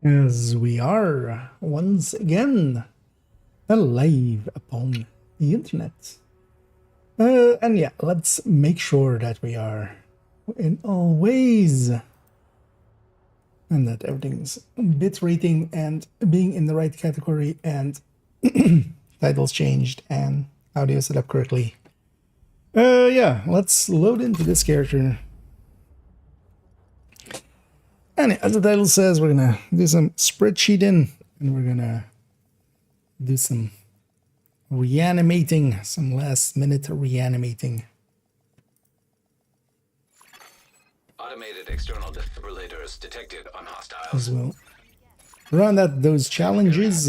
As we are once again alive upon the internet. And yeah, let's make sure that we are in all ways and that everything's bit rating and being in the right category and titles changed and audio set up correctly. Yeah, let's load into this character. And as the title says, we're gonna do some spreadsheeting and we're gonna do some reanimating, some last minute reanimating. Automated external defibrillators detected on hostiles. As well. Run at those challenges.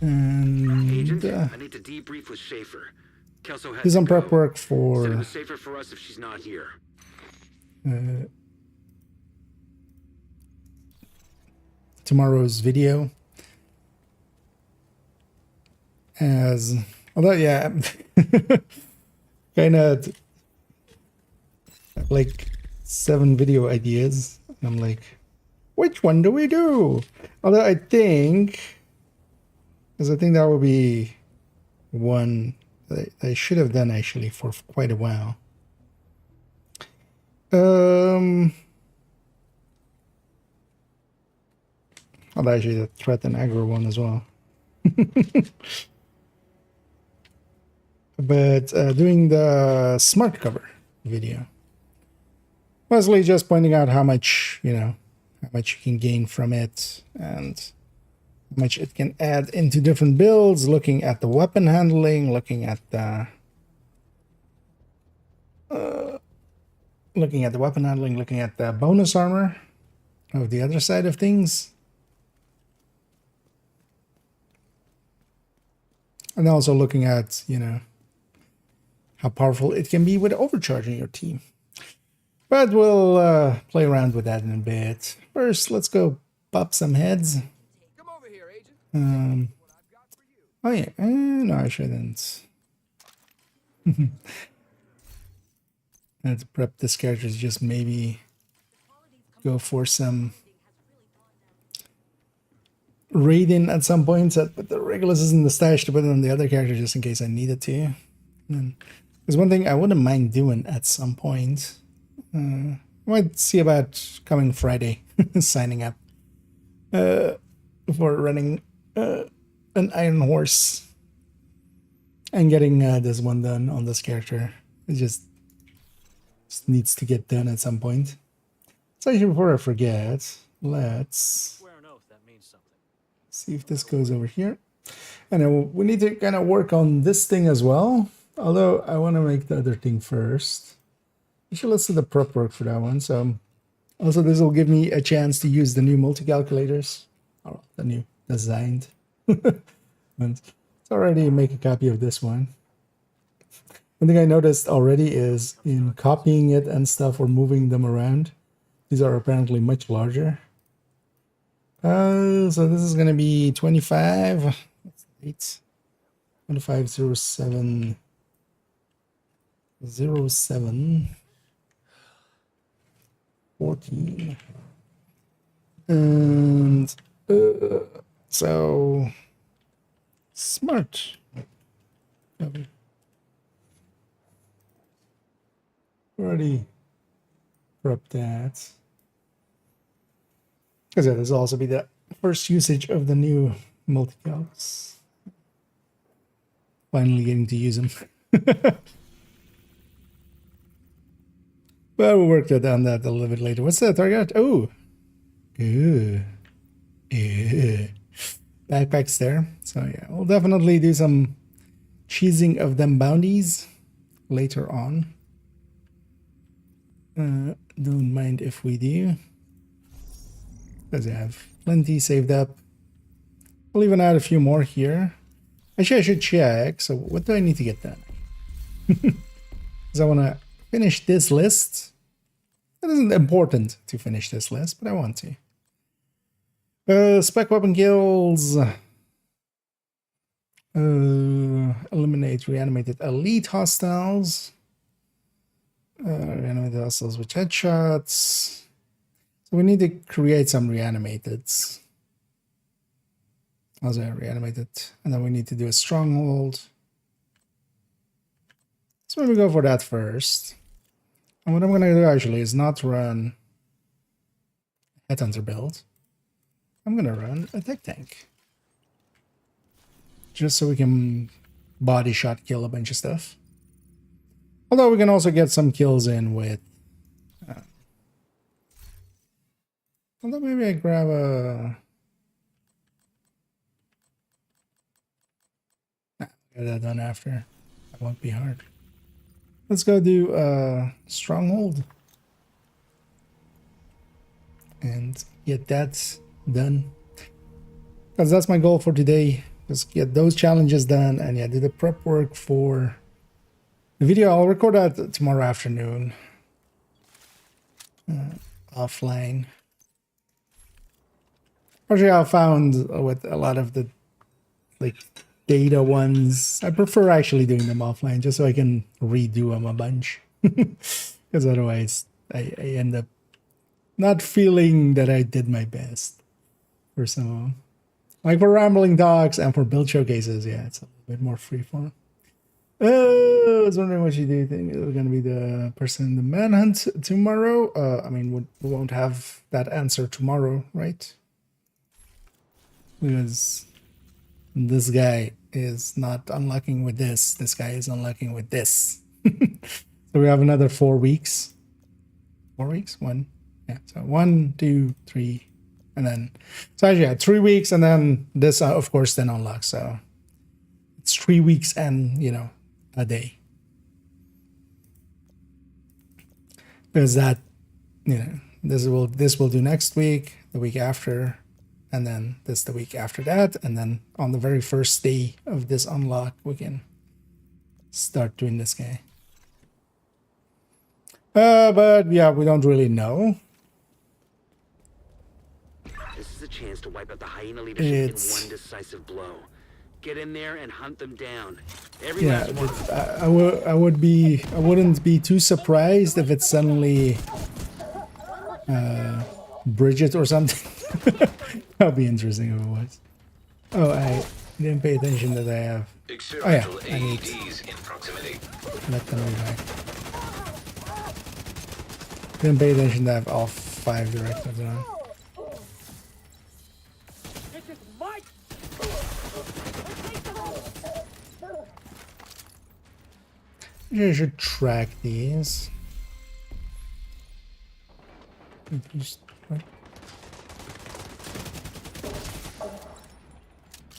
And Agent, I need to debrief with Schaefer. Kelso has do some to prep go. work Said it for was safer for us if she's not here. tomorrow's video. As although yeah, kind of like 7 video ideas, and I'm like, which one do we do? Although I think, because I think that would be one that I should have done actually for quite a while. I'll actually the threat and aggro one as well. But doing the smart cover video, mostly just pointing out how much, how much you can gain from it and how much it can add into different builds, looking at the weapon handling, looking at the bonus armor of the other side of things. And also looking at, how powerful it can be with overcharging your team. But we'll play around with that in a bit. First, let's go pop some heads. Come over here, Agent. Oh yeah, no, I shouldn't. I have to prep this character to just maybe go for some raiding at some point. But the Regulus is in the stash to put it on the other character just in case I needed to. There's one thing I wouldn't mind doing at some point. I might see about coming Friday, signing up for running an Iron Horse and getting this one done on this character. It just needs to get done at some point. So actually, before I forget, let's see if this goes over here. And we need to kind of work on this thing as well. Although I want to make the other thing first. Actually, let's do the prep work for that one. So also this will give me a chance to use the new multi-calculators. Or the new designed. And it's already make a copy of this one. One thing I noticed already is in copying it and stuff or moving them around, these are apparently much larger. So this is going to be 25. That's 8. 2507. 07 14 and so smart. Already prepped that because yeah, this will also be the first usage of the new multi-calcs. Finally getting to use them. But we'll work on that a little bit later. What's that target? Oh, backpacks there. So yeah, we'll definitely do some cheesing of them bounties later on. Don't mind if we do, because I have plenty saved up. I'll even add a few more here. Actually, I should check. So what do I need to get done? Because I want to finish this list. It isn't important to finish this list, but I want to. Spec weapon kills. Eliminate reanimated elite hostiles. Reanimated hostiles with headshots. So we need to create some reanimateds. Also reanimated. And then we need to do a stronghold. So maybe go for that first. And what I'm going to do actually is not run Headhunter build. I'm going to run a tech tank. Just so we can body shot kill a bunch of stuff. Although we can also get some kills in with... although maybe I grab a... get that done after. That won't be hard. Let's go do a stronghold. And get that done. Because that's my goal for today. Just get those challenges done and yeah, do the prep work for the video. I'll record that tomorrow afternoon. Offline. Actually, I found with a lot of the like data ones, I prefer actually doing them offline just so I can redo them a bunch. Because otherwise I end up not feeling that I did my best for some of them. Like for rambling talks and for build showcases, yeah, it's a little bit more freeform. I was wondering what you do think is going to be the person in the manhunt tomorrow. I mean, we won't have that answer tomorrow, right? Because this guy is not unlocking with this. This guy is unlocking with this. So we have another 4 weeks. 4 weeks? One. Yeah, so 1, 2, 3. And then, so actually, yeah, 3 weeks, and then this, of course, then unlocks. So it's 3 weeks and, you know, a day. Because that, you know, this will do next week, the week after, and then this the week after that, and then on the very first day of this unlock, we can start doing this guy. But yeah, we don't really know. This is a chance to wipe out the hyena leadership in one decisive blow. Get in there and hunt them down. Every yeah, last one. I wouldn't be too surprised if it's suddenly Bridget or something. That'd be interesting if it was. Oh, I didn't pay attention that I have. Oh yeah, I need AEDs in proximity. let them revive. Didn't pay attention that I have all 5 directives on. I should track these.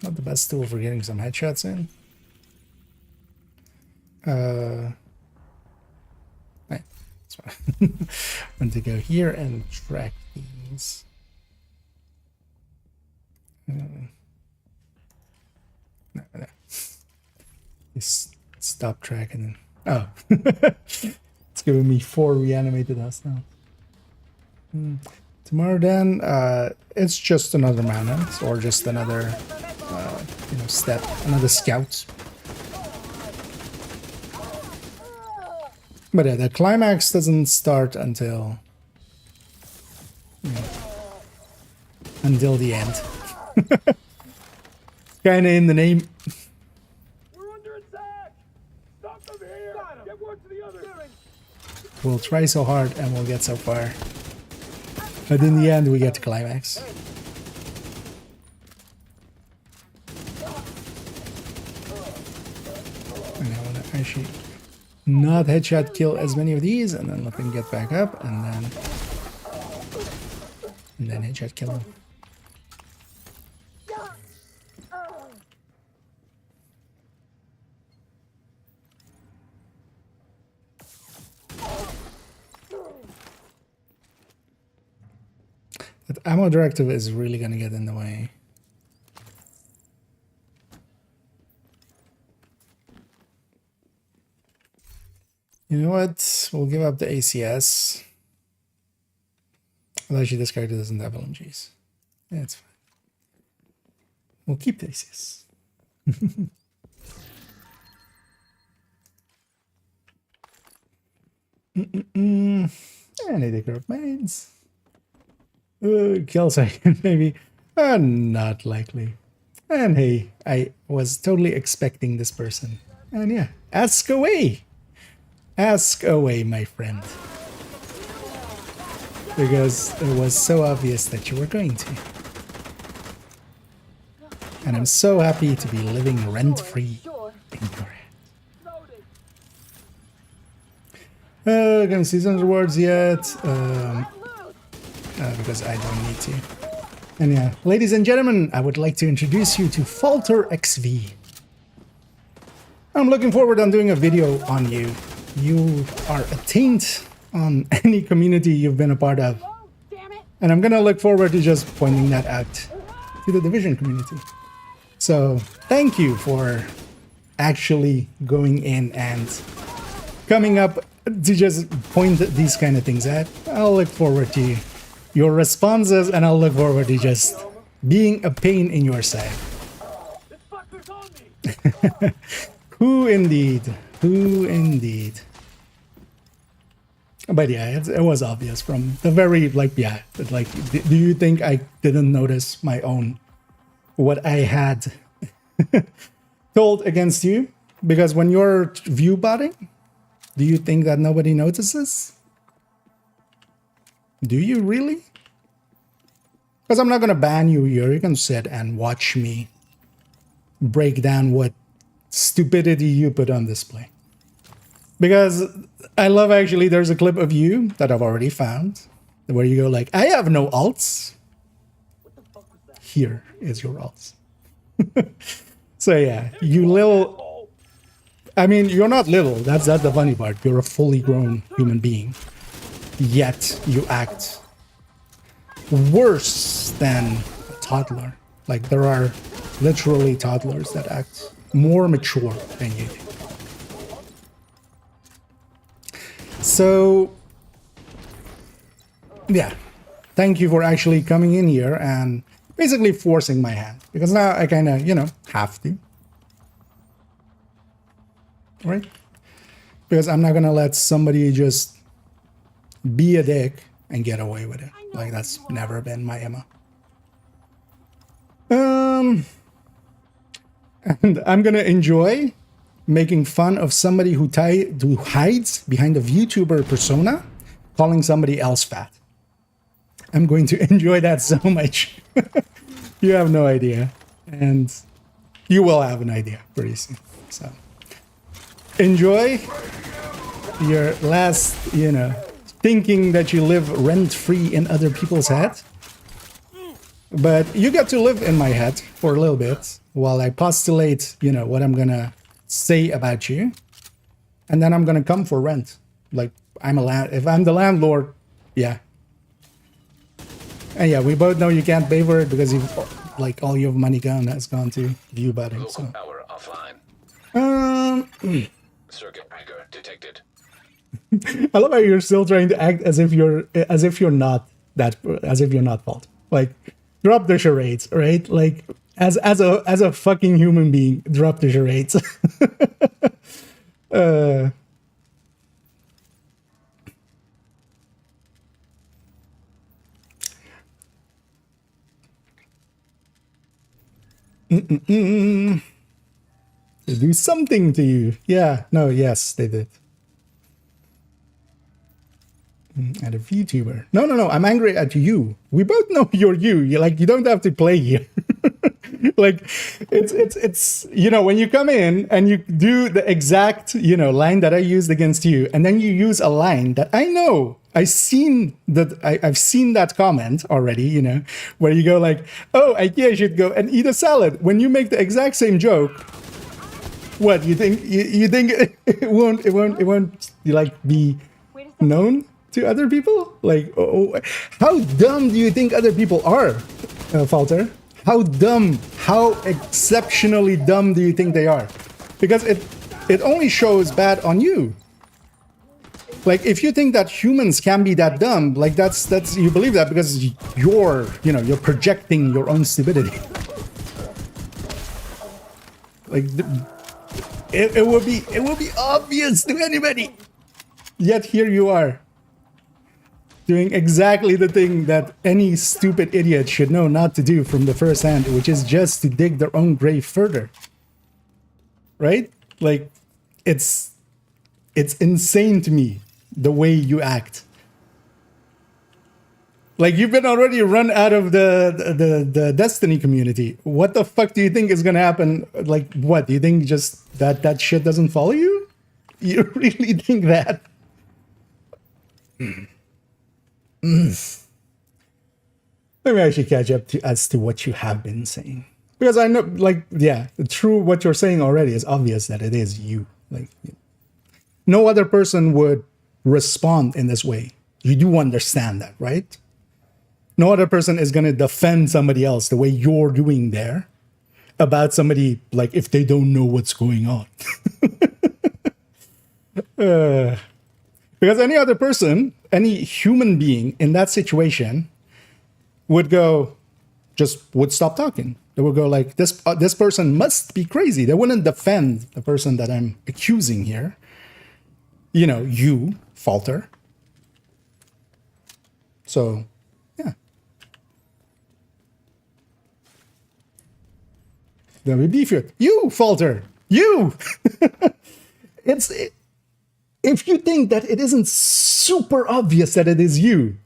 Not the best tool for getting some headshots in. Right, that's fine. I'm going to go here and track these. No. Just stop tracking. Oh, it's giving me 4 reanimated hostiles. Tomorrow then, it's just another manhunt or just another, you know, step, another scout. But yeah, the climax doesn't start until, you know, until the end. Kinda in the name. We'll try so hard and we'll get so far. But in the end, we get the climax. And I want to actually not headshot kill as many of these, and then let them get back up, and then headshot kill them. That ammo directive is really going to get in the way. You know what? We'll give up the ACS. Well, actually, this character doesn't have LMGs. Yeah, it's fine. We'll keep the ACS. I need to grab mines. Kill second, maybe. Not likely. And hey, I was totally expecting this person. And yeah, ask away. Ask away, my friend. Because it was so obvious that you were going to. And I'm so happy to be living rent-free in your head. Gonna see some rewards yet. Because I don't need to. And yeah, ladies and gentlemen, I would like to introduce you to Falter XV. I'm looking forward on doing a video on you. You are a taint on any community you've been a part of. And I'm gonna look forward to just pointing that out to the Division community. So thank you for actually going in and coming up to just point these kind of things at. I'll look forward to your responses, and I'll look forward to just being a pain in your side. Who indeed? Who indeed? But yeah, it was obvious from the very, like, yeah, like, do you think I didn't notice my own, what I had told against you? Because when you're view botting, do you think that nobody notices? Do you really? Because I'm not going to ban you here. You can sit and watch me break down what stupidity you put on display. Because I love, actually, there's a clip of you that I've already found where you go like, I have no alts. Here is your alts. So yeah, you little... I mean, you're not little. That's the funny part. You're a fully grown human being. Yet you act worse than a toddler. Like, there are literally toddlers that act more mature than you do. So, yeah, thank you for actually coming in here and basically forcing my hand. Because now I kind of, you know, have to. Right? Because I'm not going to let somebody just be a dick and get away with it. Like, that's never been my MO. And I'm going to enjoy making fun of somebody who hides behind a VTuber persona, calling somebody else fat. I'm going to enjoy that so much. You have no idea. And you will have an idea pretty soon. So enjoy your last, you know, thinking that you live rent-free in other people's heads. But you get to live in my head for a little bit while I postulate, you know, what I'm gonna say about you. And then I'm gonna come for rent. Like, if I'm the landlord, yeah. And yeah, we both know you can't pay for it because you've, like, all your money has gone to view botting. So. Power offline. Circuit breaker detected. I love how you're still trying to act as if you're not fault. Like, drop the charades, right? Like, as a fucking human being, drop the charades. They do something to you. Yeah, no, yes, they did. At a VTuber. No, I'm angry at you. We both know you're you. You don't have to play here. Like, it's you know, when you come in and you do the exact, you know, line that I used against you, and then you use a line that I know I've seen that comment already, you know, where you go like, oh, IKEA should go and eat a salad. When you make the exact same joke, what you think it won't like be known to other people? Like, oh, how dumb do you think other people are, Falter? How dumb, how exceptionally dumb do you think they are? Because it only shows bad on you. Like, if you think that humans can be that dumb, like that's you believe that because you're projecting your own stupidity. Like, it will be obvious to anybody. Yet here you are. doing exactly the thing that any stupid idiot should know not to do from the first hand, which is just to dig their own grave further. Right? Like, it's insane to me the way you act. Like, you've been already run out of the Destiny community. What the fuck do you think is gonna happen? Like, what? Do you think just that shit doesn't follow you? You really think that? Let me actually catch up as to what you have been saying. Because I know, like, yeah, true, what you're saying already is obvious that it is you. Like, no other person would respond in this way. You do understand that, right? No other person is going to defend somebody else the way you're doing there about somebody, like, if they don't know what's going on. Because any other person, any human being in that situation would go, would stop talking. They would go like, this person must be crazy. They wouldn't defend the person that I'm accusing here. You know, you, Falter. So, yeah. Then we beef it. You, Falter. You! If you think that it isn't super obvious that it is you,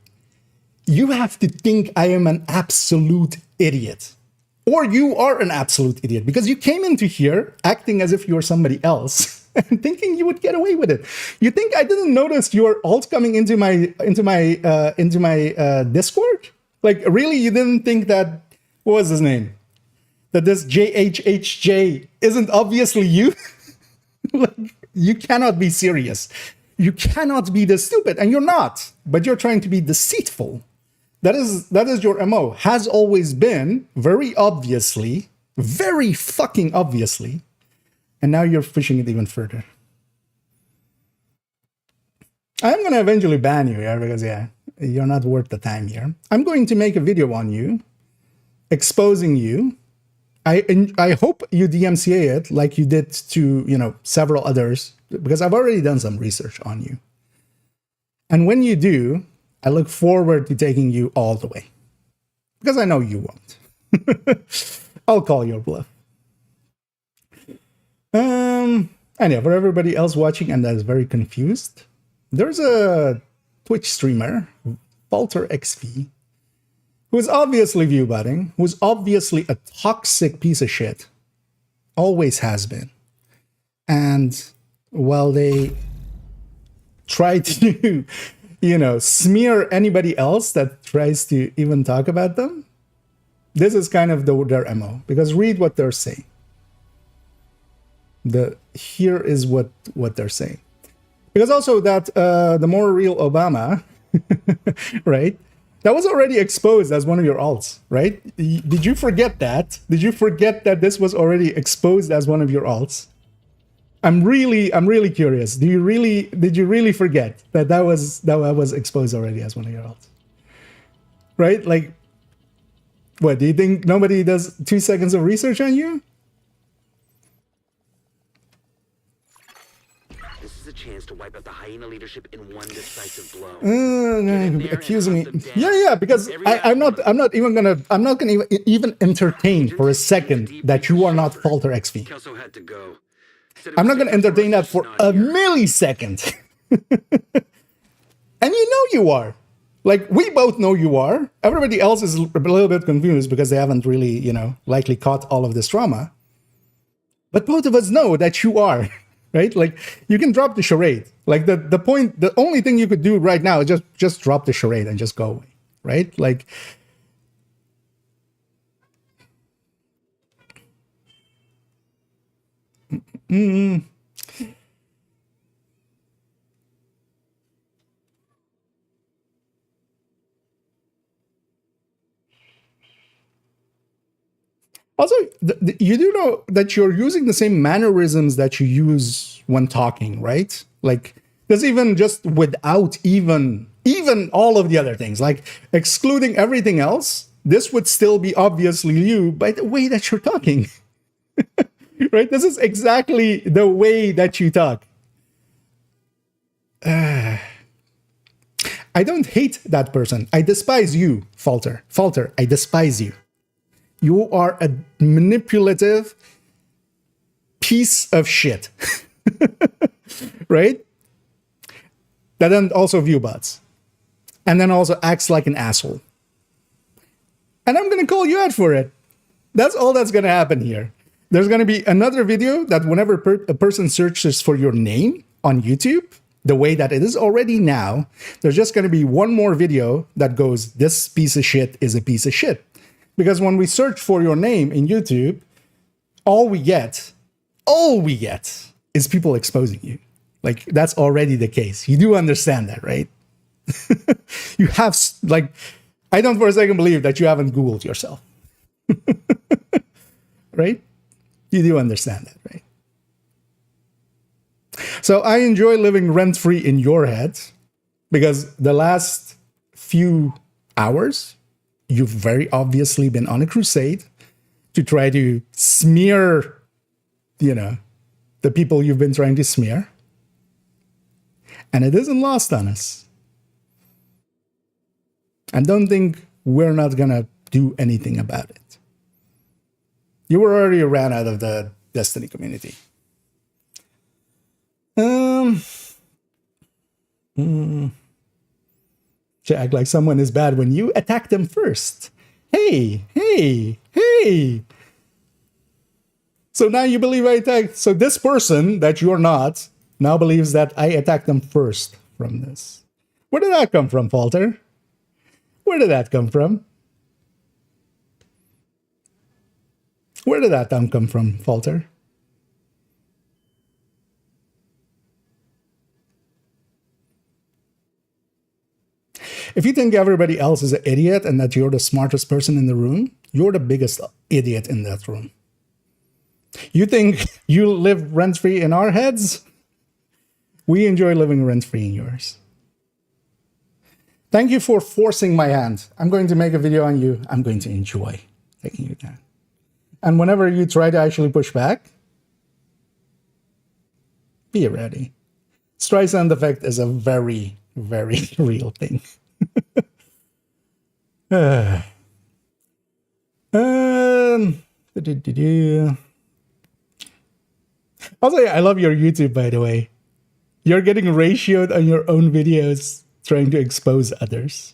you have to think I am an absolute idiot. Or you are an absolute idiot because you came into here acting as if you were somebody else and thinking you would get away with it. You think I didn't notice your alt coming into my Discord? Like, really, you didn't think that, what was his name? That this JHHJ isn't obviously you? Like, you cannot be serious. You cannot be this stupid, and you're not, but you're trying to be deceitful. That is your MO. Has always been, very obviously, very fucking obviously, and now you're pushing it even further. I'm going to eventually ban you here because, yeah, you're not worth the time here. I'm going to make a video on you, exposing you. I hope you DMCA it like you did to, you know, several others, because I've already done some research on you. And when you do, I look forward to taking you all the way. Because I know you won't. I'll call your bluff. Anyway, for everybody else watching and that is very confused, there's a Twitch streamer, Falter XP, who is obviously view-botting, who's obviously a toxic piece of shit. Always has been. And while they try to, you know, smear anybody else that tries to even talk about them, this is kind of their MO. Because read what they're saying. Here is what they're saying. Because also that the more real Obama, right? That was already exposed as one of your alts, right? Did you forget that? Did you forget that this was already exposed as one of your alts? I'm really curious. Did you really forget that was exposed already as one of your alts? Right? Like, what, do you think nobody does 2 seconds of research on you? Chance to wipe out the hyena leadership in one decisive blow. Accusing me. Yeah, because I'm not even gonna even entertain for a second that you are not Falter XP. I'm not gonna entertain that for a millisecond. And you know you are. Like, we both know you are. Everybody else is a little bit confused because they haven't really, you know, likely caught all of this trauma. But both of us know that you are. Right? Like, you can drop the charade. Like, the only thing you could do right now is just drop the charade and just go away. Right? Like, Also, you do know that you're using the same mannerisms that you use when talking, right? Like, there's even just without even all of the other things, like excluding everything else, this would still be obviously you by the way that you're talking. Right? This is exactly the way that you talk. I I don't hate that person. I despise you, Falter. Falter, I despise you. You are a manipulative piece of shit. Right? That then also view bots. And then also acts like an asshole. And I'm going to call you out for it. That's all that's going to happen here. There's going to be another video that whenever a person searches for your name on YouTube, the way that it is already now, there's just going to be one more video that goes, this piece of shit is a piece of shit. Because when we search for your name in YouTube, all we get is people exposing you. Like, that's already the case. You do understand that, right? You have, like, I don't for a second believe that you haven't Googled yourself. Right? You do understand that, right? So I enjoy living rent-free in your head because the last few hours, you've very obviously been on a crusade to try to smear, the people you've been trying to smear. And it isn't lost on us. I don't think we're not going to do anything about it. You were already ran out of the Destiny community. To act like someone is bad when you attack them first. Hey. So now you believe I attacked. So this person that you're not now believes that I attacked them first from this. Where did that come from, Falter? Where did that come from? Where did that come from, Falter? If you think everybody else is an idiot and that you're the smartest person in the room, you're the biggest idiot in that room. You think you live rent-free in our heads? We enjoy living rent-free in yours. Thank you for forcing my hand. I'm going to make a video on you. I'm going to enjoy taking you down. And whenever you try to actually push back, be ready. Streisand effect is a very, very real thing. Also, I love your YouTube, by the way. You're getting ratioed on your own videos trying to expose others.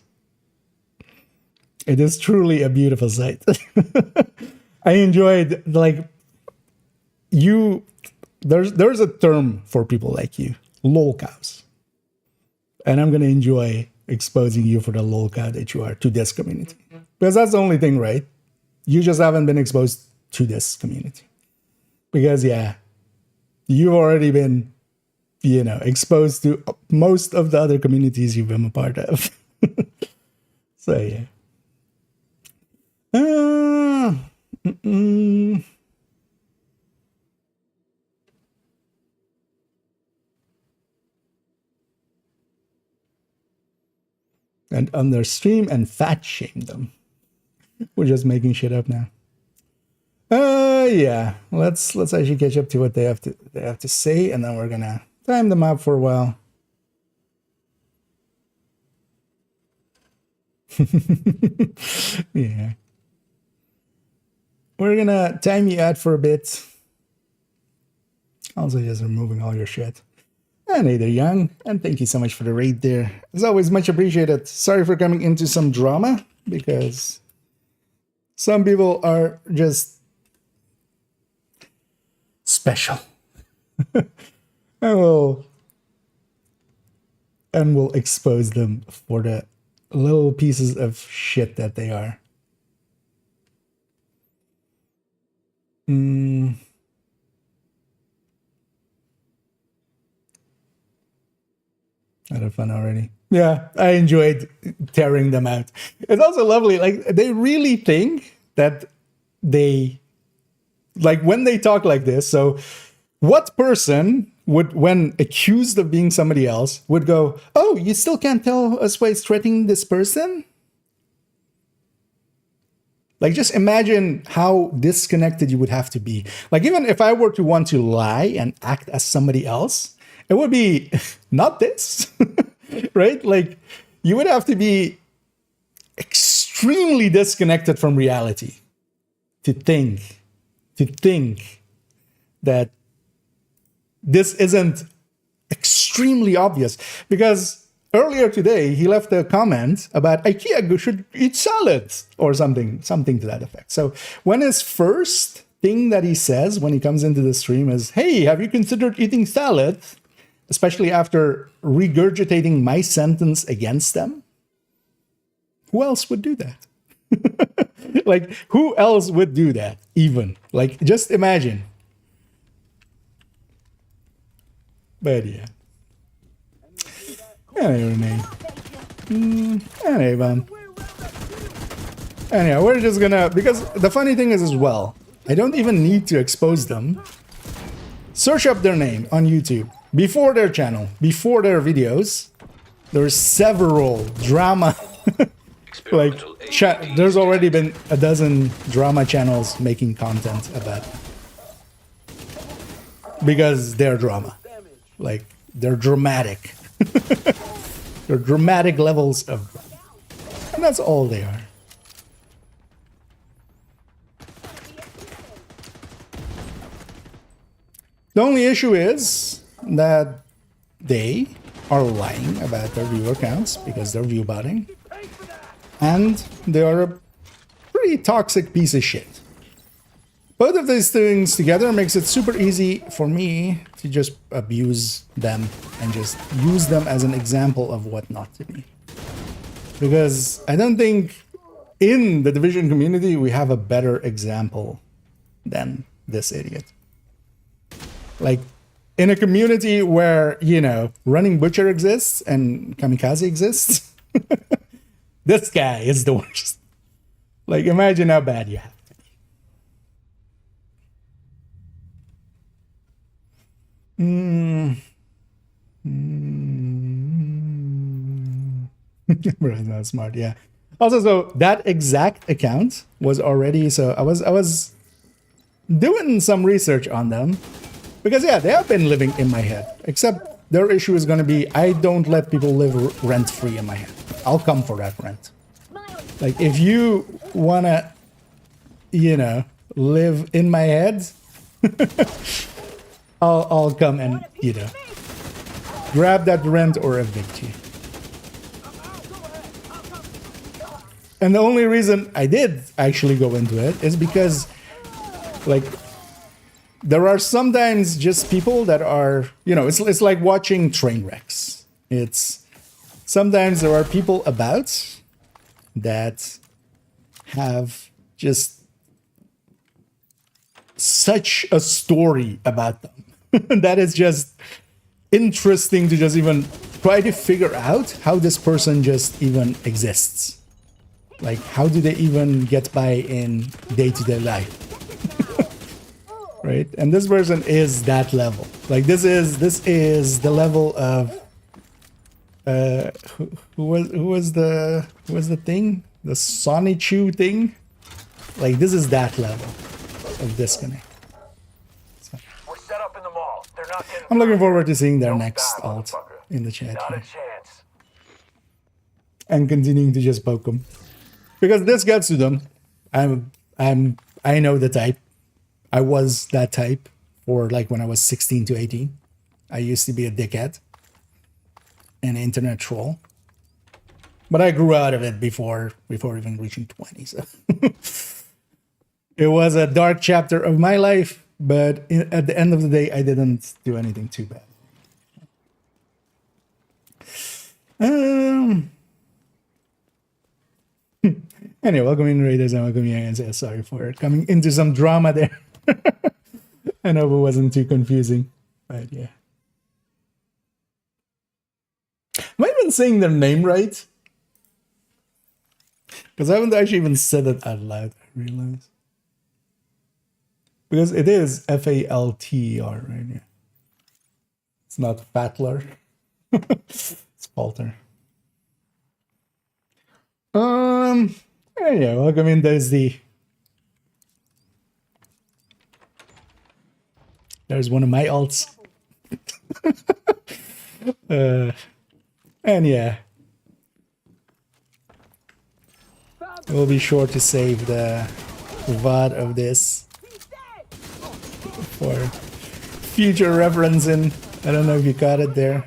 It is truly a beautiful sight. I enjoyed, like, there's a term for people like you, lol cows. And I'm going to enjoy exposing you for the lol cow that you are to this community. Because that's the only thing, right? You just haven't been exposed to this community. Because, yeah, you've already been, exposed to most of the other communities you've been a part of. So, yeah. And on their stream and fat shame them. We're just making shit up now. Yeah. Let's actually catch up to what they have to say, and then we're gonna time them out for a while. Yeah. We're gonna time you out for a bit. Also, just removing all your shit. And hey there, Young, and thank you so much for the raid there. As always, much appreciated. Sorry for coming into some drama, because some people are just special. And we'll expose them for the little pieces of shit that they are. I had fun already. Yeah, I enjoyed tearing them out. It's also lovely. Like, they really think that they, like, when they talk like this, so what person would, when accused of being somebody else, would go, oh, you still can't tell us why it's threatening this person? Like, just imagine how disconnected you would have to be. Like, even if I were to want to lie and act as somebody else, it would be not this, right? Like, you would have to be extremely disconnected from reality to think that this isn't extremely obvious. Because earlier today, he left a comment about IKEA should eat salads or something to that effect. So when his first thing that he says when he comes into the stream is, hey, have you considered eating salad? Especially after regurgitating my sentence against them. Who else would do that? Like, who else would do that even? Like, just imagine. But yeah. Anyway, man. Anyhow, we're just gonna, because the funny thing is as well, I don't even need to expose them. Search up their name on YouTube. Before their channel, before their videos, there's several drama. Like, there's already been a dozen drama channels making content about it. Because they're drama. Like, they're dramatic. They're dramatic levels of drama. And that's all they are. The only issue is that they are lying about their viewer counts because they're view botting. And they are a pretty toxic piece of shit. Both of these things together makes it super easy for me to just abuse them and just use them as an example of what not to be. Because I don't think in the Division community we have a better example than this idiot. Like, in a community where, you know, Running Butcher exists and Kamikaze exists, this guy is the worst. Like, imagine how bad you have to be. Bro, not smart, yeah. Also, so that exact account was already, so I was doing some research on them. Because, yeah, they have been living in my head. Except their issue is going to be, I don't let people live rent-free in my head. I'll come for that rent. Like, if you want to, you know, live in my head, I'll come and, you know, grab that rent or evict you. And the only reason I did actually go into it is because, like, there are sometimes just people that are, you know, it's like watching train wrecks. It's sometimes there are people about that have just such a story about them that is just interesting to just even try to figure out how this person just even exists. Like, how do they even get by in day-to-day life? Right? And this person is that level. Like, this is the level of who was the thing? The Sonichu thing? Like, this is that level of disconnect. So, we're set up in the mall. They're not getting I'm looking forward to seeing their next alt in the chat. Not a Here. chance. And continuing to just poke them. Because this gets to them. I know the type. I was that type for like when I was 16 to 18. I used to be a dickhead. An internet troll. But I grew out of it before even reaching 20. So it was a dark chapter of my life, but at the end of the day, I didn't do anything too bad. Anyway, welcome in, Raiders, and welcome here, and say sorry for coming into some drama there. I know it wasn't too confusing, but yeah. Am I even saying their name right? Because I haven't actually even said it out loud, I realize. Because it is Falter, right? Yeah. It's not Fatler. It's Falter. Yeah, welcome in. There's one of my alts. And yeah. We'll be sure to save the VOD of this for future referencing. I don't know if you got it there.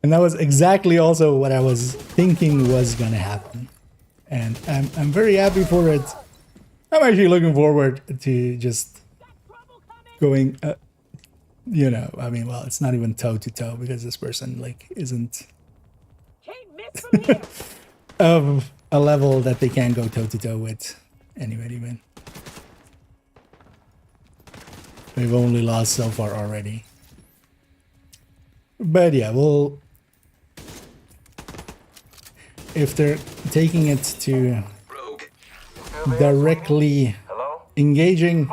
And that was exactly also what I was thinking was gonna happen. And I'm very happy for it. I'm actually looking forward to just going, you know, I mean, well, it's not even toe to toe because this person like isn't of a level that they can go toe to toe with anybody, man. We've only lost so far already. But yeah, we'll, if they're taking it to directly engaging,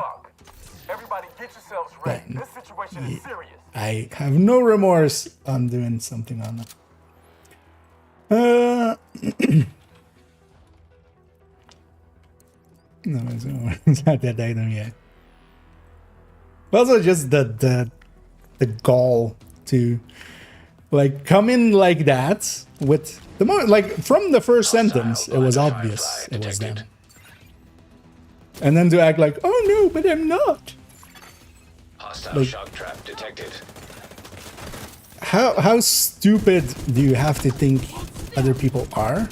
Everybody get yourselves ready. then This situation is serious. I have no remorse on doing something on it. No, it's not that item yet. Also, just the gall to like come in like that with the like from the first sentence, it was obvious it was them, and then to act like, oh no, but I'm not. Hostile Like, shock trap detected. how stupid do you have to think other people are?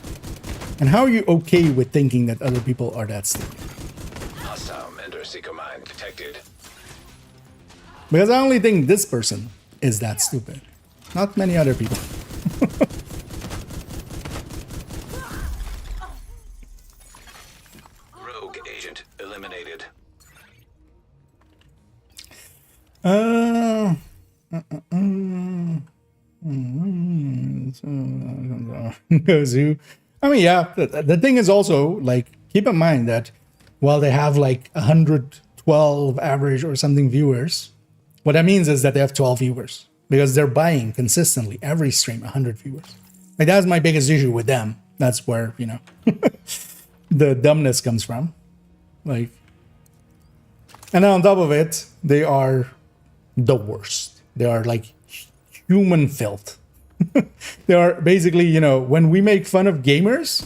And how are you okay with thinking that other people are that stupid? Hostile Mender Seeker mine detected. Because I only think this person is that stupid. Not many other people. Rogue agent eliminated. Goes who? I mean, yeah, the thing is also, like, keep in mind that while they have like 112 average or something viewers, what that means is that they have 12 viewers because they're buying consistently every stream 100 viewers. Like, that's my biggest issue with them. That's where, you know, the dumbness comes from. Like, and then on top of it, they are the worst. They are like human filth. They are basically, you know, when we make fun of gamers,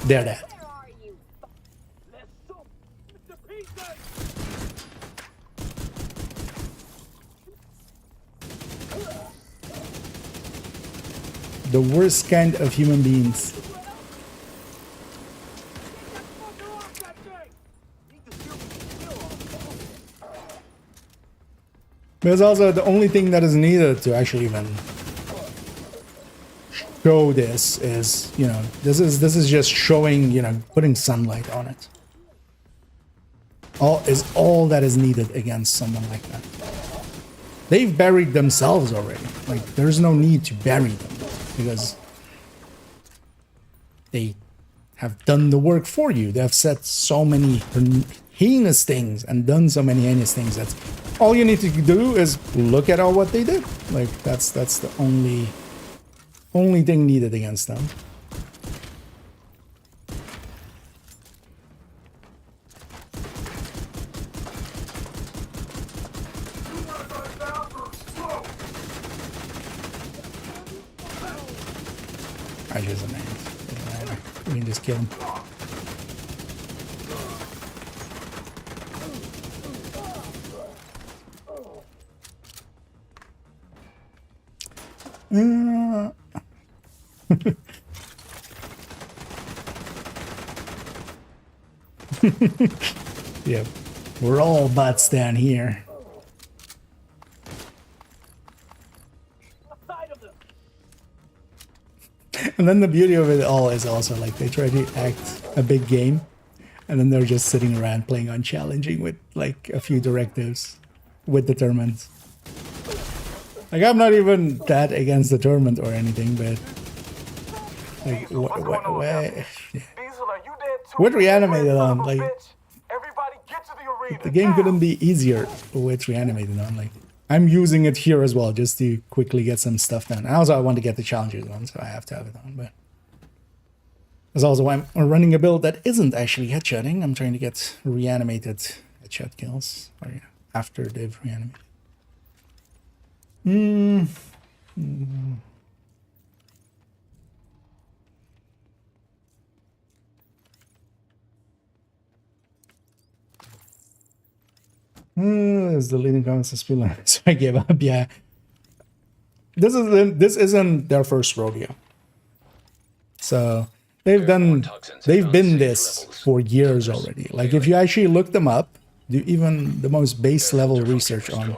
they're that. The worst kind of human beings. There's also the only thing that is needed to actually even show this is, you know, this is just showing, you know, putting sunlight on it. All that is needed against someone like that. They've buried themselves already. Like, there's no need to bury them because they have done the work for you. They have said so many heinous things and done so many heinous things that all you need to do is look at all what they did. Like, that's the only thing needed against them. I just a man. Doesn't matter. We can just kill him. Yep, we're all butts down here. And then the beauty of it all is also like they try to act a big game, and then they're just sitting around playing on challenging with like a few directives with the tournament. Like, I'm not even that against the tournament or anything, but like with reanimated on, like the game couldn't be easier with reanimated on. Like, I'm using it here as well just to quickly get some stuff done. And also I want to get the challenges on, so I have to have it on. But that's also why I'm running a build that isn't actually headshotting. I'm trying to get reanimated headshot kills. Oh yeah, after they've reanimated. Hmm. Is the leading comments to spill? So I gave up. Yeah, this isn't their first rodeo. So they've been this for years already. Like if you actually look them up, do even the most base level research on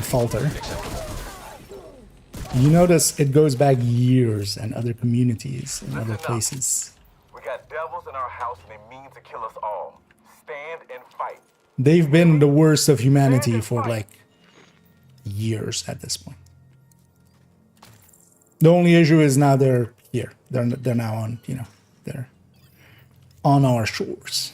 Falter, you notice it goes back years and other communities and other places. We got devils in our house and they mean to kill us all. Stand and fight. They've been the worst of humanity for like years at this point. The only issue is now they're here. They're now on, you know, they're on our shores.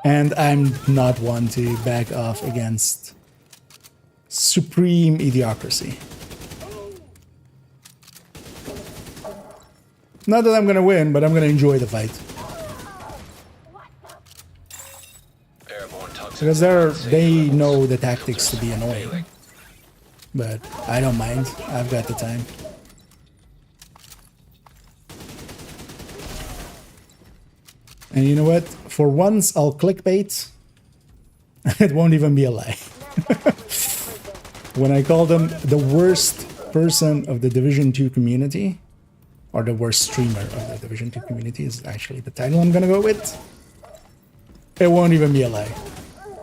And I'm not one to back off against supreme idiocracy. Not that I'm gonna win, but I'm gonna enjoy the fight. Because they know the tactics to be annoying. But I don't mind. I've got the time. And you know what? For once, I'll clickbait. It won't even be a lie. When I call them the worst person of the Division 2 community, or the worst streamer of the Division 2 community is actually the title I'm gonna go with. It won't even be a lie.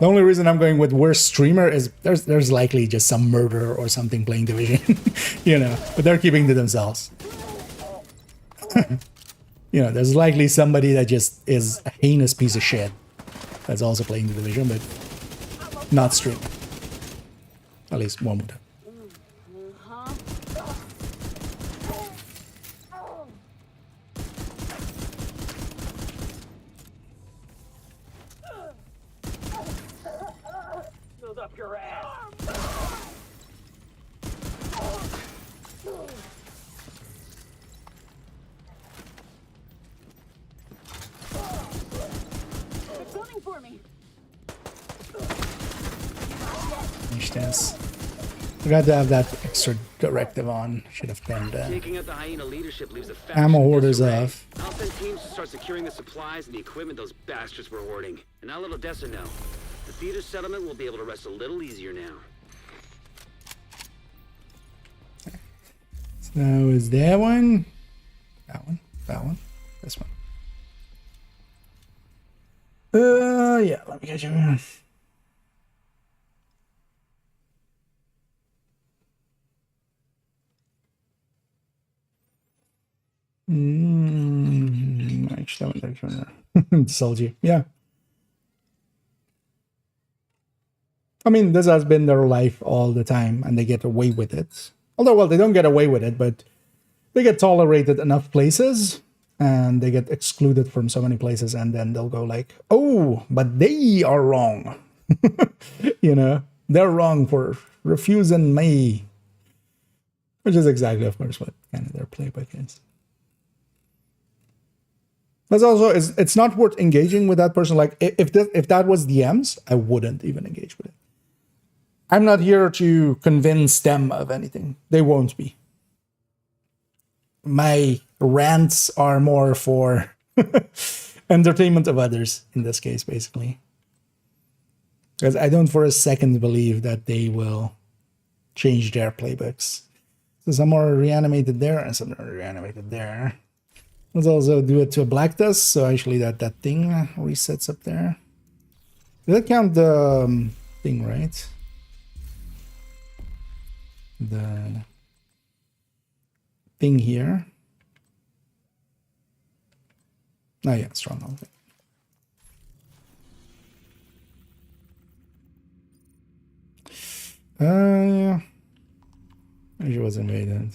The only reason I'm going with worst streamer is there's likely just some murderer or something playing Division, you know, but they're keeping to themselves. You know, there's likely somebody that just is a heinous piece of shit that's also playing the Division, but not streaming. At least one would have. Build up your ass. For me. Unhinged-ness. Forgot to have that extra directive on. Should have been Taking out the hyena leadership leaves a ammo hoarders off. I'll send teams to start securing the supplies and the equipment those bastards were hoarding. And now little Dessa know. The theater settlement will be able to rest a little easier now. So is that one? That one? That one? This one? Yeah, let me get you in. Actually, that one sold you. Yeah. I mean, this has been their life all the time, and they get away with it. Although, well, they don't get away with it, but they get tolerated enough places, and they get excluded from so many places, and then they'll go like, oh, but they are wrong. You know, they're wrong for refusing me. Which is exactly, of course, what kind of their playbook is. But also, it's not worth engaging with that person. Like, if that was DMs, I wouldn't even engage with it. I'm not here to convince them of anything. They won't be. My rants are more for entertainment of others, in this case, basically. Because I don't for a second believe that they will change their playbooks. So some are reanimated there and some are reanimated there. Let's also do it to a black dust, so actually that thing resets up there. Did that count the thing, right? The thing here. Oh yeah, stronghold. Yeah. She was invaded.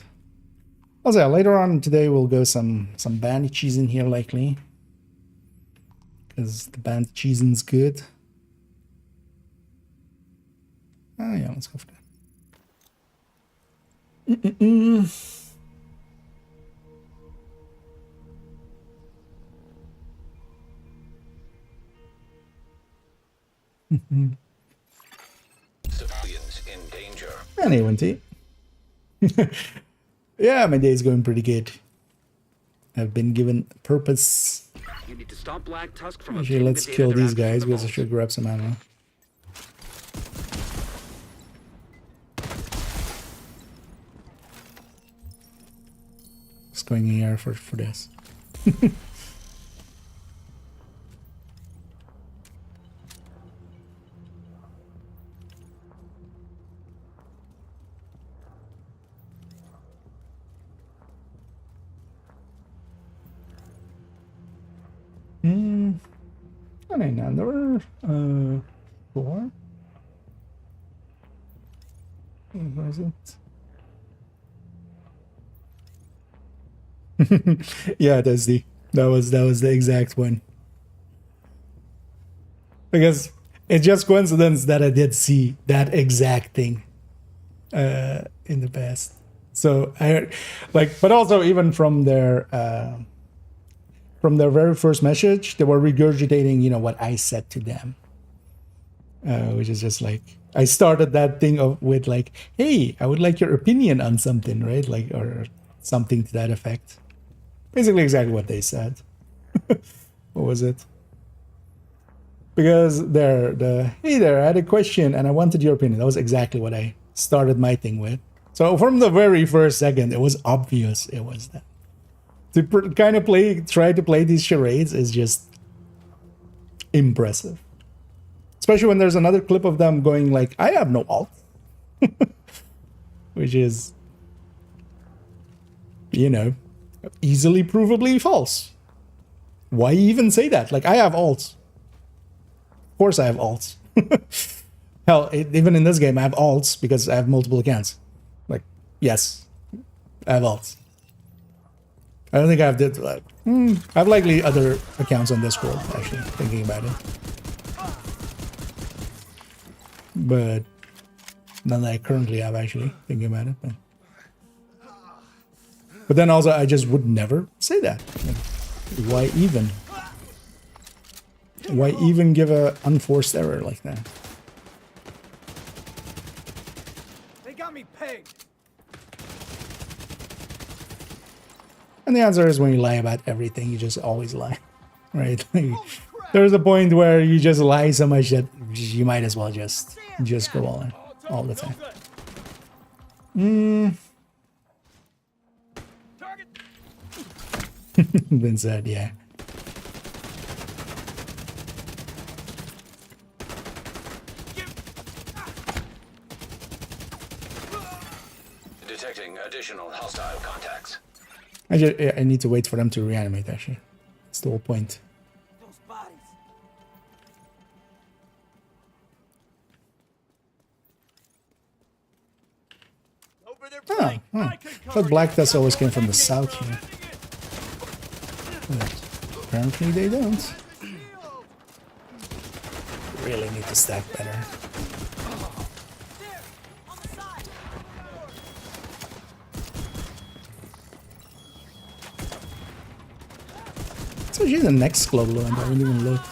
Also, later on today we'll go some bandit cheese in here likely. Because the bandit cheesing's good. Oh yeah, let's go for that. Civilians in danger. Anyway, T. Yeah, my day is going pretty good. I've been given purpose. You need to stop Black Tusk from Actually, obtaining let's the data kill they're these after from guys the because I vault. should grab some ammo. Just going in here for this. And another 4. Where is it? Yeah, that was the exact one. Because it's just coincidence that I did see that exact thing in the past. So I like, but also even from their very first message, they were regurgitating, you know, what I said to them, which is just like I started that thing with like, "Hey, I would like your opinion on something," right? Like, or something to that effect. Basically, exactly what they said. What was it? Because hey there, I had a question and I wanted your opinion. That was exactly what I started my thing with. So from the very first second, it was obvious it was that. To kind of try to play these charades is just impressive. Especially when there's another clip of them going like, I have no alt. Which is, you know, easily provably false. Why even say that? Like, I have alts. Of course I have alts. Hell, even in this game, I have alts because I have multiple accounts. Like, yes, I have alts. I don't think I have I have likely other accounts on Discord, actually, thinking about it. But none that I currently have, actually, thinking about it. But then also, I just would never say that. Like, why even? Why even give a unforced error like that? They got me pegged. And the answer is when you lie about everything, you just always lie, right? Like, there's a point where you just lie so much that you might as well just go on all the time. Been said, yeah. Detecting additional hostile contacts. I need to wait for them to reanimate, actually. That's the whole point. Those bodies. Over there, Oh, I thought Black Tusk always came from the south here. But apparently they don't. Really need to stack better. It's actually the next global event. I haven't even looked.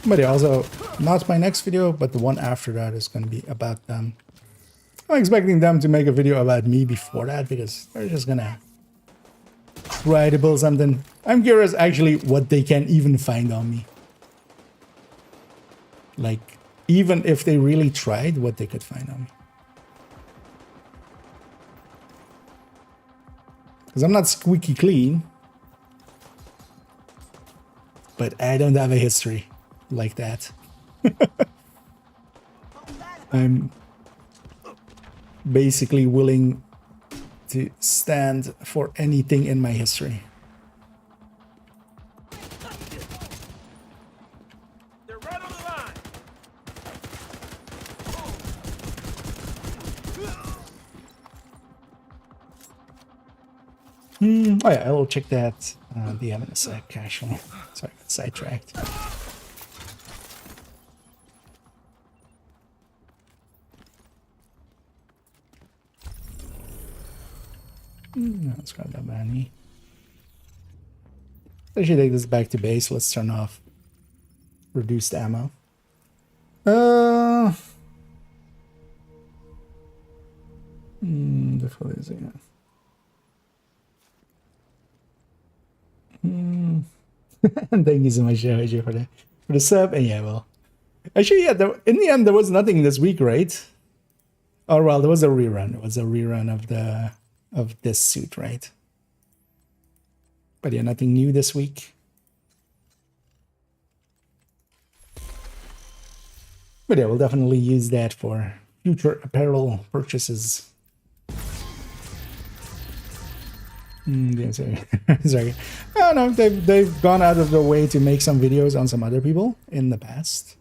But yeah, also, not my next video, but the one after that is going to be about them. I'm expecting them to make a video about me before that, because they're just going to try to build something. I'm curious, actually, what they can even find on me. Like, even if they really tried, what they could find on me. Because I'm not squeaky clean. But I don't have a history like that. I'm basically willing to stand for anything in my history. They're right on the line. Oh yeah, I will check that DM in a sec, actually. Sorry, got sidetracked. Let's grab that Manny. I should take this back to base. Let's turn off reduced ammo. Difficulties, yeah. Thank you so much, AJ, for the sub. And yeah, well, actually, yeah. In the end, there was nothing this week, right? Oh well, there was a rerun. It was a rerun of this suit, right? But yeah, nothing new this week. But yeah, we'll definitely use that for future apparel purchases. Sorry. Sorry. Oh no, they've gone out of their way to make some videos on some other people in the past.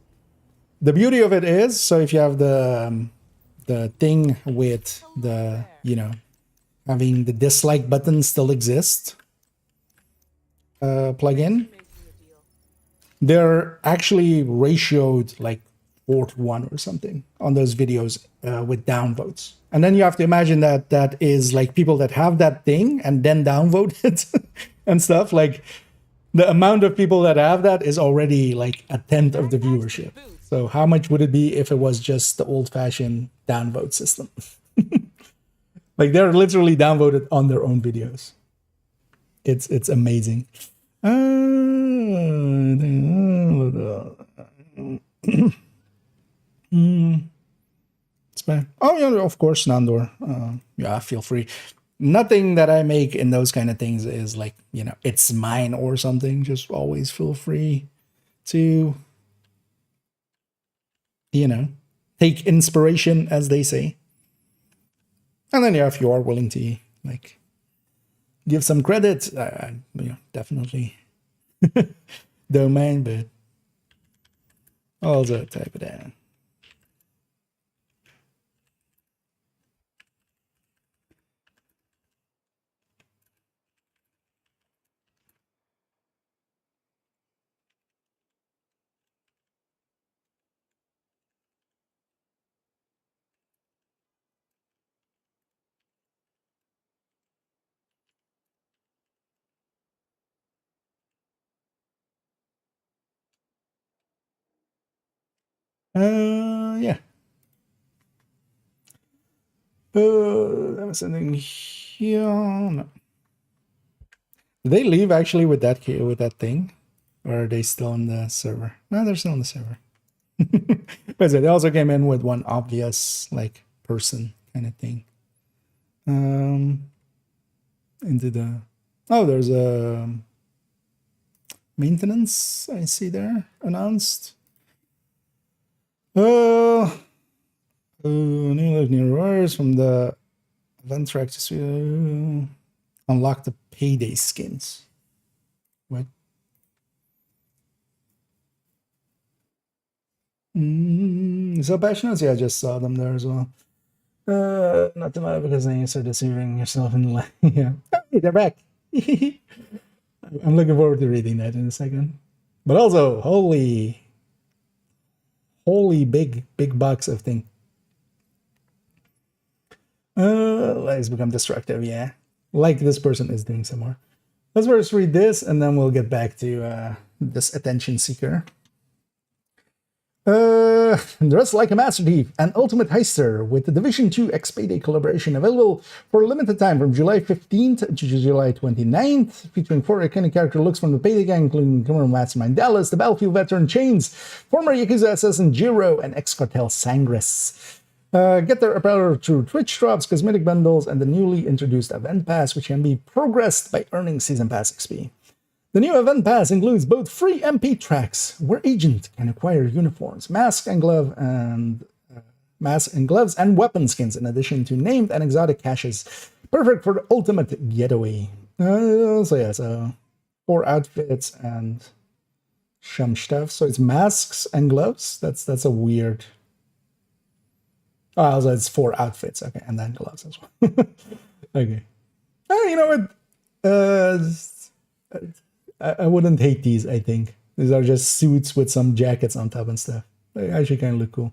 The beauty of it is, so if you have the thing with the, you know, having the dislike button still exist, plugin, they're actually ratioed like 4-to-1 or something on those videos with downvotes. And then you have to imagine that that is like people that have that thing and then downvote it and stuff. Like the amount of people that have that is already like a tenth of the viewership. So how much would it be if it was just the old-fashioned downvote system? Like they're literally downvoted on their own videos. It's amazing. It's bad. Oh yeah, of course, Nandor. Yeah, feel free. Nothing that I make in those kind of things is like, you know, it's mine or something. Just always feel free to, you know, take inspiration, as they say. And then yeah, if you are willing to like give some credit, you know, definitely don't mind, but also type it down. Yeah. There was something here. No. Did they leave actually with that thing? Or are they still on the server? No, they're still on the server. But they also came in with one obvious like person kind of thing. Into the there's a maintenance I see there announced. New wires from the event track to unlock the payday skins. What? So passionate? Yeah, I just saw them there as well. Not to matter because then you start deceiving yourself in the yeah. Hey, they're back. I'm looking forward to reading that in a second. But also, holy big box of thing. Let's become destructive, yeah. Like this person is doing some more. Let's first read this and then we'll get back to this attention seeker. Dressed like a master thief, an ultimate heister with the Division 2 X Payday collaboration available for a limited time from July 15th to July 29th, featuring 4 iconic character looks from the Payday gang, including criminal mastermind Dallas, the Battlefield veteran Chains, former Yakuza assassin Jiro, and ex-cartel Sangres. Get their apparel through Twitch drops, cosmetic bundles, and the newly introduced Event Pass, which can be progressed by earning Season Pass XP. The new Event Pass includes both free MP tracks, where agent can acquire uniforms, masks and gloves, and weapon skins, in addition to named and exotic caches, perfect for the ultimate getaway. So 4 outfits and some stuff. So it's masks and gloves. That's a weird. Oh, so it's 4 outfits. Okay, and then gloves as well. Okay. You know what? I wouldn't hate these, I think. These are just suits with some jackets on top and stuff. They actually kind of look cool.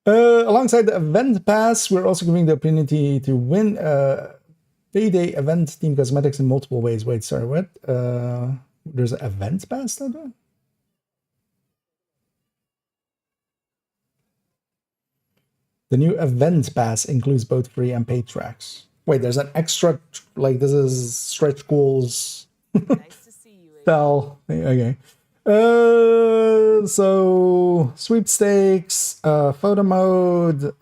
Alongside the Event Pass, we're also giving the opportunity to win Payday event team cosmetics in multiple ways. Wait, sorry, what? There's an event pass that one? The new event pass includes both free and paid tracks. Wait, there's an extra, like this is stretch goals Nice to see you. spell. Okay. So sweepstakes, photo mode,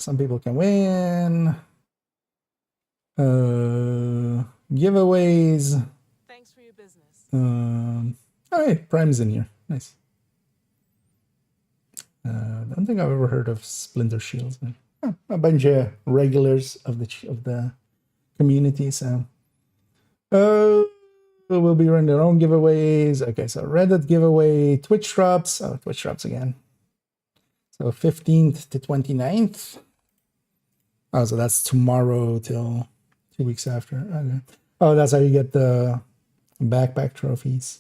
some people can win. Giveaways. Thanks for your business. Oh, hey, Prime's in here. Nice. I don't think I've ever heard of Splinter Shields. Oh, a bunch of regulars of the community. So, we'll be running their own giveaways. Okay, so Reddit giveaway, Twitch drops. Oh, Twitch drops again. So 15th to 29th. Oh, so that's tomorrow till 2 weeks after. Okay. Oh, that's how you get the backpack trophies.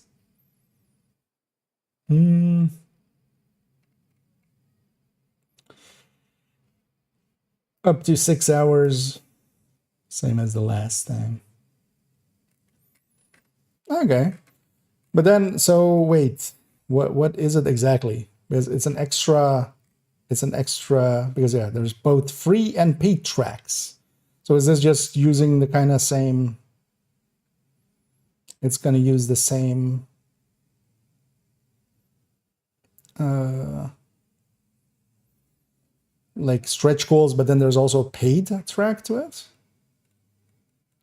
Up to 6 hours, same as the last time. Okay, but then, so wait, what is it exactly? Because it's an extra, because yeah, there's both free and paid tracks. So is this just using the kind of same, it's going to use the same like stretch goals, but then there's also a paid track to it?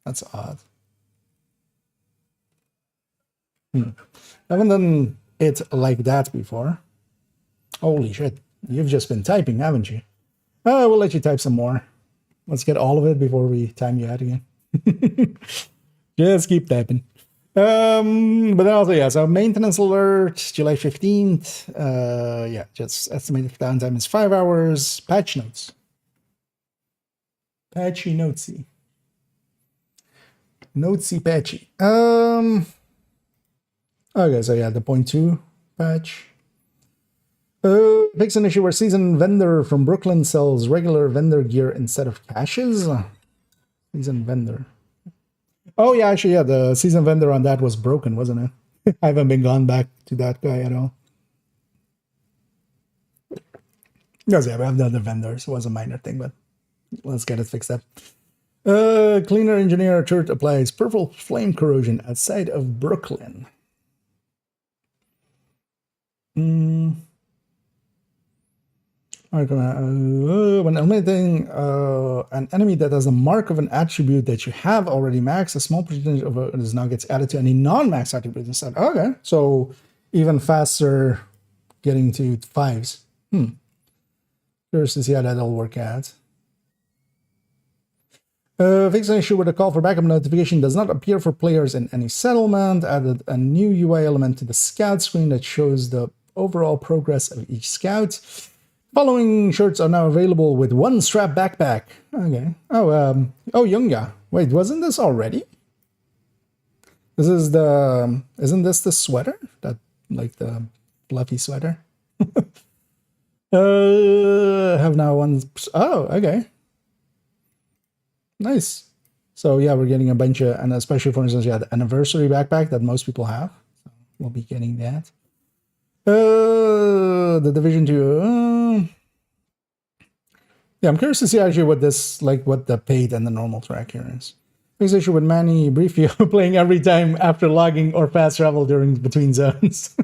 That's odd. I haven't done it like that before. Holy shit. You've just been typing, haven't you? Oh, we'll let you type some more. Let's get all of it before we time you out again. Just keep typing. But then also, yeah, so maintenance alert, July 15th. Yeah, just estimated downtime is 5 hours. Patch notes. Patchy notesy. Notesy patchy. Okay, so yeah, the 0.2 patch. Fix an issue where seasoned vendor from Brooklyn sells regular vendor gear instead of caches. Seasoned vendor. Oh yeah, actually, yeah, the seasoned vendor on that was broken, wasn't it? I haven't been gone back to that guy at all. Because yeah, we have the other vendors. It was a minor thing, but let's get it fixed up. Cleaner engineer turret applies purple flame corrosion outside of Brooklyn. When eliminating an enemy that has a mark of an attribute that you have already maxed, a small percentage of it now gets added to any non-max attribute instead. Okay, so even faster getting to 5s. Curious to see how that'll work out. Fix an issue where the call for backup notification does not appear for players in any settlement. Added a new UI element to the scout screen that shows the overall progress of each scout. Following shirts are now available with one strap backpack. Okay. Oh, Yunga. Wait, wasn't this already? This is the, isn't this the sweater? That, like the fluffy sweater? Have now one, oh, okay. Nice. So yeah, we're getting a bunch of, and especially for instance, yeah, the anniversary backpack that most people have. So we'll be getting that. The Division 2. Yeah, I'm curious to see actually what this, like what the paid and the normal track here is. Fix issue with Manny briefly playing every time after logging or fast travel during between zones.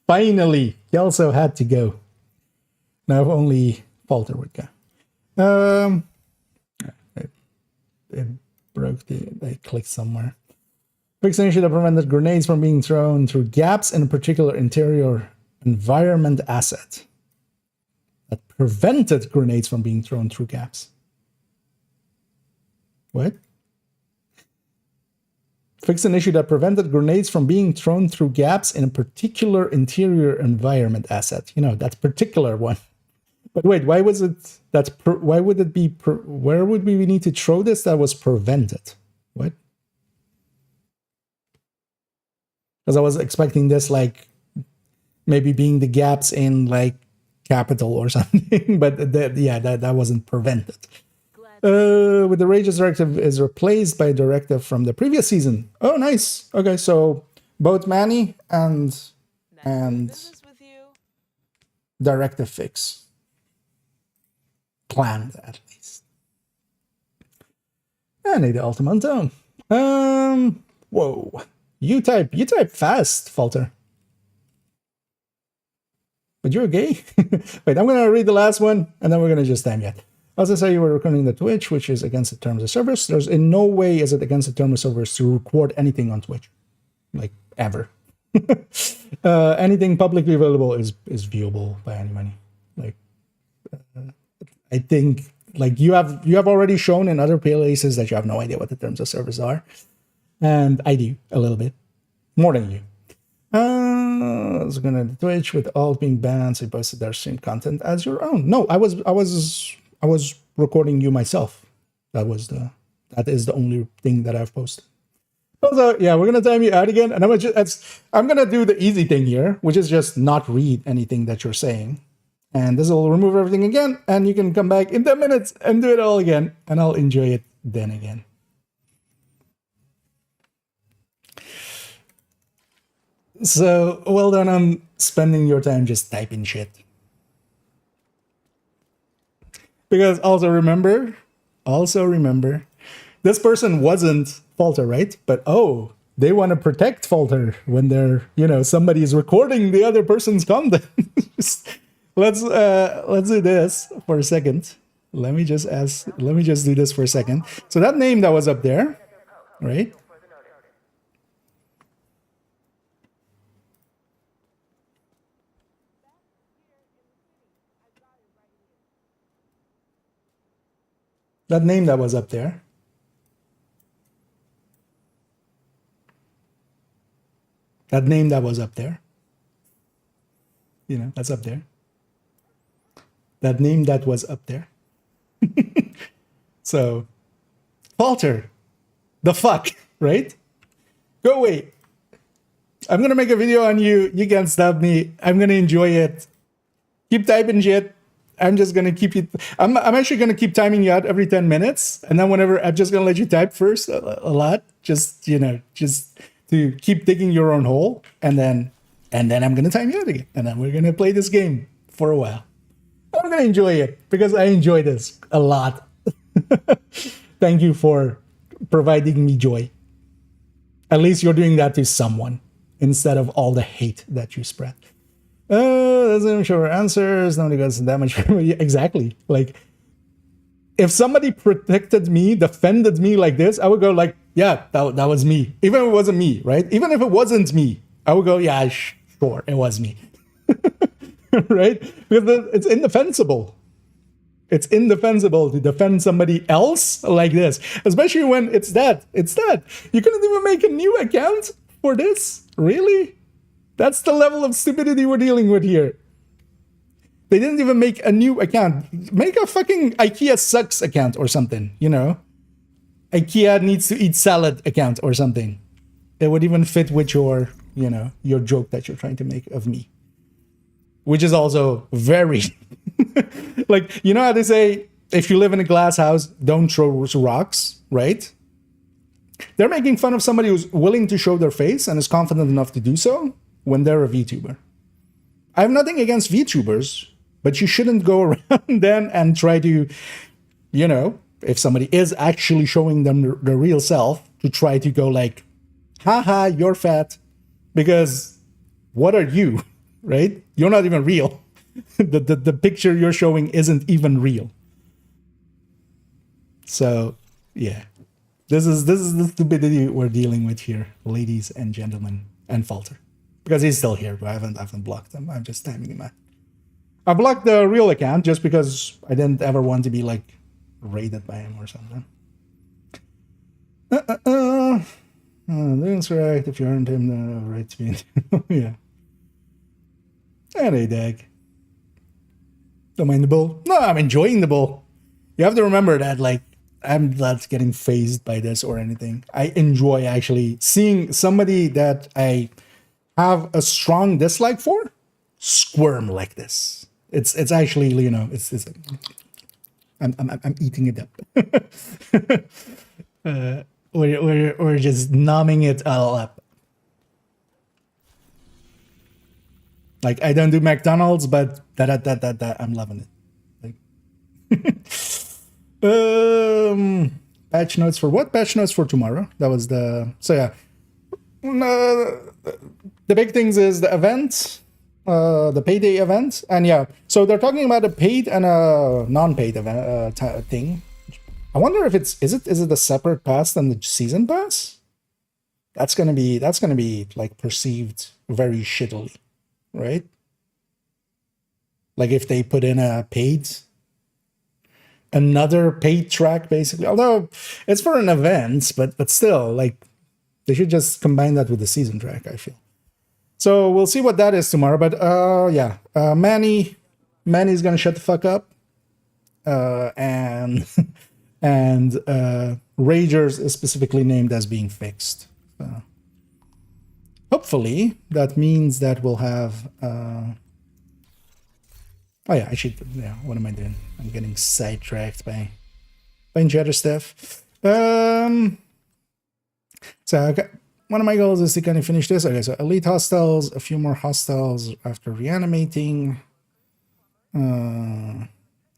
Finally, he also had to go. Now if only Falter would go. It broke they clicked somewhere. Fix an issue that prevented grenades from being thrown through gaps in a particular interior environment asset. That prevented grenades from being thrown through gaps. What? Fix an issue that prevented grenades from being thrown through gaps in a particular interior environment asset. You know, that particular one. But wait, why was it? Why would it be? Where would we need to throw this? That was prevented. What? Because I was expecting this like maybe being the gaps in like capital or something, but that wasn't prevented. Glad With the Rages directive is replaced by a directive from the previous season. Oh, nice. Okay, so both Manny and Business with you. directive fix. Planned, at least. And the ultimate zone. Whoa. You type fast, Falter. But you're gay? Wait, I'm gonna read the last one, and then we're gonna just time yet. As I say, you were recording the Twitch, which is against the terms of service. There's in no way is it against the terms of service to record anything on Twitch, like ever. Anything publicly available is viewable by anybody. Like, I think like you have already shown in other places that you have no idea what the terms of service are, and I do a little bit more than you. I was gonna Twitch with all being banned, so you posted their stream content as your own. No, I was recording you myself. That is the only thing that I've posted. Also, yeah, we're gonna time you out again, and I'm gonna do the easy thing here, which is just not read anything that you're saying, and this will remove everything again, and you can come back in 10 minutes and do it all again, and I'll enjoy it then again. So well done on spending your time just typing shit. Because also remember, this person wasn't Falter, right? But oh, they want to protect Falter when they're, somebody's recording the other person's content. Let's do this for a second. Let me just do this for a second. So that name that was up there, right? That name that was up there. That name that was up there. That's up there. That name that was up there. So, Falter. The fuck, right? Go away. I'm going to make a video on you. You can't stop me. I'm going to enjoy it. Keep typing shit. I'm just going to keep you... I'm actually going to keep timing you out every 10 minutes. And then whenever... I'm just going to let you type first a lot. Just to keep digging your own hole. And then I'm going to time you out again. And then we're going to play this game for a while. I'm going to enjoy it because I enjoy this a lot. Thank you for providing me joy. At least you're doing that to someone instead of all the hate that you spread. Doesn't show our answers. Nobody got that much. Exactly. Like, if somebody protected me, defended me like this, I would go like, yeah, that was me. Even if it wasn't me, right? Even if it wasn't me, I would go, yeah, sure, it was me. Right? Because it's indefensible. It's indefensible to defend somebody else like this, especially when it's that. You couldn't even make a new account for this? Really? That's the level of stupidity we're dealing with here. They didn't even make a new account. Make a fucking IKEA sucks account or something, IKEA needs to eat salad account or something. It would even fit with your joke that you're trying to make of me. Which is also very... like, how they say, if you live in a glass house, don't throw rocks, right? They're making fun of somebody who's willing to show their face and is confident enough to do so when they're a VTuber. I have nothing against VTubers, but you shouldn't go around then and try to, if somebody is actually showing them their real self, to try to go like, haha, you're fat. Because what are you, right? You're not even real. The picture you're showing isn't even real. So, yeah. This is the stupidity we're dealing with here, ladies and gentlemen, and Falter. Because he's still here, but I haven't blocked him. I'm just timing him out. I blocked the real account just because I didn't ever want to be like raided by him or something. That's right. If you earned him the right to be yeah. Hey, Dag. Don't mind the bull. No, I'm enjoying the bull. You have to remember that, like, I'm not getting phased by this or anything. I enjoy actually seeing somebody that I have a strong dislike for squirm like this. It's actually, it's I'm eating it up. We're just numbing it all up. Like, I don't do McDonald's, but that I'm loving it. Like, patch notes for what? Patch notes for tomorrow. That was the so yeah. The big things is the event, the payday event, and yeah. So they're talking about a paid and a non-paid event thing. I wonder if is it a separate pass than the season pass? That's gonna be like perceived very shittily, right? Like if they put in another paid track basically. Although it's for an event, but still, like they should just combine that with the season track, I feel. So we'll see what that is tomorrow. But yeah, Manny's gonna shut the fuck up, and and Ragers is specifically named as being fixed. So hopefully that means that we'll have. Oh yeah, I should. Yeah, what am I doing? I'm getting sidetracked by other stuff. So okay, one of my goals is to kind of finish this. Okay, so elite hostiles, a few more hostiles after reanimating.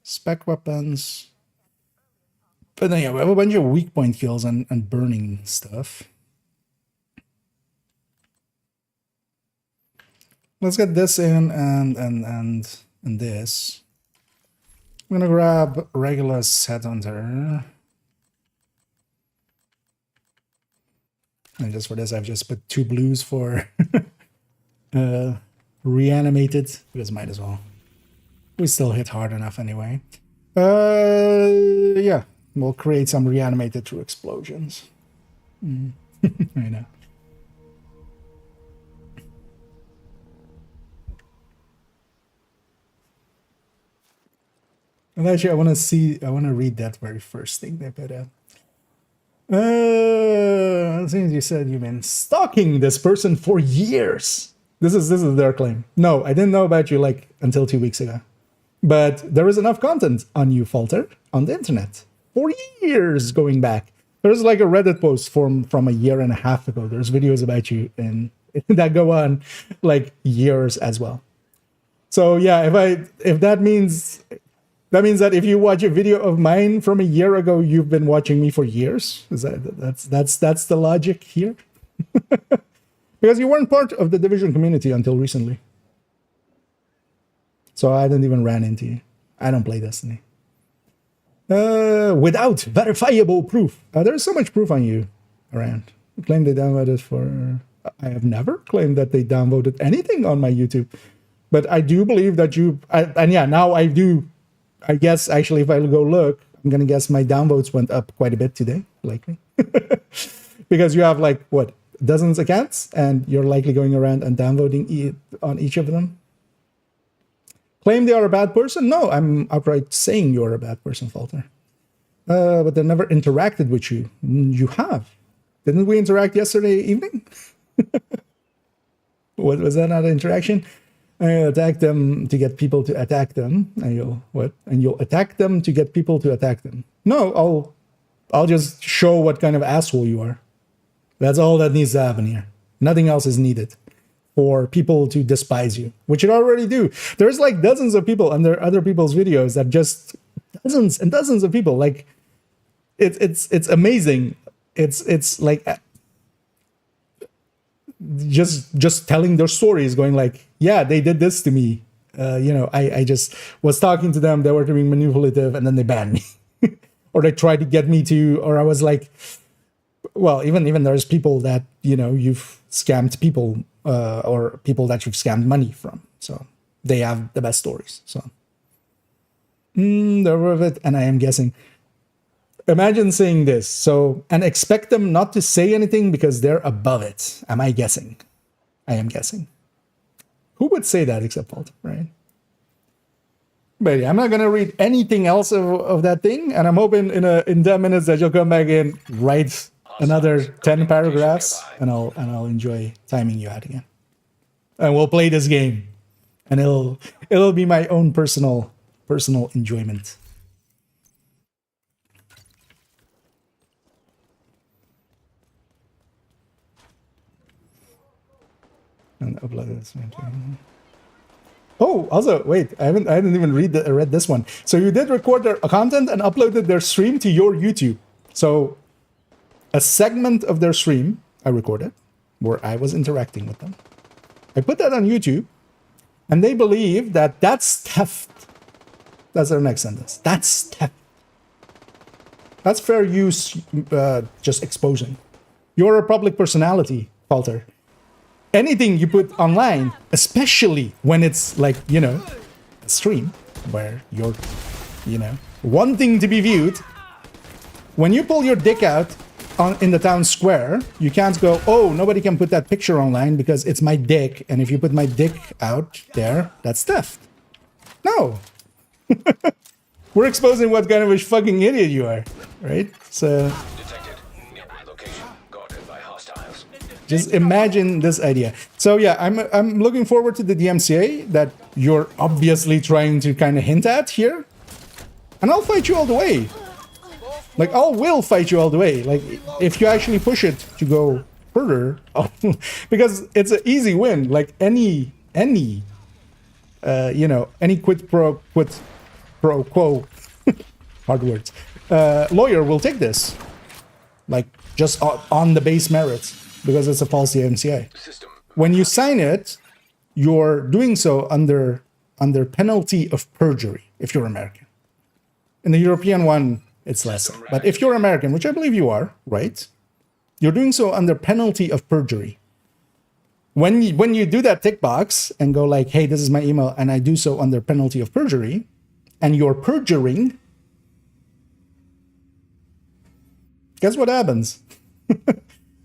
Spec weapons. But then yeah, we have a bunch of weak point kills and burning stuff. Let's get this in and this. I'm gonna grab Regulus Headhunter. And just for this, I've just put 2 blues for reanimated, because might as well. We still hit hard enough anyway. Yeah, we'll create some reanimated through explosions. I know. And actually, I want to read that very first thing they put out. Since you said you've been stalking this person for years. This is their claim. No, I didn't know about you like until 2 weeks ago. But there is enough content on you, Falter, on the internet. For years going back. There's like a Reddit post from a year and a half ago. There's videos about you and that go on like years as well. So yeah, if that means that if you watch a video of mine from a year ago, you've been watching me for years. Is that's the logic here? Because you weren't part of the Division community until recently. So I didn't even ran into you. I don't play Destiny. Without verifiable proof. There's so much proof on you around. You claim they downloaded for... I have never claimed that they downloaded anything on my YouTube. But I do believe that you... and yeah, now I do... I guess, actually, if I go look, I'm going to guess my downvotes went up quite a bit today, likely. Because you have, like, what, dozens of accounts? And you're likely going around and downvoting on each of them. Claim they are a bad person? No, I'm outright saying you're a bad person, Falter. But they never interacted with you. You have. Didn't we interact yesterday evening? What was that not an interaction? Attack them to get people to attack them, and you'll attack them to get people to attack them. No, I'll just show what kind of asshole you are. That's all that needs to happen here. Nothing else is needed for people to despise you, which it already do. There's like dozens of people under other people's videos that just dozens and dozens of people. Like it's amazing. It's like just telling their stories, going like, yeah, they did this to me. I just was talking to them. They were being manipulative, and then they banned me, or they tried to get me to, or I was like, well, even there's people that you've scammed people, or people that you've scammed money from. So they have the best stories. So they're worth it, and I am guessing. Imagine saying this, so, and expect them not to say anything because they're above it. Am I guessing? I am guessing. Who would say that except Falter, right? But yeah, I'm not gonna read anything else of that thing, and I'm hoping in 10 minutes that you'll come back in, write another 10 paragraphs, and I'll enjoy timing you out again. And we'll play this game, and it'll be my own personal enjoyment. And upload this one. Oh, also, wait, I didn't even read this one. So you did record their content and uploaded their stream to your YouTube. So a segment of their stream I recorded where I was interacting with them. I put that on YouTube, and they believe that that's theft. That's their next sentence. That's theft. That's fair use, just exposing. You're a public personality, Falter. Anything you put online, especially when it's like, you know, a stream where you're, you know, wanting to be viewed, when you pull your dick out in the town square, you can't go, oh, nobody can put that picture online because it's my dick, and if you put my dick out there, that's theft. No. We're exposing what kind of a fucking idiot you are, right? So Detected. Nearby location. Guarded by hostiles. just imagine this idea. So yeah, I'm looking forward to the DMCA that you're obviously trying to kind of hint at here. And I'll fight you all the way. Like, I will fight you all the way. Like, if you actually push it to go further, because it's an easy win. Like any you know, any quid pro quo, hard words, lawyer will take this, like just on the base merits, because it's a false DMCA. System. When you sign it, you're doing so under penalty of perjury if you're American. In the European one, it's less. But if you're American, which I believe you are, right? You're doing so under penalty of perjury. When you do that tick box and go like, hey, this is my email, and I do so under penalty of perjury, and you're perjuring, guess what happens?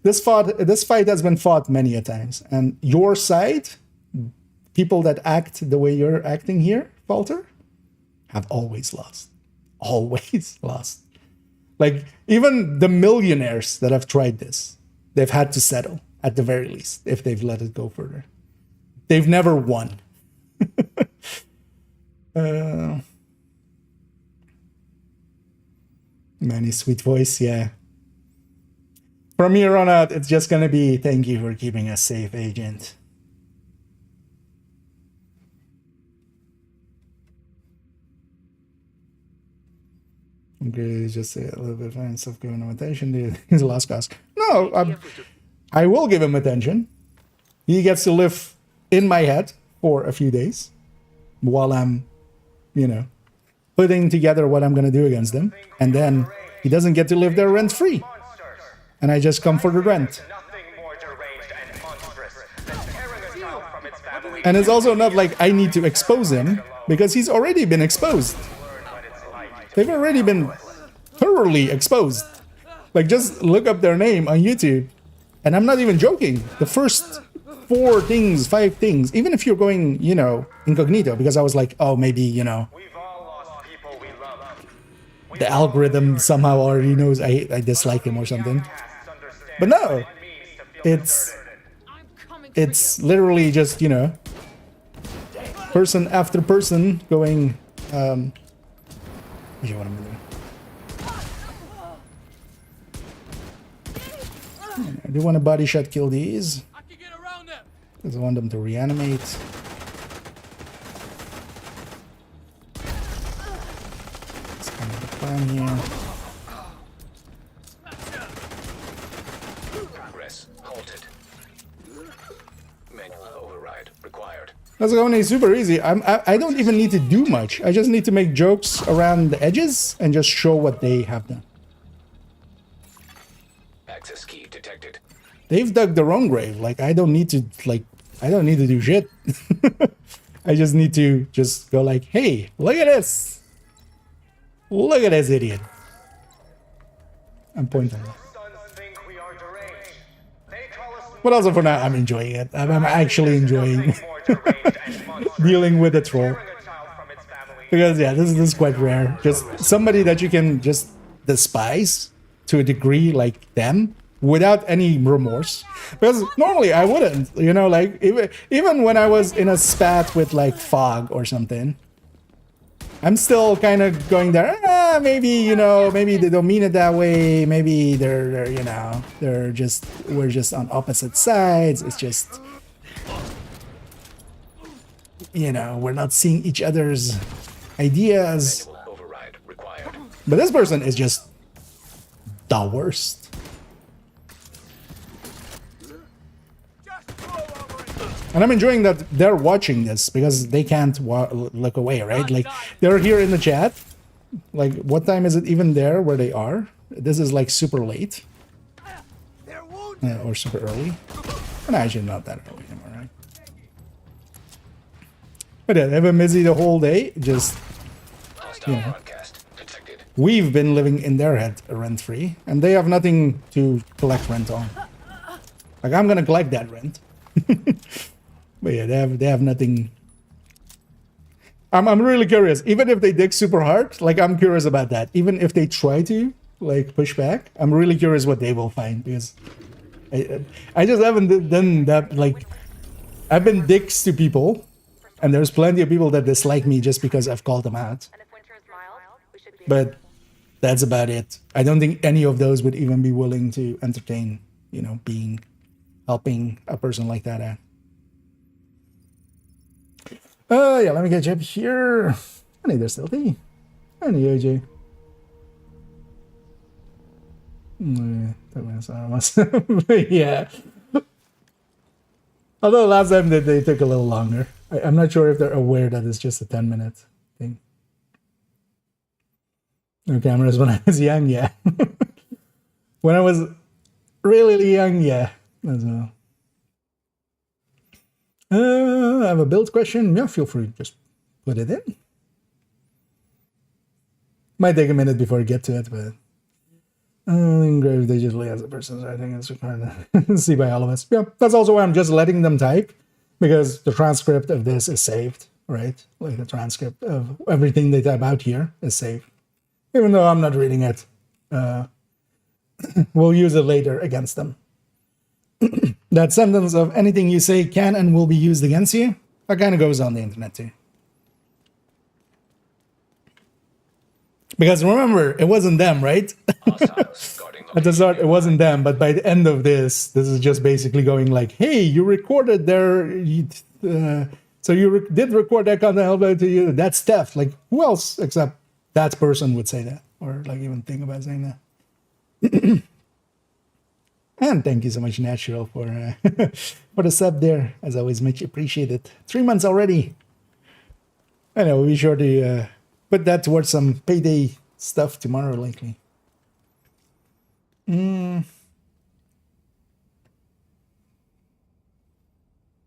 This fight has been fought many a times, and your side, people that act the way you're acting here, Falter, have always lost. Always lost. Like, even the millionaires that have tried this, they've had to settle, at the very least, if they've let it go further. They've never won. Manny, sweet voice, yeah. From here on out, it's just gonna be, thank you for keeping us safe, agent. Okay, just say a little bit of fine stuff, giving him attention. He's a lost cause. No, I will give him attention. He gets to live in my head for a few days while I'm, you know, putting together what I'm going to do against him. And then he doesn't get to live there rent-free. And I just come for the rent. And it's also not like I need to expose him, because he's already been exposed. They've already been thoroughly exposed. Like, just look up their name on YouTube. And I'm not even joking. The first 4 things, 5 things, even if you're going, you know, incognito, because I was like, oh, maybe, you know, the algorithm somehow already knows I dislike him or something. But no, it's literally just, you know, person after person going, you know what I'm doing. I do want to body shot kill these, because I want them to reanimate. That's kind of the plan here. Progress halted. Manual override required. That's only super easy. I don't even need to do much. I just need to make jokes around the edges and just show what they have done. Access key detected. They've dug their own grave. Like, I don't need to do shit. I just need to just go like, hey, look at this. Look at this idiot. I'm pointing. But also for now, I'm enjoying it. I'm actually enjoying dealing with a troll. Because yeah, this is quite rare. Just somebody that you can just despise to a degree like them without any remorse. Because normally I wouldn't, you know, like even when I was in a spat with like Fog or something, I'm still kind of going there, maybe, you know, maybe they don't mean it that way. Maybe they're you know, we're just on opposite sides. It's just, you know, we're not seeing each other's ideas. Manual override required. But this person is just the worst. And I'm enjoying that they're watching this because they can't look away, right? Like, they're here in the chat. Like, what time is it even there where they are? This is like super late. Or super early. And actually not that early anymore, right? But yeah, they've been busy the whole day. Just, Hostile Yeah. broadcast detected. we've been living in their head rent-free. And they have nothing to collect rent on. Like, I'm gonna collect that rent. But yeah, they have nothing. I'm really curious. Even if they dig super hard, like, I'm curious about that. Even if they try to like push back, I'm really curious what they will find, because I just haven't done that. Like, I've been dicks to people, and there's plenty of people that dislike me just because I've called them out. But that's about it. I don't think any of those would even be willing to entertain, you know, helping a person like that out. Yeah, let me get you up here. I need their stealthy. I need AJ. Yeah. Although last time they took a little longer. I'm not sure if they're aware that it's just a 10-minute thing. No cameras when I was young, yeah. When I was really young, yeah. As well. I have a build question. Yeah, feel free to just put it in. Might take a minute before I get to it, but engraved digitally as a person. I think it's required to see by all of us. Yeah, that's also why I'm just letting them type, because the transcript of this is saved, right? Like, the transcript of everything they type out here is saved, even though I'm not reading it. We'll use it later against them. That sentence of anything you say can and will be used against you, that kind of goes on the internet too. Because remember, it wasn't them, right? Hostiles guarding At the start, it wasn't them, but by the end of this is just basically going like, hey, you recorded their... so you did record that content held to you. That's theft. Like, who else except that person would say that? Or like even think about saying that? And thank you so much, Natural, for the sub there. As always, much appreciated. 3 months already. I know, we'll be sure to put that towards some payday stuff tomorrow, likely. I'm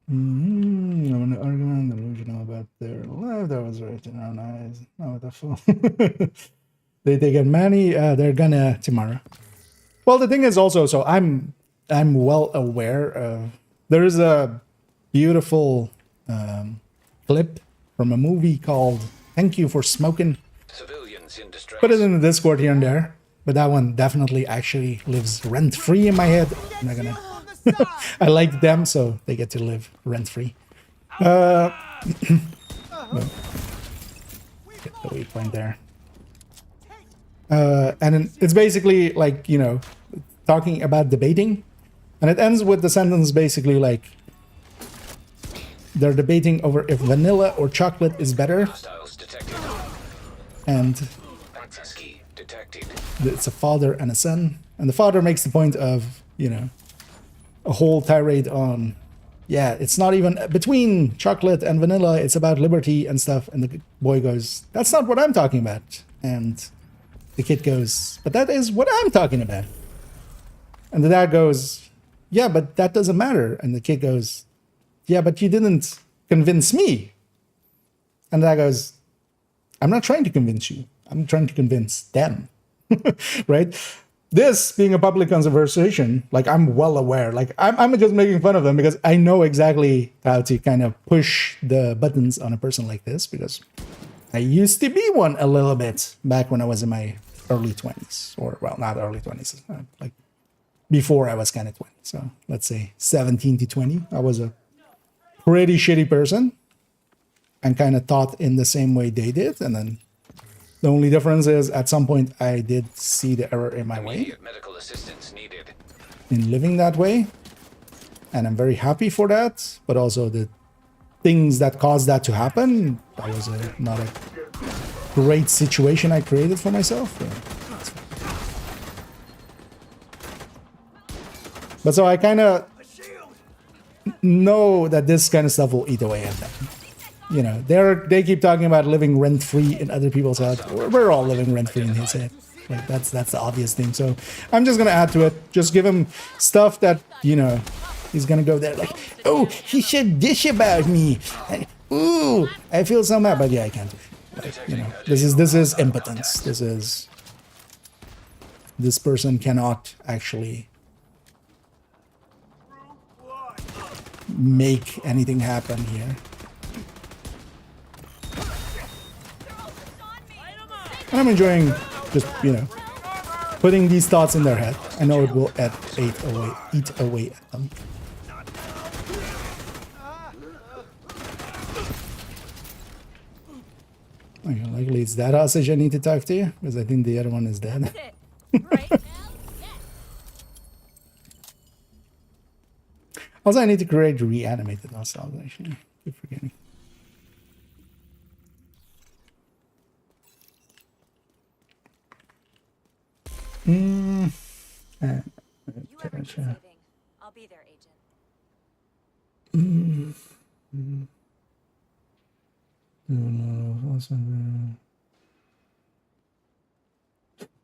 an argument delusional about their life. That was right in our eyes. Oh, what the fuck. They get money. They're gonna tomorrow. Well, the thing is also, so I'm well aware of, there is a beautiful clip from a movie called Thank You for Smoking. Civilians in distress. Put it in the Discord here and there, but that one definitely actually lives rent-free in my head. I'm not gonna... I like them, so they get to live rent-free. Get the waypoint there. And it's basically like, you know, talking about debating, and it ends with the sentence basically like they're debating over if vanilla or chocolate is better, Hostiles detected. and Access key detected. it's a father and a son, and the father makes the point of, you know, a whole tirade on, yeah, it's not even between chocolate and vanilla, it's about liberty and stuff, and the boy goes, that's not what I'm talking about, and the kid goes, but that is what I'm talking about. And the dad goes, yeah, but that doesn't matter. And the kid goes, yeah, but you didn't convince me. And the dad goes, I'm not trying to convince you. I'm trying to convince them. Right? This being a public conversation, like, I'm well aware. Like, I'm just making fun of them because I know exactly how to kind of push the buttons on a person like this, because I used to be one a little bit back when I was in my early 20s, or, well, not early 20s, like before I was kind of 20. So let's say 17 to 20. I was a pretty shitty person and kind of thought in the same way they did. And then the only difference is at some point I did see the error in my way Immediate medical assistance needed. in living that way. And I'm very happy for that. But also the things that caused that to happen. That was not a great situation I created for myself. But so I kind of know that this kind of stuff will eat away at them. You know, they keep talking about living rent-free in other people's heads. We're all living rent-free in his head. Like that's the obvious thing. So I'm just gonna add to it. Just give him stuff that, you know, he's gonna go there like, oh, he said this about me. Ooh, I feel so mad, but yeah, I can't. Like, you know, this is impotence. This person cannot actually make anything happen here. And I'm enjoying just, you know, putting these thoughts in their head. I know it will eat away at them. Okay, likely it's that hostage I need to talk to you, because I think the other one is dead. Also, I need to create reanimated hostiles, actually. Keep forgetting. You are receiving. I'll be there, agent.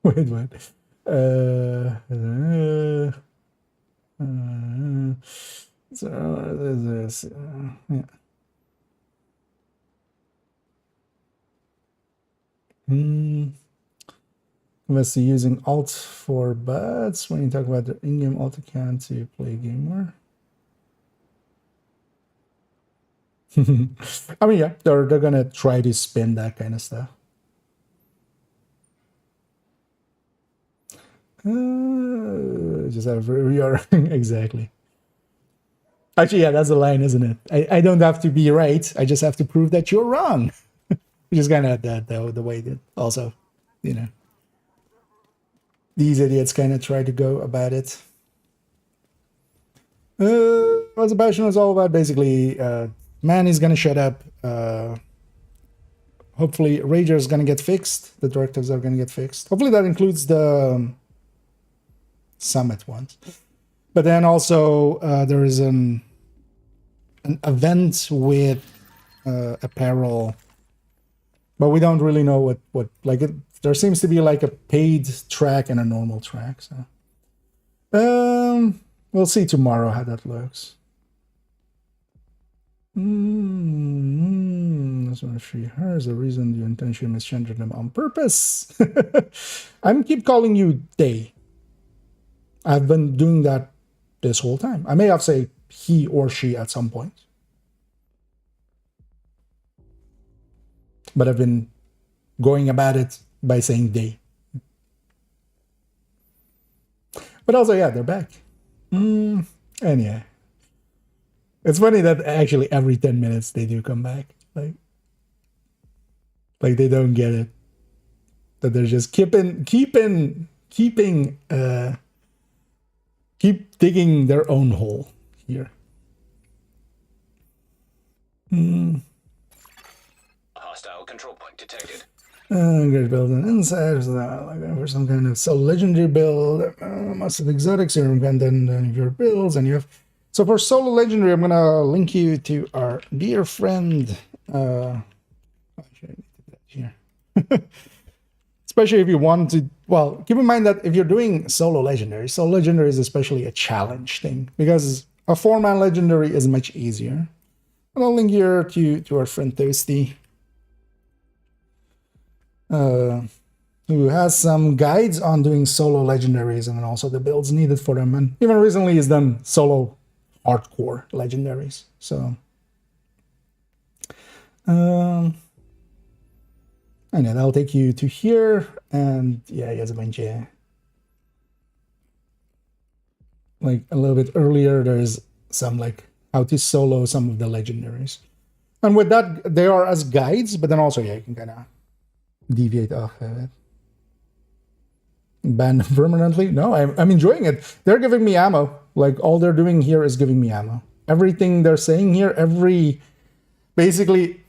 Wait, what? So this, yeah. Let's see, using alt for bots when you talk about the in-game alt account to play a game more. I mean, yeah, they're gonna try to spin that kind of stuff. Just have reordering exactly. Actually, yeah, that's the line, isn't it? I don't have to be right. I just have to prove that you're wrong. Which is kind of the way that also, you know, these idiots kind of try to go about it. What the passion was all about, basically, man is gonna shut up. Hopefully, Rager is gonna get fixed. The directives are gonna get fixed. Hopefully, that includes the summit ones. But then also there is an event with apparel, but we don't really know what like it. There seems to be like a paid track and a normal track. So we'll see tomorrow how that looks. That's what she has a reason you intention misgendered them on purpose. I'm keep calling you they. I've been doing that this whole time. I may have said he or she at some point. But I've been going about it by saying they. But also, yeah, they're back. And yeah. It's funny that actually every 10 minutes they do come back. Like they don't get it. That they're just keep digging their own hole here. Hostile control point detected. Great build and inside. Looking for some kind of soul legendary build. Must have exotic serum content in your builds, and you have. So for solo legendary, I'm gonna link you to our dear friend. Actually, I need to do that here. Especially if you want to, well, keep in mind that if you're doing solo legendary is especially a challenge thing, because a 4-man legendary is much easier. And I'll link here to our friend Toasty, who has some guides on doing solo legendaries and also the builds needed for them. And even recently he's done solo hardcore legendaries. So and yeah, that'll take you to here, and yeah, he has a bunch of, like a little bit earlier, there's some like how to solo some of the legendaries. And with that, they are as guides, but then also, yeah, you can kind of deviate off of it. Ban permanently? No, I'm enjoying it. They're giving me ammo. Like all they're doing here is giving me ammo. Everything they're saying here, every basically,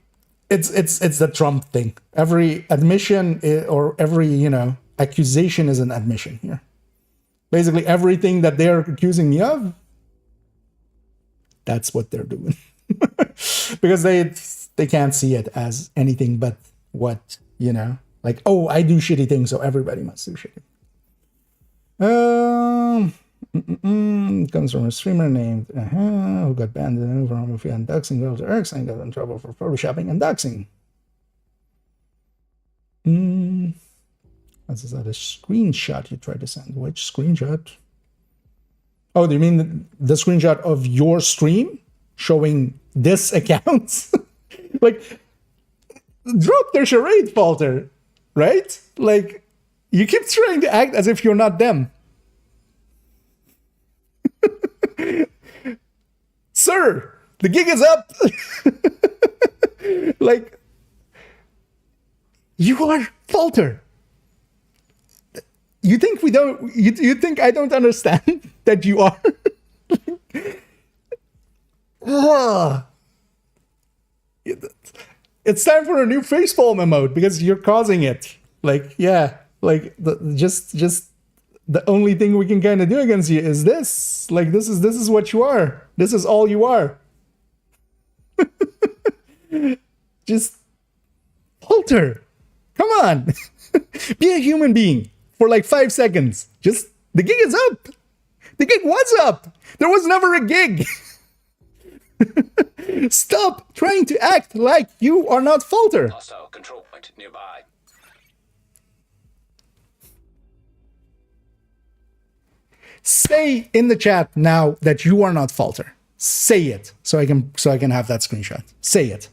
it's the Trump thing. Every admission or every accusation is an admission here. Basically, everything that they're accusing me of, that's what they're doing. Because they can't see it as anything but what, like, oh, I do shitty things, so everybody must do shitty. Comes from a streamer named who got banned from a few undoxing girls or X and got in trouble for photoshopping and doxing. This is that a screenshot you tried to send? Which screenshot? Oh, do you mean the screenshot of your stream showing this account? Like, drop their charade, Falter, right? Like, you keep trying to act as if you're not them. Sir, the gig is up. Like, you are Falter. You think we don't? You think I don't understand that you are? It's time for a new facepalm emote because you're causing it. Like, yeah, like just the only thing we can kind of do against you is this. Like, this is what you are. This is all you are. Just Falter. Come on. Be a human being for like 5 seconds. Just, the gig is up. The gig was up. There was never a gig. Stop trying to act like you are not Falter. Hostile control point nearby. Say in the chat now that you are not Falter. Say it so I can have that screenshot. Say it.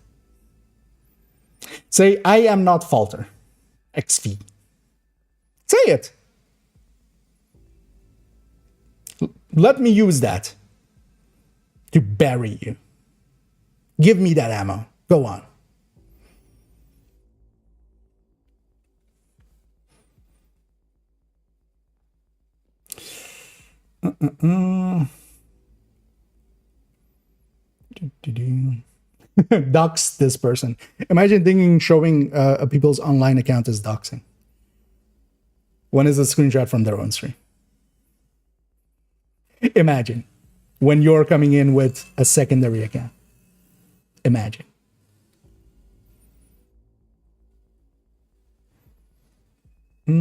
Say I am not Falter. XV. Say it. Let me use that to bury you. Give me that ammo. Go on. Dox this person. Imagine thinking showing people's online account is doxing. One is a screenshot from their own stream. Imagine when you're coming in with a secondary account. Imagine. So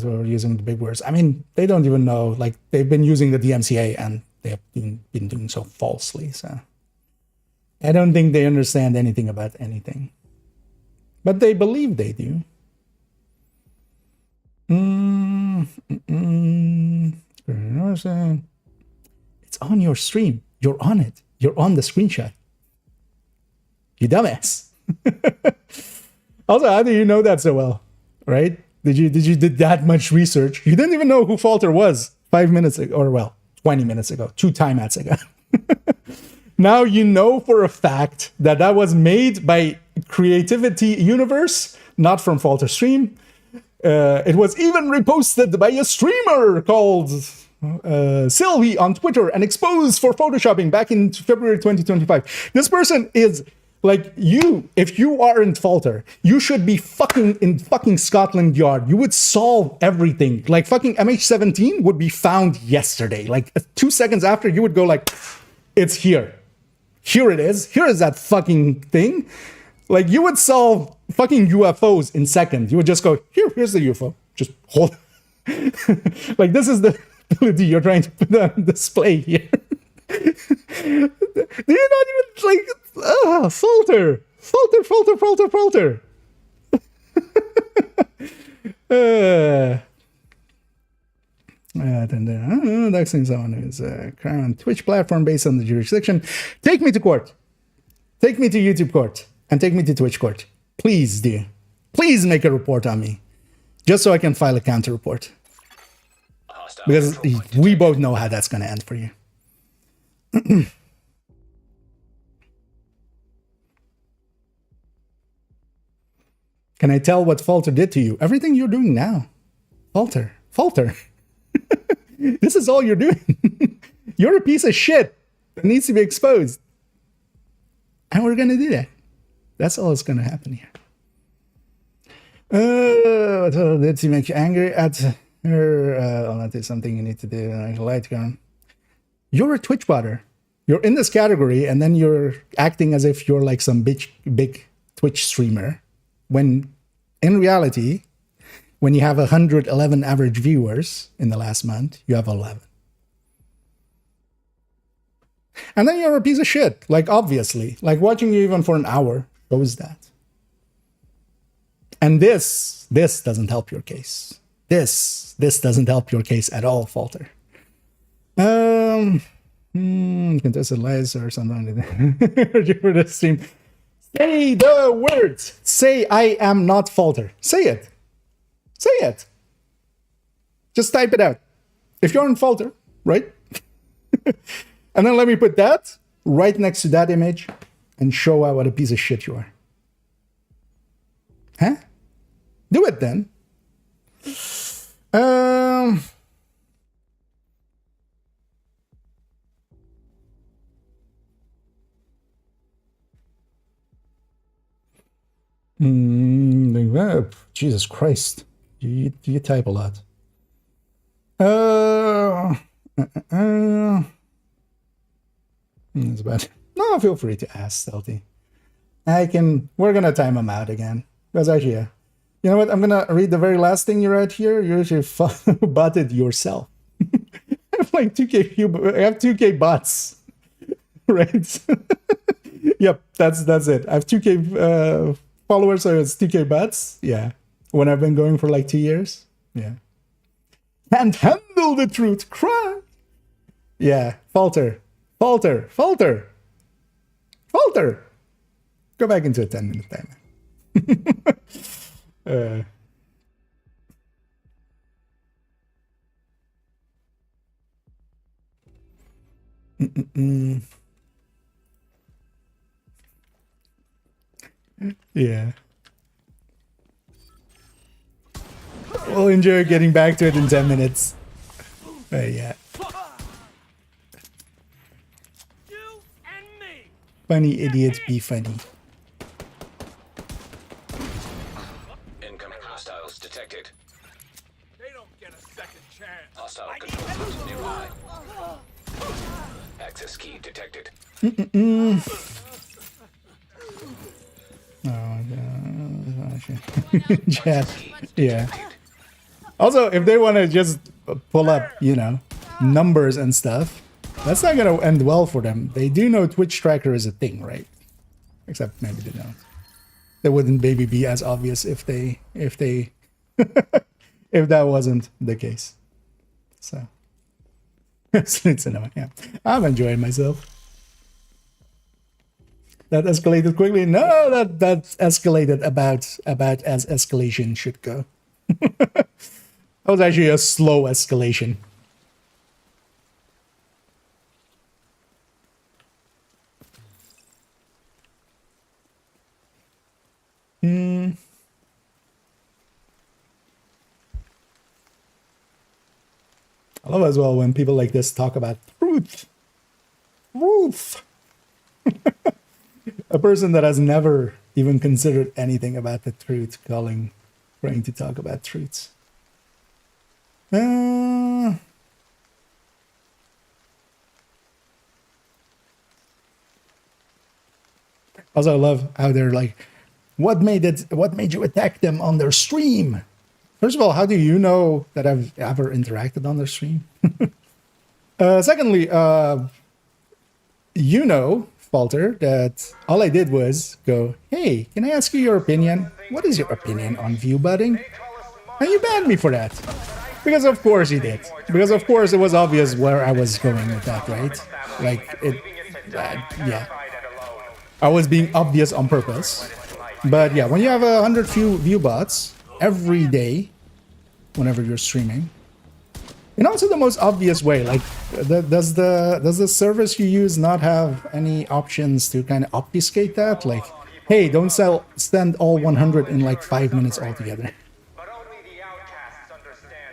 we're using the big words. I mean, they don't even know. Like, they've been using the DMCA and they have been doing so falsely. So I don't think they understand anything about anything. But they believe they do. It's on your stream. You're on it. You're on the screenshot. You dumbass. Also, how do you know that so well? Right? Did you did that much research? You didn't even know who Falter was 5 minutes ago, or well, 20 minutes ago, 2 timeouts ago. Now you know for a fact that that was made by Creativity Universe, not from Falter Stream. It was even reposted by a streamer called Sylvie on Twitter and exposed for photoshopping back in February 2025. This person is like you. If you aren't Falter, you should be fucking in fucking Scotland Yard. You would solve everything. Like fucking MH17 would be found yesterday. Like 2 seconds after, you would go like, it's here. Here it is. Here is that fucking thing. Like, you would solve fucking UFOs in seconds. You would just go, here's the UFO. Just hold. Like, this is the ability you're trying to put on display here. Do you not even, like, Falter. Doxing someone who's a crime on Twitch platform based on the jurisdiction. Take me to court. Take me to YouTube court. And take me to Twitch court. Please do. Please make a report on me. Just so I can file a counter report. Because we both know how that's going to end for you. Can I tell what Falter did to you? Everything you're doing now. Falter. Falter. This is all you're doing. You're a piece of shit that needs to be exposed. And we're going to do that. That's all that's going to happen here. Did he make you angry at her? That is something you need to do. Light gun. You're a Twitch botter. You're in this category, and then you're acting as if you're like some big Twitch streamer. When in reality, when you have 111 average viewers in the last month, you have 11. And then you're a piece of shit. Like, obviously. Like, watching you even for an hour shows that. And this doesn't help your case. This doesn't help your case at all, Falter. Contested lies or something. For the stream. Say the words. Say I am not Falter. Say it. Say it. Just type it out. If you're in Falter, right? And then let me put that right next to that image and show out what a piece of shit you are. Huh? Do it then. Jesus Christ. You type a lot. That's bad. No, feel free to ask, Stealthy. We're gonna time them out again. Because actually, yeah. You know what? I'm gonna read the very last thing you read here. You actually botted yourself. I have like 2K. I have 2K bots, right? Yep, that's it. I have 2K followers, so it's 2K bots. Yeah, when I've been going for like 2 years. Yeah, can't handle the truth. Cry. Yeah, Falter. Go back into a 10-minute timer. Yeah. We'll enjoy getting back to it in 10 minutes. Yeah. You and me. Funny idiots be funny. Incoming hostiles detected. They don't get a second chance. Hostile control point nearby. Access key detected. Oh, chat. Yeah. Also, if they want to just pull up, numbers and stuff, that's not going to end well for them. They do know Twitch tracker is a thing, right? Except maybe they don't. That wouldn't maybe be as obvious if if that wasn't the case. So, Slit Cinema, yeah. I'm enjoying myself. That escalated quickly. No, that escalated about as escalation should go. That was actually a slow escalation. I love as well when people like this talk about truth. Truth. A person that has never even considered anything about the truth trying to talk about truths. Also, I love how they're like, what made you attack them on their stream? First of all, how do you know that I've ever interacted on their stream? Secondly, Falter, that all I did was go, hey, can I ask you your opinion? What is your opinion on view budding? And you banned me for that. Because of course you did. Because of course it was obvious where I was going with that, right? Like, yeah. I was being obvious on purpose. But yeah, when you have 100 view bots every day, whenever you're streaming, and also the most obvious way, like, does the service you use not have any options to kind of obfuscate that? Like, hey, don't send all 100 in like 5 minutes altogether. But only the outcasts understand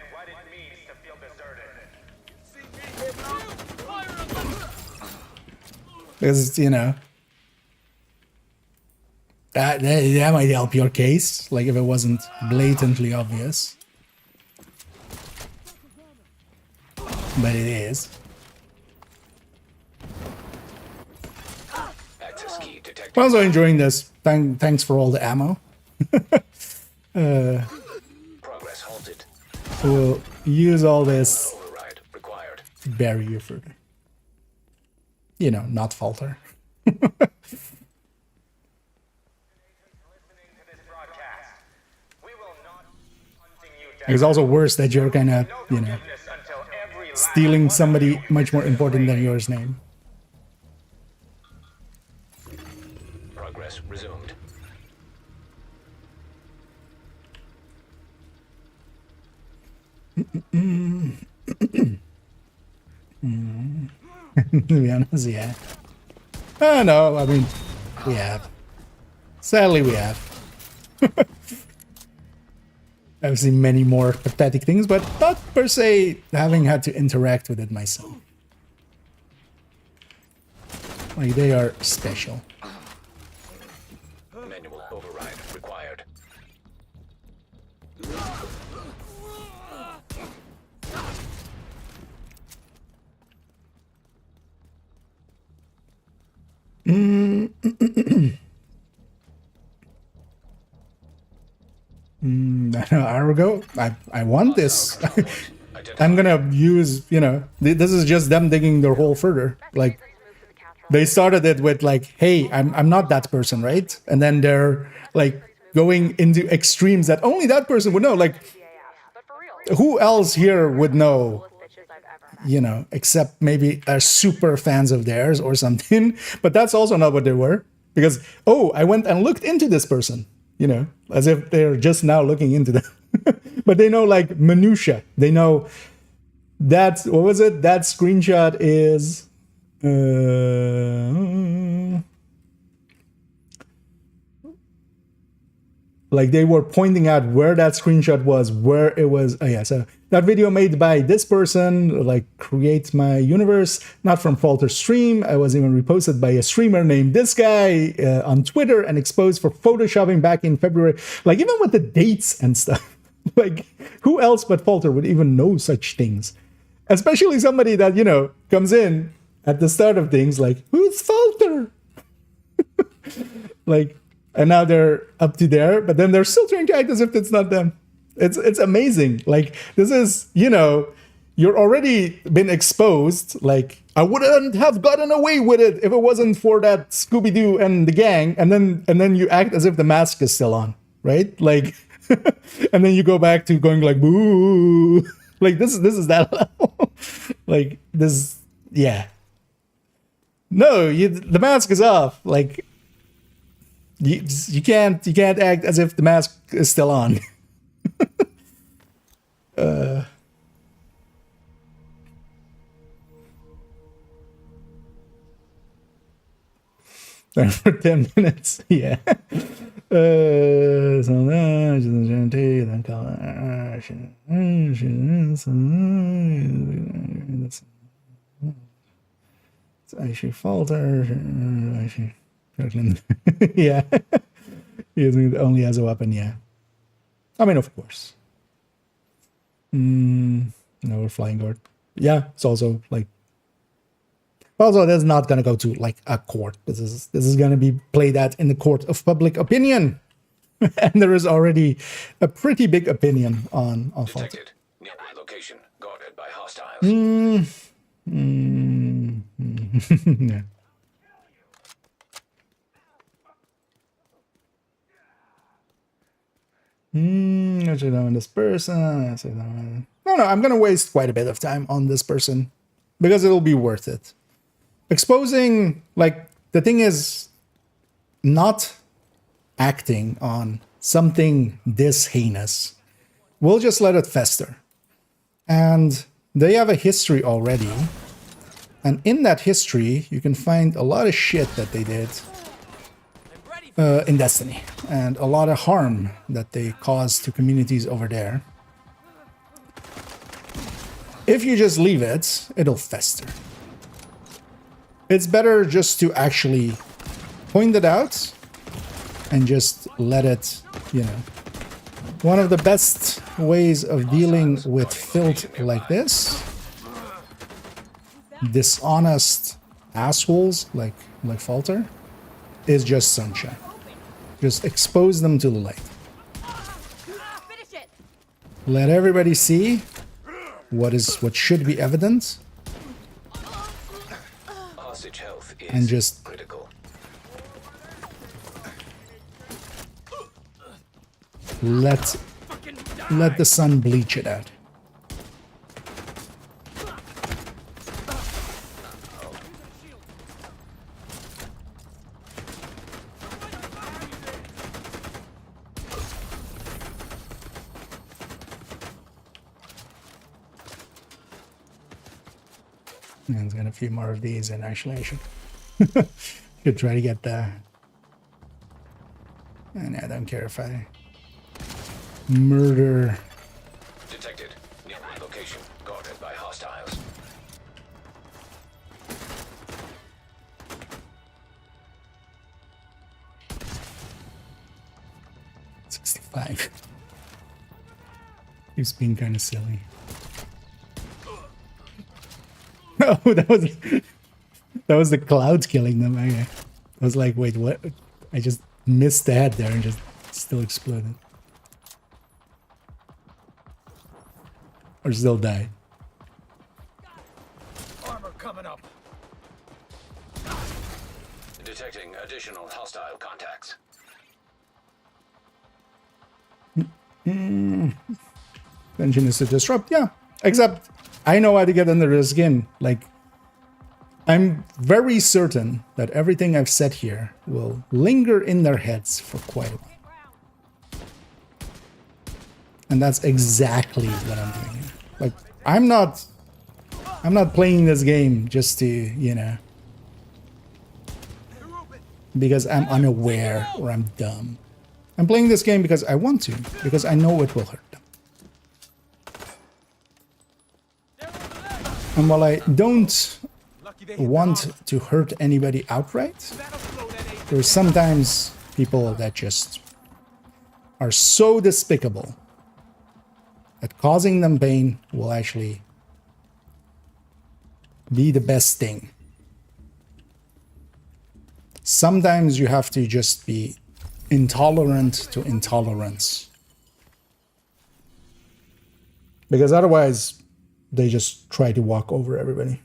Because, you know, that might help your case, like if it wasn't blatantly obvious. But it is. Access key detected. I'm also enjoying this. Thanks for all the ammo. Progress halted. We'll use all this Override required. barrier further. You know, not falter. It's also worse that you're kind of, you know, stealing somebody much more important than yours name. Progress resumed. To be honest, yeah. Oh, no, I mean, we have. Sadly, we have. I've seen many more pathetic things, but not per se having had to interact with it myself. Like, they are special. Manual override required. Argo, I want this. I'm gonna use, you know, this is just them digging their hole further. Like, they started it with like, hey, I'm not that person, right? And then they're like going into extremes that only that person would know. Like, who else here would know, you know, except maybe are super fans of theirs or something. But that's also not what they were. Because, oh, I went and looked into this person, you know, as if they're just now looking into them. But they know like minutia. They know that, what was it? That screenshot is... like they were pointing out where that screenshot was, where it was. Oh yeah, so that video made by this person, like create my universe, not from Falter Stream. I was even reposted by a streamer named this guy on Twitter and exposed for photoshopping back in February. Like even with the dates and stuff, like who else but Falter would even know such things? Especially somebody that, you know, comes in at the start of things like, who's Falter? Like, and now they're up to there, but then they're still trying to act as if it's not them. It's amazing. Like, this is, you know, you're already been exposed. Like, I wouldn't have gotten away with it if it wasn't for that Scooby-Doo and the gang. And then you act as if the mask is still on, right? Like, and then you go back to going like, boo. Like, this is that level. Like, this, yeah. No, the mask is off. Like, you can't act as if the mask is still on. For 10 minutes, yeah. I should falter. I should. Yeah. Using it only as a weapon, yeah. I mean, of course. No, we're flying guard. Yeah, it's also like. Also, that's not gonna go to like a court. This is gonna be played at in the court of public opinion, and there is already a pretty big opinion on Falter. Detected. Nearby location guarded by hostiles. Yeah. I should know this person. No, I'm gonna waste quite a bit of time on this person because it'll be worth it. Exposing, like, the thing is, not acting on something this heinous. We'll just let it fester. And they have a history already. And in that history, you can find a lot of shit that they did in Destiny. And a lot of harm that they caused to communities over there. If you just leave it, it'll fester. It's better just to actually point it out and just let it, you know. One of the best ways of dealing with filth like this, dishonest assholes like Falter, is just sunshine. Just expose them to the light. Finish it. Let everybody see what should be evident, Hostage health is and just critical. let the sun bleach it out. And let's get a few more of these, and actually I should try to get the. And I don't care if I murder. Detected. Nearby location. Guarded by hostiles. $65. He's being kind of silly. Oh, that was the clouds killing them. I was like, wait, what? I just missed the head there and just still exploded. Or still died. Armor coming up. Detecting additional hostile contacts. Engine is to disrupt, yeah. Except I know how to get under the skin. Like, I'm very certain that everything I've said here will linger in their heads for quite a while. And that's exactly what I'm doing here. Like, I'm not playing this game just to, you know, because I'm unaware or I'm dumb. I'm playing this game because I want to, because I know it will hurt them. And while I don't want to hurt anybody outright, there's sometimes people that just are so despicable that causing them pain will actually be the best thing. Sometimes you have to just be intolerant to intolerance, because otherwise they just try to walk over everybody.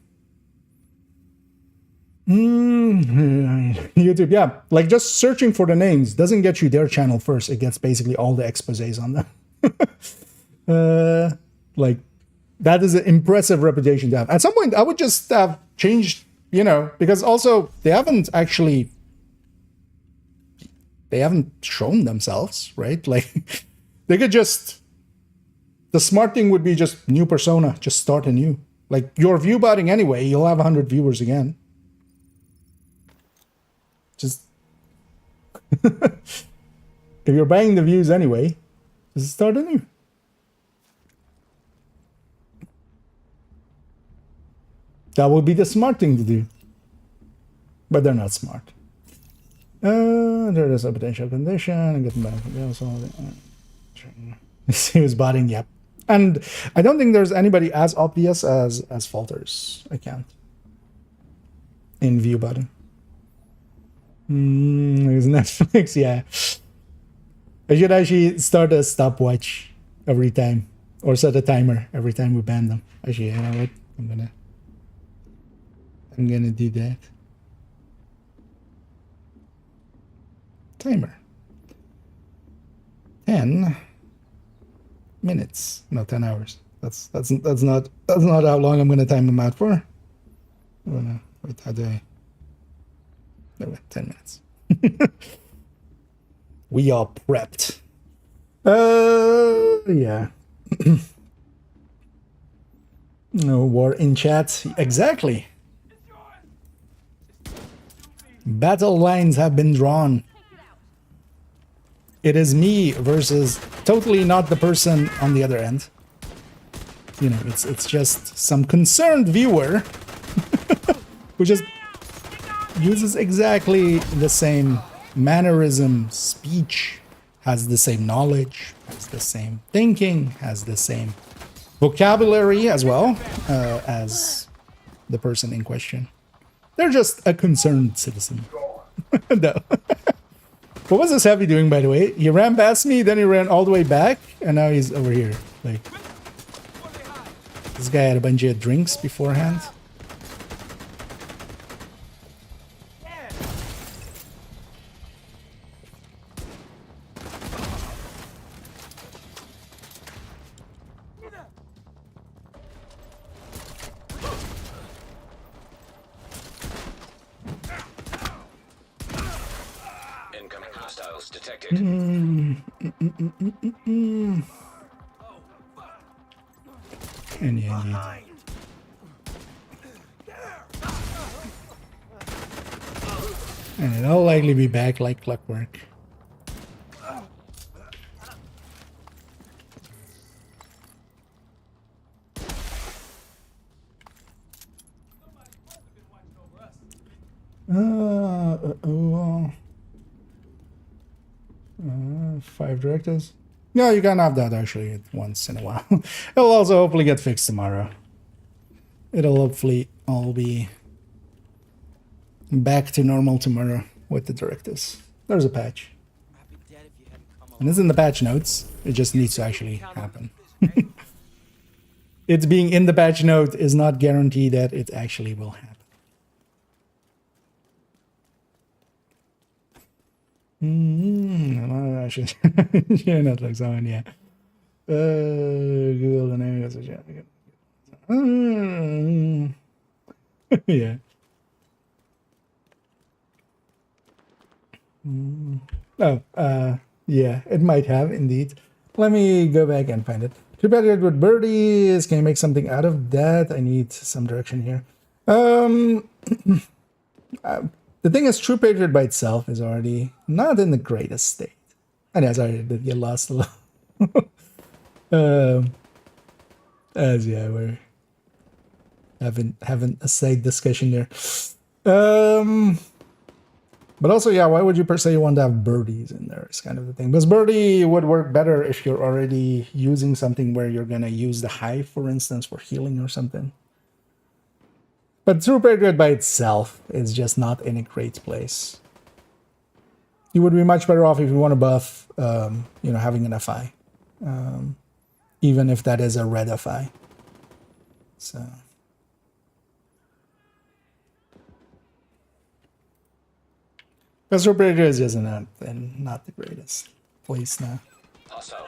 YouTube, yeah, like just searching for the names doesn't get you their channel first. It gets basically all the exposés on them. Like, that is an impressive reputation to have. At some point, I would just have changed, you know, because also they haven't shown themselves, right? Like, they could just, the smart thing would be just new persona, just start anew. Like, you're view botting anyway, you'll have 100 viewers again. Just, if you're buying the views anyway, just start anew. That would be the smart thing to do. But they're not smart. There is a potential condition. And getting back from the he was botting, yep. And I don't think there's anybody as obvious as Falter's account in view button. There's Netflix, yeah. I should actually start a stopwatch every time, or set a timer every time we ban them. Actually, you know what? I'm gonna do that. Timer. 10 minutes, no, 10 hours. That's not how long I'm gonna time them out for. Oh, no. Wait, how do I? No, wait, 10 minutes. We are prepped. Yeah. No war in chat. Exactly. Battle lines have been drawn. It is me versus totally not the person on the other end. You know, it's just some concerned viewer who just uses exactly the same mannerism, speech, has the same knowledge, has the same thinking, has the same vocabulary as well as the person in question. They're just a concerned citizen. No. What was this heavy doing, by the way? He ran past me, then he ran all the way back, and now he's over here. Like, this guy had a bunch of drinks beforehand. Incoming hostiles detected. And yeah. And it'll likely be back like clockwork. Five directives. Yeah, you can have that actually once in a while. It'll also hopefully get fixed tomorrow. It'll hopefully all be back to normal tomorrow with the directives. There's a patch. And it's in the patch notes. It just needs to actually happen. It's being in the patch note is not guarantee that it actually will happen. Yeah, not like someone, yeah. Google the name of the yeah. Yeah, it might have indeed. Let me go back and find it. Too bad it with birdies. Can you make something out of that? I need some direction here. The thing is, True Patriot by itself is already not in the greatest state. And yeah, sorry, did get lost a little. As yeah, we're having a side discussion there. But also, yeah, why would you per se want to have birdies in there? Is kind of the thing. Because birdie would work better if you're already using something where you're gonna use the hive, for instance, for healing or something. But True Patriot by itself is just not in a great place. You would be much better off if you want to buff, having an FI. Even if that is a red FI. So. Because True Patriot is just not the greatest place now.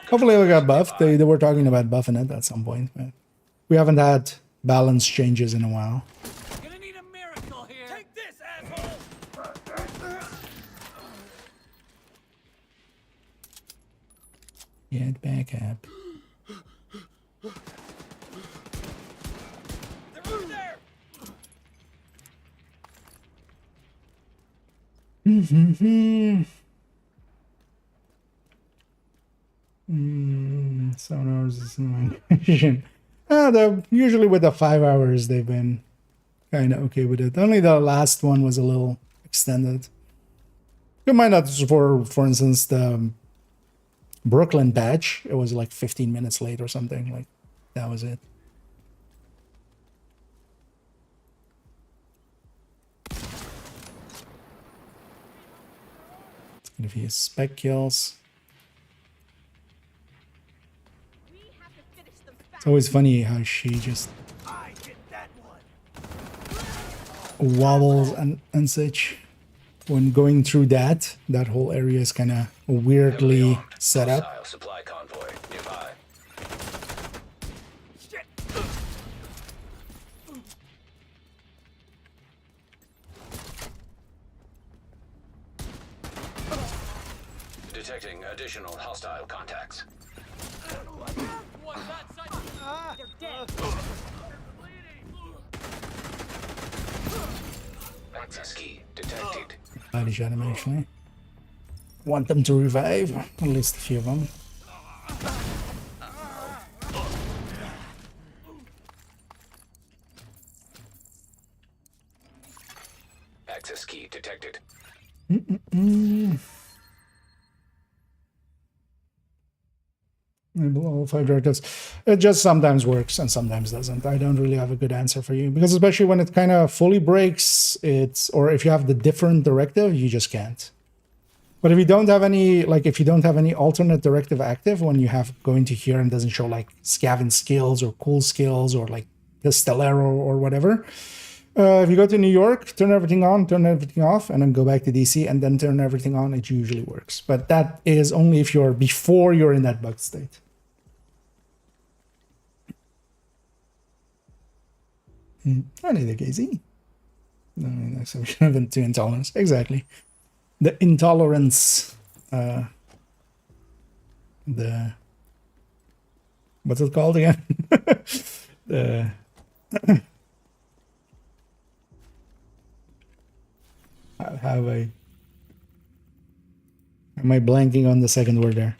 Hopefully it'll get buffed. They were talking about buffing it at some point. But we haven't had balance changes in a while. Get back up. Sonars is my question. Usually with the 5 hours they've been kind of okay with it. Only the last one was a little extended. You might not for instance the Brooklyn patch, it was like 15 minutes late or something. Like that was it. It's gonna be spec kills. It's always funny how she just wobbles and such. When going through that whole area is kind of weirdly set up. Supply convoy nearby. Detecting additional hostile contacts. They're dead. Access key detected. Body shot him actually. Want them to revive, at least a few of them. Access key Enable all 5 directives. It just sometimes works and sometimes doesn't. I don't really have a good answer for you because especially when it kind of fully breaks, or if you have the different directive, you just can't. But if you don't have any, like if you don't have any alternate directive active, when you have going to here and doesn't show like scavenge skills or cool skills or like the Stellaro or whatever, if you go to New York, turn everything on, turn everything off, and then go back to DC and then turn everything on, it usually works. But that is only if you're before you're in that bugged state. I need a KZ. No, that's to intolerance. Exactly. The intolerance. The what's it called again? The how am I blanking on the second word there?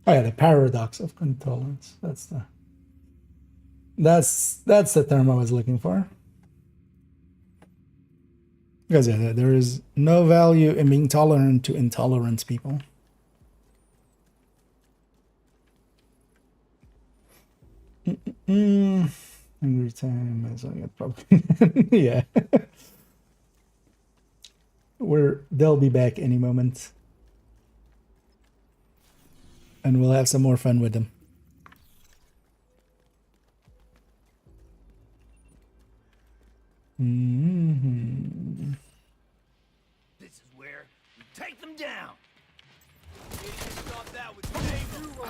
Oh yeah, the paradox of intolerance. That's the term I was looking for. Because yeah, there is no value in being tolerant to intolerant people. Every time as I get probably yeah. They'll be back any moment. And we'll have some more fun with them. This is where we take them down. You stop that with favor.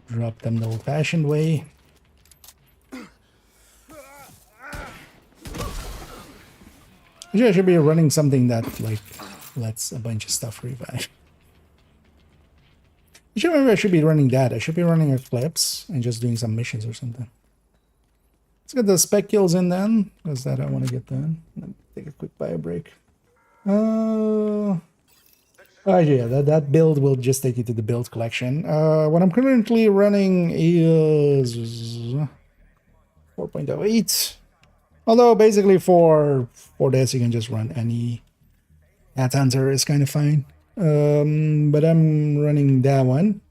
Drop them the old-fashioned way. Actually, I should be running something that like lets a bunch of stuff revive. Actually, maybe I should be running that. I should be running Eclipse and just doing some missions or something. Let's get the spec kills in then, because that I want to get done. Take a quick bio break. Oh yeah, that build will just take you to the build collection. What I'm currently running is 4.08. Although basically for this you can just run any Headhunter is kind of fine. But I'm running that one.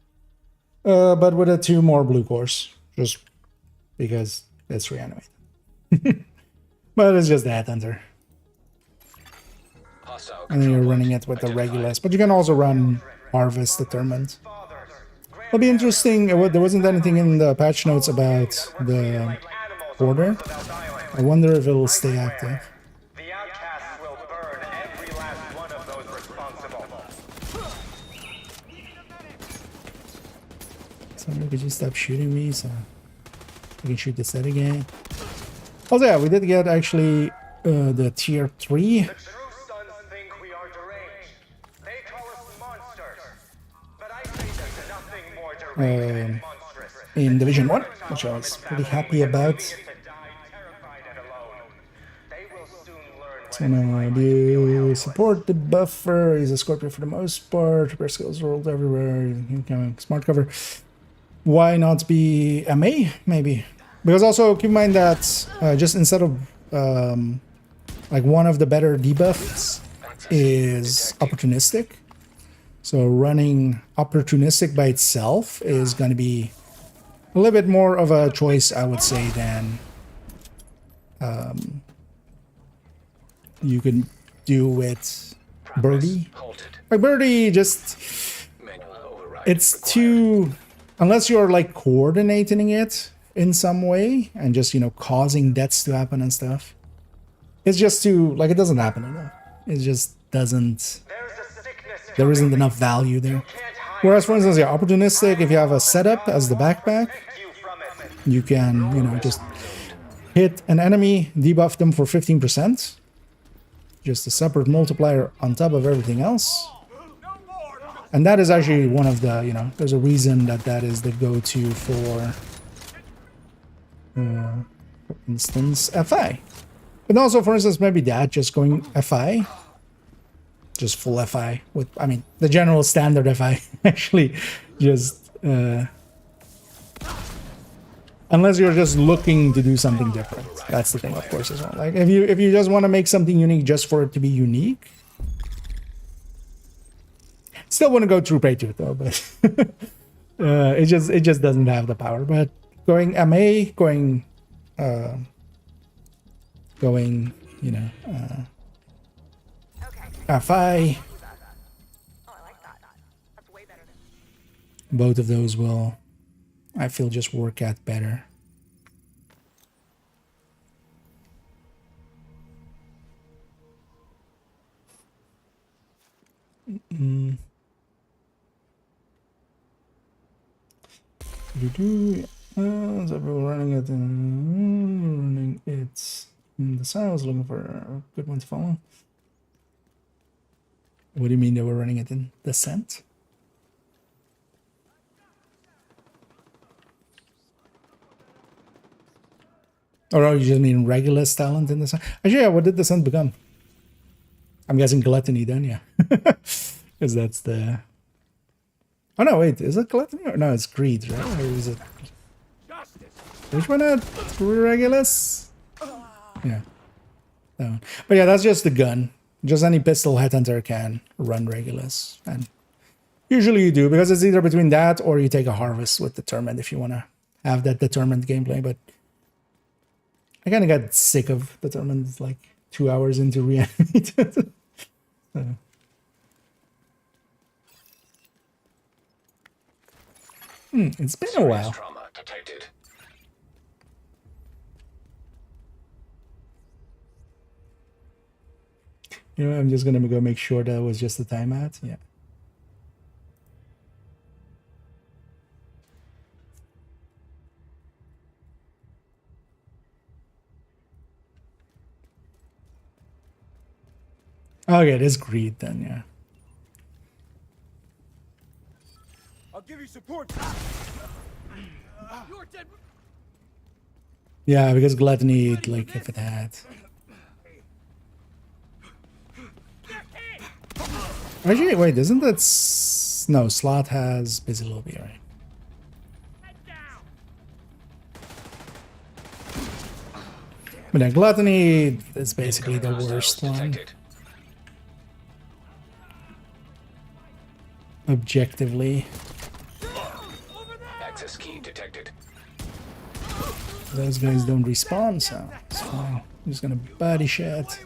But with 2 more blue cores. Just because it's reanimated. But it's just the Headhunter. And then you're running it with the Regulus. But you can also run Harvest Determined. It'll be interesting. There wasn't anything in the patch notes about the Order. I wonder if it'll stay active. Sorry, could you stop shooting me so I can shoot the set again? Also, yeah, we did get actually the tier 3. In Division 1, which I was pretty happy about. So now do you support the buffer? He's a Scorpio for the most part. Repair skills rolled everywhere. Smart cover. Why not be MA? Maybe. Because also keep in mind that just instead of like one of the better debuffs is opportunistic. So running opportunistic by itself is going to be a little bit more of a choice, I would say, than you can do with Birdie. Like Birdie, just it's too, unless you're like coordinating it in some way and just, you know, causing deaths to happen and stuff. It's just too, like, it doesn't happen enough. It just doesn't, there isn't enough value there. Whereas, for instance, yeah, opportunistic, if you have a setup as the backpack, you can, you know, just hit an enemy, debuff them for 15%. Just a separate multiplier on top of everything else. And that is actually one of the, you know, there's a reason that that is the go-to for For instance, FI. But also, for instance, maybe that, just going FI. Just full FI with, I mean, the general standard FI, actually, just, unless you're just looking to do something different. That's the thing, of course, as well. Like, if you just want to make something unique just for it to be unique, still want to go through Paytooth though, but it just doesn't have the power. But going MA, going, you know, FI, both of those will, I feel, just work out better. So we're running it in the side. I was looking for a good one to follow. What do you mean they were running it in Descent? Or oh, you just mean Regulus talent in Descent? Actually, yeah, what did Descent become? I'm guessing Gluttony then, yeah. Because that's the... Oh no, wait, is it Gluttony? Or no, it's Greed, right? Or is it... Which one had Regulus? Yeah. That one. But yeah, that's just the gun. Just any pistol headhunter can run Regulus. And usually you do, because it's either between that or you take a Harvest with Determined if you want to have that Determined gameplay. But I kind of got sick of Determined like 2 hours into Reanimated. So. It's been a while. Trauma detected. You know, I'm just gonna go make sure that was just a timeout. Yeah. Okay, it is Greed then, yeah. I'll give you support. You're dead. Yeah, because Gluttony, like, if it had... Actually, wait, isn't that... No, Slot has Busy Lobby, right? But then Gluttony is basically the worst one. Objectively. Access key detected. Those guys don't respawn, so it's fine. I'm just gonna body shot.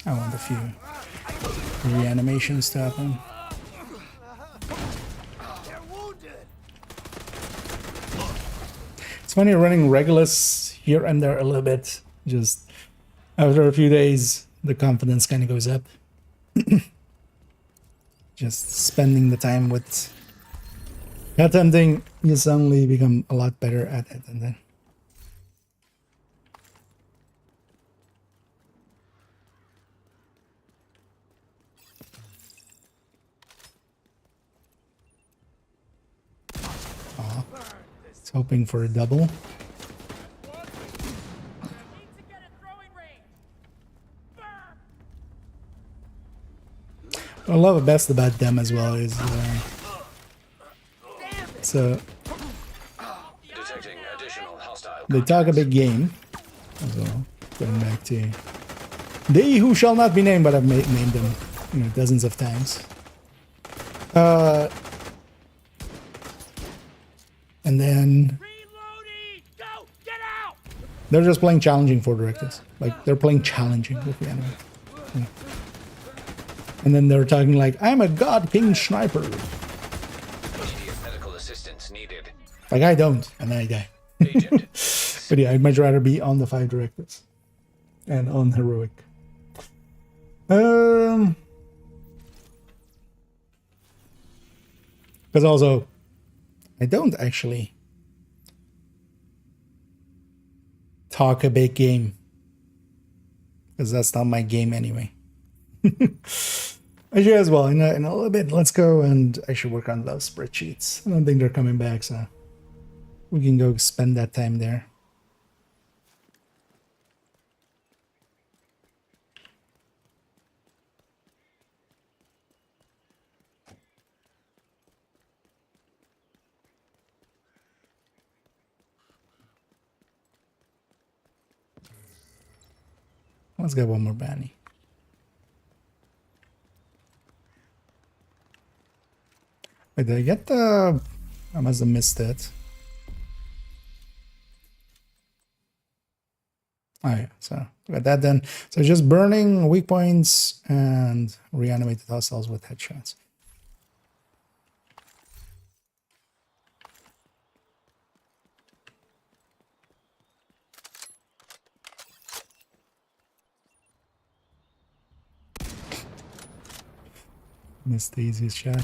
I want a few reanimations to happen. It's funny running Regulus here and there a little bit. Just after a few days, the confidence kind of goes up. Just spending the time with headhunting, you suddenly become a lot better at it, and then. It's hoping for a double. What I love best about them as well is so Detecting additional hostile they talk a big game as well. Going back to they who shall not be named, but I've named them, you know, dozens of times. And then they're just playing challenging for directives. Like they're playing challenging with the enemy. Yeah. And then they're talking like, I'm a God King sniper. immediate medical assistance needed. Like I don't, and then I die. Agent. But yeah, I'd much rather be on the 5 directives and on heroic. Because also, I don't actually talk a big game, because that's not my game anyway. Actually, as well, in a little bit, let's go and actually work on those spreadsheets. I don't think they're coming back, so we can go spend that time there. Let's get one more bounty. Wait, did I get the... I must have missed it. Oh yeah, so got that then. So just burning weak points and reanimated hostiles with headshots. Missed the easiest shot.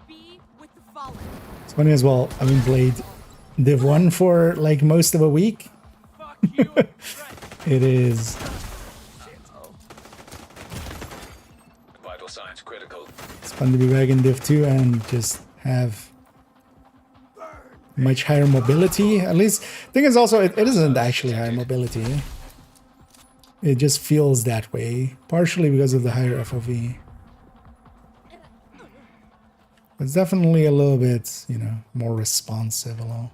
Be with the fallen. It's funny as well. I haven't played Div 1 for like most of a week. It is. Vital signs critical. It's fun to be back in Div 2 and just have much higher mobility. At least, thing is also, it isn't actually higher mobility. It just feels that way, partially because of the higher FOV. It's definitely a little bit, you know, more responsive. I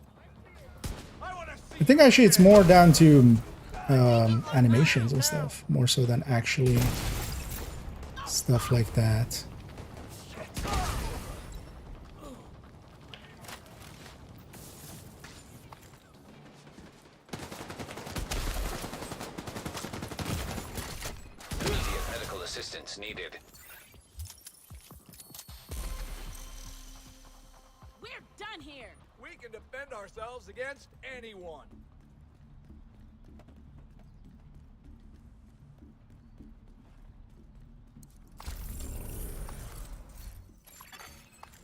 think actually it's more down to animations and stuff, more so than actually stuff like that. Immediate medical assistance needed. We're done here. We can defend ourselves against anyone.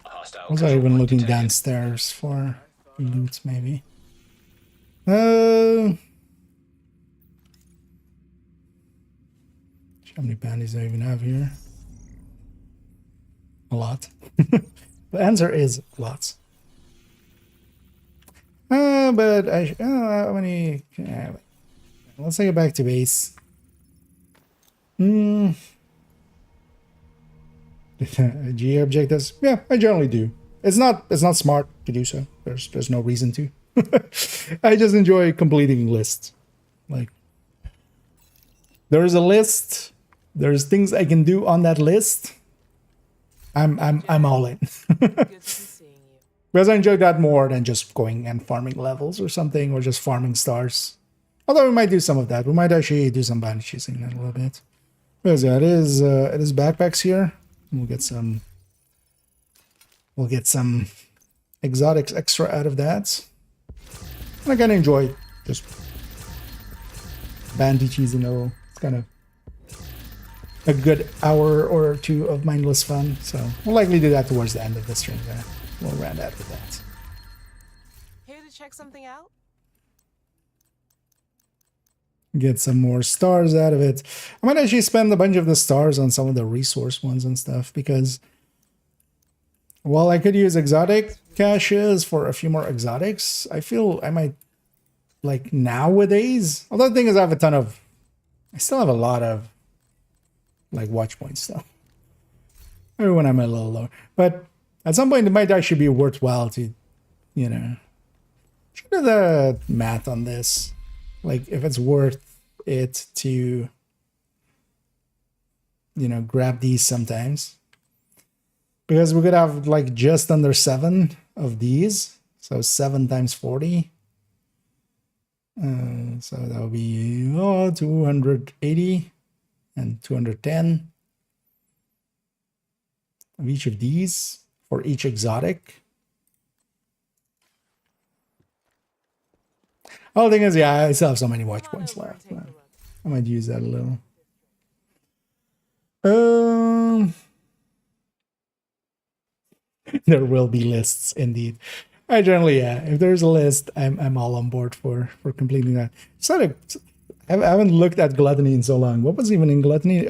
Hostile Was I control even point looking detected. downstairs for loot, maybe? How many bounties do I even have here? A lot. The answer is lots. But how many? Let's take it back to base. GA objectives? Yeah, I generally do. It's not smart to do so. There's no reason to. I just enjoy completing lists. Like, there's a list. There's things I can do on that list. I'm all in. Good to be seeing you. Because I enjoy that more than just going and farming levels or something, or just farming stars. Although we might do some of that. We might actually do some bounty chasing in a little bit. Because yeah, it is backpacks here. We'll get some exotics extra out of that. And I kind of enjoy just bounty chasing. It's kind of a good hour or two of mindless fun. So we'll likely do that towards the end of the stream there. We'll round out with that. Here to check something out? Get some more stars out of it. I might actually spend a bunch of the stars on some of the resource ones and stuff, because while I could use exotic caches for a few more exotics, I feel I might, like nowadays, although the thing is I still have a lot of like watch points stuff. Maybe when I'm a little lower. But at some point it might actually be worthwhile to, you know, do the math on this. Like if it's worth it to, you know, grab these sometimes. Because we could have like just under 7 of these. So 7 times 40. So that would be 280 and 210 of each of these for each exotic. Oh, the thing is, yeah, I still have so many watch Come on points over and left. take a look. I might use that a little. There will be lists indeed. I generally, yeah. If there's a list, I'm all on board for completing that. It's not a, I haven't looked at gluttony in so long. What was even in gluttony?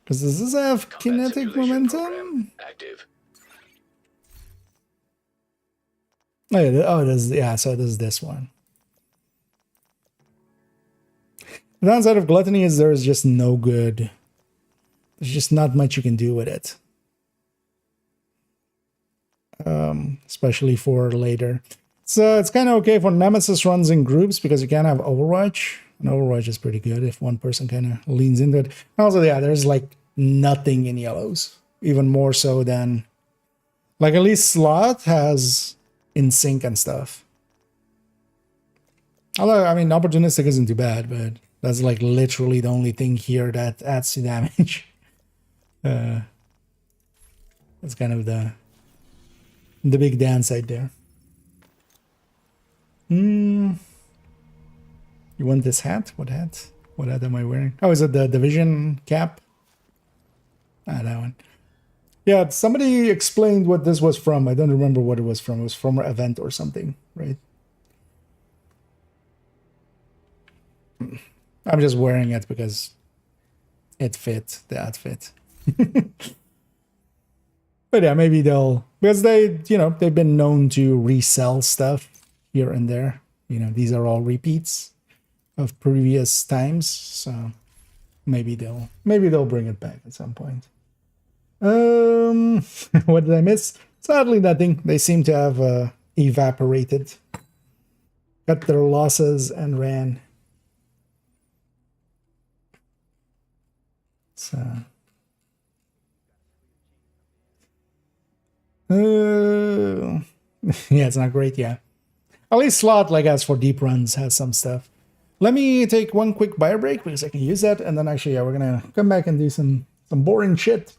Because does this have Combat kinetic simulation momentum? program active. Oh, yeah, oh, this, yeah. So this is this one. The downside of gluttony is there's just no good. There's just not much you can do with it. Especially for later. So it's kind of okay for Nemesis runs in groups because you can have Overwatch. And Overwatch is pretty good if one person kind of leans into it. Also, yeah, there's like nothing in yellows. Even more so than... Like at least Slot has in sync and stuff. Although, I mean, opportunistic isn't too bad, but that's like literally the only thing here that adds to damage. That's kind of the big downside there. You want this hat? What hat? What hat am I wearing? Oh, is it the Division cap? Ah, that one. Yeah, somebody explained what this was from. I don't remember what it was from. It was from an event or something, right? I'm just wearing it because it fit the outfit. But yeah, maybe they'll, because they, you know, they've been known to resell stuff here and there. You know, these are all repeats of previous times, so maybe they'll bring it back at some point. What did I miss? Sadly, nothing. They seem to have evaporated, cut their losses, and ran. So. Yeah, it's not great, yeah. At least Slot, like as for deep runs, has some stuff. Let me take one quick bio break because I can use that, and then actually, yeah, we're gonna come back and do some boring shit.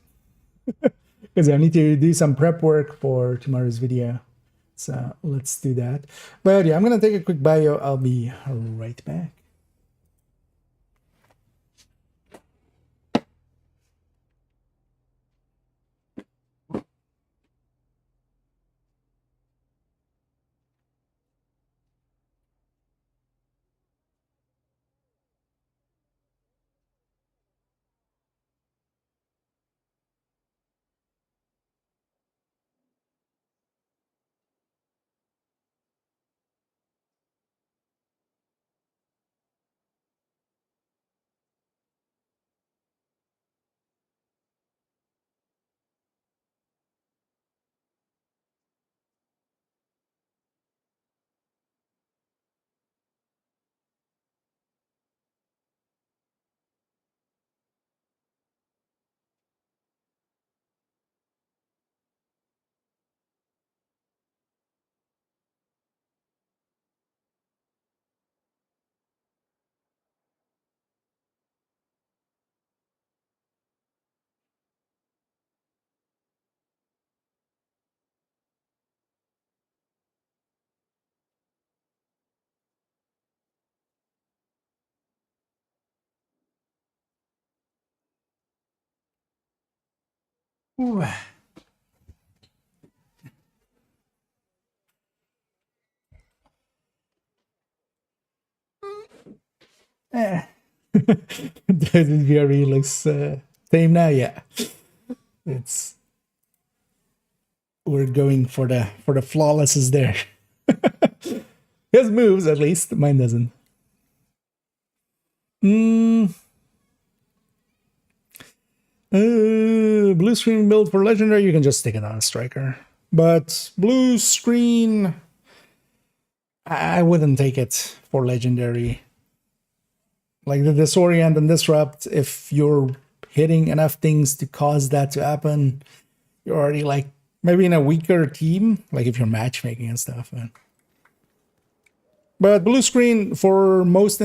Because I need to do some prep work for tomorrow's video. So let's do that. But yeah, I'm gonna take a quick bio. I'll be right back. Ooh. Does it very looks same now? Yeah, it's we're going for the flawlesses there. His moves, at least mine doesn't. Blue screen build for legendary, you can just stick it on a striker. But blue screen, I wouldn't take it for legendary. Like the disorient and disrupt, if you're hitting enough things to cause that to happen, you're already like maybe in a weaker team, like if you're matchmaking and stuff. Man. But blue screen, for most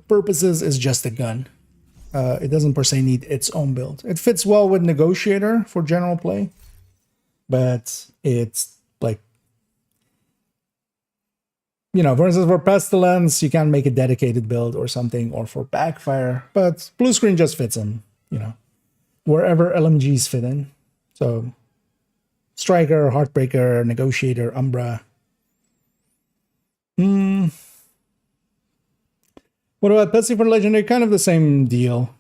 purposes, is just a gun. It doesn't per se need its own build. It fits well with Negotiator for general play, but it's like, you know, for instance, for Pestilence, you can make a dedicated build or something, or for Backfire, but blue screen just fits in, you know, wherever LMGs fit in. So Striker, Heartbreaker, Negotiator, Umbra. What about Petsy for Legendary? Kind of the same deal.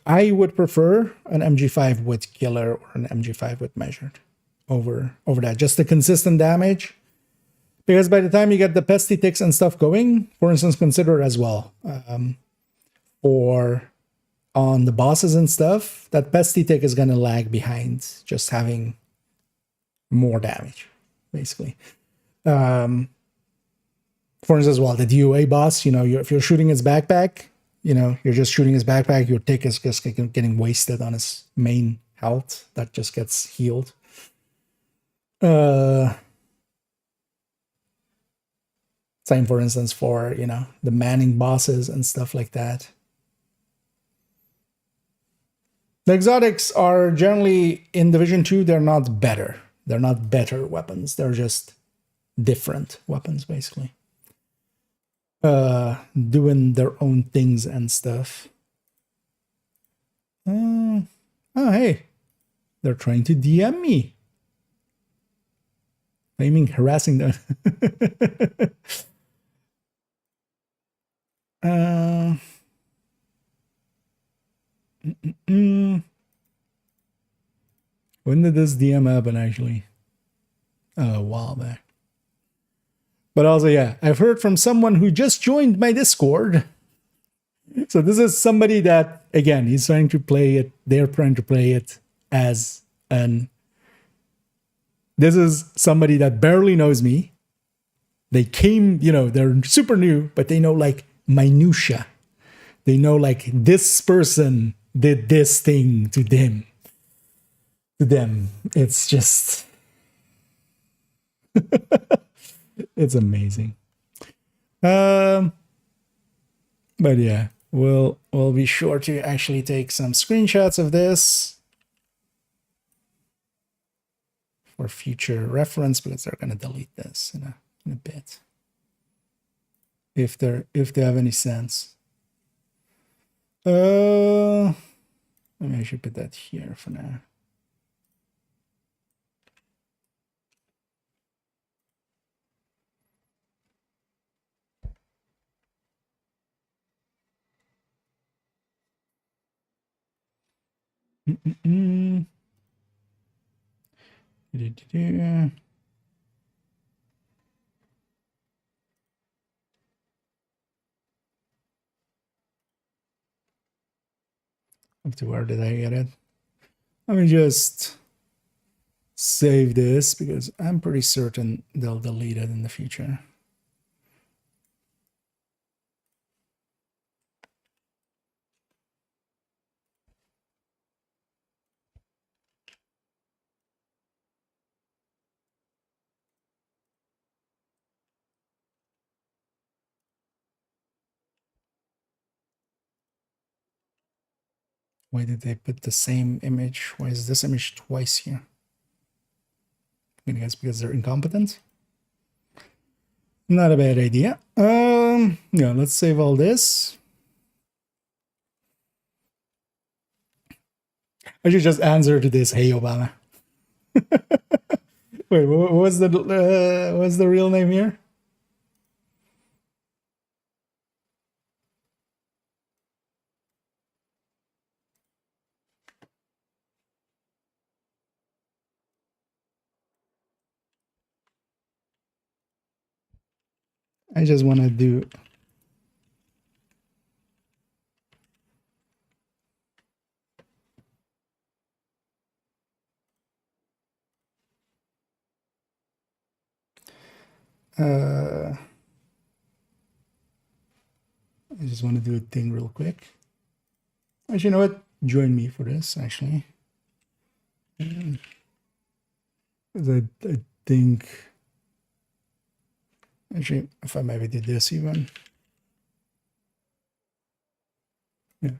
I would prefer an MG5 with Killer or an MG5 with Measured over that. Just the consistent damage. Because by the time you get the pesty ticks and stuff going, for instance, consider as well, or on the bosses and stuff, that pesty tick is going to lag behind just having more damage, basically. For instance, well, the DOA boss, if you're shooting his backpack, you're just shooting his backpack, your tick is just getting wasted on his main health. That just gets healed. Same, for instance, for, the manning bosses and stuff like that. The exotics are generally, in Division 2, they're not better. They're not better weapons. They're just different weapons, basically. Doing their own things and stuff. Oh, hey. They're trying to DM me. Aiming, harassing them. When did this DM happen, actually? A while back. But also, yeah, I've heard from someone who just joined my Discord. So this is somebody that, again, he's trying to play it. They're trying to play it as an... This is somebody that barely knows me. They came, they're super new, but they know, like, minutia. They know, like, this person did this thing to them. It's just... It's amazing. But yeah, we'll be sure to actually take some screenshots of this for future reference, because they're gonna delete this in a bit. If they have any sense. Maybe I should put that here for now. Up to where did I get it? Let me just save this, because I'm pretty certain they'll delete it in the future. Why did they put the same image? Why is this image twice here? I guess because they're incompetent. Not a bad idea. Yeah, let's save all this. I should just answer to this. Hey, Obama. Wait, what's the real name here? I just want to do... I just want to do a thing real quick. Actually, you know what? Join me for this, actually. Because I think... Actually, if I maybe did this even. Yeah.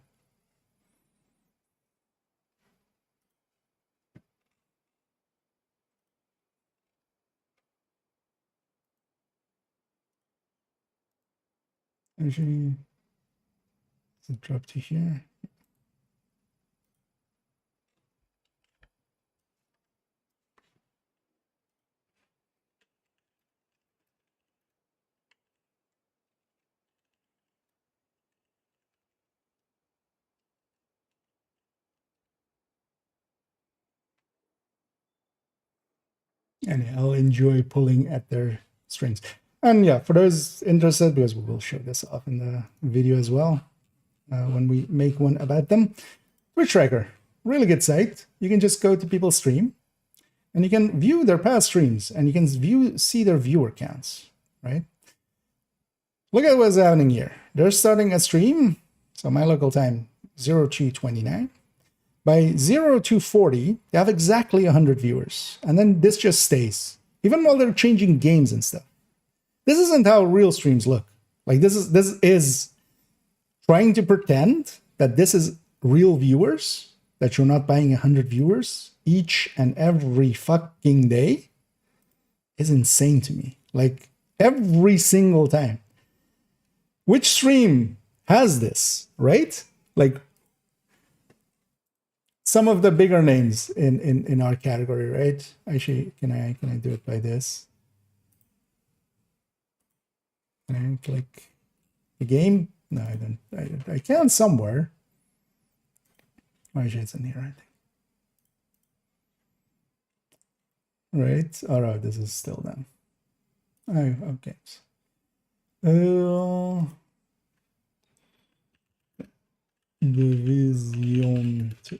Actually, let's drop to here. And I'll enjoy pulling at their strings. And yeah, for those interested, because we will show this off in the video as well when we make one about them. Twitch Tracker, really good site. You can just go to people's stream and you can view their past streams and you can see their viewer counts, right? Look at what's happening here. They're starting a stream. So my local time, 0229. By 0240, they have exactly 100 viewers. And then this just stays, even while they're changing games and stuff. This isn't how real streams look. Like this is trying to pretend that this is real viewers, that you're not buying 100 viewers each and every fucking day is insane to me. Like every single time. Which stream has this, right? Like some of the bigger names in our category, right? Actually, can I do it by this? Can I click the game? No, I don't. I can somewhere. Actually, it's in here, I think. Right? All right, this is still them. Oh, okay. Division 2.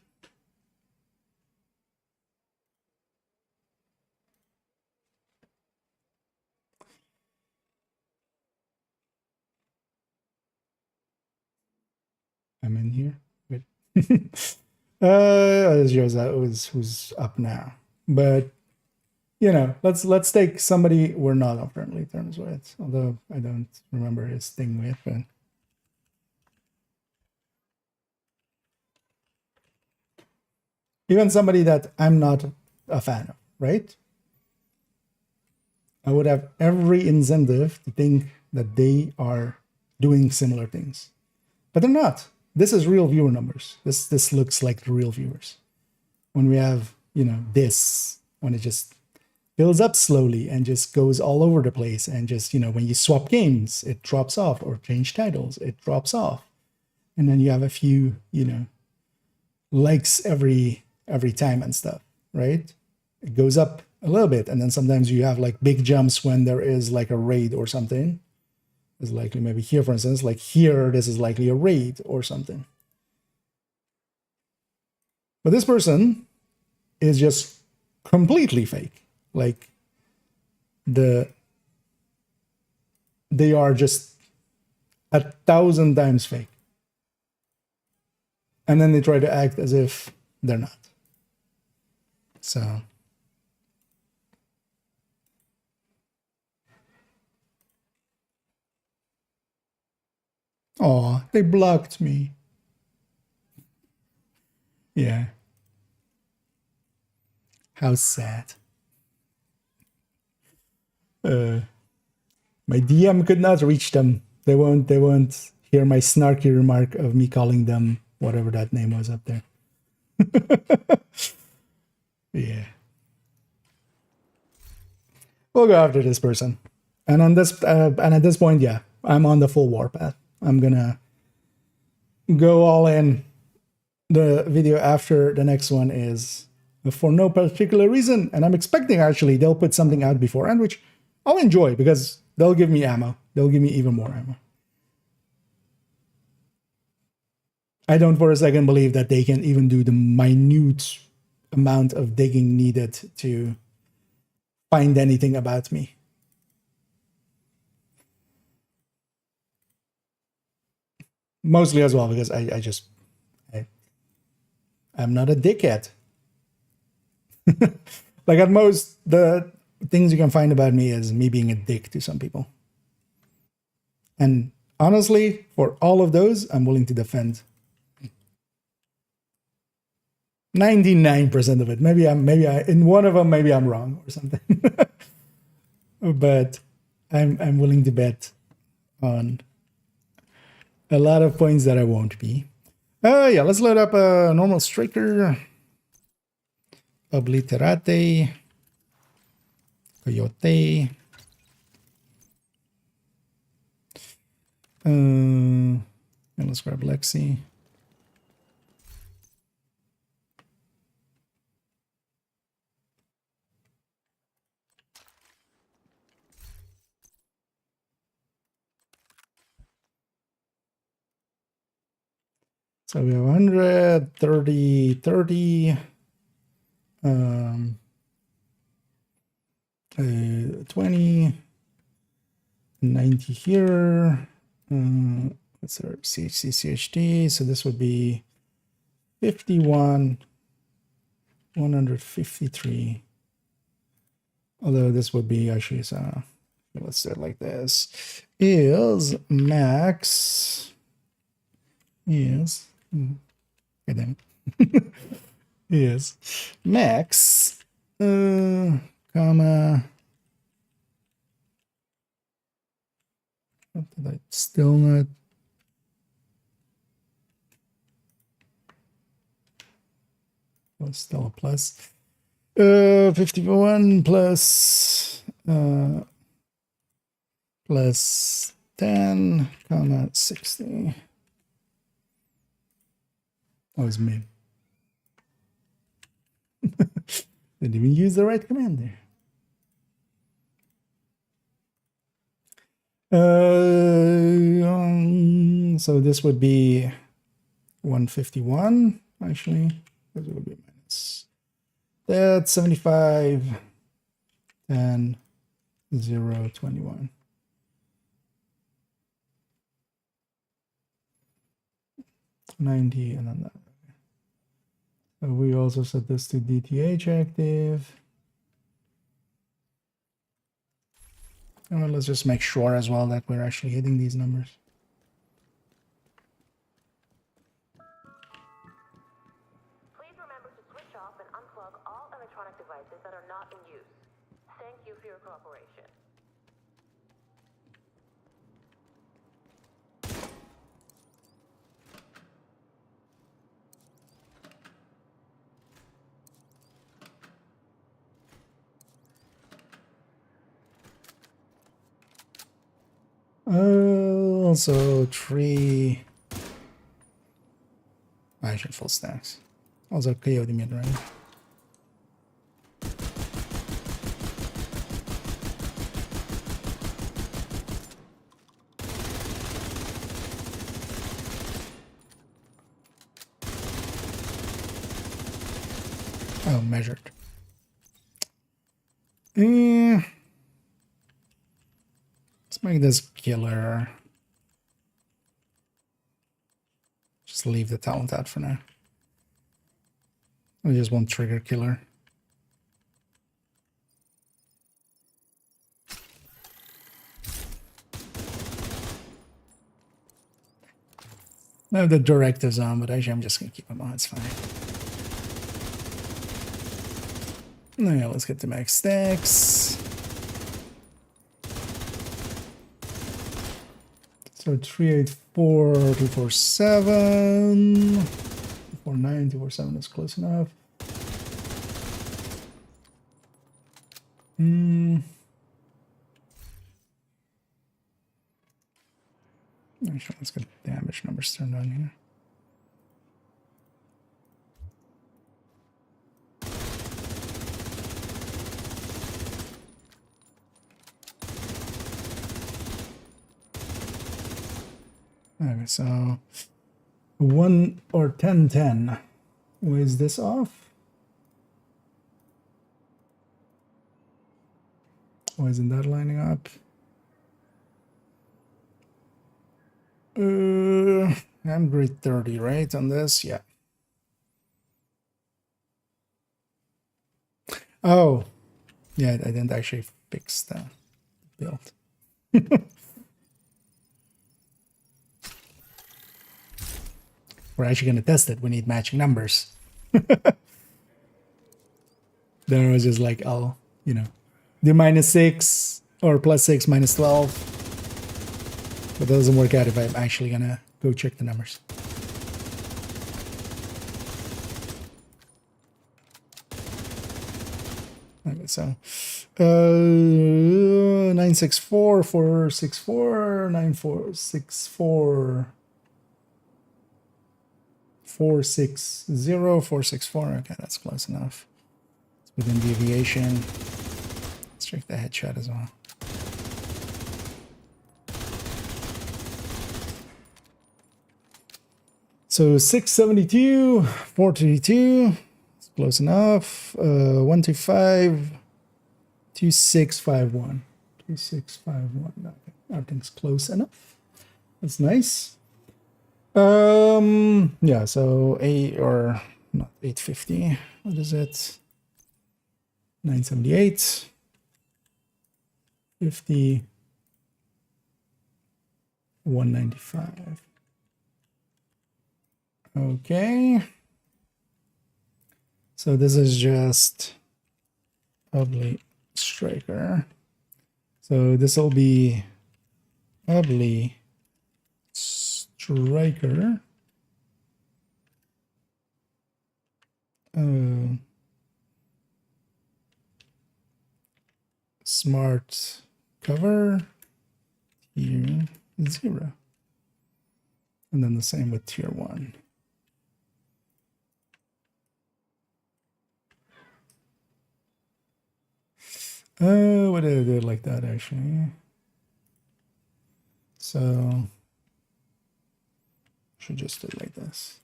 I'm in here. Wait. It shows that who's up now. But you know, let's take somebody we're not on friendly terms with, although I don't remember his thing with, but even somebody that I'm not a fan of, right? I would have every incentive to think that they are doing similar things, but they're not. This is real viewer numbers. This looks like the real viewers. When we have, you know, this, when it just builds up slowly and just goes all over the place, and just, you know, when you swap games, it drops off, or change titles, it drops off. And then you have a few, you know, likes every time and stuff, right? It goes up a little bit, and then sometimes you have like big jumps when there is like a raid or something. Is likely maybe here, for instance, like here, this is likely a raid or something. But this person is just completely fake. Like they are just 1,000 times fake. And then they try to act as if they're not. So oh, they blocked me. Yeah. How sad. My DM could not reach them. They won't hear my snarky remark of me calling them whatever that name was up there. Yeah. We'll go after this person. And on this and at this point, yeah, I'm on the full warpath. I'm gonna go all in. The video after the next one is for no particular reason, and I'm expecting actually they'll put something out beforehand, which I'll enjoy because they'll give me ammo. They'll give me even more ammo. I don't for a second believe that they can even do the minute amount of digging needed to find anything about me. Mostly as well because I'm not a dickhead. Like at most, the things you can find about me is me being a dick to some people. And honestly, for all of those, I'm willing to defend 99% of it. Maybe in one of them, maybe I'm wrong or something. But I'm willing to bet on a lot of points that I won't be. Yeah, let's load up a normal striker. Obliterate. Coyote. And let's grab Lexi. So we have 100, 30, 30, 20, 90 here. What's our CHC, CHD? So this would be 51, 153. Although this would be actually, so let's do it like this. Is max is okay, is max comma what did I still not was still a plus 51 plus plus 10 comma 60. That was me. Didn't even use the right command there. So this would be 151 actually. This would be minus that 75 and 0 21. And then that. So we also set this to DTH active. And let's just make sure as well that we're actually hitting these numbers. Please remember to switch off and unplug all electronic devices that are not in use. Thank you for your cooperation. Also 3. I should full stacks. Also coyote mid right. Oh, measured. Let's make this killer. Just leave the talent out for now. I just want trigger killer. No, the directives on, but actually I'm just gonna keep them on, it's fine. Yeah, let's get to max stacks. So 384, 247, 249, 247 is close enough. Actually, let's get damage numbers turned on here. Okay, so 1 or 10, 10. Was this off? Why isn't that lining up? I'm grade 30, right, on this? Yeah. Oh, yeah, I didn't actually fix the build. We're actually going to test it. We need matching numbers. Then I was just like, oh, you know, do -6 or +6 -12. But that doesn't work out if I'm actually going to go check the numbers. Okay, so 964, 464, 9464. 460, 464. Okay, that's close enough. It's within deviation. Let's check the headshot as well. So 672, 432, it's close enough. 125, 2651. 2651. Okay. Everything's close enough. That's nice. Yeah, so or not 850. What is it? 978. 50. 195. Okay. So this is just ugly striker. So this will be ugly striker. Smart cover tier 0. And then the same with tier 1. What did I do it like that actually? So should just do it like this.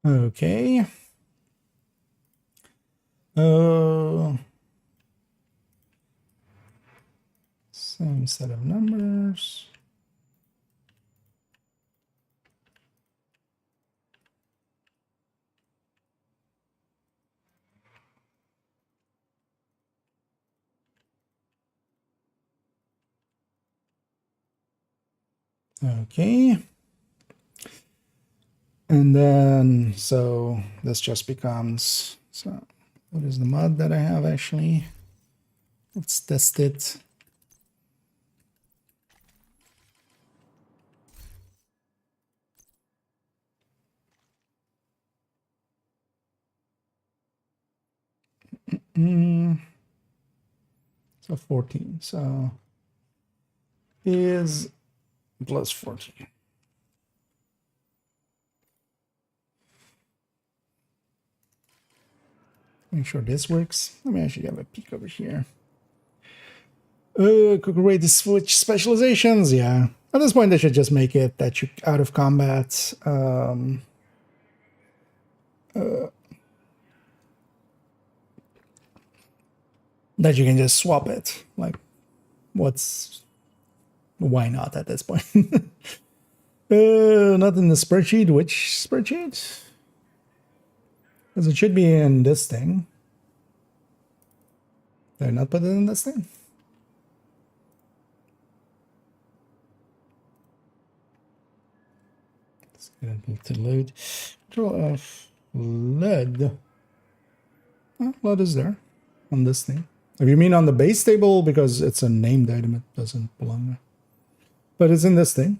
Okay. Same set of numbers. Okay. And then, so this just becomes, so what is the mod that I have actually? Let's test it. So 14. So is plus 14. Make sure this works. Let me actually have a peek over here. Quick way to switch specializations. Yeah. At this point, they should just make it that you out of combat. That you can just swap it. Like, why not at this point? Not in the spreadsheet. Which spreadsheet? Because it should be in this thing. Did I not put it in this thing? Let's get it to load. Control F. Lead. Oh, lead is there on this thing. If you mean on the base table, because it's a named item, it doesn't belong there. But it's in this thing.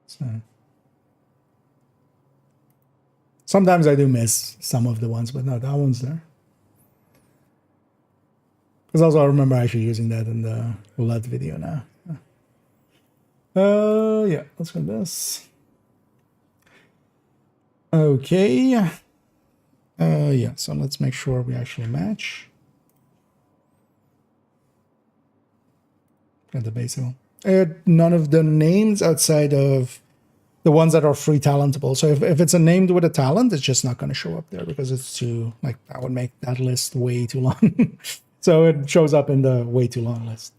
So sometimes I do miss some of the ones, but no, that one's there. Because also I remember actually using that in the LED video now. Yeah, let's go this. Okay. Yeah, so let's make sure we actually match. Got the base level. None of the names outside of the ones that are free talentable. So if it's a named with a talent, it's just not going to show up there because it's too, like, that would make that list way too long. So it shows up in the way too long list.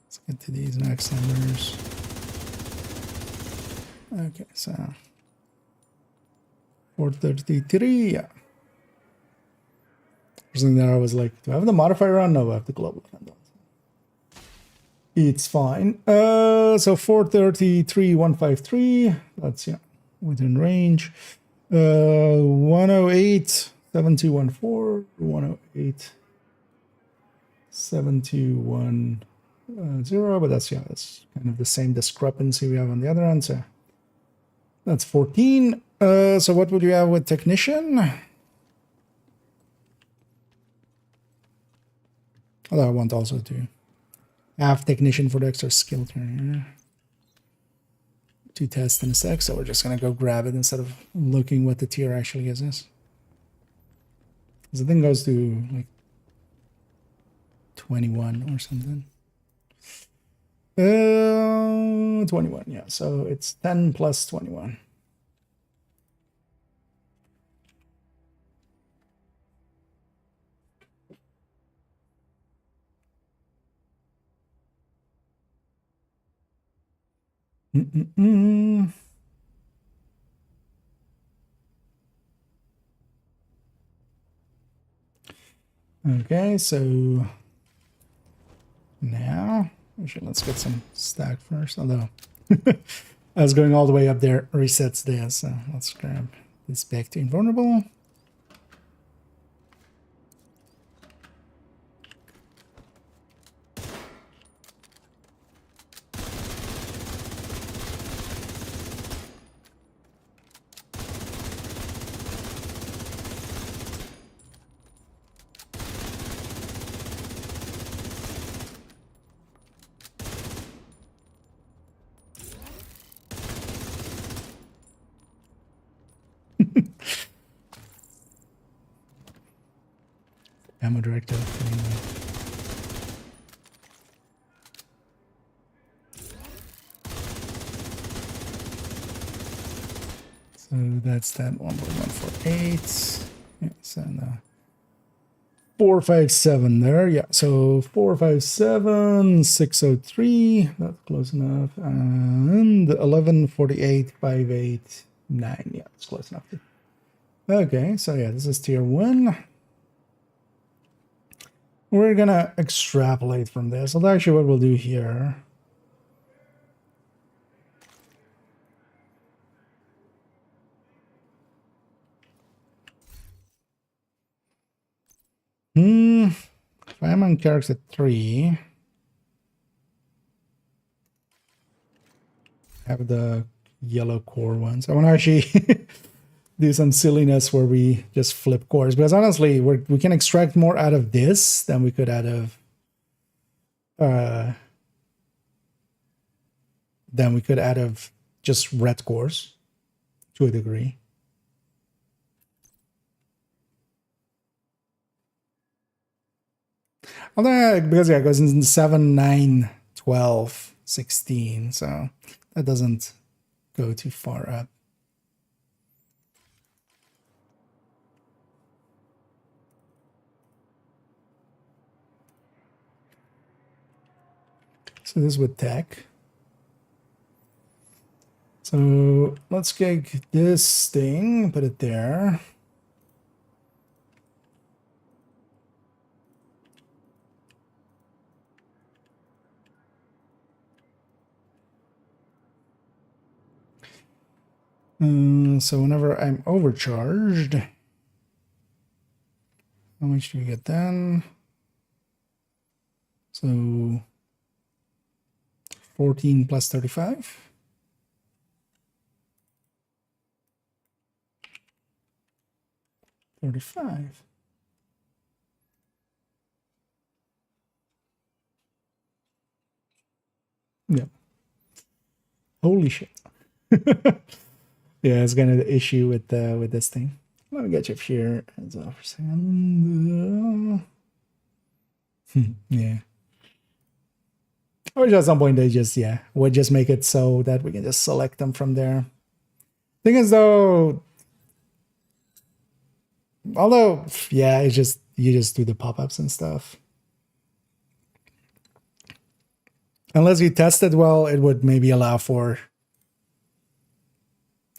Let's get to these next numbers. Okay, so 433, yeah. Something there I was like, do I have the modifier on? No, I have the global event on. It's fine. So 433, 153, that's, yeah, within range. 108, 7214, 108, 721, 0, but that's, yeah, that's kind of the same discrepancy we have on the other end. So that's 14. So what would you have with technician? Although I want also to have technician for the extra skill turn. To test in a sec, so we're just gonna go grab it instead of looking what the tier actually gives us. Because the thing goes to like 21 or something. 21, yeah. So it's 10 plus 21. Okay, so now actually let's get some stack first. Although I was going all the way up there, resets there. So let's grab this back to invulnerable. Ammo director. So that's that 1.148. Yes, and 457 there. Yeah, so 457, 603. That's close enough. And 1148, 589. Yeah, it's close enough. Okay, so yeah, this is tier 1. We're gonna extrapolate from this. So actually what we'll do here, if I'm on character 3, have the yellow core ones. I want to actually do some silliness where we just flip cores, because honestly we can extract more out of this than we could out of just red cores to a degree. Although, because yeah, it goes in 7, 9, 12, 16, so that doesn't go too far up. So this with tech. So let's take this thing, put it there. So whenever I'm overcharged, how much do we get then? So 14 plus 35. $35. Yeah. Holy shit. Yeah, it's kind of the issue with this thing. Let me get you up here as well for a second. Yeah. Or at some point they just, yeah, would just make it so that we can just select them from there. Thing is though, although, yeah, it's just, you just do the pop-ups and stuff. Unless you test it well, it would maybe allow for,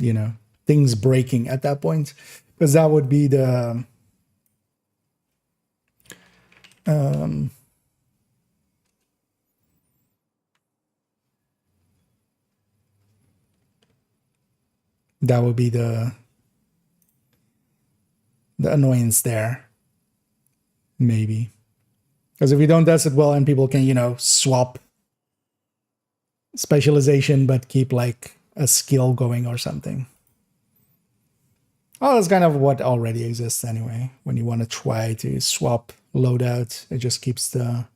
you know, things breaking at that point. Because that would be the... that would be the annoyance there. Maybe. Because if you don't test it well and people can, you know, swap specialization but keep like a skill going or something. Oh, that's kind of what already exists anyway. When you want to try to swap loadout, it just keeps the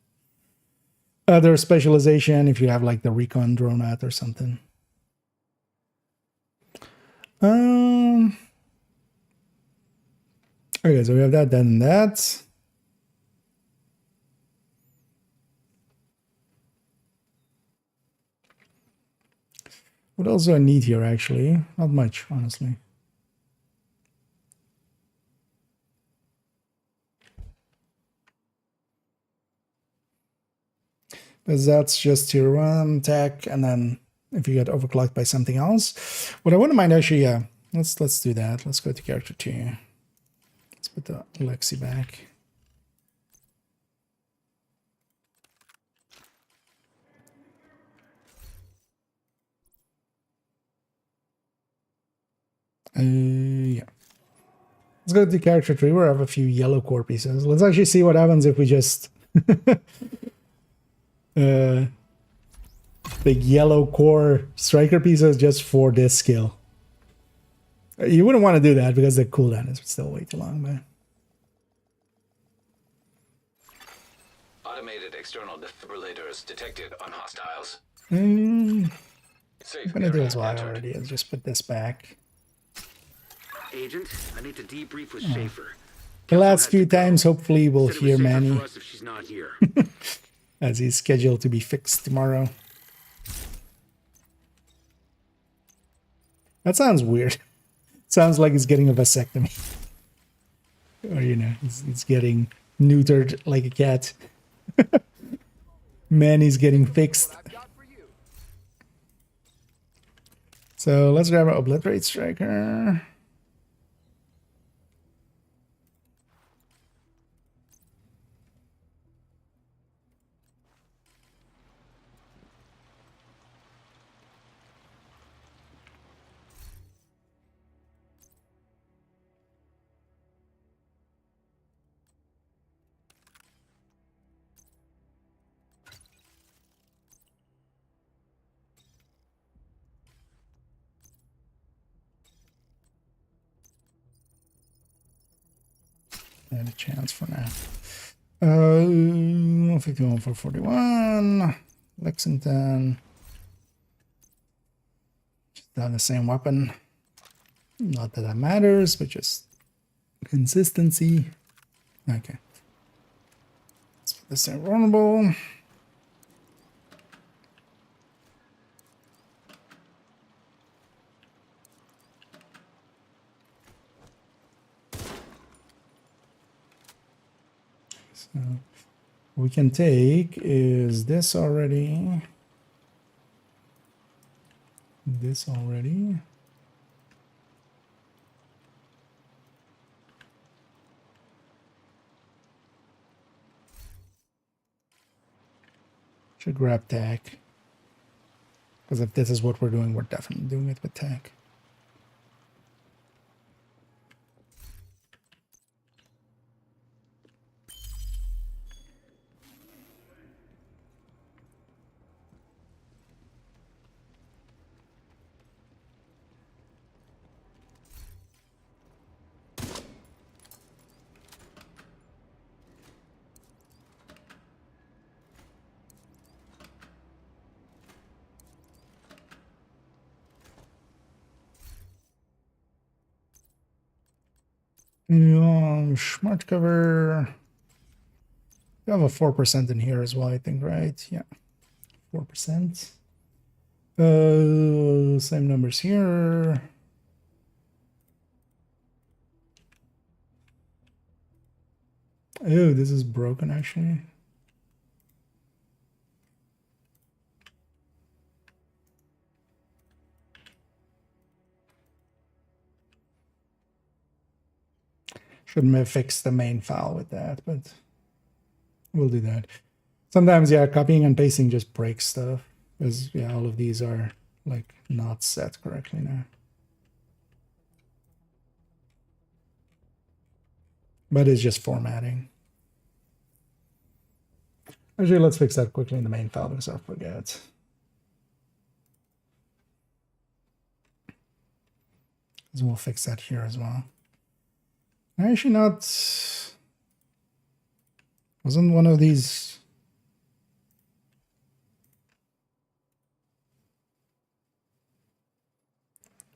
other specialization if you have like the recon drone out or something. Okay, so we have that, then that. What else do I need here, actually? Not much, honestly. Because that's just tier 1 tech, and then if you get overclocked by something else. What I wouldn't mind actually, yeah, let's do that. Let's go to character 2. Let's put the Lexi back. Yeah. Let's go to character 3 where I have a few yellow core pieces. Let's actually see what happens if we just big yellow core striker pieces just for this skill. You wouldn't want to do that because the cooldown is still way too long, but Automated external defibrillators detected on hostiles. I'm Safe gonna do area as well entered. already. Let's just put this back. Agent, I need to debrief with Schaefer. The last few times, hopefully, we'll Said it was hear safer Manny for us if she's not here. as he's scheduled to be fixed tomorrow. That sounds weird. Sounds like he's getting a vasectomy. Or, you know, he's getting neutered like a cat. Manny's getting fixed. So let's grab our obliterate striker. And a chance for now. 51 for 41. Lexington. Just done the same weapon. Not that that matters, but just consistency. Okay. Let's put this in vulnerable. So we can take is this already. This already. Should grab tech. Because if this is what we're doing, we're definitely doing it with tech. Smart cover. You have a 4% in here as well, I think, right? Yeah, 4%. Same numbers here. Oh, this is broken actually. Shouldn't have fixed the main file with that, but we'll do that. Sometimes, yeah, copying and pasting just breaks stuff. Because, yeah, all of these are, like, not set correctly now. But it's just formatting. Actually, let's fix that quickly in the main file because I forget. Because we'll fix that here as well. Actually, not. Wasn't one of these.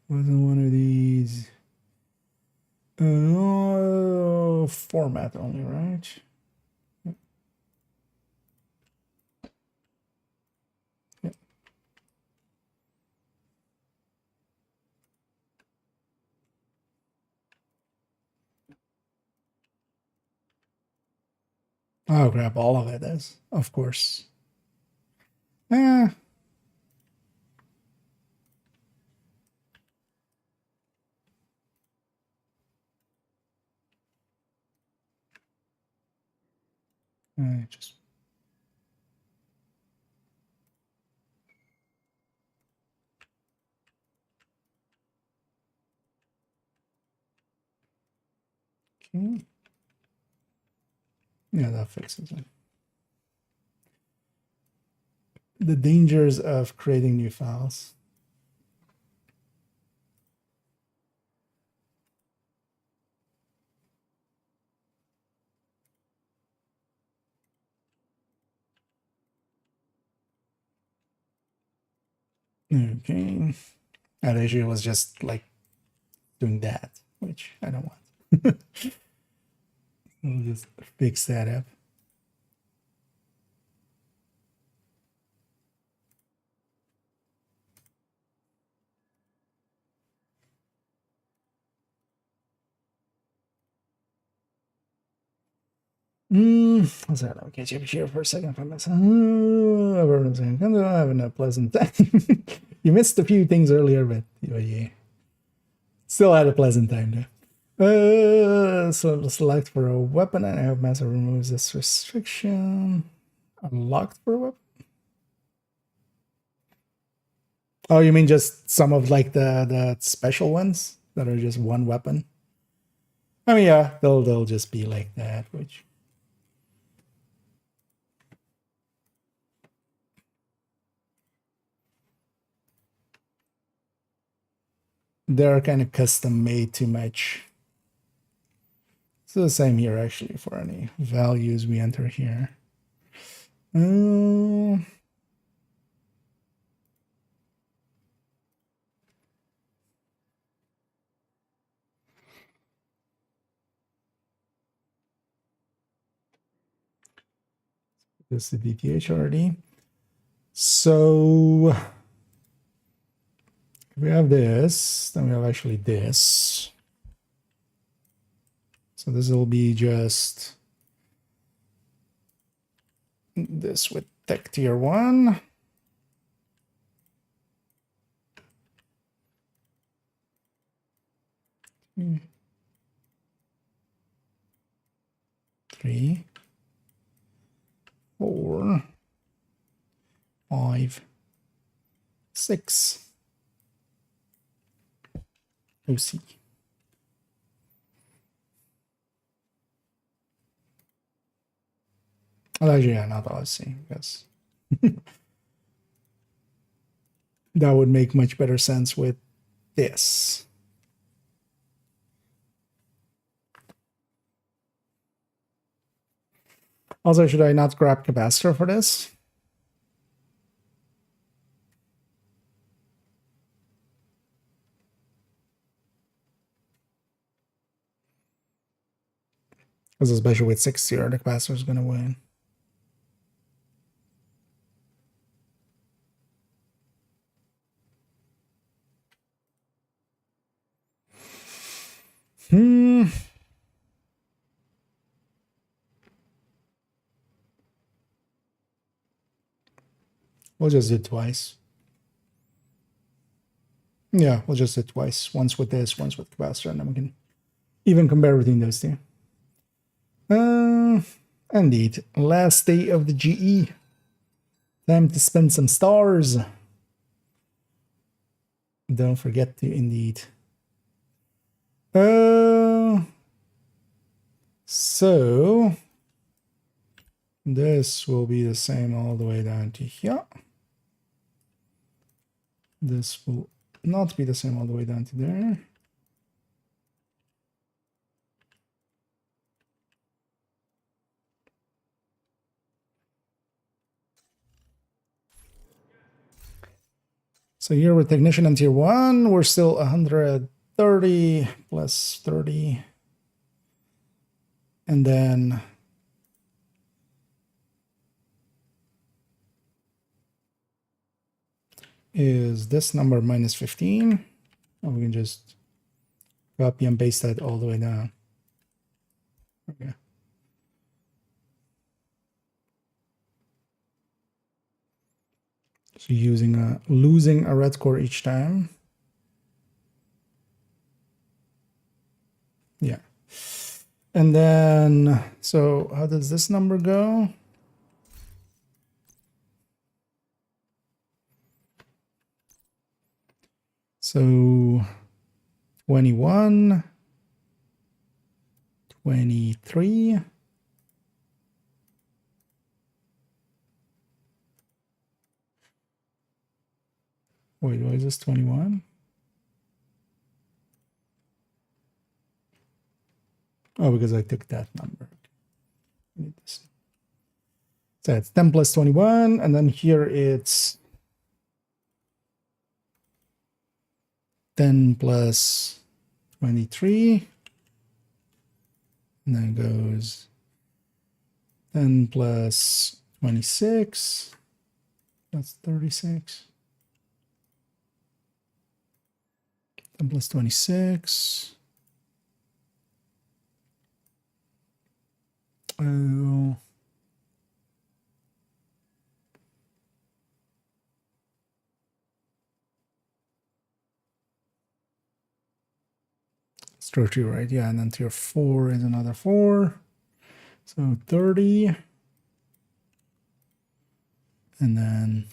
Wasn't one of these. Format only, right? Yep. I'll grab all of it as, of course. Eh. Just okay. Yeah, that fixes it. The dangers of creating new files. Okay. And actually it was just like doing that, which I don't want. We'll just fix that up. What's that? Okay, jump here for a second for myself. I'm having a pleasant time. You missed a few things earlier, but yeah. Still had a pleasant time though. So select for a weapon, and I hope Master removes this restriction. Unlocked for a weapon? Oh, you mean just some of like the special ones that are just one weapon? I mean, yeah, they'll just be like that, which. They're kind of custom made too much. So the same here actually for any values we enter here. This is the DTH already. So we have this, then we have actually this. So this will be just this with tech tier 1. Three, 4, 5, 6. OC. Well, actually, yeah, not OC, because that would make much better sense with this. Also, should I not grab capacitor for this? Because especially with 6 here, the capacitor is going to win. We'll just do it twice. Yeah, we'll just do it twice. Once with this, once with capacitor, and then we can even compare between those two. Indeed. Last day of the GE. Time to spend some stars. Don't forget to indeed. So This will be the same all the way down to here. This will not be the same all the way down to there. So here with technician and tier 1, we're still 130 plus 30. And then is this number minus 15? Or we can just copy and paste that all the way down. Okay. So losing a red core each time. Yeah. And then, so how does this number go? So 21, 23. Wait, why is this 21? Oh, because I took that number. So it's 10 plus 21, and then here it's 10 plus 23. And then it goes 10 plus 26. That's 36. 10 plus 26. Oh. It's 30, right? Yeah, and then tier 4 is another 4. So 30. And then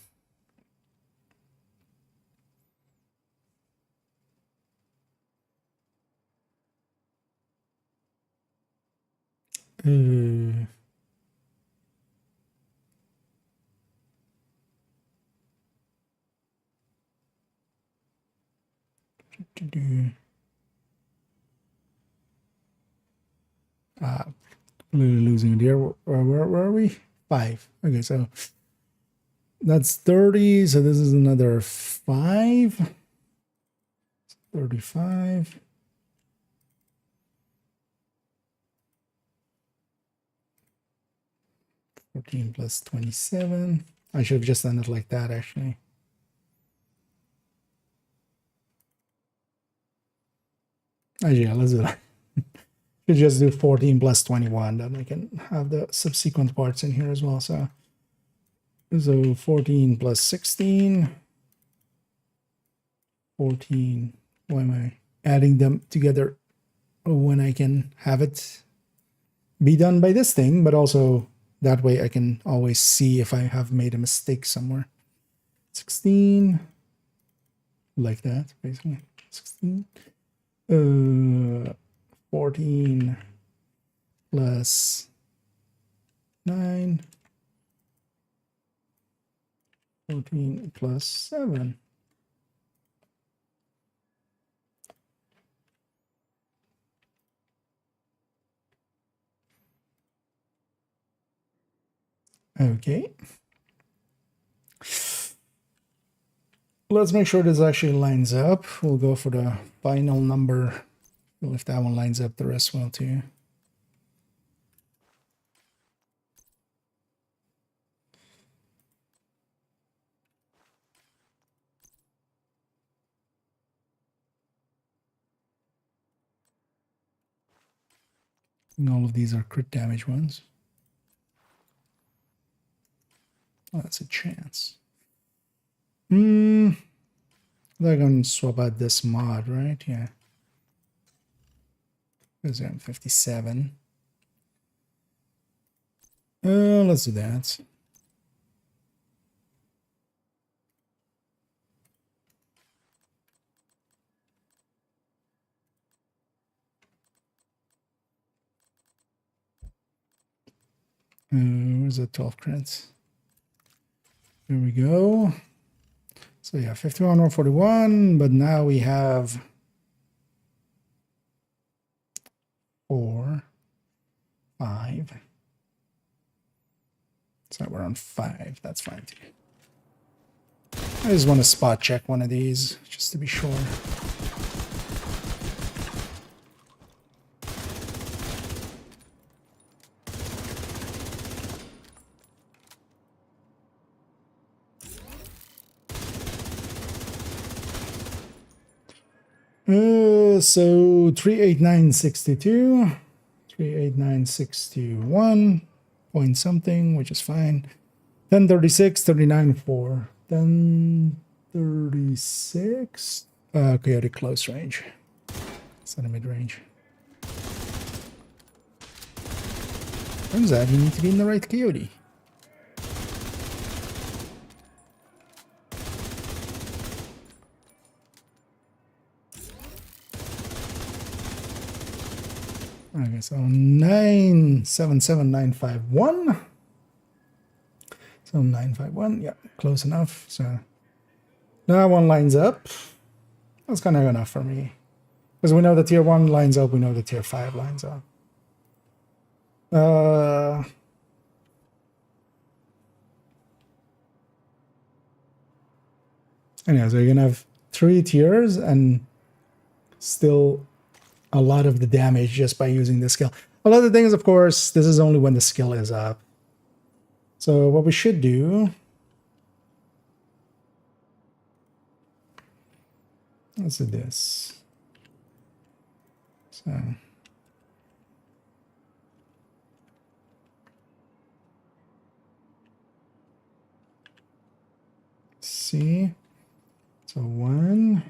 losing it here. Where are we? 5. Okay, so that's 30. So this is another 5. 35. $14 plus 27. I should have just done it like that, actually. Actually, yeah, let's do that. Should just do 14 plus 21. Then I can have the subsequent parts in here as well. So 14 plus 16. 14. Why am I adding them together when I can have it be done by this thing, but also that way I can always see if I have made a mistake somewhere. 16, like that, basically. 16. 14 plus 9. 14 plus 7. Okay. Let's make sure this actually lines up. We'll go for the final number. Well, if that one lines up, the rest will too. And all of these are crit damage ones. Oh, that's a chance. They're going to swap out this mod, right? Yeah. Because I'm 57. Let's do that. Where's Where's the 12 crits? Here we go. So yeah, 51 or 41, but now we have 4, 5. So we're on 5. That's fine too. I just want to spot check one of these just to be sure. So 38962, 38961 point something, which is fine. 1036, 39.4, 1036. Chaotic close range. It's not a mid range. Turns out you need to be in the right coyote. Okay, so 977951. So 951, yeah, close enough. So that one lines up. That's kind of enough for me. Because we know the tier 1 lines up, we know the tier 5 lines up. Anyways, so you're gonna have 3 tiers and still a lot of the damage just by using the skill. A lot of the things, of course, this is only when the skill is up. So what we should do, let's do this. So see, so 1.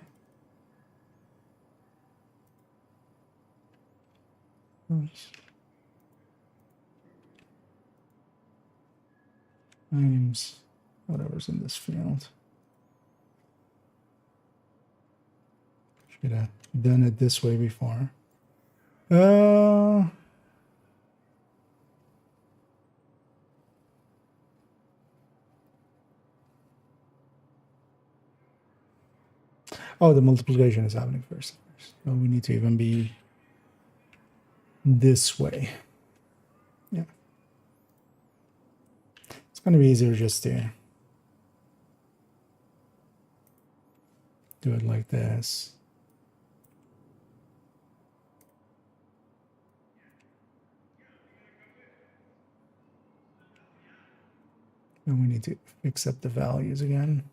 Times whatever's in this field. Should have done it this way before. Oh, the multiplication is happening first. So we need to even be this way. Yeah. It's going to be easier just to do it like this. And we need to fix up the values again.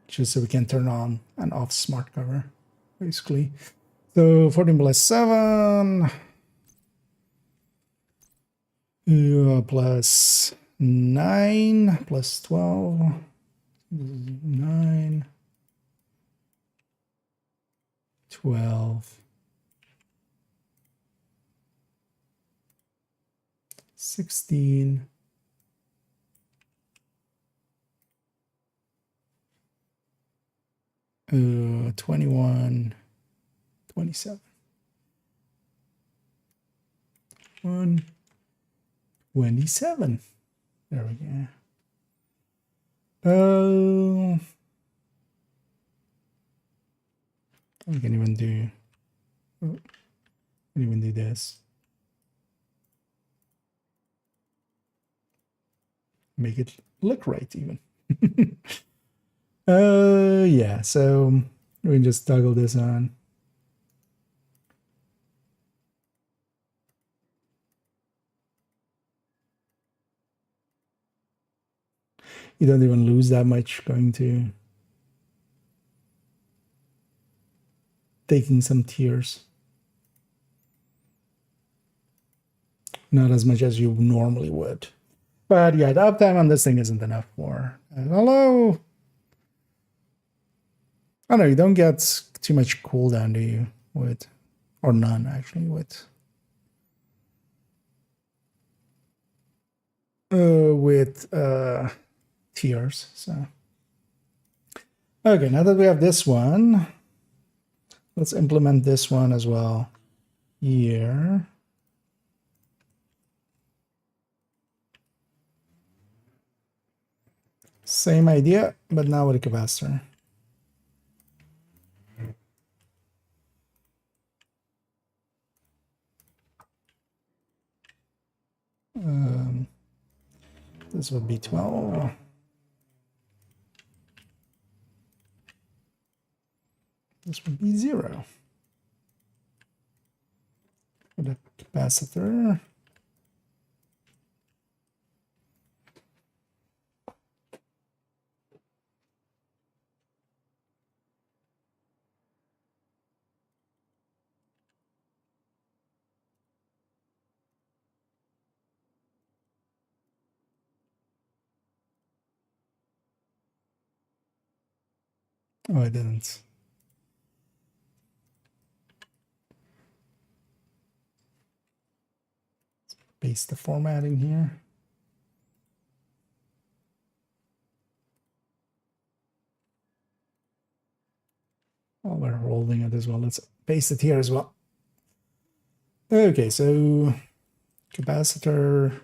Just so we can turn on and off smart cover, basically. So 14 plus 7 plus 9 plus 12. 9, 12, 16, 21, 27, 27. There we go. We can even do this. Make it look right even. Yeah, so we can just toggle this on. You don't even lose that much going to taking some tiers. Not as much as you normally would. But yeah, the uptime on this thing isn't enough for... hello? I know you don't get too much cooldown, do you? With... or none, actually, with... tiers, so... Okay, now that we have this one, let's implement this one as well here. Same idea, but now with a capacitor. This would be 12. This would be 0. With a capacitor. Oh, I didn't. Paste the formatting here. Oh, we're holding it as well. Let's paste it here as well. Okay, so capacitor.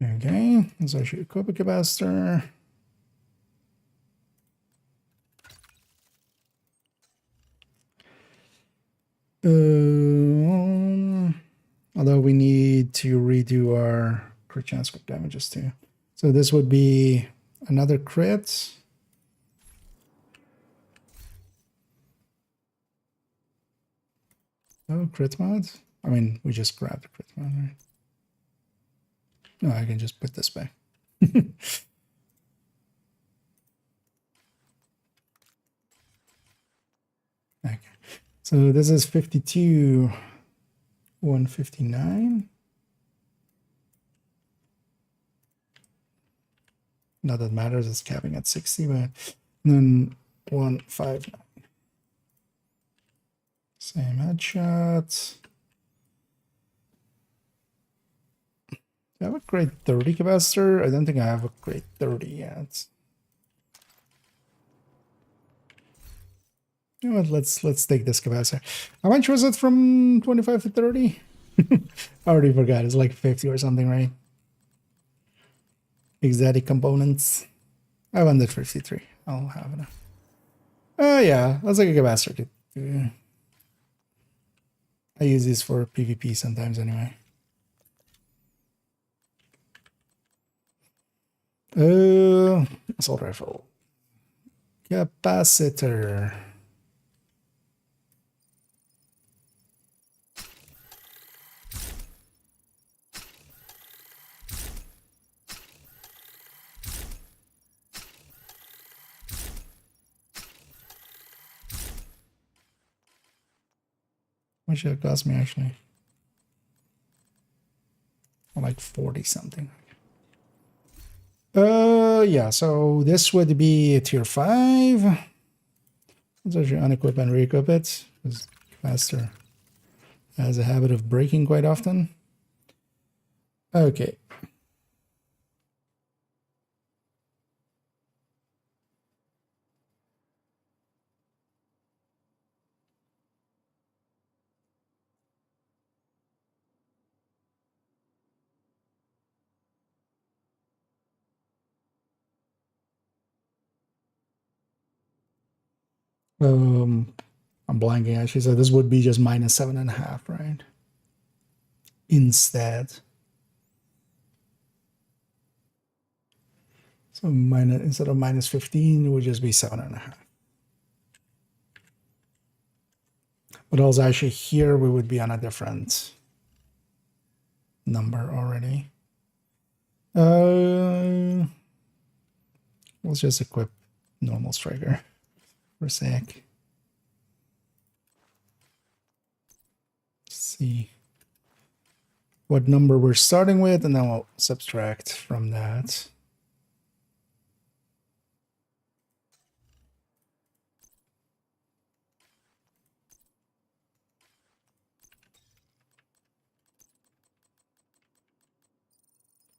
Okay, so I should equip a capacitor. Although we need to redo our crit chance script damages too. So this would be another crit. Oh, crit mod? I mean, we just grabbed the crit mod, right? No, I can just put this back. Okay. So this is 52, 159. Not that matters, it's capping at 60, but then 159. Same headshot. Do I have a grade 30 capacitor? I don't think I have a grade 30 yet. You know what, let's take this capacitor. How much was it from 25 to 30? I already forgot, it's like 50 or something, right? Exotic components. 553. I'll have it. Oh yeah, that's like a capacitor. I use these for PvP sometimes anyway. Assault rifle. Capacitor. What should it cost me actually? Like 40 something. Yeah, so this would be a tier 5. Let's actually unequip and re-equip it, because capacitor has a habit of breaking quite often. Okay. I'm blanking actually, so this would be just minus 7.5, right? Instead. So minus, instead of minus 15, it would just be 7.5. But also actually here we would be on a different number already. Let's just equip normal striker for a sec. Let's see what number we're starting with, and then we'll subtract from that.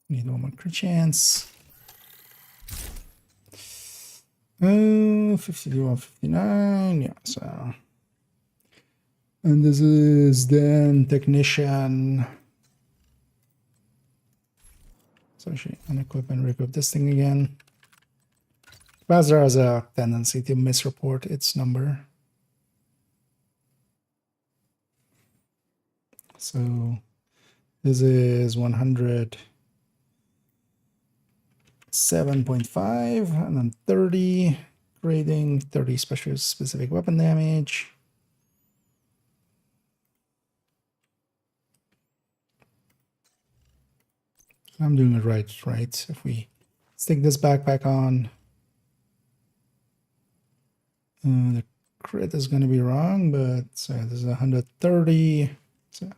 Need one more crit chance. 52, 159. Yeah, so. And this is then technician. So actually unequip and re-equip this thing again. Bazar has a tendency to misreport its number. So this is 107.5 and then 30 grading, 30 specific weapon damage. I'm doing it right? If we stick this backpack on, the crit is going to be wrong, but so this is 130. So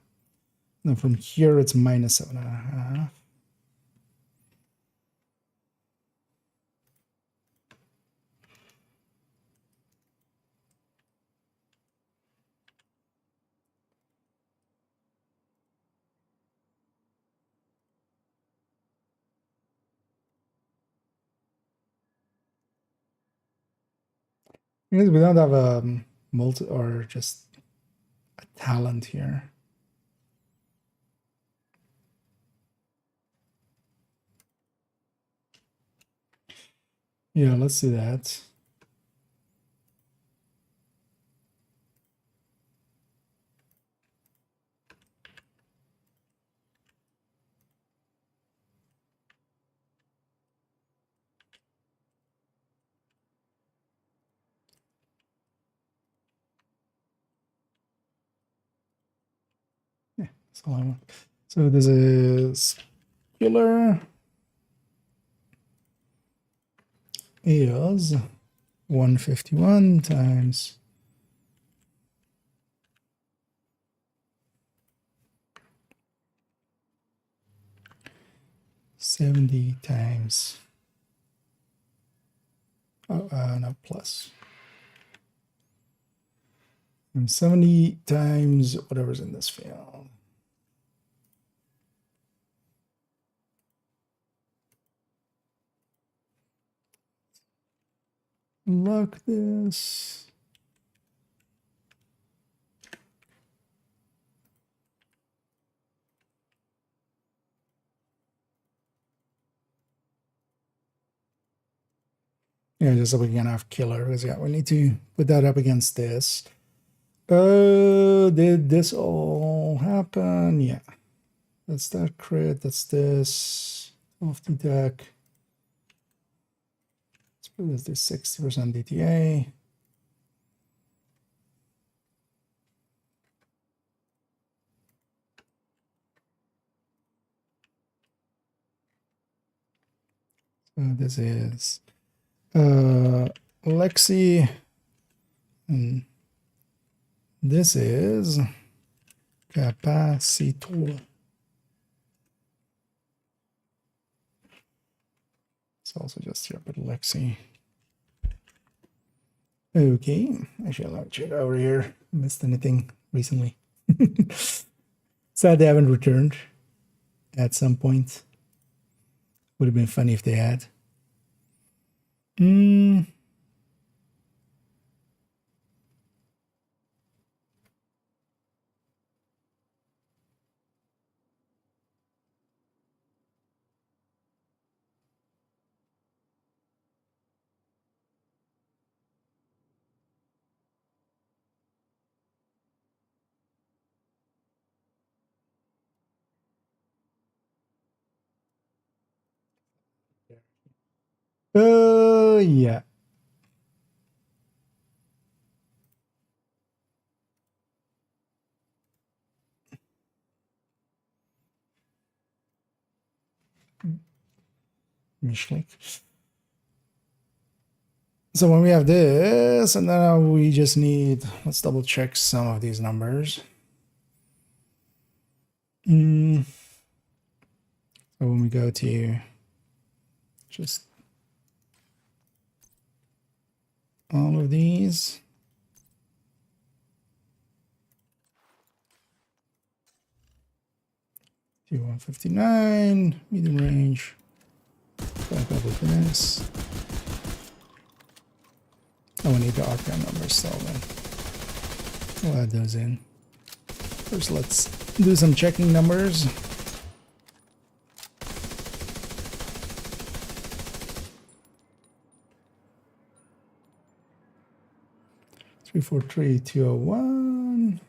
then from here it's minus 7.5. Because we don't have a multi or just a talent here. Yeah, let's do that. Yeah, that's all I want. So this is killer is 151 times 70 times no plus. And 70 times whatever's in this field. Lock this. Yeah, just so we can have killer, because yeah, we need to put that up against this. Did this all happen? Yeah. That's that crit, that's this. Off the deck. Let's put this 60% DTA. So this is Lexi, and this is capacitor. It's also just here, but Lexi. Okay, actually, I'll check over here. Missed anything recently? Sad they haven't returned at some point. Would have been funny if they had. Yeah. Mishlik. So when we have this, and then we just need, let's double check some of these numbers. So when we go to just all of these, T159, medium range, back up with this. Oh, we need the RPM numbers still then. We'll add those in. First, let's do some checking numbers. Three, 4, 3, 201.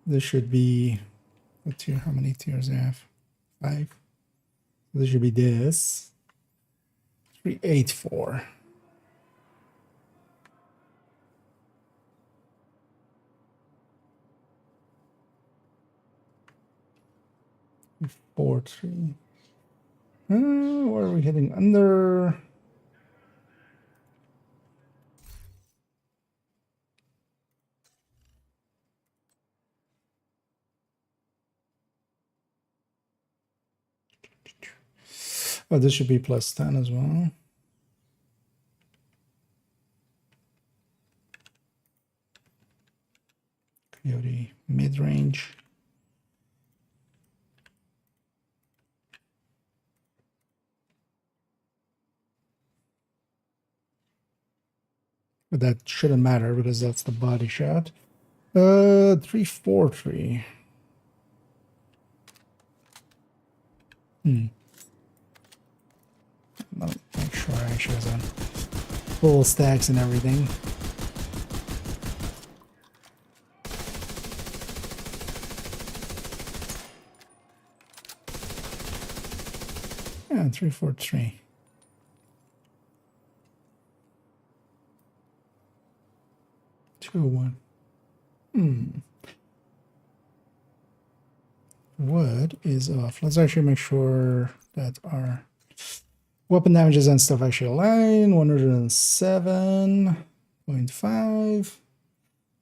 This should be what tier? How many tiers I have? 5. This should be this. 384. Four, 3. Where are we hitting under? Oh, this should be plus 10 as well. Coyote mid-range. But that shouldn't matter because that's the body shot. 343. Let me make sure I actually has on full stacks and everything. Yeah, 343. One. Wood is off. Let's actually make sure that our weapon damages and stuff actually align. 107.5.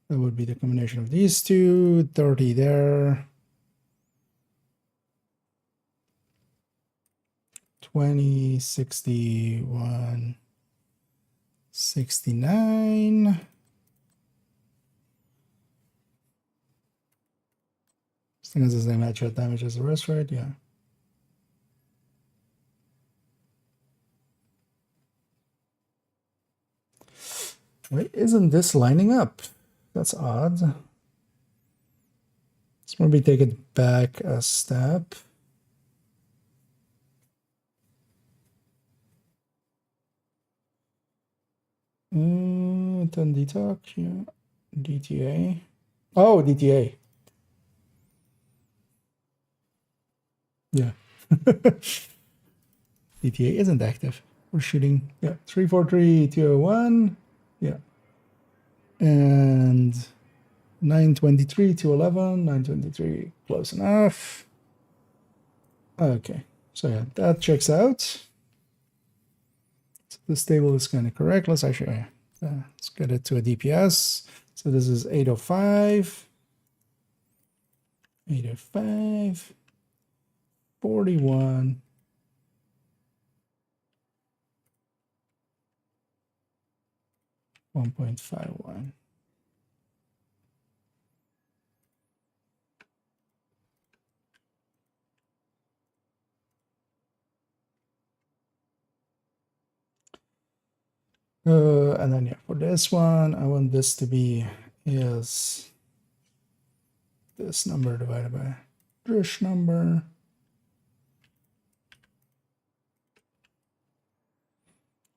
That would be the combination of these two. 30 there. 20, 61, 69. I think it's the same headshot damage as the rest, right? Yeah. Why isn't this lining up? That's odd. Let's maybe take it back a step. Then detox, yeah. DTA. Oh, DTA. Yeah. DTA isn't active. We're shooting, yeah, 343, 201. Yeah. And 923, 211, 923, close enough. Okay. So yeah, that checks out. So this table is kind of correct. Let's actually, let's get it to a DPS. So this is 805. 805. 41. $1.51. And then yeah, for this one, I want this to be is this number divided by this number.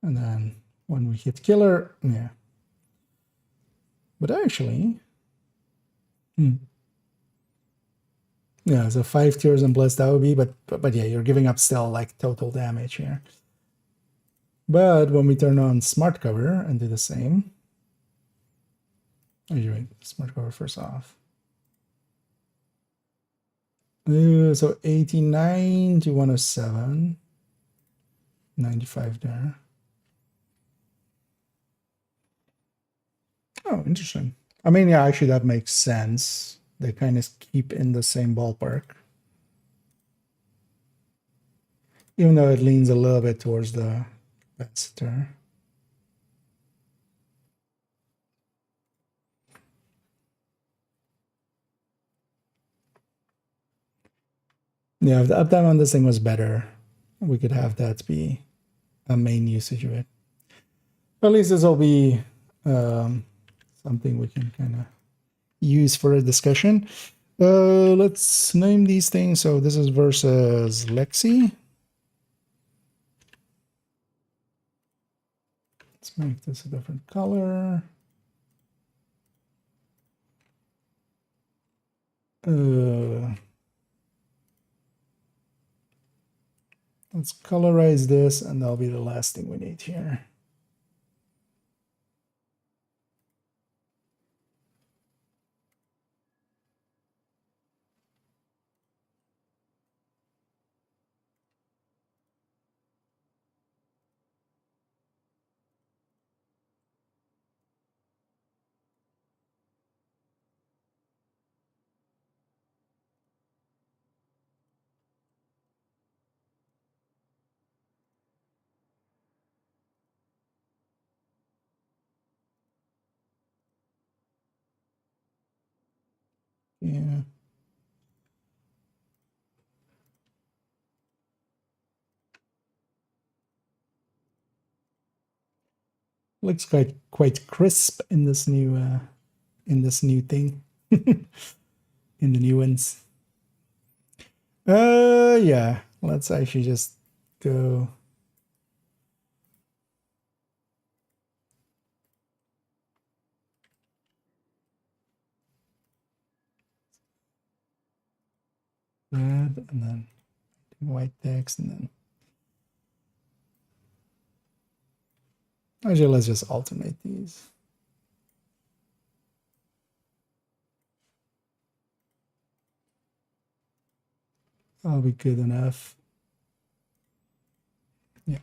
And then when we hit killer, yeah. But actually, yeah, so 5 tiers and bliss that would be, but yeah, you're giving up still like total damage here. But when we turn on smart cover and do the same, anyway, smart cover first off. So 89 to 107, 95 there. Oh, interesting. I mean, yeah, actually that makes sense. They kind of keep in the same ballpark. Even though it leans a little bit towards the capacitor. Yeah, if the uptime on this thing was better, we could have that be a main usage of it. But at least this will be something we can kind of use for a discussion. Let's name these things. So this is versus Lexi. Let's make this a different color. Let's colorize this, and that'll be the last thing we need here. Yeah. Looks quite crisp in this new thing. In the new ones. Yeah. Let's actually just go. Red, and then white text, and then actually let's just alternate these. That'll be good enough. Yeah.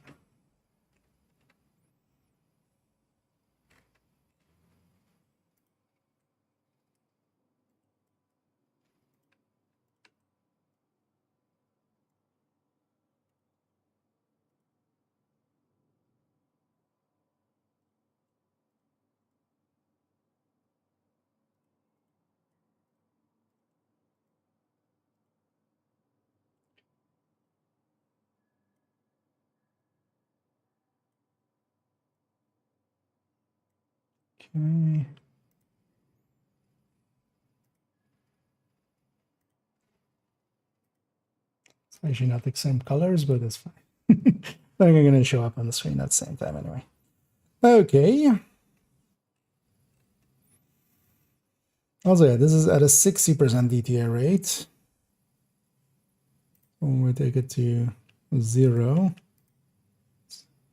Okay. It's actually not the same colors, but it's fine. They're going to show up on the screen at the same time anyway. Okay. Also, yeah, this is at a 60% DTA rate. When we take it to 0,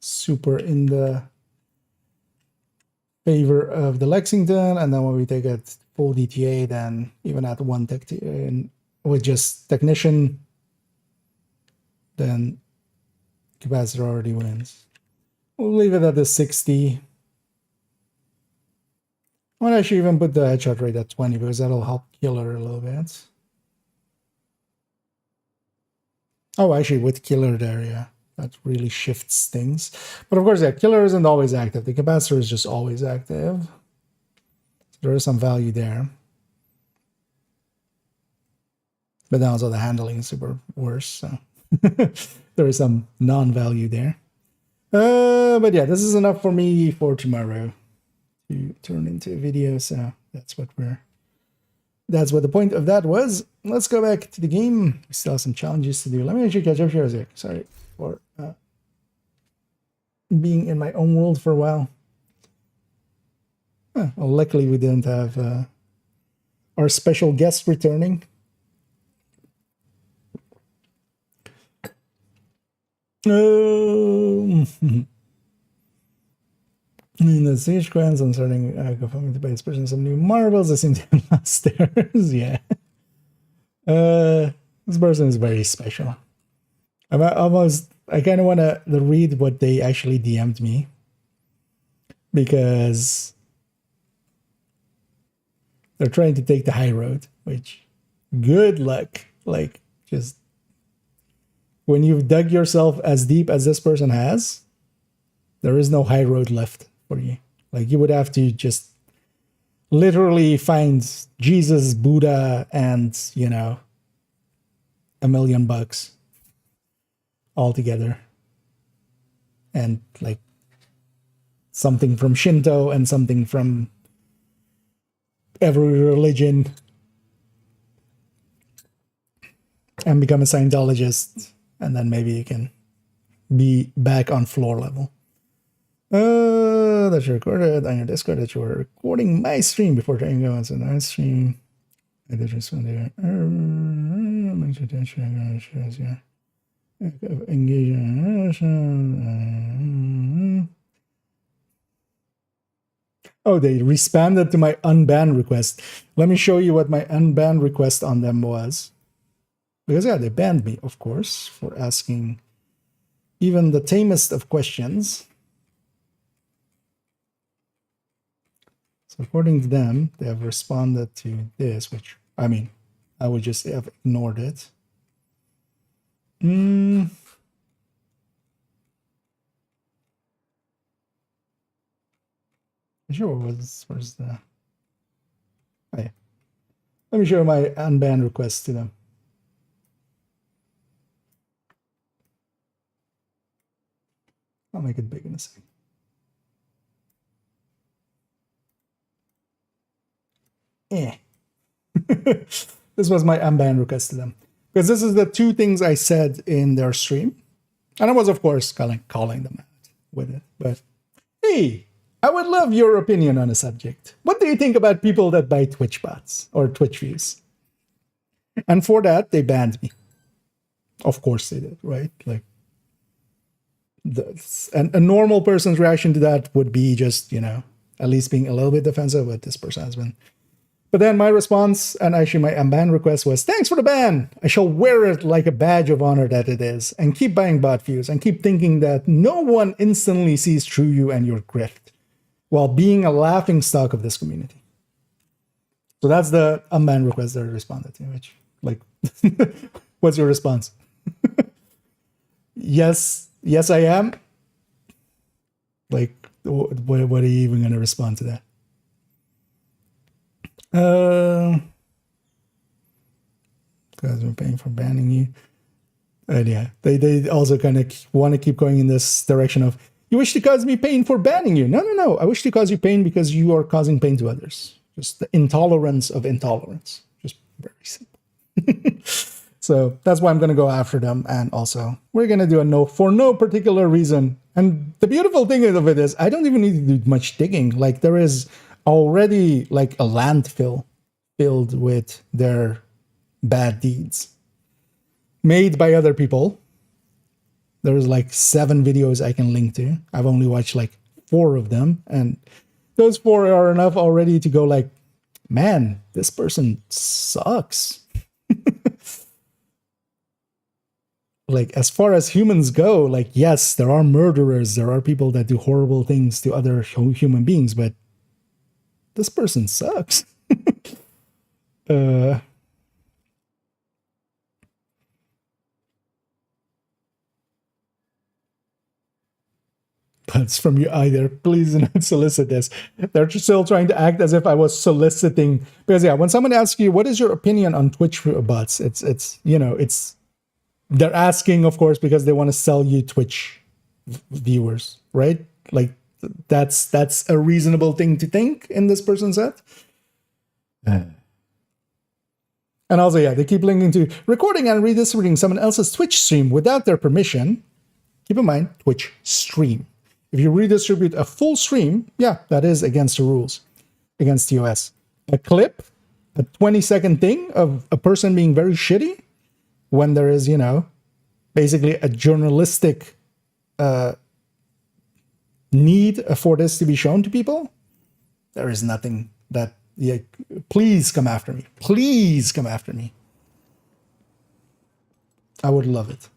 super in the favor of the Lexington, and then when we take it full DTA, then even at 1 tech with just technician, then capacitor already wins. We'll leave it at the 60. I might actually even put the headshot rate at 20 because that'll help killer a little bit. Oh, actually, with killer there, yeah, that really shifts things. But of course, yeah, killer isn't always active. The capacitor is just always active. So there is some value there. But then also the handling is super worse, so there is some non-value there. But yeah, this is enough for me for tomorrow to turn into a video, so that's what the point of that was. Let's go back to the game. We still have some challenges to do. Let me actually catch up here, Zach. Sorry for being in my own world for a while. Well, luckily we didn't have our special guest returning. In the siege grants, I'm starting confirming the base person some new marbles. I seem to have lost theirs. Yeah. This person is very special. I kind of want to read what they actually DM'd me, because they're trying to take the high road, which good luck. Like, just when you've dug yourself as deep as this person has, there is no high road left for you. Like, you would have to just literally find Jesus, Buddha, and, you know, $1 million all together. and like something from Shinto and something from every religion and become a Scientologist, and then maybe you can be back on floor level. That you recorded on your Discord that you were recording my stream before trying to go into the stream. I did just want to oh, they responded to my unban request. Let me show you what my unban request on them was. Because yeah, they banned me, of course, for asking even the tamest of questions. So according to them, they have responded to this, which, I mean, I would just have ignored it. Sure, where's the... Oh, yeah. Let me show my unban request to them. I'll make it big in a second. This was my unban request to them. Because this is the two things I said in their stream. And I was, of course, calling them out with it. But, hey, I would love your opinion on a subject. What do you think about people that buy Twitch bots or Twitch views? And for that, they banned me. Of course they did, right? Like, and a normal person's reaction to that would be just, you know, at least being a little bit defensive, but this person has been. But then my response, and actually my unban request was, thanks for the ban. I shall wear it like a badge of honor that it is, and keep buying bot views, and keep thinking that no one instantly sees through you and your grift, while being a laughing stock of this community. So that's the unban request that I responded to, which, like, what's your response? Yes, I am. Like, what are you even going to respond to that? Because we're paying for banning you. And yeah, they also kind of want to keep going in this direction of, you wish to cause me pain for banning you. No. I wish to cause you pain because you are causing pain to others. Just the intolerance of intolerance. Just very simple. So that's why I'm going to go after them. And also, we're going to do a no for no particular reason. And the beautiful thing of it is, I don't even need to do much digging. Like, there is already like a landfill filled with their bad deeds made by other people. There's like 7 videos I can link to. I've only watched like 4 of them, and those 4 are enough already to go like, man, this person sucks. Like, as far as humans go, like, yes, there are murderers, there are people that do horrible things to other human beings, but this person sucks. But it's from you either. Please do not solicit this. They're still trying to act as if I was soliciting. Because yeah, when someone asks you, what is your opinion on Twitch bots? It's you know, it's, they're asking, of course, because they want to sell you Twitch viewers, right? Like, that's a reasonable thing to think in this person's head. And also, yeah, they keep linking to recording and redistributing someone else's Twitch stream without their permission. Keep in mind, Twitch stream. If you redistribute a full stream, yeah, that is against the rules, against the US. A clip, a 20-second thing of a person being very shitty, when there is, you know, basically a journalistic need for this to be shown to people, there is nothing that, yeah, please come after me. Please come after me. I would love it.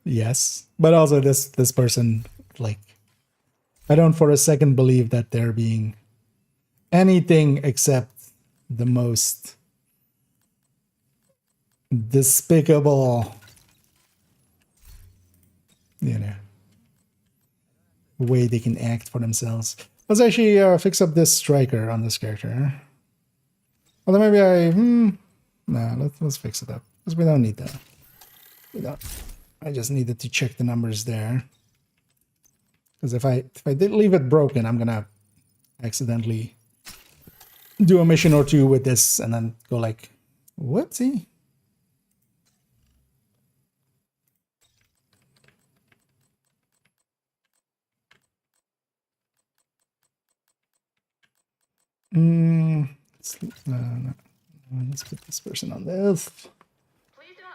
Yes, but also this person, like, I don't for a second believe that they're being anything except the most despicable, you know, way they can act for themselves. Let's actually fix up this striker on this character. Although maybe no, let's fix it up because we don't need that. We don't. I just needed to check the numbers there. Because if I did leave it broken, I'm gonna accidentally do a mission or two with this and then go like, whoopsie. Let's put this person on this.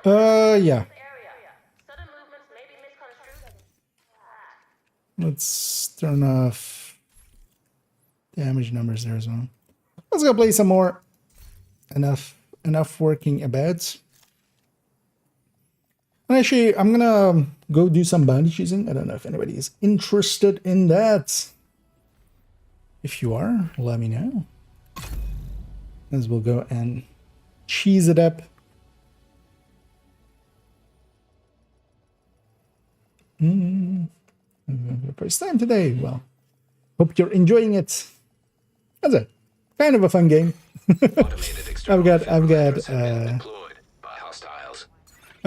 Yeah. Sudden movements may be misconstrued. Let's turn off damage numbers there as well. Let's go play some more. Enough working about. And actually, I'm gonna go do some bounty choosing. I don't know if anybody is interested in that. If you are, let me know. As we'll go and cheese it up. First time today. Well, hope you're enjoying it. That's a kind of a fun game. I've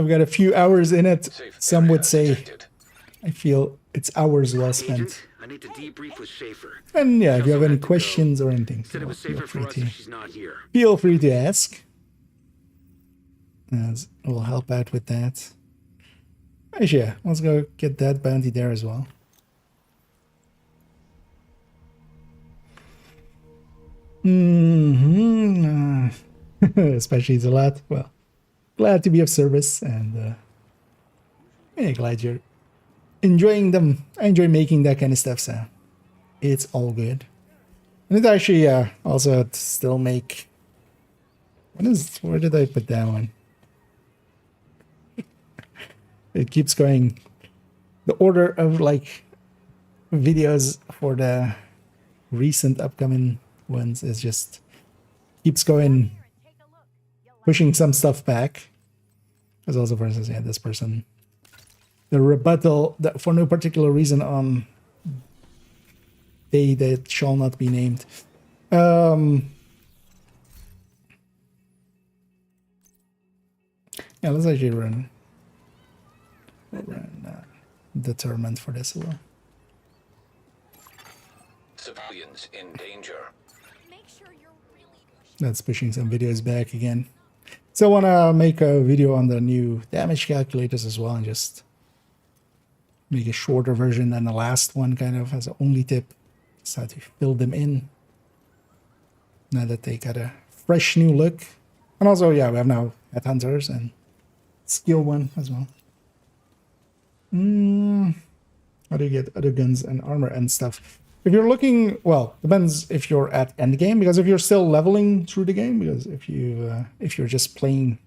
got a few hours in it. Some would say I feel it's hours well spent. Agent, I need to debrief with Schaefer. And yeah, if you have any questions or anything, Said it was feel safer for free us to if she's not here. ask. As we'll help out with that. Actually, yeah, let's go get that bounty there as well. Especially it's a lot. Well, glad to be of service, and yeah, glad you're enjoying them. I enjoy making that kind of stuff, so it's all good. And it actually also still make. Where did I put that one? It keeps going. The order of like videos for the recent upcoming ones is just keeps going, pushing some stuff back. There's also, for instance, yeah, this person, the rebuttal that for no particular reason on they that shall not be named. Yeah, let's actually run determined for this as well. Civilians in danger. That's pushing some videos back again. So I want to make a video on the new damage calculators as well, and just make a shorter version than the last one, kind of as an only tip. Just how to fill them in now that they got a fresh new look. And also, yeah, we have now headhunters and skill one as well. How do you get other guns and armor and stuff? If you're looking, well, depends if you're at end game, because if you're still leveling through the game, because if you're just playing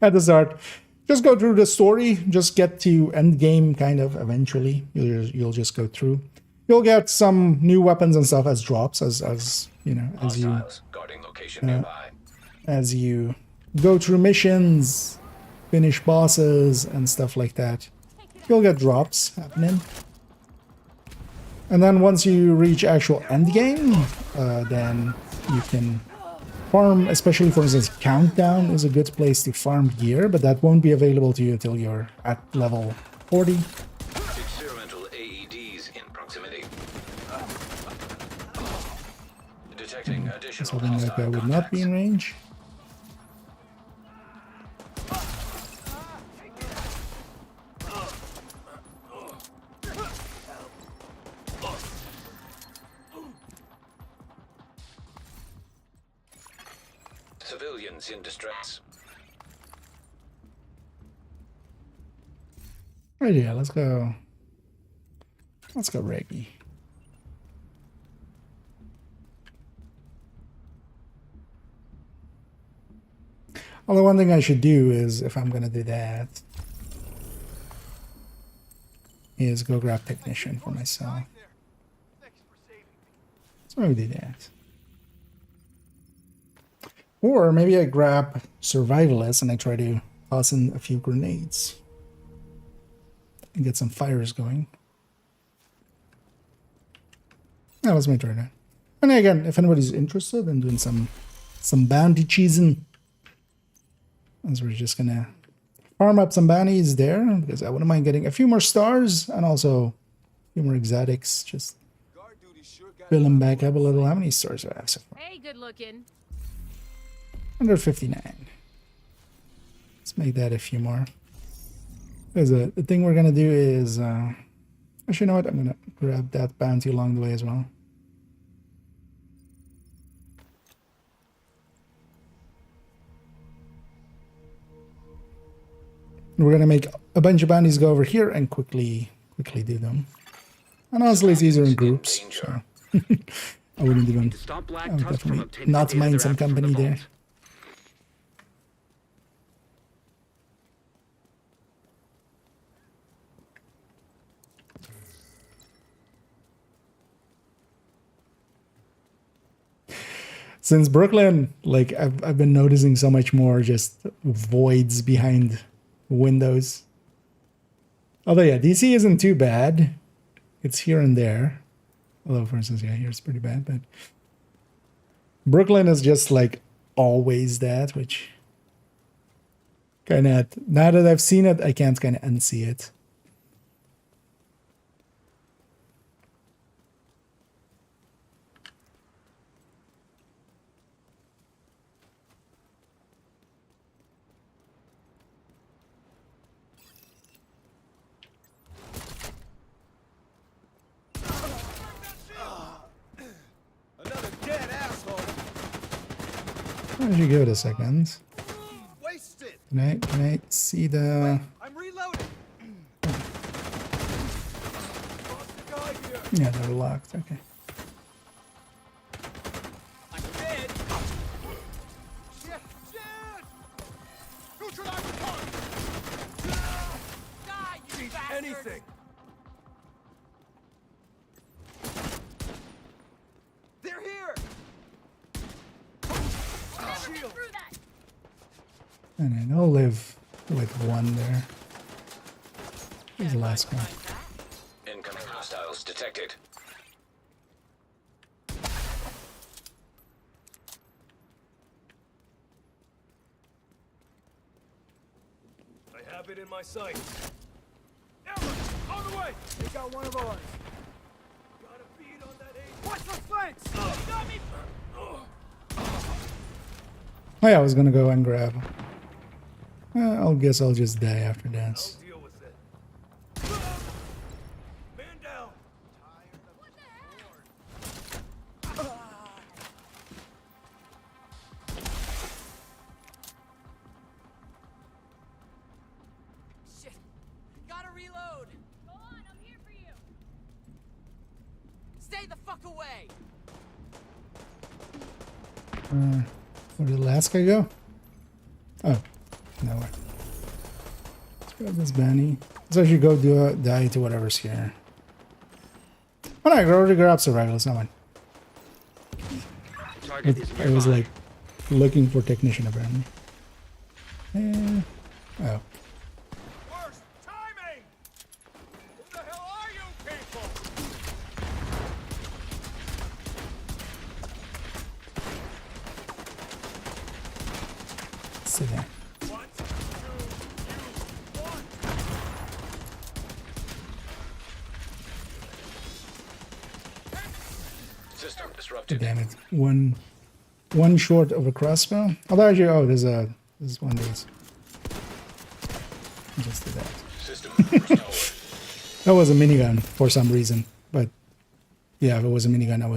at the start, just go through the story, just get to end game kind of eventually. You'll just go through. You'll get some new weapons and stuff as drops, as you know, Guarding location nearby. as you go through missions, finish bosses and stuff like that. You'll get drops happening. And then once you reach actual end game, then you can farm, especially for instance, Countdown is a good place to farm gear, but that won't be available to you until you're at level 40. Experimental AEDs in proximity. Detecting additional Something like hostile that would not be in range. Civilians in distress. Right, yeah, let's go. Let's go Reggie. Although one thing I should do is, if I'm gonna do that, is go grab Technician for myself. So maybe do that. Or maybe I grab Survivalist and I try to toss in a few grenades and get some fires going. That was my turn. And again, if anybody's interested in doing some bounty cheesing, as we're just gonna farm up some bounties there, because I wouldn't mind getting a few more stars and also a few more exotics. Just fill them back up a little. How many stars do I have so far? Hey, good looking. 159. Let's make that a few more. Because the thing we're gonna do is, actually, you know what? I'm gonna grab that bounty along the way as well. We're gonna make a bunch of bounties go over here and quickly do them. And honestly, it's easier in groups, so I wouldn't even. To stop Black I would Tusk from definitely obtaining not the data mind they're some after from the company there. vault. Since Brooklyn, like I've been noticing so much more just voids behind windows. Although yeah, DC isn't too bad. It's here and there. Although for instance, yeah, here's pretty bad, but Brooklyn is just like always that, which kind of, now that I've seen it, I can't kind of unsee it. Another dead asshole. Why don't you give it a second? Wasted. Can I see the... I'm reloading. Lost the guy here. Yeah, they're locked. Okay. I'm dead. Shit! Shit! Neutralize the target. Die, you Eat bastard. anything. They're here. Shield. Through that. And I'll live with one there. Here's the last one. Incoming hostiles detected. I have it in my sights. Emma, on the way. They got one of ours. Got a bead on that eight. Watch the flanks. Got me. Oh yeah, I was gonna go and grab. I'll guess I'll just die after this. Deal with it. Man down. Shit. Gotta reload. Go on, I'm here for you. Stay the fuck away. Where did the last guy go? Oh, nowhere. Let's grab this bounty. Let's actually go die to whatever's here. Oh no, I already grabbed survival. It's not mine. Target is I was nearby. like looking for technician apparently. Oh. Worst timing. Who the hell are you people? Sit there. One, two, you, one. System disrupted. Damn it. One short of a crossbow. Although actually, oh, there's one of these. Just did that. System restored. That was a minigun for some reason, but yeah, if it was a minigun, I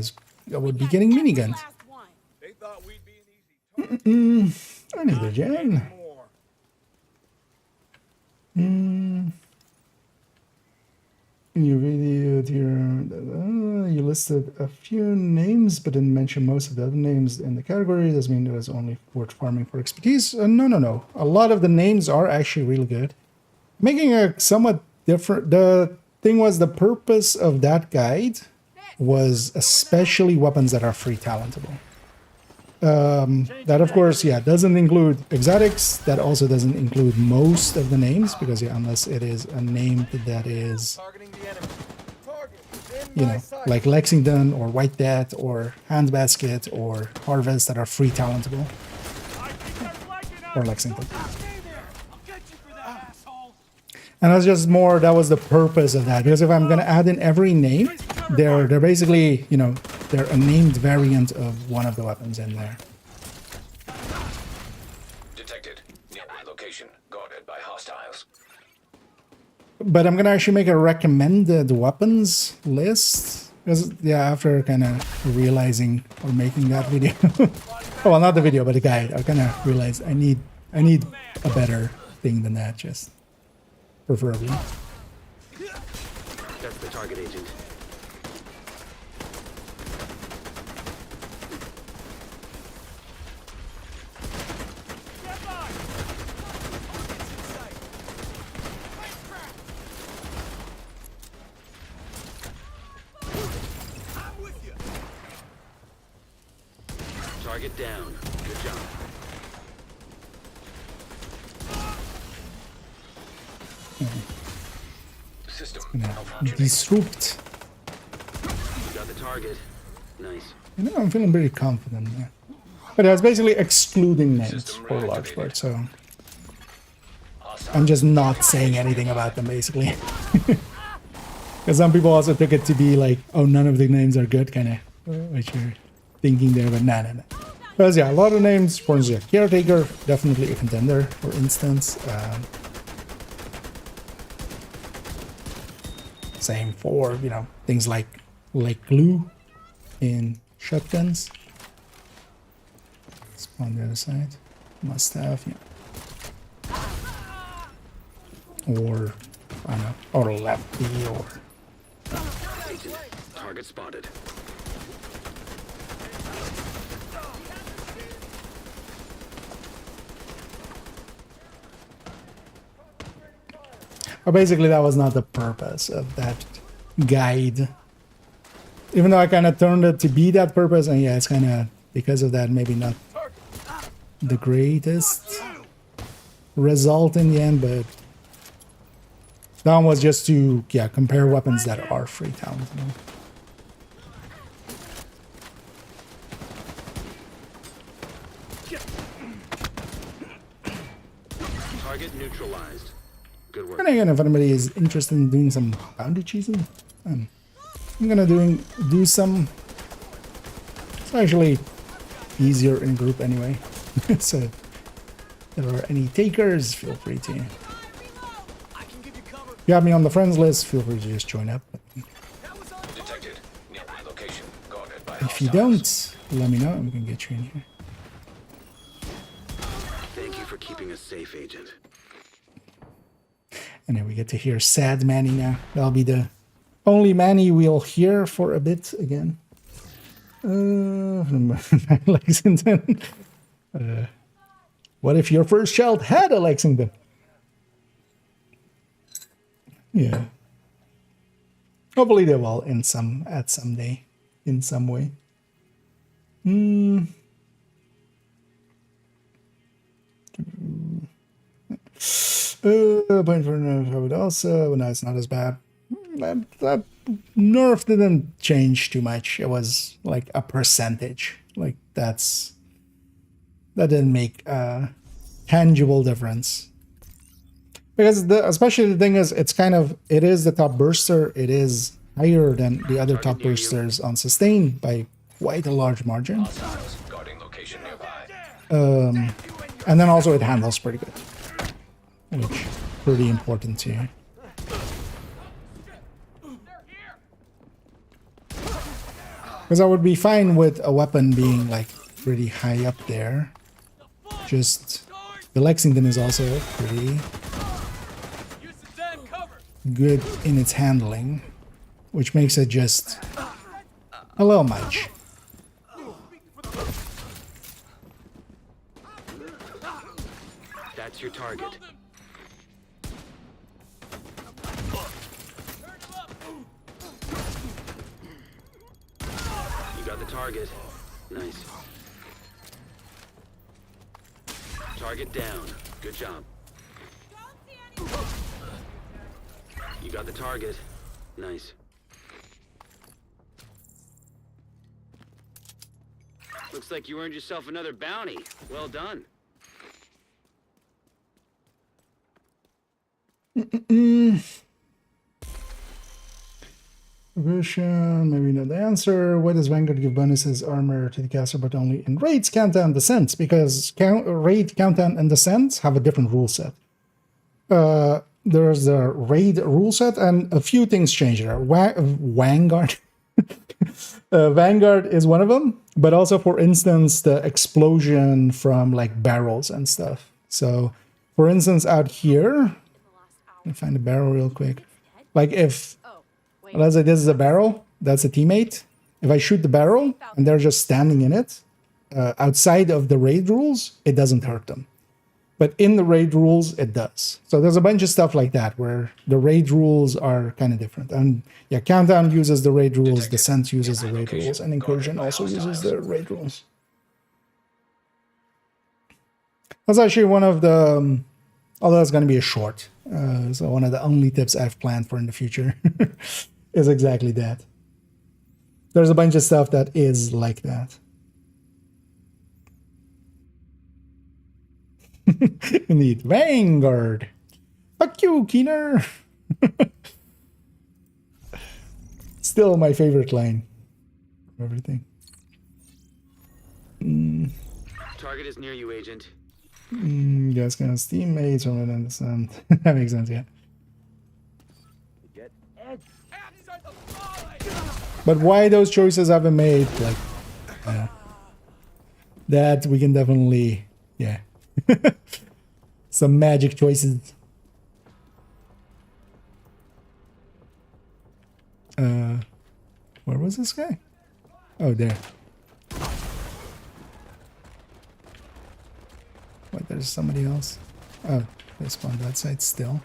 would be getting miniguns. Last one. They thought we'd be an easy target. I need a gen. More. In your video here, you listed a few names, but didn't mention most of the other names in the category. Does mean it was only worth farming for expertise? No. A lot of the names are actually really good. Making a somewhat different. The thing was, the purpose of that guide was especially weapons that are free talentable. That of course, yeah, doesn't include exotics. That also doesn't include most of the names because yeah, unless it is a name that is Targeting the enemy. Target is in you know, like Lexington or White Death or Handbasket or Harvest that are free talentable. Or Lexington. And that's just more, that was the purpose of that. Because if I'm going to add in every name, they're basically, you know, they're a named variant of one of the weapons in there. Detected. Nearby location. Guarded by hostiles. But I'm going to actually make a recommended weapons list. Because, yeah, after kind of realizing or making that video. Well, not the video, but the guide. I kind of realized I need a better thing than that, just preferably. That's the target, Agent. Target down. Good job. System. Disrupt. You got the target. Nice. You know, I'm feeling pretty confident there. But it's basically excluding names for large part, so I'm just not saying anything about them, basically. Because some people also took it to be like, oh, none of the names are good, kind of, what you're thinking there, but nah. Because, yeah, a lot of names, for instance, Caretaker, definitely a contender, for instance. Same for, you know, things like glue in shotguns. On the other side, must have, yeah. Or, I don't know, or lefty, or... Agent, target spotted. But basically, that was not the purpose of that guide. Even though I kind of turned it to be that purpose, and yeah, it's kind of, because of that, maybe not the greatest result in the end, but that one was just to, yeah, compare weapons that are free talent. You know? Target neutralized. Good work. And again, if anybody is interested in doing some bounty cheesing, I'm gonna do some. It's actually easier in group anyway. So if there are any takers, feel free to. If you have me on the friends list, feel free to just join up. Detected. Nearby location. Guarded by If you hostiles. don't, let me know and we can get you in here. Thank you for keeping us safe, Agent. And then we get to hear Sad Manny now. That'll be the only Manny we'll hear for a bit again. Lexington. What if your first child had a Lexington? Yeah. Hopefully they will at some day, in some way. Point for nerf, I would also, no, it's not as bad. That nerf didn't change too much. It was like a percentage. Like that didn't make a tangible difference. Because especially the thing is, it is the top burster. It is higher than the other top bursters on sustain by quite a large margin. Hostiles. Guarding location nearby. And then also it handles pretty good. Which pretty important too. Because I would be fine with a weapon being like pretty high up there. Just the Lexington is also pretty good in its handling, which makes it just a little much. That's your target. You got the target. Nice. Target down. Good job. You got the target. Nice. Looks like you earned yourself another bounty. Well done. Version, maybe not the answer. Why does Vanguard give bonuses armor to the caster but only in raids, countdown, descents? Because raid, countdown, and descents have a different rule set. There's the raid rule set, and a few things change there. Vanguard. Vanguard is one of them, but also, for instance, the explosion from like barrels and stuff. So, for instance, out here, let me find a barrel real quick. Like if, let's say this is a barrel, that's a teammate. If I shoot the barrel and they're just standing in it, outside of the raid rules, it doesn't hurt them. But in the raid rules, it does. So there's a bunch of stuff like that where the raid rules are kind of different. And yeah, countdown uses the raid rules, descent uses the raid rules, and incursion also uses the raid rules. That's actually one of the, although it's going to be a short. So one of the only tips I've planned for in the future is exactly that. There's a bunch of stuff that is like that. Indeed. Vanguard. Fuck you, Keener. Still my favorite line. Everything. Target is near you, Agent. You guys can have teammates or not understand. That makes sense, yeah. But why those choices have been made, like, that we can definitely, yeah. Some magic choices. Where was this guy? Oh, there. Wait, there's somebody else. Oh, they spawned that side still.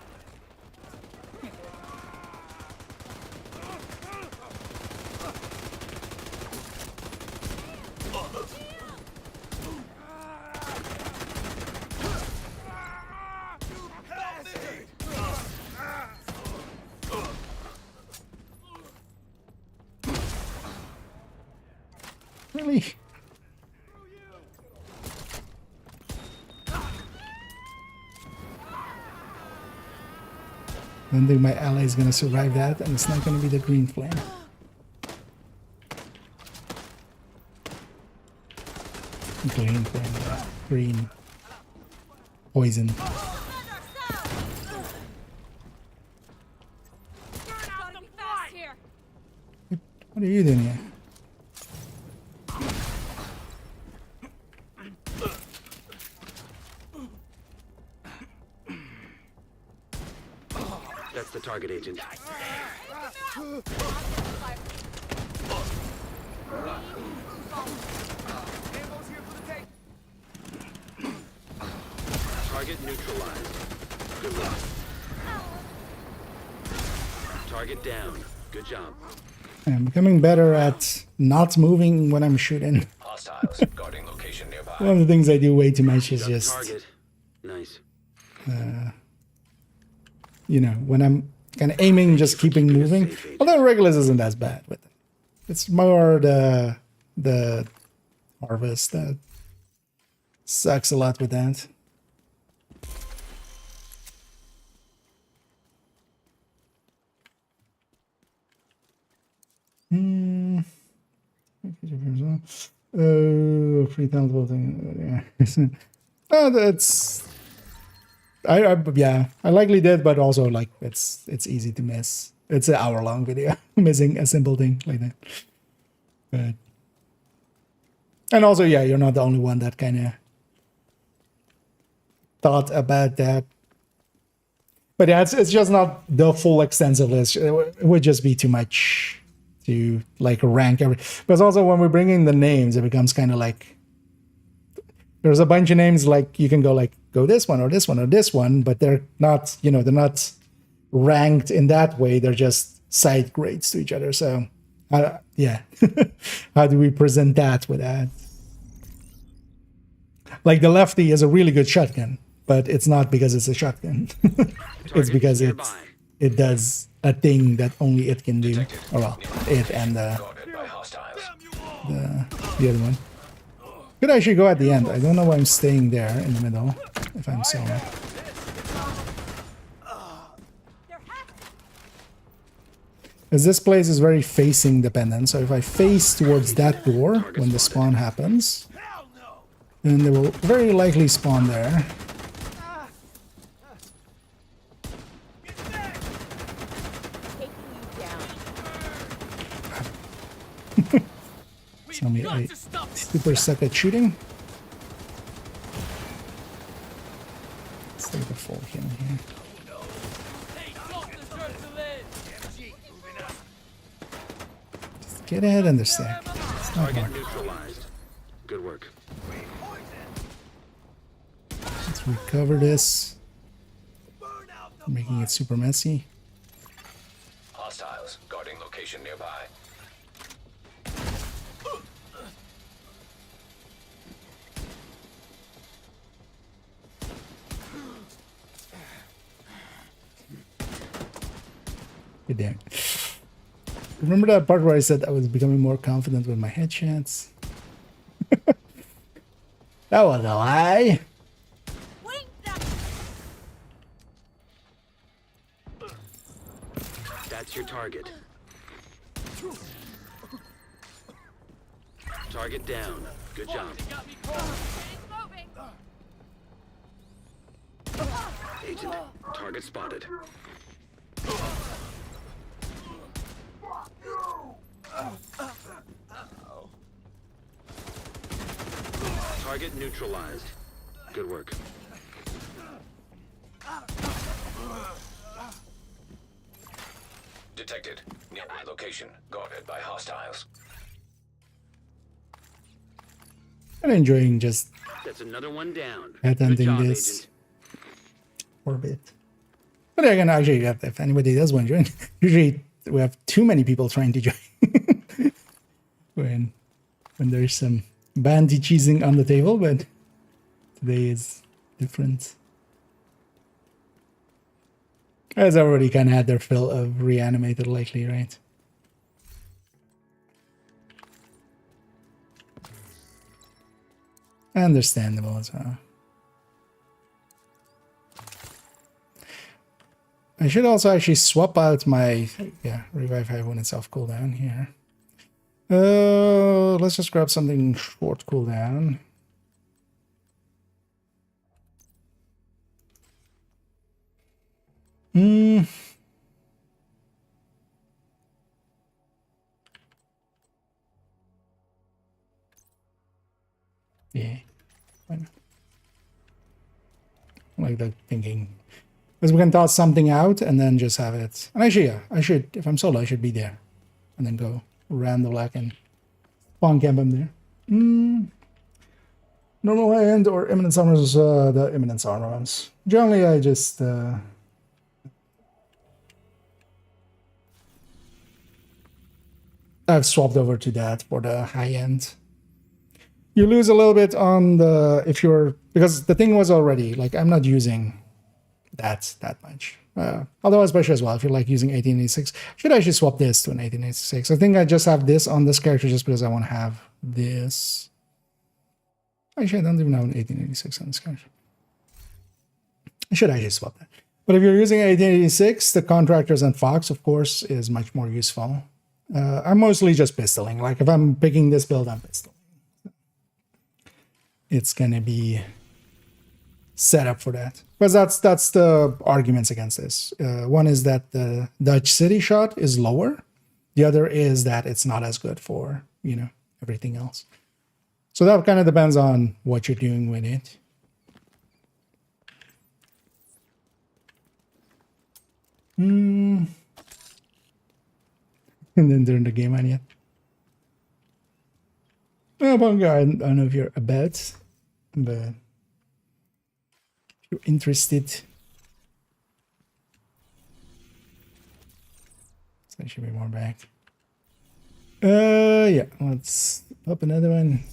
Really? I don't think my ally is gonna survive that, and it's not gonna be the green flame. Green flame, yeah. Green poison. What are you doing here? That's the target, Agent. Target neutralized. Good luck. Target down. Good job. I'm becoming better at not moving when I'm shooting. Hostiles guarding location nearby. One of the things I do way too much is Got the just, target. Nice. you know, when I'm kind of aiming, just keeping moving. Although Regulus isn't as bad, but it's more the harvest that sucks a lot with that. Free talent voting. Oh, that's. Yeah, I likely did, but also like it's easy to miss. It's an hour-long video, missing a simple thing like that. But and also, yeah, you're not the only one that kind of thought about that. But yeah, it's just not the full extensive list. It would just be too much to like rank every. Because also when we're bringing the names, it becomes kind of like there's a bunch of names like you can go this one or this one or this one, but they're not, you know, they're not ranked in that way. They're just side grades to each other. So yeah, how do we present that with that? Like the lefty is a really good shotgun, but it's not because it's a shotgun. It's because it does a thing that only it can do. Oh well, it and the other one. Could actually go at the end. I don't know why I'm staying there in the middle if I'm solo. As this place is very facing dependent, so if I face towards that door when the spawn happens, then they will very likely spawn there. Tell me I super suck at shooting. Let's take the full kill here. Just get ahead and the stack. It's not Target hard. neutralized. Good work. Let's recover this. Making it super messy. Hostiles guarding location nearby. Good damn. Remember that part where I said I was becoming more confident with my headshots? That was a lie. That's your target. Target down. Good job. Agent, target spotted. Target neutralized. Good work. Detected. Nearby location guarded by hostiles. I'm enjoying just That's another one down. attempting Good job, this Agent. for a bit. But I can actually, if anybody does want to join, usually we have too many people trying to join when there's some bandy cheesing on the table, but today is different. Guys already kind of had their fill of reanimated lately, right? Understandable as well. I should also actually swap out my revive 5 when it's off cooldown here. Let's just grab something short cooldown. Yeah. Why not? I like that thinking. Because we can toss something out and then just have it. And actually, yeah, I should, if I'm solo, I should be there. And then go around the black and spawn camp him there. Normal hand or imminent summers, the imminent armor ones. Generally, I just I've swapped over to that for the high end. You lose a little bit on the because the thing was already like I'm not using that much. Although especially as well, if you're like using 1886, should I actually swap this to an 1886? I think I just have this on this character just because I want to have this. Actually, I don't even have an 1886 on this character. I should actually swap that. But if you're using 1886, the contractors and Fox, of course, is much more useful. I'm mostly just pistoling. Like if I'm picking this build, I'm pistoling. It's gonna be set up for that. Because that's the arguments against this. One is that the Dutch city shot is lower. The other is that it's not as good for, everything else. So that kind of depends on what you're doing with it. And then during the game on yet. Well, Bunga, I don't know if you're about, but if you're interested. So there should be more back. Yeah, let's pop another one.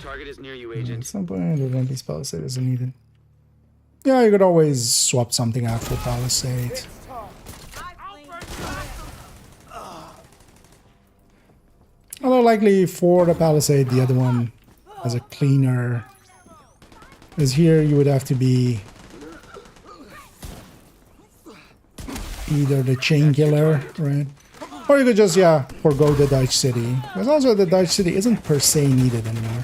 Target is near you, At Agent. some point, the empty palisade isn't needed. Yeah, you could always swap something out for palisade. Although likely for the Palisade, the other one has a cleaner. Because here you would have to be either the chain killer, right? Or you could just, yeah, forgo the Dutch City. Because also the Dutch City isn't per se needed anymore.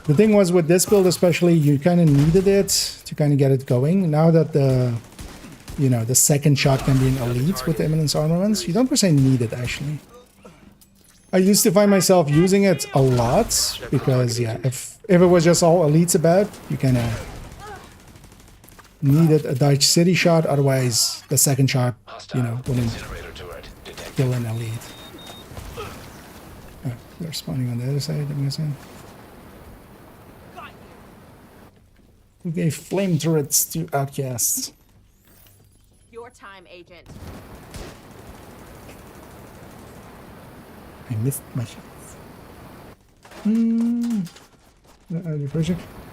The thing was with this build especially, you kind of needed it to kind of get it going. Now that the, you know, the second shot can be an elite with the Eminence armaments, you don't per se need it actually. I used to find myself using it a lot because, yeah, if it was just all elites about, you kind of needed a Dutch City shot. Otherwise, the second shot, you know, wouldn't kill an elite. Oh, they're spawning on the other side, I'm guessing. We gave flame turrets to outcasts. Your time, Agent. I missed my shots.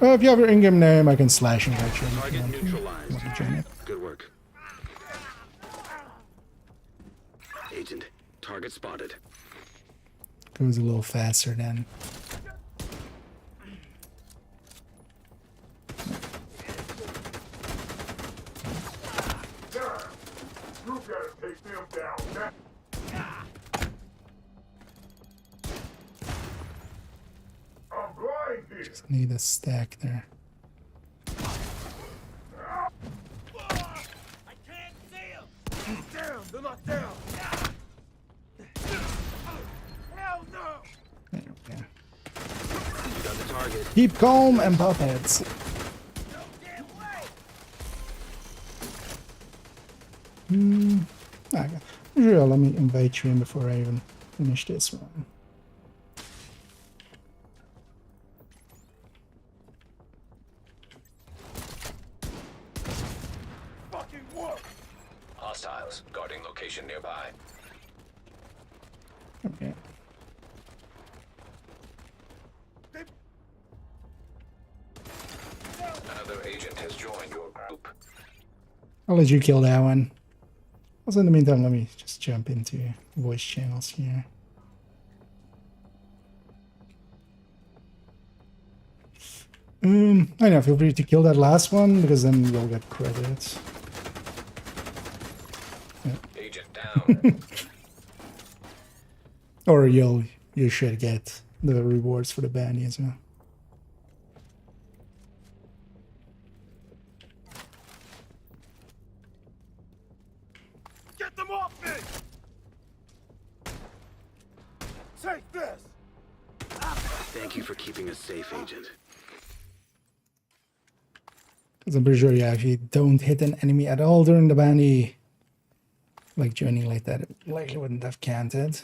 Well, if you have your in-game name, I can slash and write you if you Target want to. neutralized. Want to join it. Good work. Agent, target spotted. Goes a little faster then. You gotta take them down now. I'm blind here. Just need a stack there. I can't see him! He's down! They're not down! Hell no! There we go. You got the target. Keep calm and pop heads. No damn way! Okay. Sure, let me invite you in before I even finish this one. Fucking work! Hostiles guarding location nearby. Okay. Another agent has joined your group. I'll let you kill that one. Also, in the meantime, let me just jump into voice channels here. I know, feel free to kill that last one, because then you'll get credits. Agent down. Or you should get the rewards for the bounty as well. Get them off me! Take this! Thank you for keeping us safe, Agent. Because I'm pretty sure, yeah, if you don't hit an enemy at all during the bounty, like joining like that, it likely wouldn't have counted.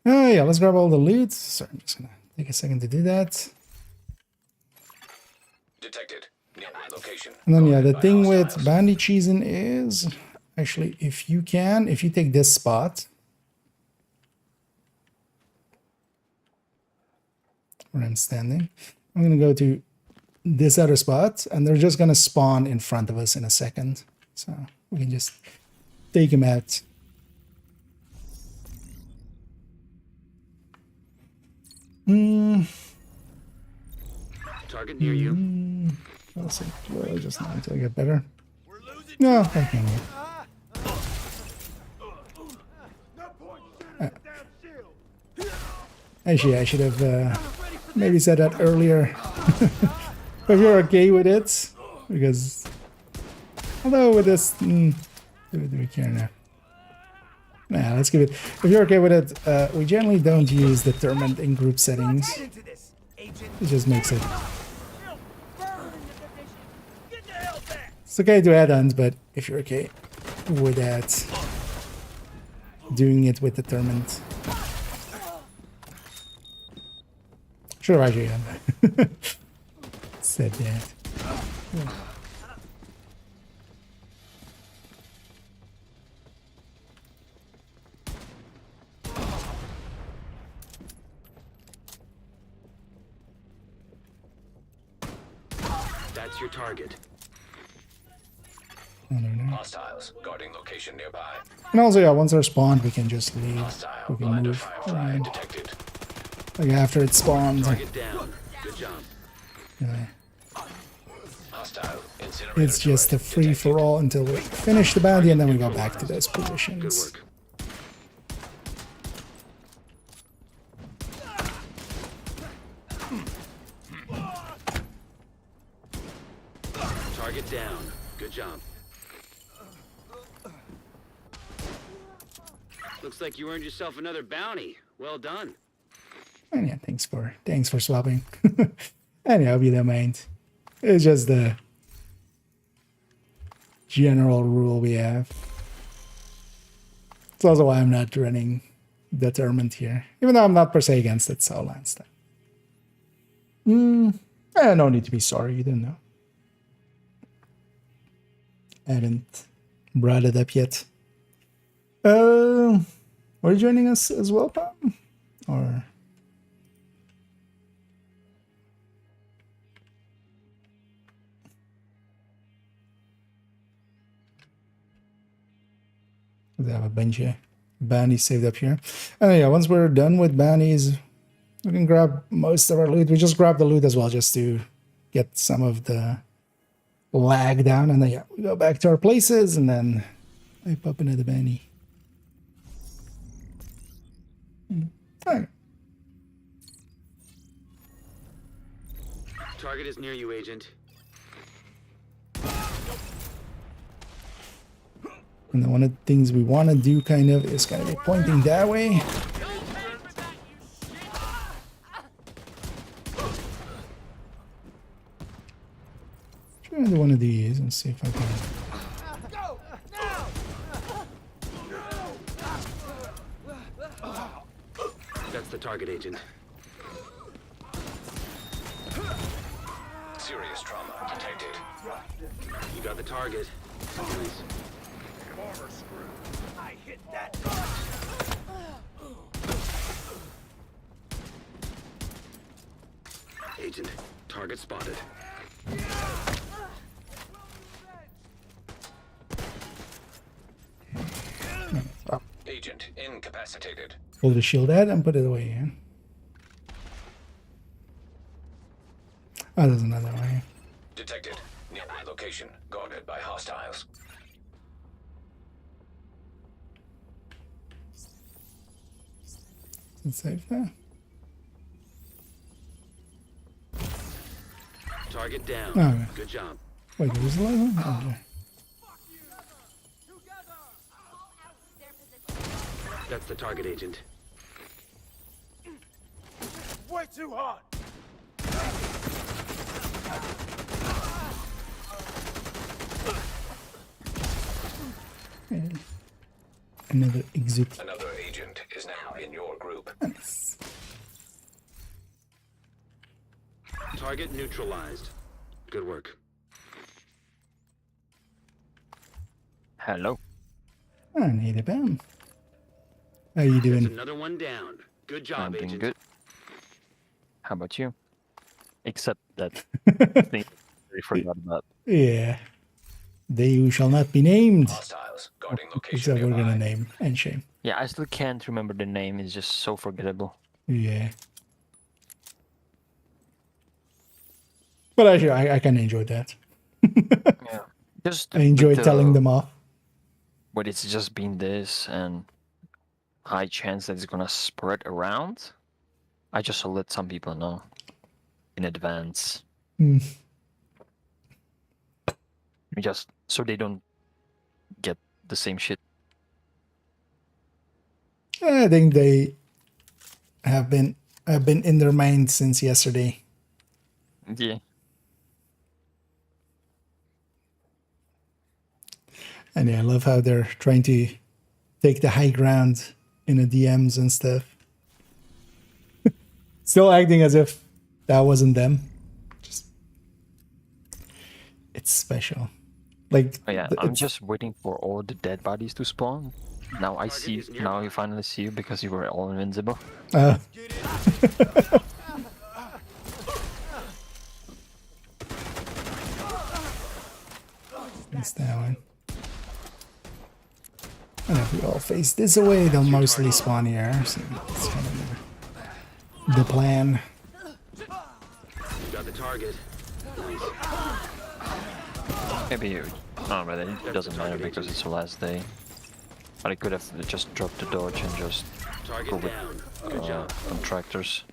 Oh yeah, let's grab all the loot. Sorry, I'm just gonna take a second to do that. Detected. Nearby location. And then, yeah, the Guarded by thing with hostiles. bounty cheesing is, actually, if you take this spot, where I'm standing, I'm gonna go to this other spot, and they're just gonna spawn in front of us in a second. So we can just take them out. Target near you. I'll say well, just now until I get better. No, I can't. No point shooting the damn shield! Actually, I should have maybe said that earlier. If you're okay with it, because although with this, do we care now? Nah, let's give it. If you're okay with it, we generally don't use determined in group settings. Into this, Agent! It just makes it. Burn the position! Get the hell back! It's okay to add-ons, but if you're okay with that, doing it with determined. Sure, actually, said that. That's your target. I don't know. Hostiles guarding location nearby. And also, yeah, once they're spawned, we can just leave. Hostile We can line of move fire around. detected. Like after it's spawned. Target down. Good job. Yeah. Hostile incinerator It's just a turret free for all until we finish the bounty, and then we go back to those Good positions. work. Target down. Good job. Looks like you earned yourself another bounty. Well done. And yeah, thanks for swapping. And yeah, hope you don't mind. It's just the general rule we have. It's also why I'm not running determined here, even though I'm not per se against it. So last time. No need to be sorry. You didn't know. I haven't brought it up yet. Are you joining us as well, Pam? Or we have a bunch of bounties saved up here. And yeah, once we're done with bounties, we can grab most of our loot. We just grab the loot as well, just to get some of the lag down. And then yeah, we go back to our places, and then I pop another bounty. Alright. Target is near you, Agent. And then one of the things we want to do kind of is kind of be pointing that way. Try to do one of these and see if I can. That's the target, Agent. Serious trauma detected. You got the target. Nice. I hit that. Agent, target spotted. Agent incapacitated. Pull the shield out and put it away again. Oh, there's another way. Detected. Nearby location guarded by hostiles. Is it safe there? Target down. Oh, Good job. wait, there was a one? Oh, there. That's the target, Agent. Way too hot. Yeah. Another exit. Another agent is now in your group. Nice. Target neutralized. Good work. Hello. I need a bam. How you That's doing? another one down. Good job, I'm doing Agent. good. How about you? Except that thing we forgot about. Yeah. They who shall not be named. Hostiles guarding location Except we're nearby. gonna name. And shame. Yeah, I still can't remember the name. It's just so forgettable. Yeah. But actually, I kind of enjoyed that. Yeah. Just I enjoyed with, telling them off. But it's just been this and high chance that it's gonna spread around. I just let some people know in advance. Mm. Just so they don't get the same shit. I think they have been in their mind since yesterday. Yeah. And yeah, I love how they're trying to take the high ground in the DMs and stuff. Still acting as if that wasn't them. Just, it's special. Like, Oh, yeah, I'm it's- just waiting for all the dead bodies to spawn. Now I see. is nearby. Now I finally see you because you were all invincible. It's that one. And if we all face this away, they'll mostly spawn here. So it's kind of the plan. You got the target. Nice. Maybe you. No, but it doesn't matter because it's the last day. But I could have just dropped the dodge and just go Target with down. Good job. contractors.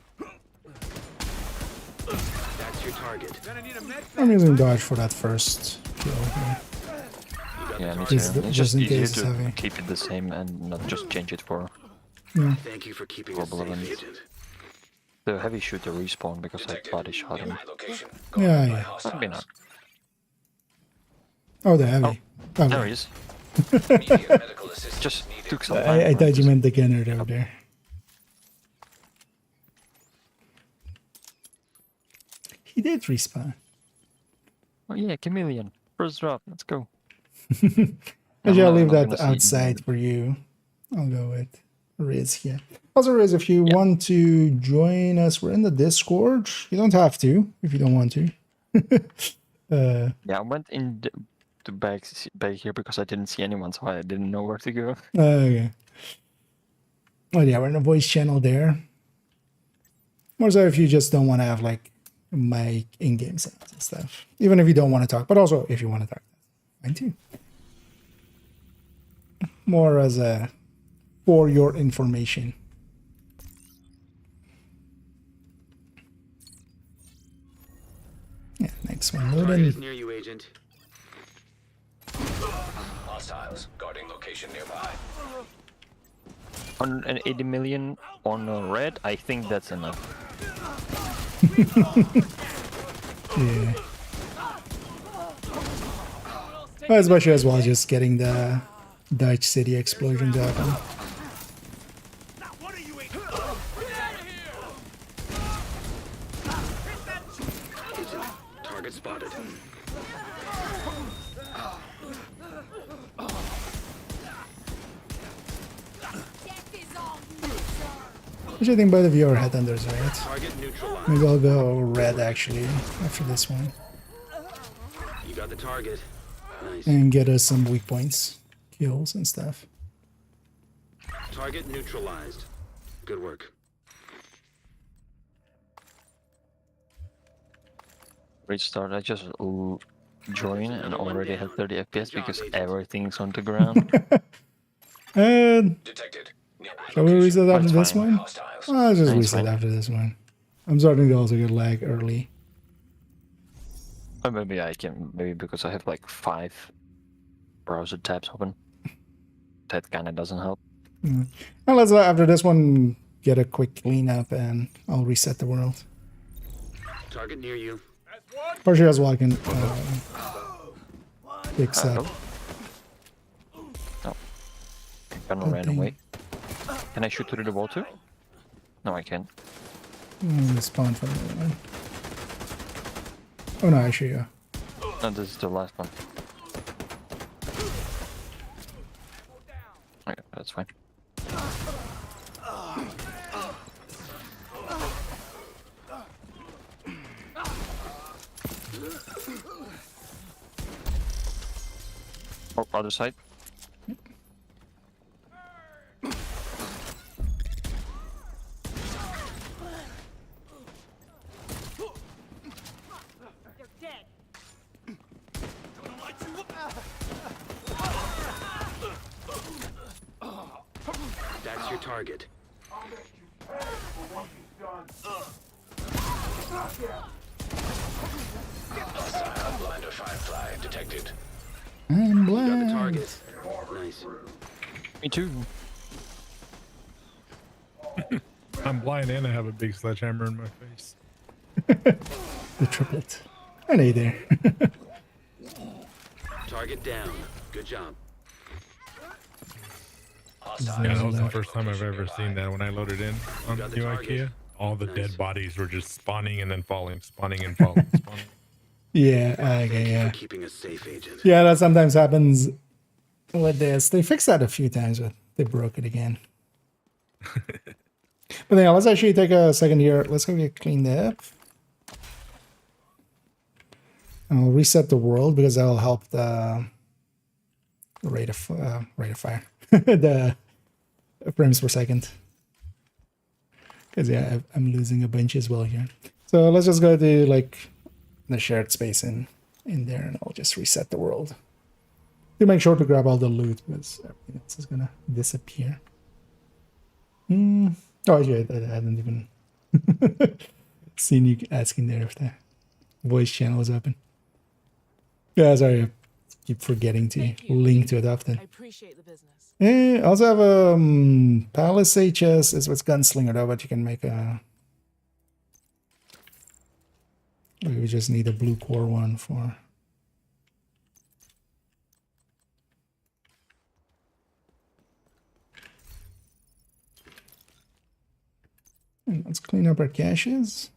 That's your target. I'm using dodge for that first kill here. Yeah, me too. Just- It's just in easier case it's to heavy. keep it the same and not just change it for Thank you for keeping us global safe, events. Agent. The heavy shooter respawn because I Detected. body shot him. Nearby location. Yeah, Guarded by yeah. Maybe not. hostiles. Oh, the heavy. Oh, There he is. Immediate medical assistance Just needed. took some time. I for thought him you to- meant the gunner over there. He did respawn. Oh yeah, chameleon. First drop. Let's go. Maybe I'll I'm leave not that gonna see- outside for you. I'll go with Riz here. Also, Riz, if you want to join us, we're in the Discord. You don't have to if you don't want to. Yeah, I went in to back here because I didn't see anyone, so I didn't know where to go. Okay. Well, yeah, we're in a voice channel there. More so if you just don't want to have like mic in-game sounds and stuff. Even if you don't want to talk, but also if you want to talk, fine too. More as a for your information. Yeah, next one. Target Loading. is near you, Agent. Hostiles. Guarding location nearby. 180 million on red. I think that's enough. Yeah. Well, especially as well, just getting the Dutch City explosion to happen. Agent, target spotted. Which I think both of you are headhunters, right? Target neutralized. Maybe I'll go red actually after this one You got the target. Nice. and get us some weak points, kills and stuff. Target neutralized. Good work. Restart. I just joined and already had 30 FPS because everything's on the ground. And Detected. Nearby shall we location. reset after That's this fine. one? Hostiles. I'll just That's reset fine. after this one. I'm starting to also get lag early. Or maybe I can, maybe because I have like 5 browser tabs open. That kind of doesn't help. And let's after this one get a quick cleanup and I'll reset the world. Target near you. For sure as well I can fix Oh. up. Oh. Gun Oh, ran dang. away. Can I shoot through the wall too? No, I can't. Spawn from the one. Oh no, actually, yeah. No, this is the last one. Okay, that's fine. Oh, other side. They're dead. That's your target. Hostile blinder firefly detected. I'm You got the blind. target. Nice. Me too. I'm blind and I have a big sledgehammer in my face. The triplet. I know you there. Target down. Good job. Hostiles. Yeah, that was the Guarding first time I've location ever nearby. seen that when I loaded in on got the the new target. IKEA. All the Nice. dead bodies were just spawning and then falling, spawning and falling, spawning. Yeah, Thank okay, you yeah. for keeping us safe, Agent. Yeah, that sometimes happens with this. They fixed that a few times, but they broke it again. But yeah, let's actually take a second here. Let's go get cleaned up. And I'll reset the world because that'll help the rate of fire. the frames per second. Because yeah, I'm losing a bunch as well here. So let's just go to like the shared space in there, and I'll just reset the world to make sure to grab all the loot, because everything else is gonna disappear. Oh yeah, I hadn't even seen you asking there if the voice channel is open. Yeah, sorry, I keep forgetting to link to it often. I appreciate the business. I also have a Palace HS is with Gunslinger though, but you can make a. We just need a blue core one for. And let's clean up our caches.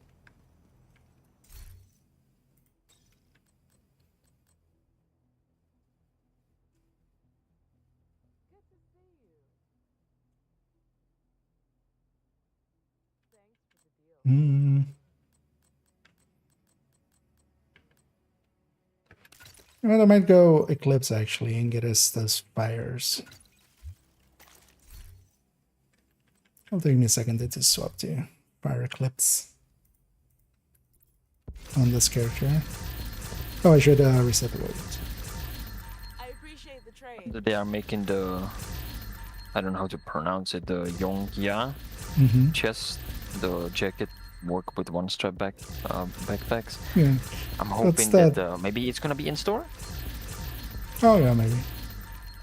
Well, I might go Eclipse actually and get us those fires. It'll take me a second to swap to Fire Eclipse on this character. Oh, I should reset the world. I appreciate the trade. They are making the, I don't know how to pronounce it, the Yongya chest, the jacket work with one strap backpacks. Yeah. I'm hoping that maybe it's gonna be in store. Oh yeah, maybe.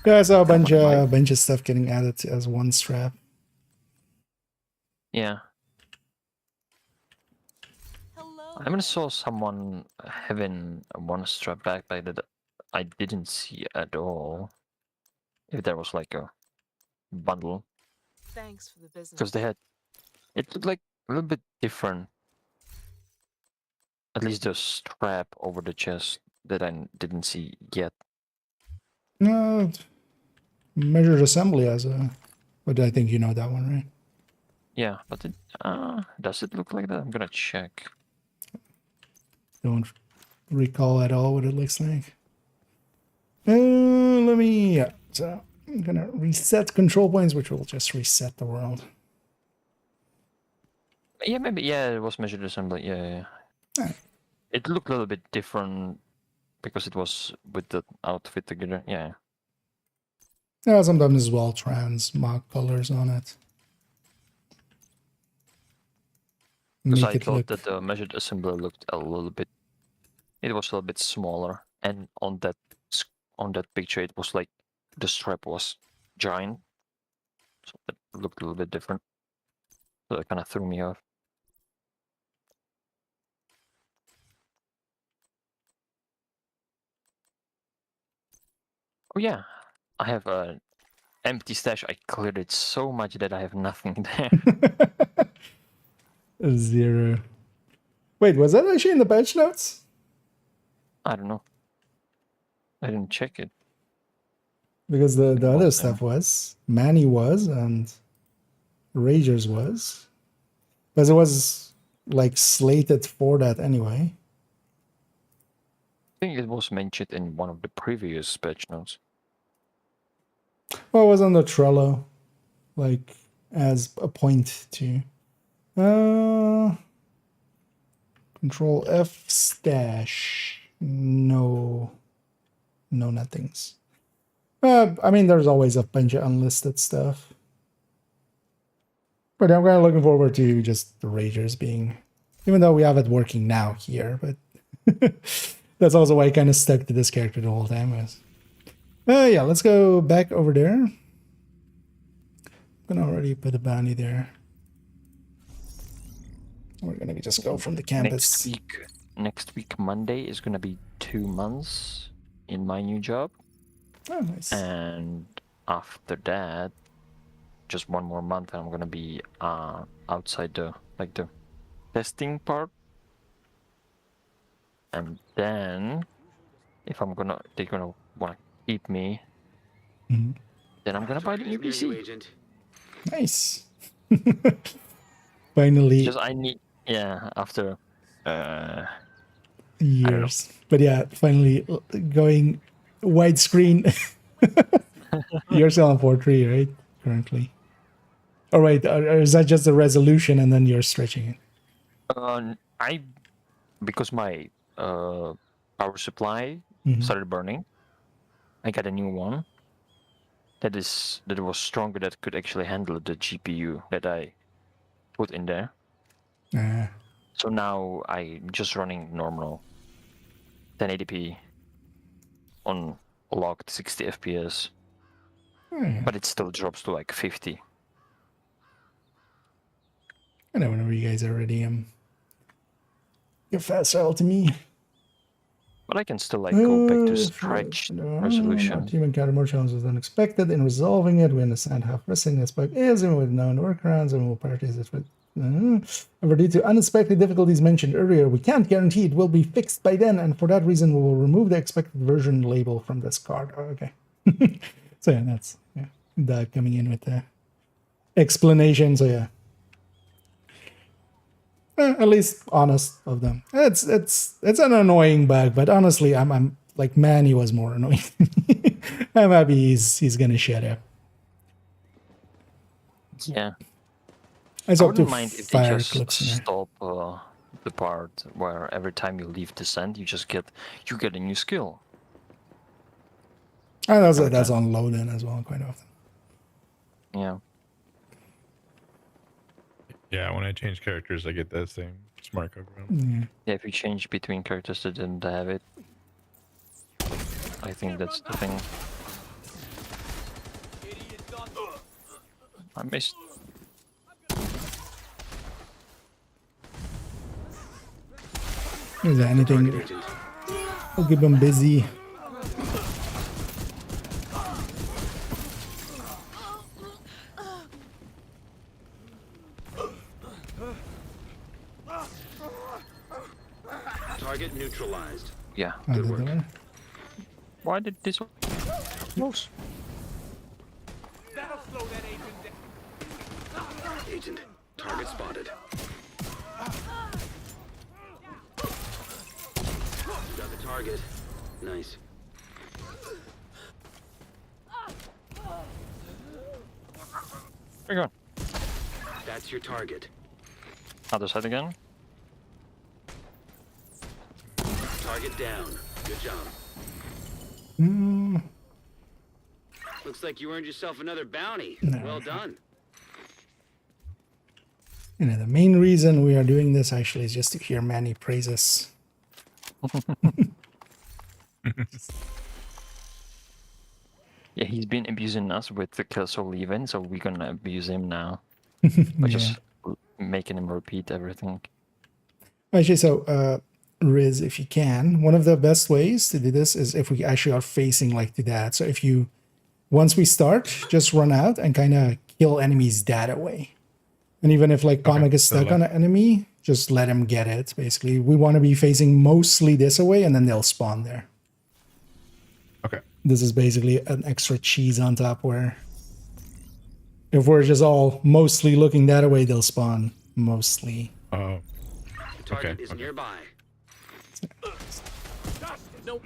Yeah, I saw a bunch of stuff getting added as one strap. Yeah. Hello. I even saw someone having one strap backpack that I didn't see at all. If there was like a bundle. Thanks for the business. Because they had, it looked like a little bit different. At least the strap over the chest that I didn't see yet. No, measured assembly as a, but I think you know that one, right? Yeah, but it, does it look like that? I'm gonna check. Don't recall at all what it looks like. Let me, yeah. So I'm gonna reset control points, which will just reset the world. Yeah, maybe, yeah, it was measured assembly, yeah. Alright. It looked a little bit different because it was with the outfit together, yeah. Yeah, sometimes as well, trans mock colors on it. Because Make I it thought look. that the measured assembly looked a little bit, it was a little bit smaller, and on that picture it was like the strap was giant, so it looked a little bit different. So that kind of threw me off. Oh yeah, I have an empty stash. I cleared it so much that I have nothing there. 0. Wait, was that actually in the patch notes? I don't know. I didn't check it. Because the other was stuff was. Manny was, and Ragers was. Because it was like slated for that anyway. I think it was mentioned in one of the previous patch notes. Well, it was on the Trello, like as a point to. Control F stash. No, nothings. I mean, there's always a bunch of unlisted stuff. But I'm kind of looking forward to just the Ragers being, even though we have it working now here, but that's also why I kind of stuck to this character the whole time. Yeah, let's go back over there. I'm gonna already put a bounty there. We're gonna just go from the campus. Next week, Monday, is gonna be 2 months in my new job. Oh, nice. And after that, just 1 more month, and I'm gonna be outside the testing part. And then, if they're gonna wanna keep me, then I'm gonna buy the new Near you, PC. Agent. Nice. Finally. Because I need, yeah, after years. But yeah, finally going widescreen. You're still on 4.3, right? Currently. Oh, wait. Or is that just the resolution and then you're stretching it? Because my power supply Mhm. started burning, I got a new one that was stronger, that could actually handle the GPU that I put in there. Ah. So now I'm just running normal 1080p on locked 60 FPS, Oh, yeah. but it still drops to like 50. I know whenever you guys are ready, give fast travel to me. But I can still like go back to stretch Our resolution. team encountered more challenges than expected. In resolving it, we understand how frustrating this bug is, and with known workarounds, and we'll prioritize it with. However, due to unexpected difficulties mentioned earlier, we can't guarantee it will be fixed by then, and for that reason, we will remove the expected version label from this card. Oh, okay. So yeah, that's that coming in with the explanation. So yeah. At least honest of them. It's an annoying bug, but honestly, I'm like Manny was more annoying. I'm happy he's gonna shut up. Yeah. I I hope to wouldn't mind if they fire just clips in there. stop the part where every time you leave descent, you get a new skill. And that's on load in as well quite often. Yeah. Yeah, when I change characters, I get that same smart code. Yeah, if you change between characters that didn't have it, I think that's the thing. I missed. Is there anything? I'll keep him busy. Target neutralized. Yeah. Good work. Why did this one close? That'll slow that agent down. Agent, target spotted. You got the target. Nice. Where you going? That's your target. Other side again? Target down. Good job. Looks like you earned yourself another bounty. No. Well done. You know, the main reason we are doing this actually is just to hear Manny praise us. Yeah, he's been abusing us with the kill soul event, so we're gonna abuse him now. By just making him repeat everything. Actually, so Riz, if you can, one of the best ways to do this is if we actually are facing like to that. So if you, once we start, just run out and kind of kill enemies that way. And even if like Comic is stuck on an enemy, just let him get it. Basically, we want to be facing mostly this away, and then they'll spawn there. Okay. This is basically an extra cheese on top where if we're just all mostly looking that way, they'll spawn mostly. Oh. The target is nearby. Nope.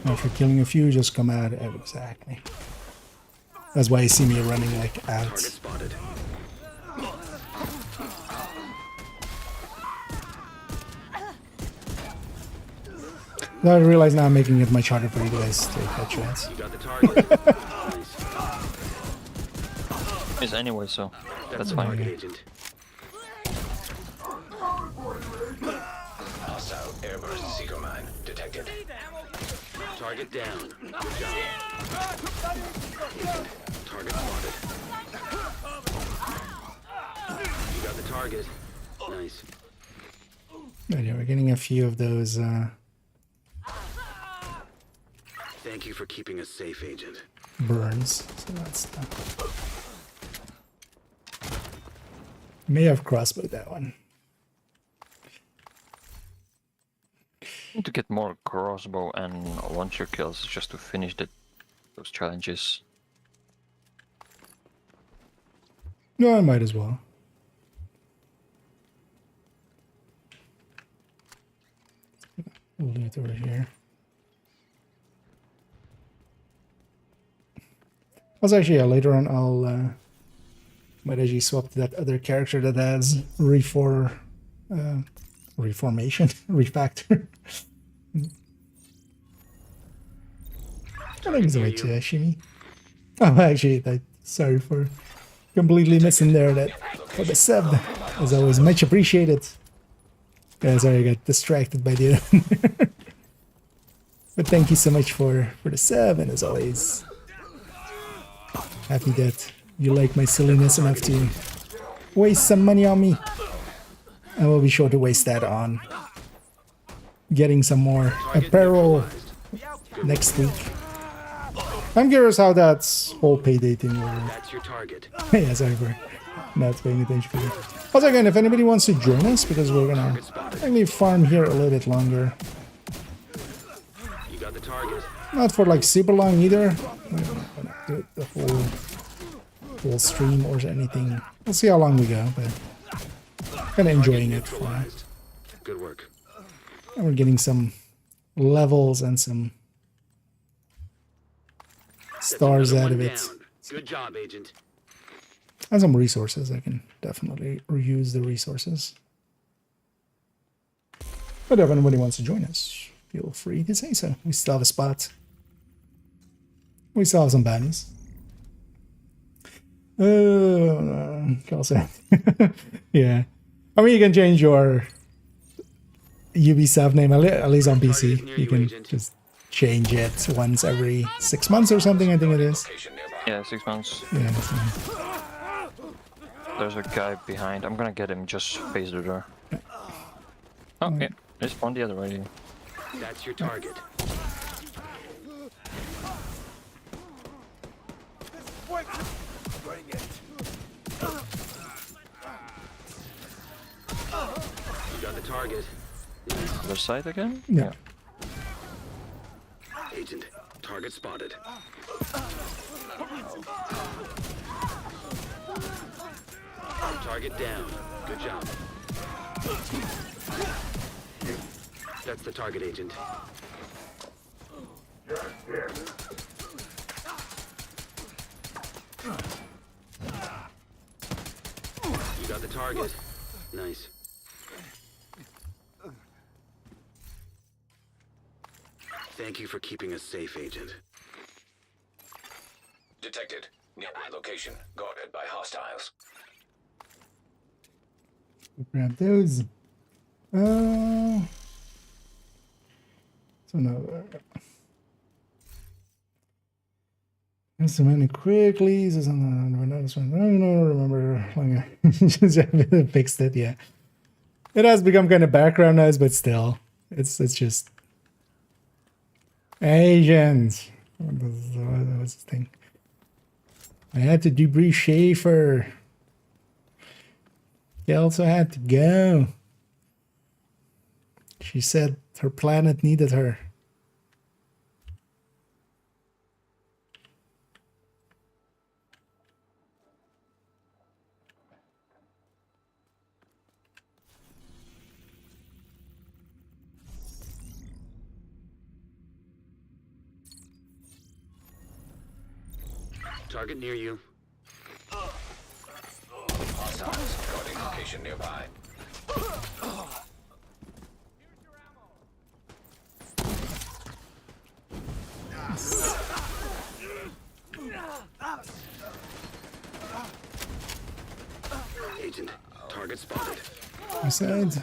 After killing a few, just come out. Exactly. That's why you see me running like out. Target spotted. Now I realize now I'm making it much harder for you guys to take headshots. You got the target. Nice. It's anyway, so that's the fine. target, agent. Hostile airburst seeker mine detected. Target down. Good job. Agent, target spotted. You got the target. Nice. But yeah, we're getting a few of those Thank you for keeping us safe, Agent. burns. So that's may have crossbowed that one. Need to get more crossbow and launcher kills just to finish those challenges. No, I might as well. We'll do it over here. Also, actually, yeah, later on I'll might actually swap to that other character that has reformation, refactor. I think it's a bit shimmy. Oh, actually, sorry for completely missing there that for the sub. As always, much appreciated. Yeah, sorry, I got distracted by the other. But thank you so much for the sub, and as always, happy that you like my silliness enough to waste some money on me. I will be sure to waste that on getting some more apparel next week. I'm curious how that whole payday thing will work. That's your target. Yeah, sorry for not paying attention to that. Also, again, if anybody wants to join us, because we're gonna actually farm here a little bit longer. You got the target. Not for like super long either. Do the whole stream or anything. We'll see how long we go, but kind of enjoying it. Good work. And we're getting some levels and some stars out of it. Good job, Agent. And some resources. I can definitely reuse the resources. But if anybody wants to join us, feel free to say so. We still have a spot. We still have some banners. Also, yeah. I mean, you can change your Ubisoft name, at least on PC. You can just change it once every 6 months or something, I think it is. Yeah, 6 months. Yeah. There's a guy behind. I'm gonna get him, just face the door. Oh, yeah. They spawned the other way. That's your target. You got the target. Other side again? Yeah. Agent, target spotted. Target down. Good job. That's the target, Agent. You got the target. Nice. Thank you for keeping us safe, Agent. Detected. Nearby location. Guarded by hostiles. Grab those. So no. There's so many quickly. This is on this one. I don't remember. Just haven't fixed it. Yeah, it has become kind of background noise, but still, it's just Asians. What's the thing? I had to debrief Schaefer. He also had to go. She said her planet needed her. Target near you. Hostiles. Guarding location nearby. Agent, target spotted. I said.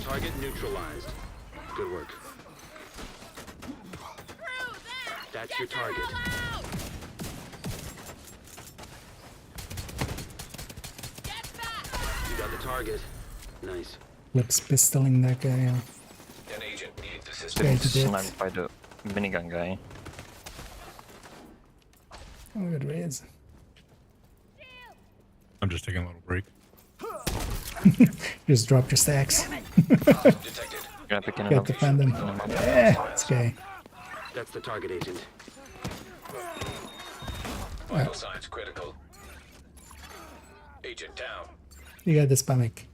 Target neutralized. Good work. That's your target. You got the target. Nice. Lips pistoling that guy. An agent needs assistance. Yeah, he did. Sniped by the minigun guy. Oh, good raids. I'm just taking a little break. Just drop your stacks. Detected. Gonna pick it Get up. to defend them. Yeah, it's okay. That's the target, Agent. Vital signs critical. Agent down. You got this panic.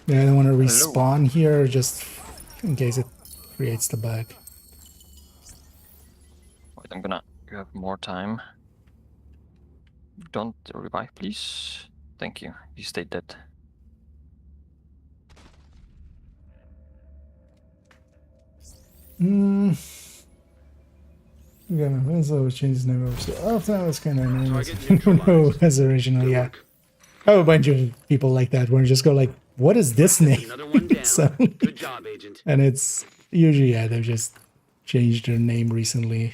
Yeah, I don't want to respawn here just in case it creates the bug. Wait, I'm gonna. You have more time. Don't revive, please. Thank you. You stayed dead. Yeah, so changes name over. So that was kind of annoying. Target No, as originally, yeah. I have a bunch of people like that where you just go like, "What is this name?" Another one down. So, Good job, Agent. and it's usually they've just changed their name recently.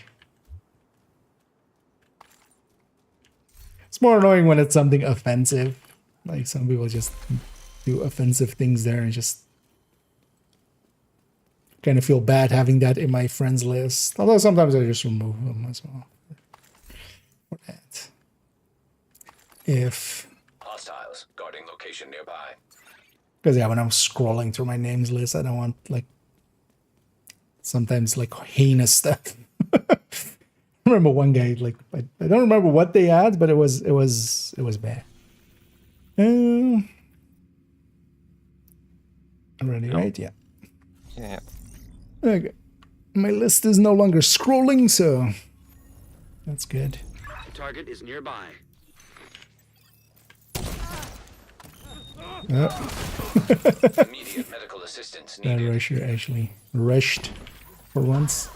It's more annoying when it's something offensive. Like some people just do offensive things there and just kind of feel bad having that in my friends list. Although sometimes I just remove them as well. For that. If... Hostiles guarding location nearby. Because yeah, when I'm scrolling through my names list, I don't want like... Sometimes like heinous stuff. I remember one guy, like, I don't remember what they had, but it was bad. I'm ready, right? Yeah. Yeah. Okay. My list is no longer scrolling, so that's good. The target is nearby. Immediate medical assistance That needed. rusher actually rushed for once.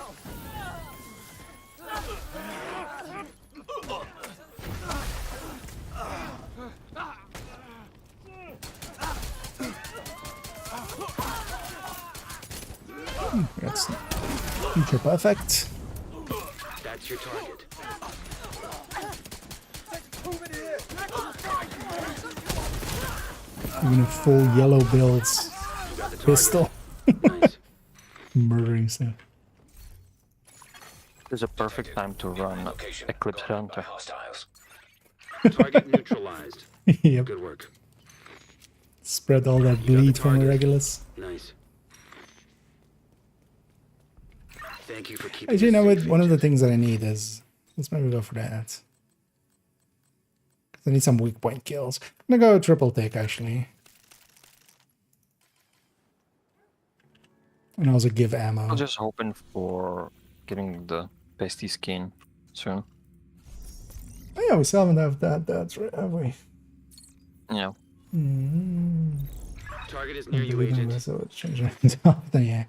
That's future perfect. That's your target. Even a full yellow builds Got the target. pistol. Nice. Murdering stuff. There's a perfect time to run Location Eclipse guarded by Hunter. hostiles. Target neutralized. Yep. Good work. Spread all that You got the bleed from the target. Regulus. Nice. Thank you for keeping Actually, you us know what? safe, One of the Agent. things that I need is... Let's maybe go for that. 'Cause I need some weak point kills. I'm gonna go triple take, actually. And also give ammo. I'm just hoping for getting the pasty skin soon. Oh yeah, we still haven't have that. That's right, have we? Yeah. Target is near you, Agent. So it's changing. Yeah.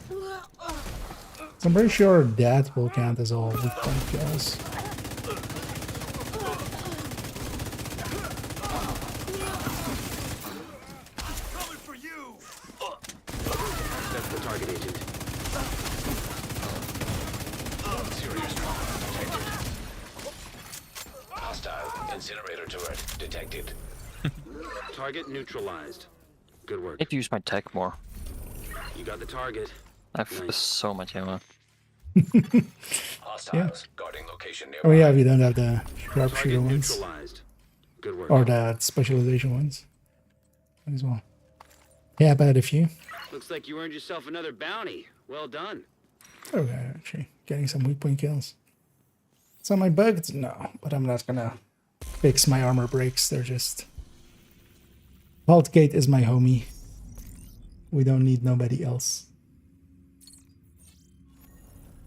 So I'm pretty sure that will count as all weak point kills. Coming for you! That's the target, Agent. Serious trauma detected. Hostile incinerator turret detected. Target neutralized. Good work. I need to use my tech more. You got the target. I have Nice. so much ammo. Hostiles guarding location nearby. Oh yeah, we don't have the Target sharpshooter ones. neutralized. Good work. Or the specialization ones. As well. Yeah, but a few. Looks like you earned yourself another bounty. Well done. Okay, actually, getting some weak point kills. So my bugs? No, but I'm not gonna fix my armor breaks. They're just... Vault Gate is my homie. We don't need nobody else.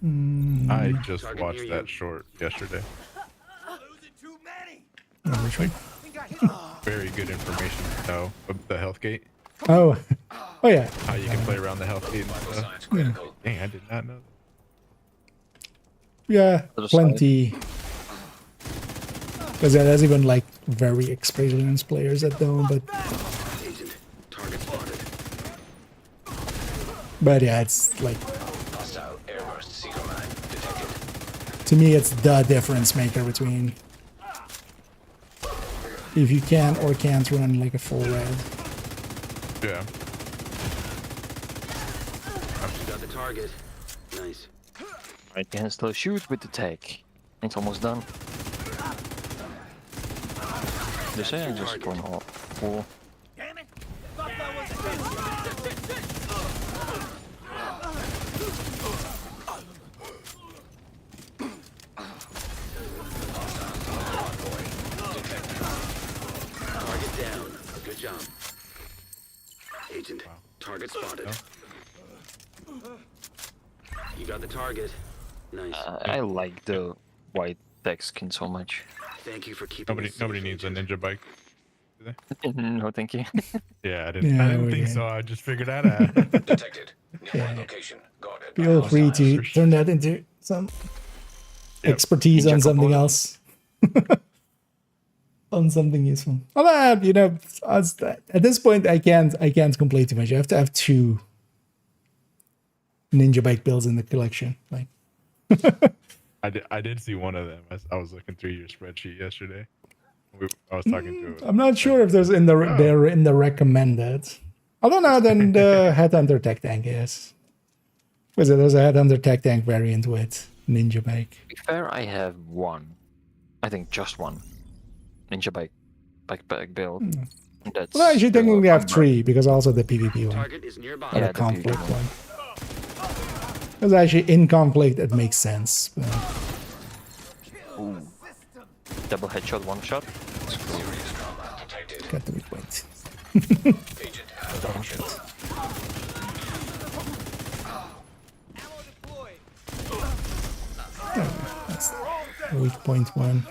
I just Target watched near you. that short yesterday. Losing too many! Oh, which one? Very good information to know about the health gate. Oh, oh yeah. How you can play around the health gate and Vital stuff. signs critical. Dang, I did not know. Yeah, Other plenty. Because yeah, there's even like very experienced players that don't, Agent. Target spotted. but yeah, it's like, Hostile airburst seeker mine detected. to me, it's the difference maker between if you can or can't run like a full red. Yeah. You got the target. Nice. I can still shoot with the tech. It's almost done. They say I'm just going all full. down. Good job. Agent, target spotted. You got the target. Nice. I like the white tech skin so much. Thank you for keeping us safe, Nobody needs a Agent. ninja bike. Do they? No, thank you. Yeah, I didn't think so. I just figured that out. Detected. Nearby location. Guarded by Feel free to for turn that into some Yep. expertise on Ninja something component. else. On something useful. Although, you know, at this point, I can't complain too much. I have to have 2 ninja bike builds in the collection. Like, I did see one of them. I was looking through your spreadsheet yesterday. I was talking to. I'm not sure if there's they're in the recommended. Although now then the Headhunter Tech Tank is. Was it? There's a Headhunter Tech Tank variant with ninja bike. To be fair, I have one. I think just one. Ninja bike build. And that's Well, I actually the technically have Umber. 3 because also the PvP one. Target is nearby. Or Yeah, the the conflict PvP one. Because actually in conflict it makes sense. But Ooh. Double headshot, one shot. Serious trauma detected. got the weak point. Agent has options. Ammo deployed. That's weak point 1.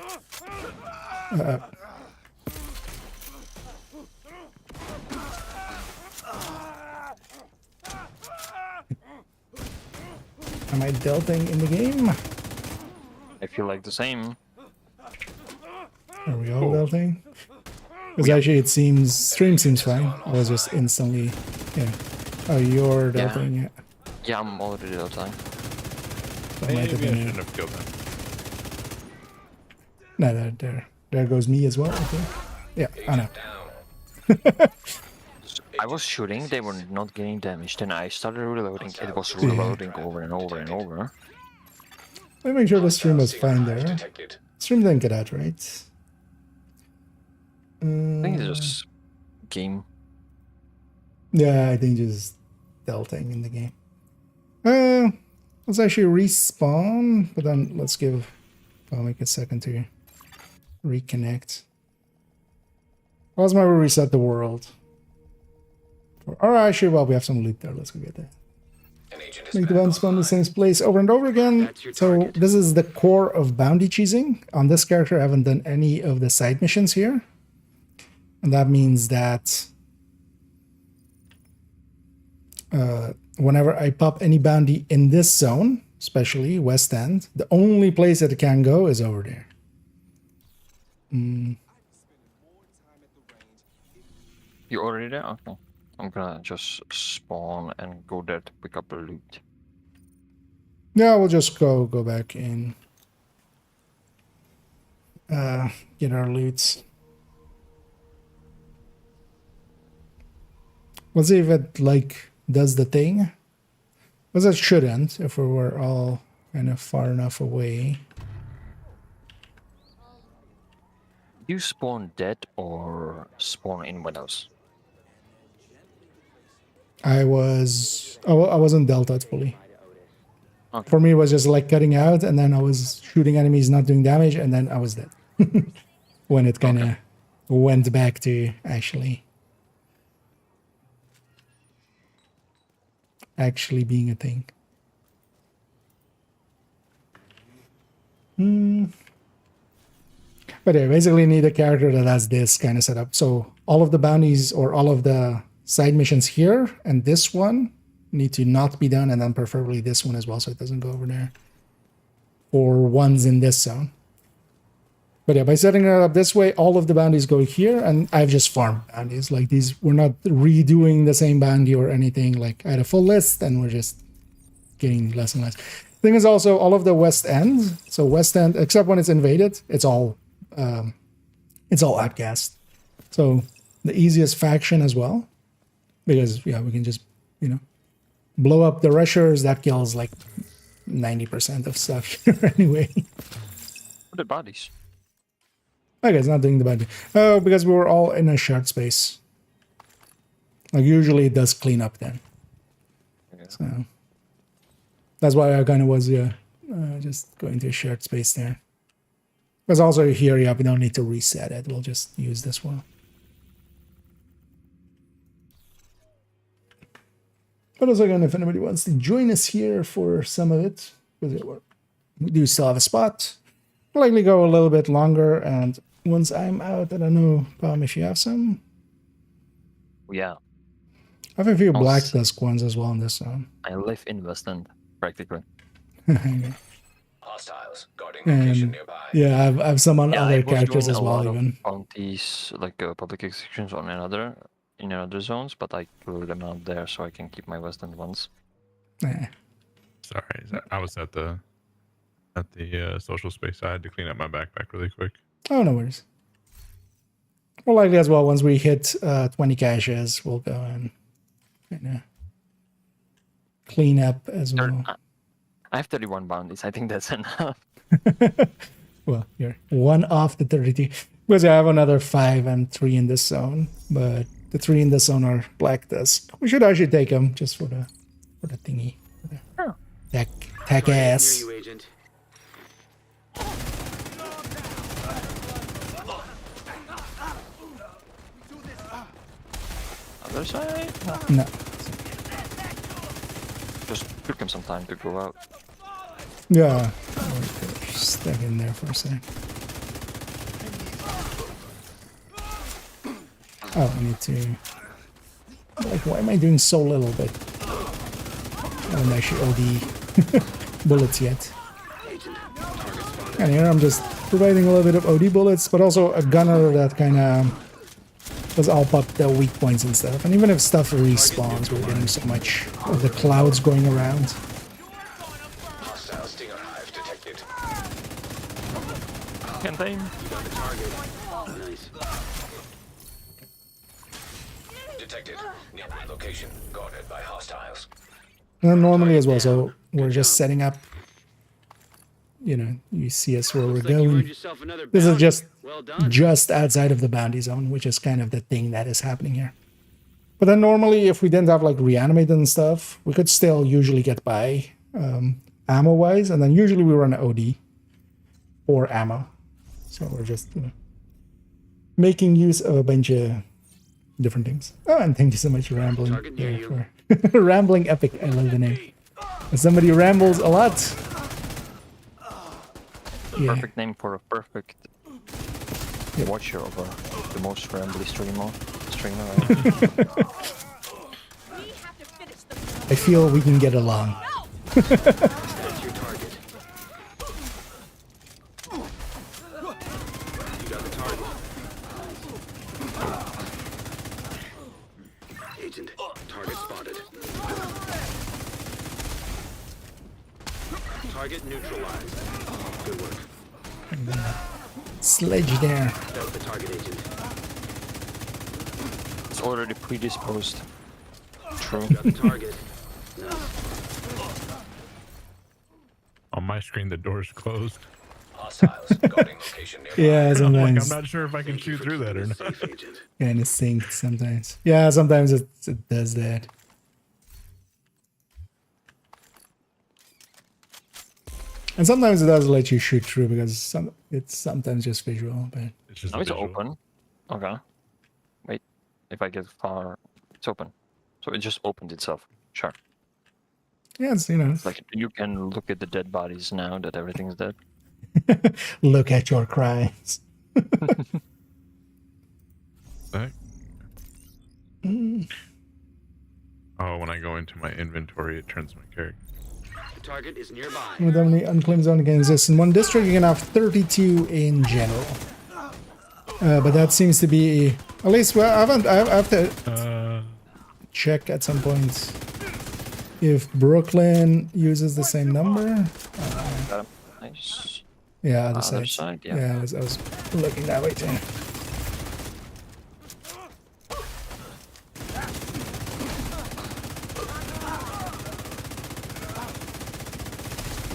Am I delting in the game? I feel like the same. Are we all delting? Because actually it seems, stream seems fine. I was just instantly, yeah. Oh, you're Yeah. delting, yeah. Yeah, I'm already out time. That might have Maybe I been shouldn't it. have killed him. No, there goes me as well. Okay. Yeah, I know. Down. I was shooting, they were not getting damaged, then I started reloading, it was reloading over and over and over. Let me make sure the stream was fine there. Detected. Stream didn't get out, right? I think it's just game. Yeah, I think just delting in the game. Let's actually respawn, but then let's give Comic a second to reconnect. Let's maybe reset the world. Or actually, well, we have some loot there. Let's go get that. An agent is Make the back bounty spawn the online. same place over and over again. That's your So target. this is the core of bounty cheesing. On this character, I haven't done any of the side missions here. And that means that whenever I pop any bounty in this zone, especially West End, the only place that it can go is over there. You already there? Okay. I'm gonna just spawn and go there to pick up a loot. Yeah, we'll just go back in. Get our loots. Let's see if it like does the thing. Because it shouldn't if we were all kind of far enough away. You spawn dead or spawn in windows? I wasn't dealt out fully. Okay. For me, it was just like cutting out, and then I was shooting enemies, not doing damage, and then I was dead. When it kind of went back to actually being a thing. But yeah, basically need a character that has this kind of setup. So all of the bounties or all of the side missions here and this one need to not be done, and then preferably this one as well, so it doesn't go over there. Or ones in this zone. But yeah, by setting it up this way, all of the bounties go here, and I've just farmed bounties. Like these, we're not redoing the same bounty or anything. Like I had a full list, and we're just getting less and less. Thing is also all of the West End. So West End, except when it's invaded, it's all outcast. So the easiest faction as well, because yeah, we can just blow up the rushers. That kills like 90% of stuff here anyway. What are bodies? Okay, it's not doing the bad. Oh, because we were all in a shared space. Like usually it does clean up then. Yeah. So that's why I kind of was just going to a shared space there. Because also here, yeah, we don't need to reset it. We'll just use this one. But also, again, if anybody wants to join us here for some of it, because we do still have a spot. I'll likely go a little bit longer, and once I'm out, I don't know, Palm, if you have some. Yeah, I have a few Black s- Dusk ones as well in this zone. I live in West End, practically. Hostiles guarding location And nearby. yeah, I've some on Yeah, I other was characters doing as a well, lot of even. bounties, like public executions on in other zones, but I grew them out there so I can keep my West End ones. Yeah. Sorry, I was at the social space. I had to clean up my backpack really quick. Oh, no worries. Well, likely as well, once we hit 20 caches, we'll go and clean up as well. I have 31 bounties. I think that's enough. Well, you're one off the 32. Because I have another 5 and 3 in this zone, but the 3 in this zone are Black Dusk. We should actually take them just for the thingy. Oh. Tack Target ass. near you, Agent. Other side? No. Just took him some time to go out. Yeah. Stuck in there for a sec. Oh, I need to... Like, why am I doing so little bit? I haven't actually OD bullets yet. And here I'm just providing a little bit of OD bullets, but also a gunner that kind of does all pop the weak points and stuff. And even if stuff respawns, we're getting so much of the clouds going around. Hostile Stinger Hive detected. Contain. You got the target. Nice. Detected. Nearby location guarded by hostiles. And normally as well, so we're just setting up, you know, you see us where we're Looks like you earned going. yourself another This is bounty. just Well done. just outside of the bounty zone, which is kind of the thing that is happening here. But then normally, if we didn't have like reanimated and stuff, we could still usually get by ammo-wise, and then usually we run OD or ammo. So we're just making use of a bunch of different things. Oh, and thank you so much for rambling. Target near you. For Rambling Epic, I love the name. When somebody rambles a lot. Yeah. Perfect name for a perfect watcher of the most rambly streamer, right? We have to finish the I feel we can get along. That's your target. You got the target. Agent, target spotted. Target neutralized. Good work. Sledge there. That's the target, Agent. It's already predisposed. True. Got the target. Nice. On my screen, the door's closed. Hostiles guarding location nearby. Yeah, I'm like, sometimes I'm not sure if I can shoot through that or not. Safe, Agent. kind of synced sometimes. Yeah, sometimes it does that. And sometimes it does let you shoot through because it's sometimes just visual. But It's just Now it's visual. open. Okay. Wait. If I get far, it's open. So it just opened itself. Sure. yeah, it's, you know, Like you can look at the dead bodies now that everything's dead. look at your crimes. Heck. Oh, when I go into my inventory, it turns my character. The target is nearby. With only unclaimed zone can exist in one district, you can have 32 in general. But that seems to be, at least, well, I have to check at some point if Brooklyn uses the same number. Got him. Nice. Yeah, other Other side. side, yeah. Yeah, I was looking that way too.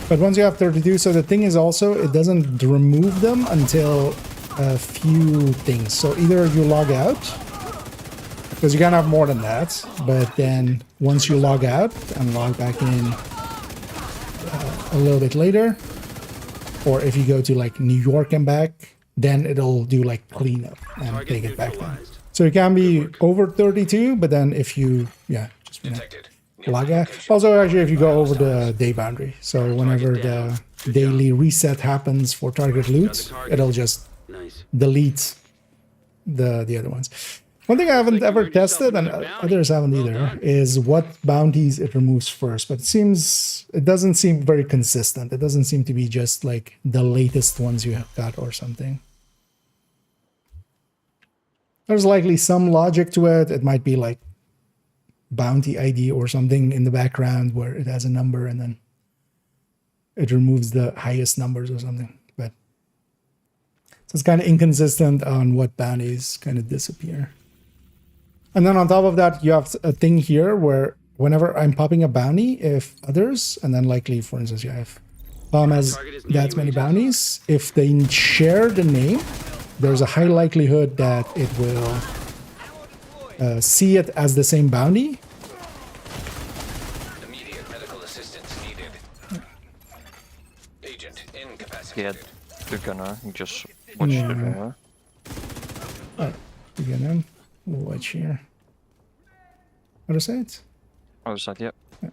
But once you have 32, so the thing is also, it doesn't remove them until a few things. So either you log out, because you can have more than that, but then once you log out and log back in a little bit later, or if you go to like New York and back, then it'll do like cleanup and Target take it back then. neutralized. So it can be over 32, but then if you, yeah, just Detected. Plaga. Also, actually, if you go over the day boundary, so whenever the daily reset happens for target loot, it'll just Nice. delete the other ones. One thing I haven't ever tested, and others haven't either, is what bounties it removes first. But it doesn't seem very consistent. It doesn't seem to be just like the latest ones you have got or something. There's likely some logic to it. It might be like bounty ID or something in the background where it has a number and then it removes the highest numbers or something. But so it's kind of inconsistent on what bounties kind of disappear. And then on top of that, you have a thing here where whenever I'm popping a bounty, if others, and then likely, for instance, you have Palm has that many bounties, if they share the name, there's a high likelihood that it will see it as the same bounty. Immediate medical assistance needed. Agent incapacitated. Yeah, the gunner. Just watch the gunner. Alright, again, we'll watch here. Other side? Other side, yep. Yeah.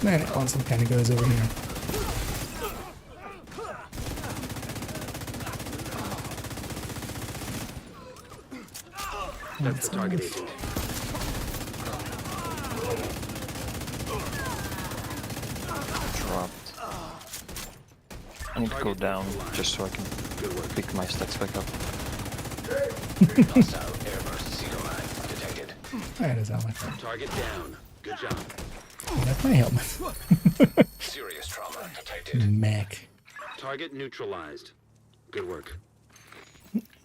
Man, it constantly kind of goes over here. That's the target agent. Dropped. I need to go down just so I can pick my stacks back up. Hostile airburst seeker mine detected. That is helmet. Target down. Good job. Oh, that's my helmet. Serious trauma detected. Mac. Target neutralized. Good work.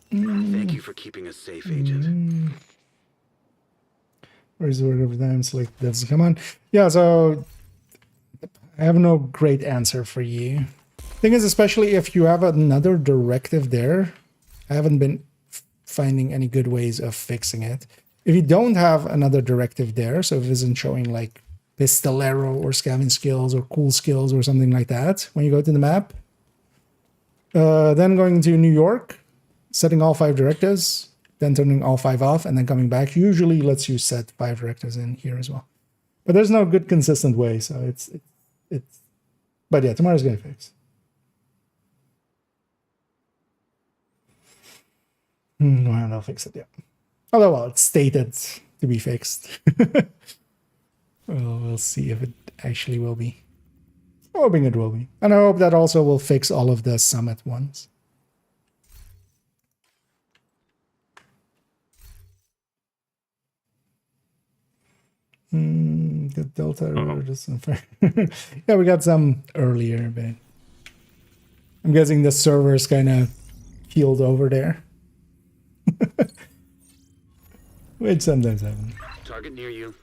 Thank you for keeping us safe, Agent. Where's the word over time? Select this. Come on. Yeah, so I have no great answer for you. Thing is, especially if you have another directive there, I haven't been finding any good ways of fixing it. If you don't have another directive there, so if it isn't showing like pistolero or scavenging skills or cool skills or something like that, when you go to the map, then going to New York, setting all 5 directives, then turning all 5 off, and then coming back usually lets you set 5 directives in here as well. But there's no good consistent way, so it's but yeah, tomorrow's gonna fix. Well, they'll fix it, yeah. Although, well, it's stated to be fixed. Well, we'll see if it actually will be. I'm hoping it will be. And I hope that also will fix all of the summit ones. The Delta yeah, we got some earlier, but I'm guessing the server's kind of healed over there. Which sometimes happens. Target near you.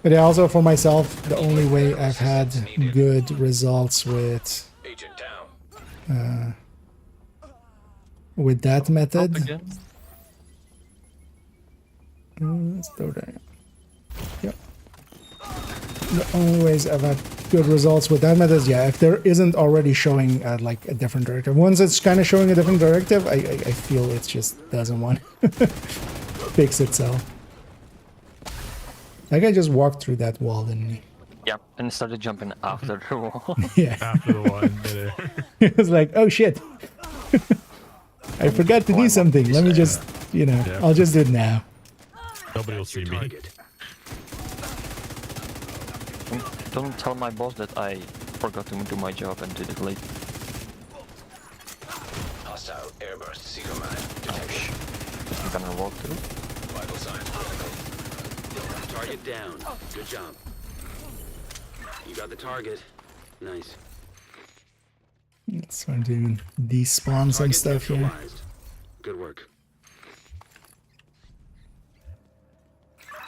But yeah, also for myself, the only way I've had good results with that method. Let's throw that. Yep. The only ways I've had good results with that method is, yeah, if there isn't already showing like a different directive. Once it's kind of showing a different directive, I feel it just doesn't want to fix itself. That guy just walked through that wall, didn't he? Yeah, and started jumping after the wall. Yeah. After the wall in midair. It was like, oh shit. I forgot to do something. Let me just, you know, I'll just do it now. Nobody will see me. Don't tell my boss that I forgot to do my job and did it late. Hostile airburst seeker mine detected. I'm gonna walk through. Vital signs critical. Target down. Good job. You got the target. Nice. Let's try to despawn some stuff here. Good work.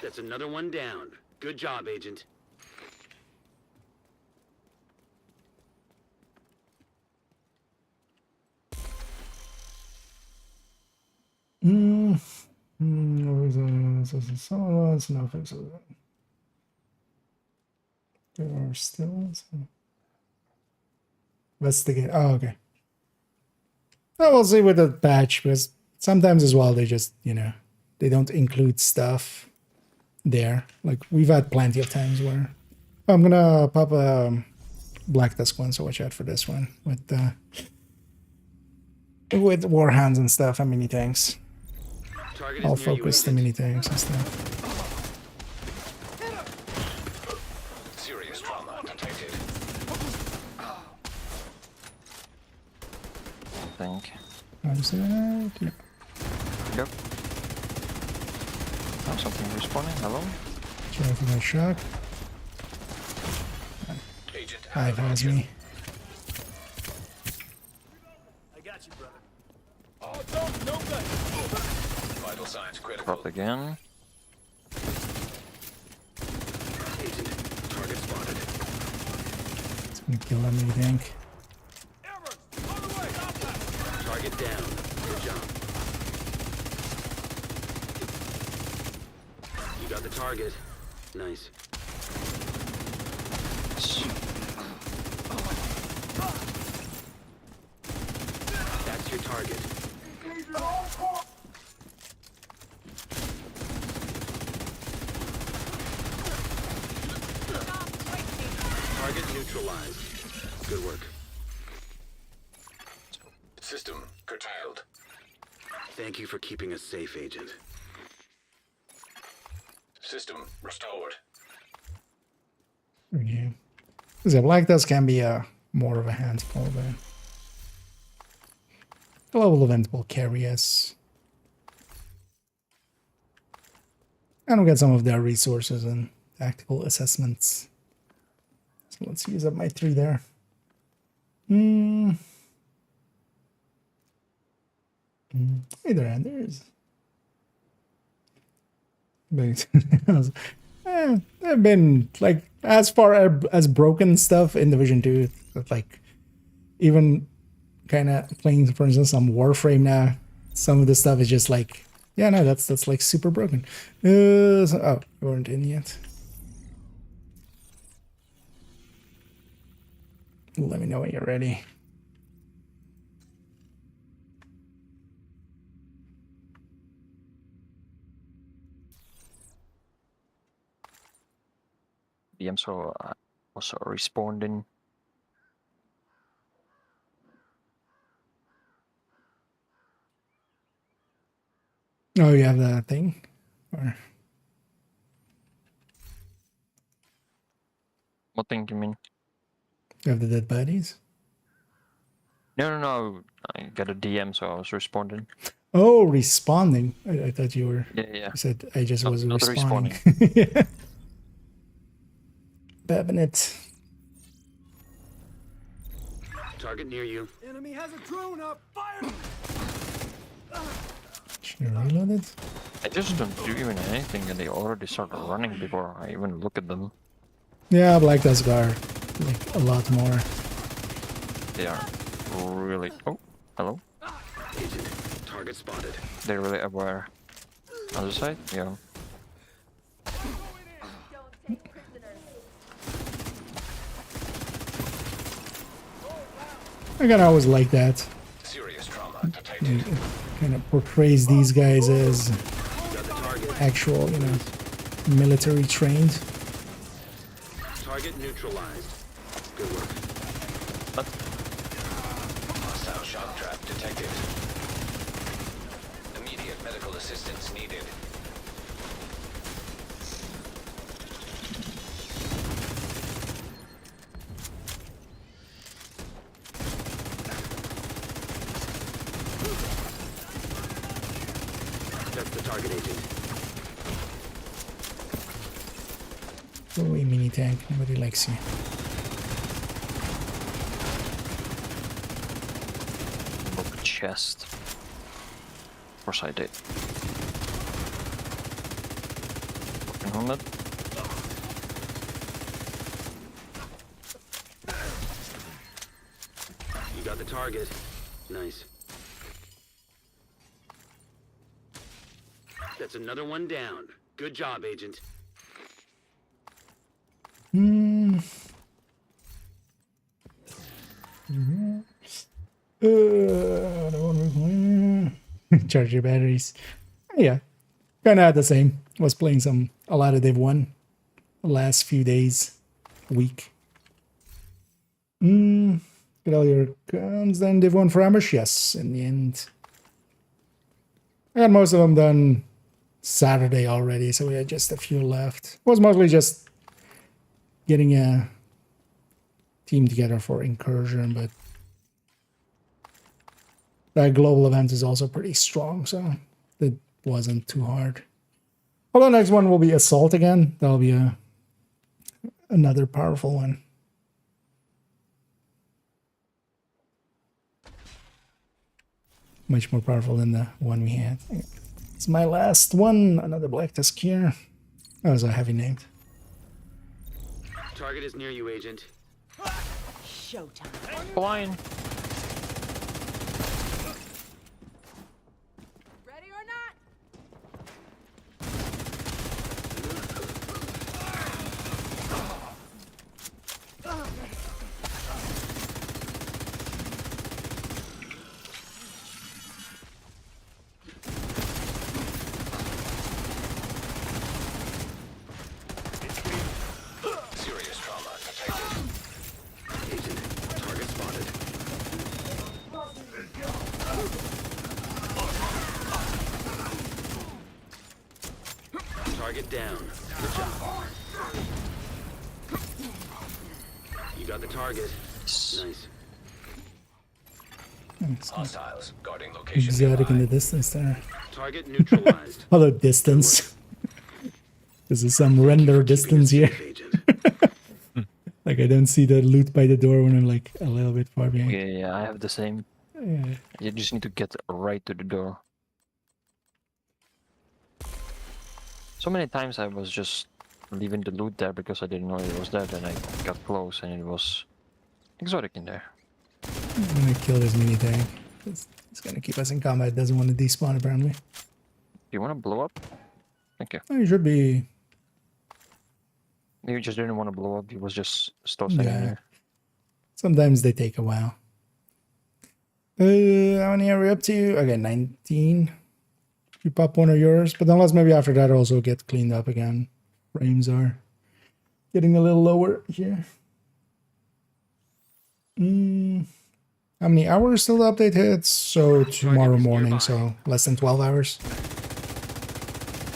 That's another one down. Good job, Agent. What was that? some of us, no fixes. There are still some. Investigate. Oh, okay. Well, we'll see with the patch because sometimes as well they just, you know, they don't include stuff there. Like we've had plenty of times where I'm gonna pop a black desk one, so watch out for this one with warhounds and stuff and mini tanks. Target I'll is near you, focus the Agent. mini tanks and stuff. Serious trauma detected. I think. How's that? Yeah. Yep. Oh, something respawning. Hello. Try for my shock. Agent Hive has me. I got you, brother. Oh, don't, no good. vital signs critical. Drop again. Agent, target spotted. It's gonna kill that mini tank. Amber, on the way. Stop that. Target down. Good job. You got the target. Nice. That's your target. Target neutralized. Good work. System curtailed. Thank you for keeping us safe, Agent. System restored. Yeah. The black dust can be more of a handful, but the level event will carry us. And we'll get some of their resources and tactical assessments. So let's use up my 3 there. Hey there, Anders. But they've been like as far as broken stuff in Division 2, but like even kind of playing, for instance, some Warframe now. Some of the stuff is just like, yeah, no, that's like super broken. Oh, you weren't in yet. Let me know when you're ready. DM so also respawned in. Oh, you have that thing? Or What thing do you mean? you have the dead bodies? No. I got a DM, so I was responding. Oh, responding. I thought you were. Yeah. You said I just Not- was not responding. respawning. Yeah. Babinet. Target near you. Enemy has a drone up. Fire! Should I reload it? I just don't do even anything, and they already start running before I even look at them. Yeah, Black Dust Guard. Like a lot more. They are really. Oh, hello. Agent, target spotted. They're really aware. Other side? Yeah. Don't take prisoners. I kind of always like that. Serious trauma detected. It kind of portrays these guys as You got the target. actual, you know, military trained. Target neutralized. Good work. Hostile shock trap detected. Immediate medical assistance needed. That's the target, Agent. Go away, mini tank. Nobody likes you. Look, chest. Of course I did. Fucking on it. You got the target. Nice. That's another one down. Good job, Agent. Charge your batteries. Yeah, kind of had the same. Was playing a lot of Div 1 the last few days, week. Get all your guns, then Div 1 for ambush. Yes, in the end. I got most of them done Saturday already, so we had just a few left. It was mostly just getting a team together for incursion, but that global event is also pretty strong, so it wasn't too hard. Although next one will be assault again. That'll be another powerful one. Much more powerful than the one we had. It's my last one. Another black tusk here. That was a heavy named. Target is near you, Agent. Showtime. Fine. Ready or not? Serious trauma detected. Agent, target spotted. Target down. Good job. You got the target. Nice. Hostiles guarding location. Exotic in the nearby. distance there. Target neutralized. Hello, distance. This is some render distance here. Agent. Like I don't see the loot by the door when I'm like a little bit far behind. Yeah, I have the same. Yeah. You just need to get right to the door. So many times I was just leaving the loot there because I didn't know it was there. Then I got close and it was exotic in there. I'm gonna kill this mini tank. It's gonna keep us in combat. It doesn't want to despawn apparently. Do you want to blow up? Thank you. Oh, you should be. Maybe you just didn't want to blow up. He was just still sitting Yeah. there. Sometimes they take a while. How many are we up to? Okay, 19. You pop one of yours, but unless maybe after that also get cleaned up again. Frames are getting a little lower here. How many hours till the update hits? So tomorrow morning, so less than 12 hours.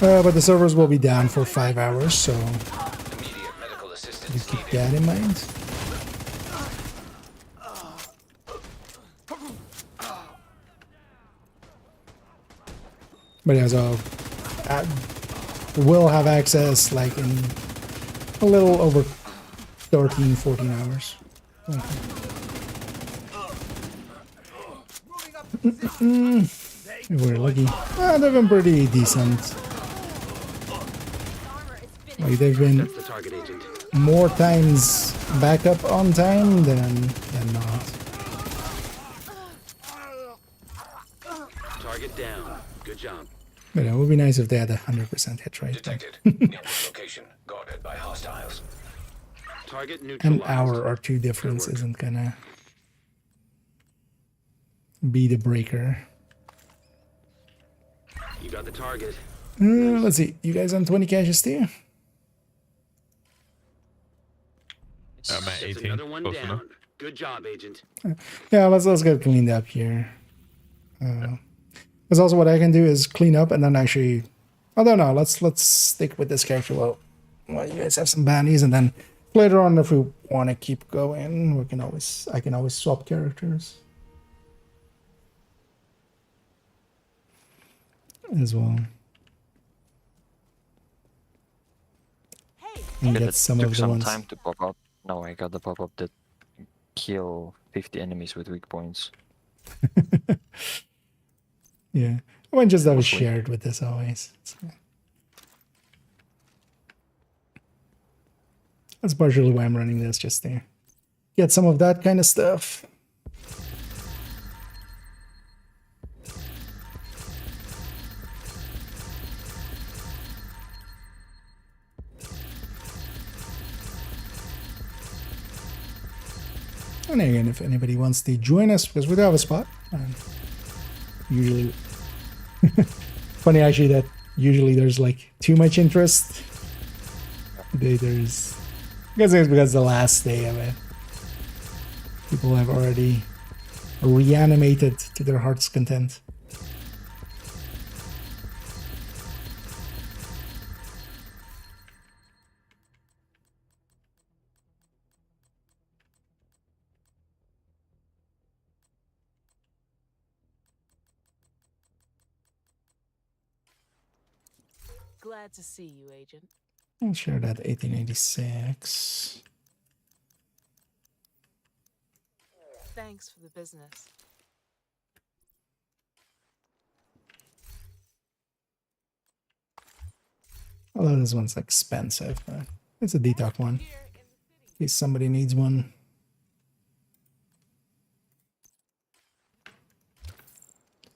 But the servers will be down for 5 hours, so Immediate medical you assistance keep needed. that in mind. But yeah, so we'll have access like in a little over 13, 14 hours. If we're lucky. They've been pretty decent. Like they've been That's the target, Agent. more times back up on time than not. Target down. Good job. But it would be nice if they had a 100% hit rate. But Detected. Nearby location guarded by hostiles. Target an neutralized. hour or two difference Good work. isn't gonna be the breaker. You got the target. Let's see. You guys on 20 caches too? I'm at That's 18. another one Close down. enough. Good job, Agent. Yeah, let's get cleaned up here. Because also what I can do is clean up and then actually, I don't know. Let's stick with this character. Well, you guys have some bandies, and then later on, if we want to keep going, I can always swap characters as well. And Yeah, get that some took of the some ones. time to pop up. Now I got the pop up that kill 50 enemies with weak points. Yeah, I might just have it Mostly. shared with this always. That's partially why I'm running this, just to get some of that kind of stuff. And again, if anybody wants to join us, because we do have a spot. Usually, funny actually that usually there's like too much interest. Today there's, I guess it's because the last day of it, people have already reanimated to their heart's content. Glad to see you, Agent. I'll share that 1886. Thanks for the business. Although this one's expensive, but it's a detox one. In case somebody needs one.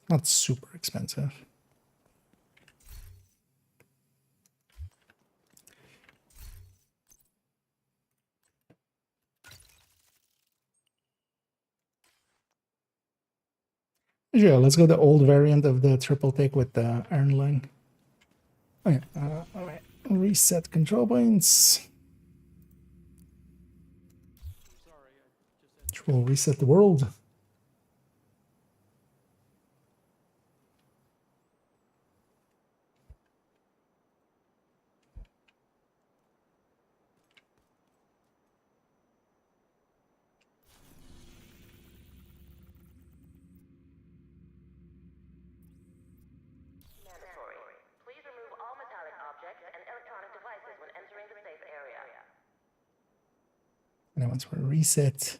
Not super expensive. Yeah, let's go the old variant of the triple take with the iron lung. Okay, all right. Reset control points. Which will reset the world. Mandatory. Please remove all metallic objects and electronic devices when entering the safe area. And then once we're reset.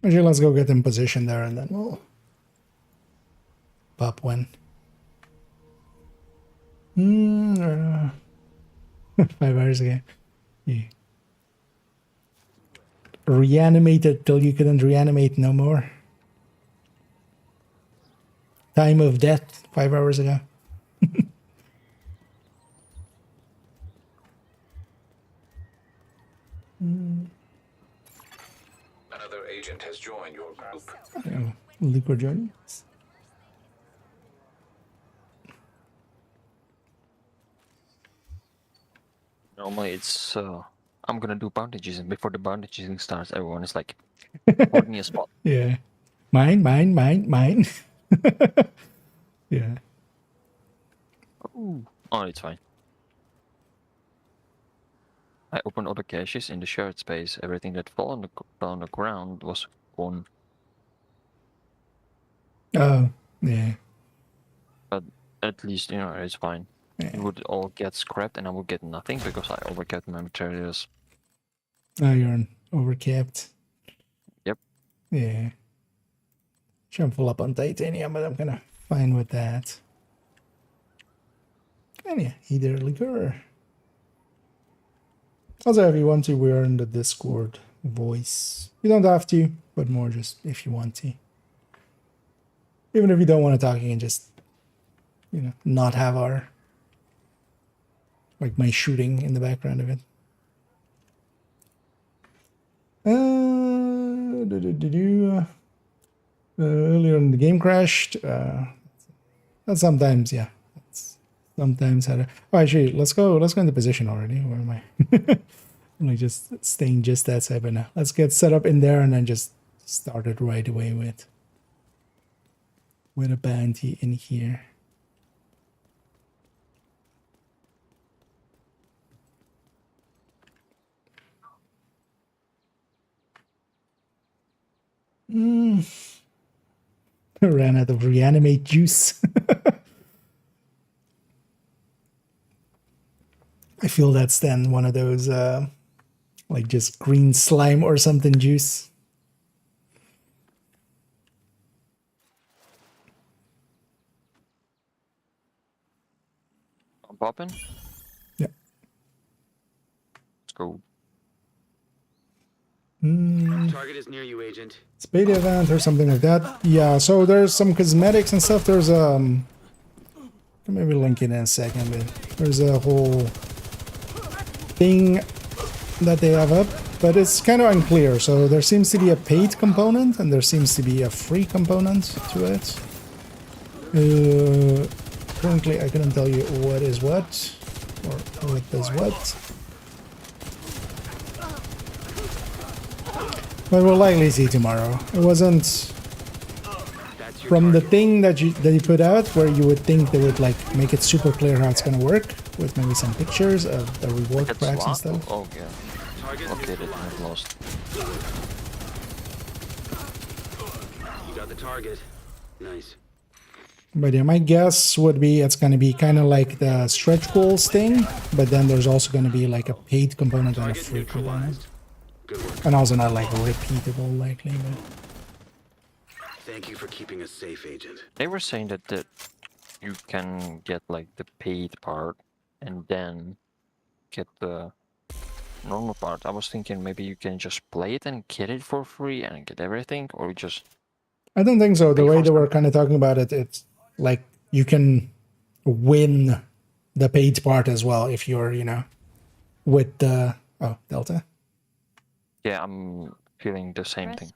Actually, let's go get in position there and then we'll pop one. 5 hours ago. Yeah. Reanimated till you couldn't reanimate no more. Time of death 5 hours ago. Another agent has joined your group. Oh, Luke, we're joining us. Normally it's I'm gonna do bounty chasing. Before the bounty chasing starts, everyone is like holding a spot. Yeah. Mine. Yeah. Ooh. Oh, it's fine. I opened all the caches in the shared space. Everything that fell on the ground was gone. Oh, yeah. But at least, you know, it's fine. Yeah. It would all get scrapped and I would get nothing because I overkept my materials. Oh, you're overcapped. Yep. Yeah. Sure, I'm full up on titanium, but I'm gonna fine with that. And yeah, either liquor. Also, if you want to, we are in the Discord voice. You don't have to, but more just if you want to. Even if you don't want to talk, you can just, you know, not have our, like my shooting in the background of it. Earlier in the game crashed. That sometimes, yeah. Sometimes had a. Oh, actually, let's go into position already. Where am I? I'm like just staying just that side, but now let's get set up in there and then just start it right away with a bounty in here. Ran out of reanimate juice. I feel that's then one of those like just green slime or something juice. I'm popping. Yeah. Let's go. Target is near you, Agent. Spade event or something like that. Yeah, so there's some cosmetics and stuff. There's maybe link it in a second, but there's a whole thing that they have up, but it's kind of unclear. So there seems to be a paid component and there seems to be a free component to it. Currently, I couldn't tell you what is what, or what does what. But we'll likely see tomorrow. It wasn't from the thing that you put out, where you would think they would like make it super clear how it's gonna work, with maybe some pictures of the reward tracks and stuff. Oh yeah. Located and lost. You got the target. Nice. But yeah, my guess would be it's gonna be kind of like the stretch goals thing, but then there's also gonna be like a paid component and a free component. Good work. And also not like repeatable likely, but Thank you for keeping us safe, Agent. They were saying that you can get like the paid part and then get the normal part. I was thinking maybe you can just play it and get it for free and get everything, or just... I don't think so. The way they were kind of talking about it, it's like you can win the paid part as well if you're, you know, with the... Oh, Delta? Yeah, I'm feeling the same thing.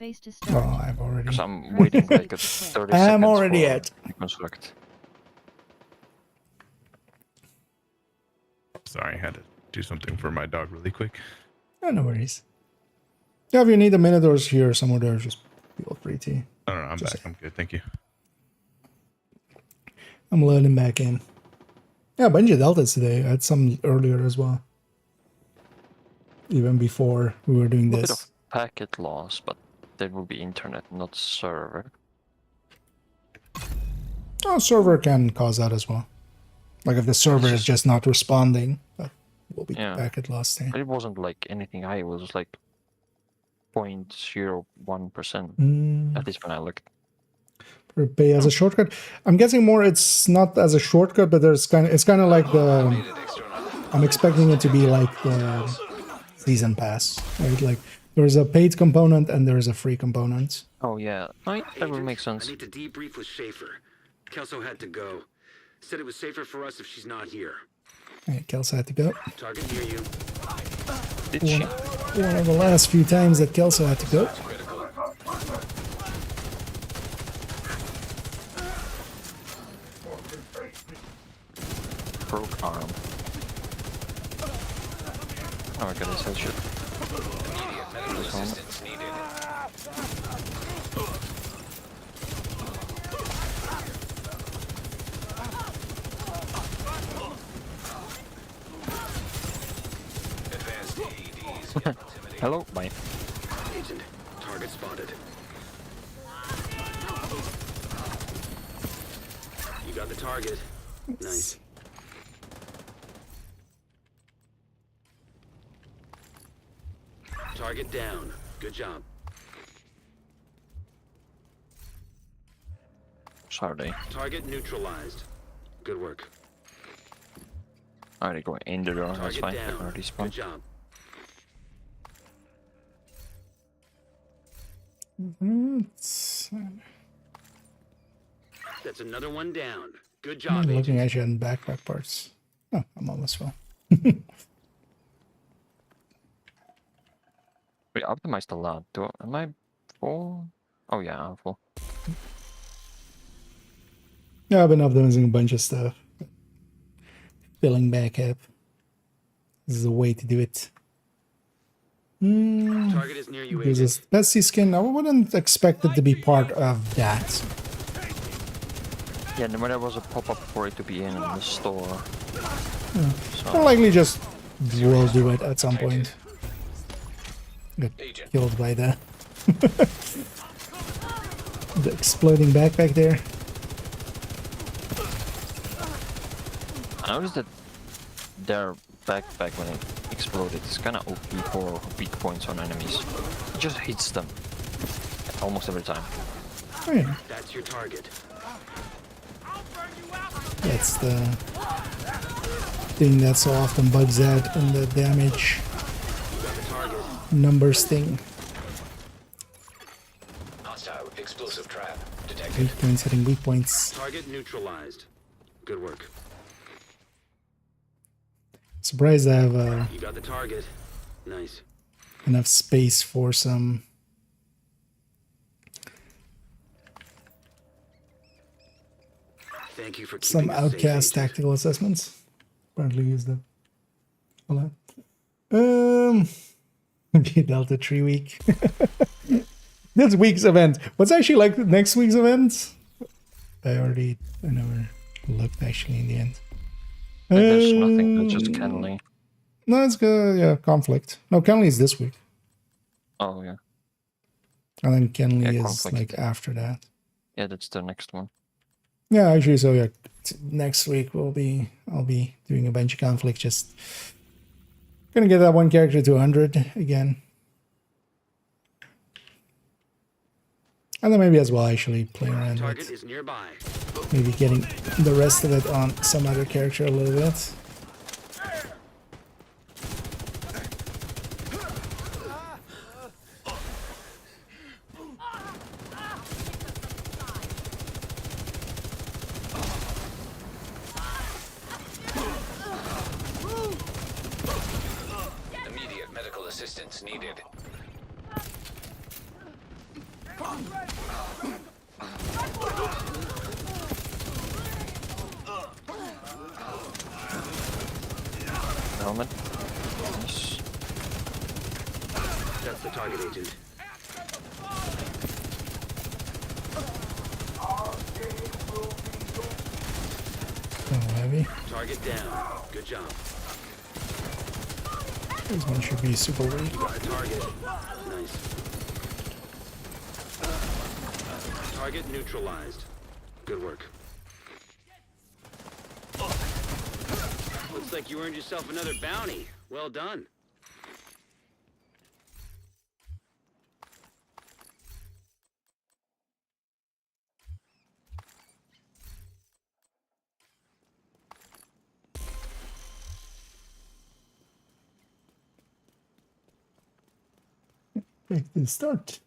Oh, I've already... Because I'm waiting like a 30 seconds I'm already for at... reconstruct. Sorry, I had to do something for my dog really quick. Oh, no worries. Yeah, if you need a minute or here somewhere there, just feel free to. No, I'm back. I'm good. Thank you. I'm loading back in. Yeah, a bunch of deltas today. I had some earlier as well. Even before we were doing A bit this. of packet loss, but that will be internet, not server. Oh, server can cause that as well. Like if the server is just not responding, that will be packet loss there. But it wasn't like anything high, it was like 0.01%. At least when I looked. For pay as a shortcut. I'm guessing more it's not as a shortcut, but there's it's kind of like the... I'm expecting it to be like the season pass, right? Like there's a paid component and there's a free component. Oh yeah, that would make sense. I need to debrief with Schaefer. Kelso had to go. Said it was safer for us if she's not here. Okay, Kelso had to go. Target near you. Did she? One of the last few times that Kelso had to go. Broke arm. Oh my god, this headshot. Immediate medical assistance needed. Advanced VODs. Hello, bye. Agent, target spotted. You got the target. Nice. Target down. Good job. Sorry. Target neutralized. Good work. Alright, go in the door, that's Target fine. down. Already spawned. Good job. That's another one down. Good job, I'm Agent. looking at you in backpack parts. Oh, I'm almost full. We optimized a lot. Am I full? Oh yeah, I'm full. Yeah, I've been optimizing a bunch of stuff. Filling back up. This is a way to do it. Target is near you, There's Agent. this Betsy skin. I wouldn't expect it to be part of that. Yeah, no, there was a pop-up for it to be in the store. More likely just will do it at some point. Get killed by the the exploding backpack there. I noticed that their backpack, when it exploded, is kind of OP for weak points on enemies. It just hits them almost every time. Oh, yeah. That's your target. That's the thing that so often bugs out in the damage numbers thing. Hostile explosive trap detected. Weak points hitting weak points. Target neutralized. Good work. Surprised I have You got the target. Nice. enough space for some Thank you for keeping some us safe, outcast Agent. tactical assessments. Apparently use them a lot. Be Delta 3 week. This week's event. What's actually like next week's event? I never looked actually in the end. There's nothing, there's just Kenley. No, it's good. Yeah, conflict. No, Kenley is this week. Oh, yeah. And then Kenley Yeah, is conflict. like after that. Yeah, that's the next one. Yeah, actually, so yeah, next week I'll be doing a bunch of conflict. Just gonna get that one character to 100 again, and then maybe as well actually play around Target with is nearby. maybe getting the rest of it on some other character a little bit. Immediate medical assistance needed. Helmet. Yes. That's the target, Agent. So heavy. Target down. Good job. This one should be super weak. Got a target. Nice. Target neutralized. Good work. Looks like you earned yourself another bounty. Well done. Make this start.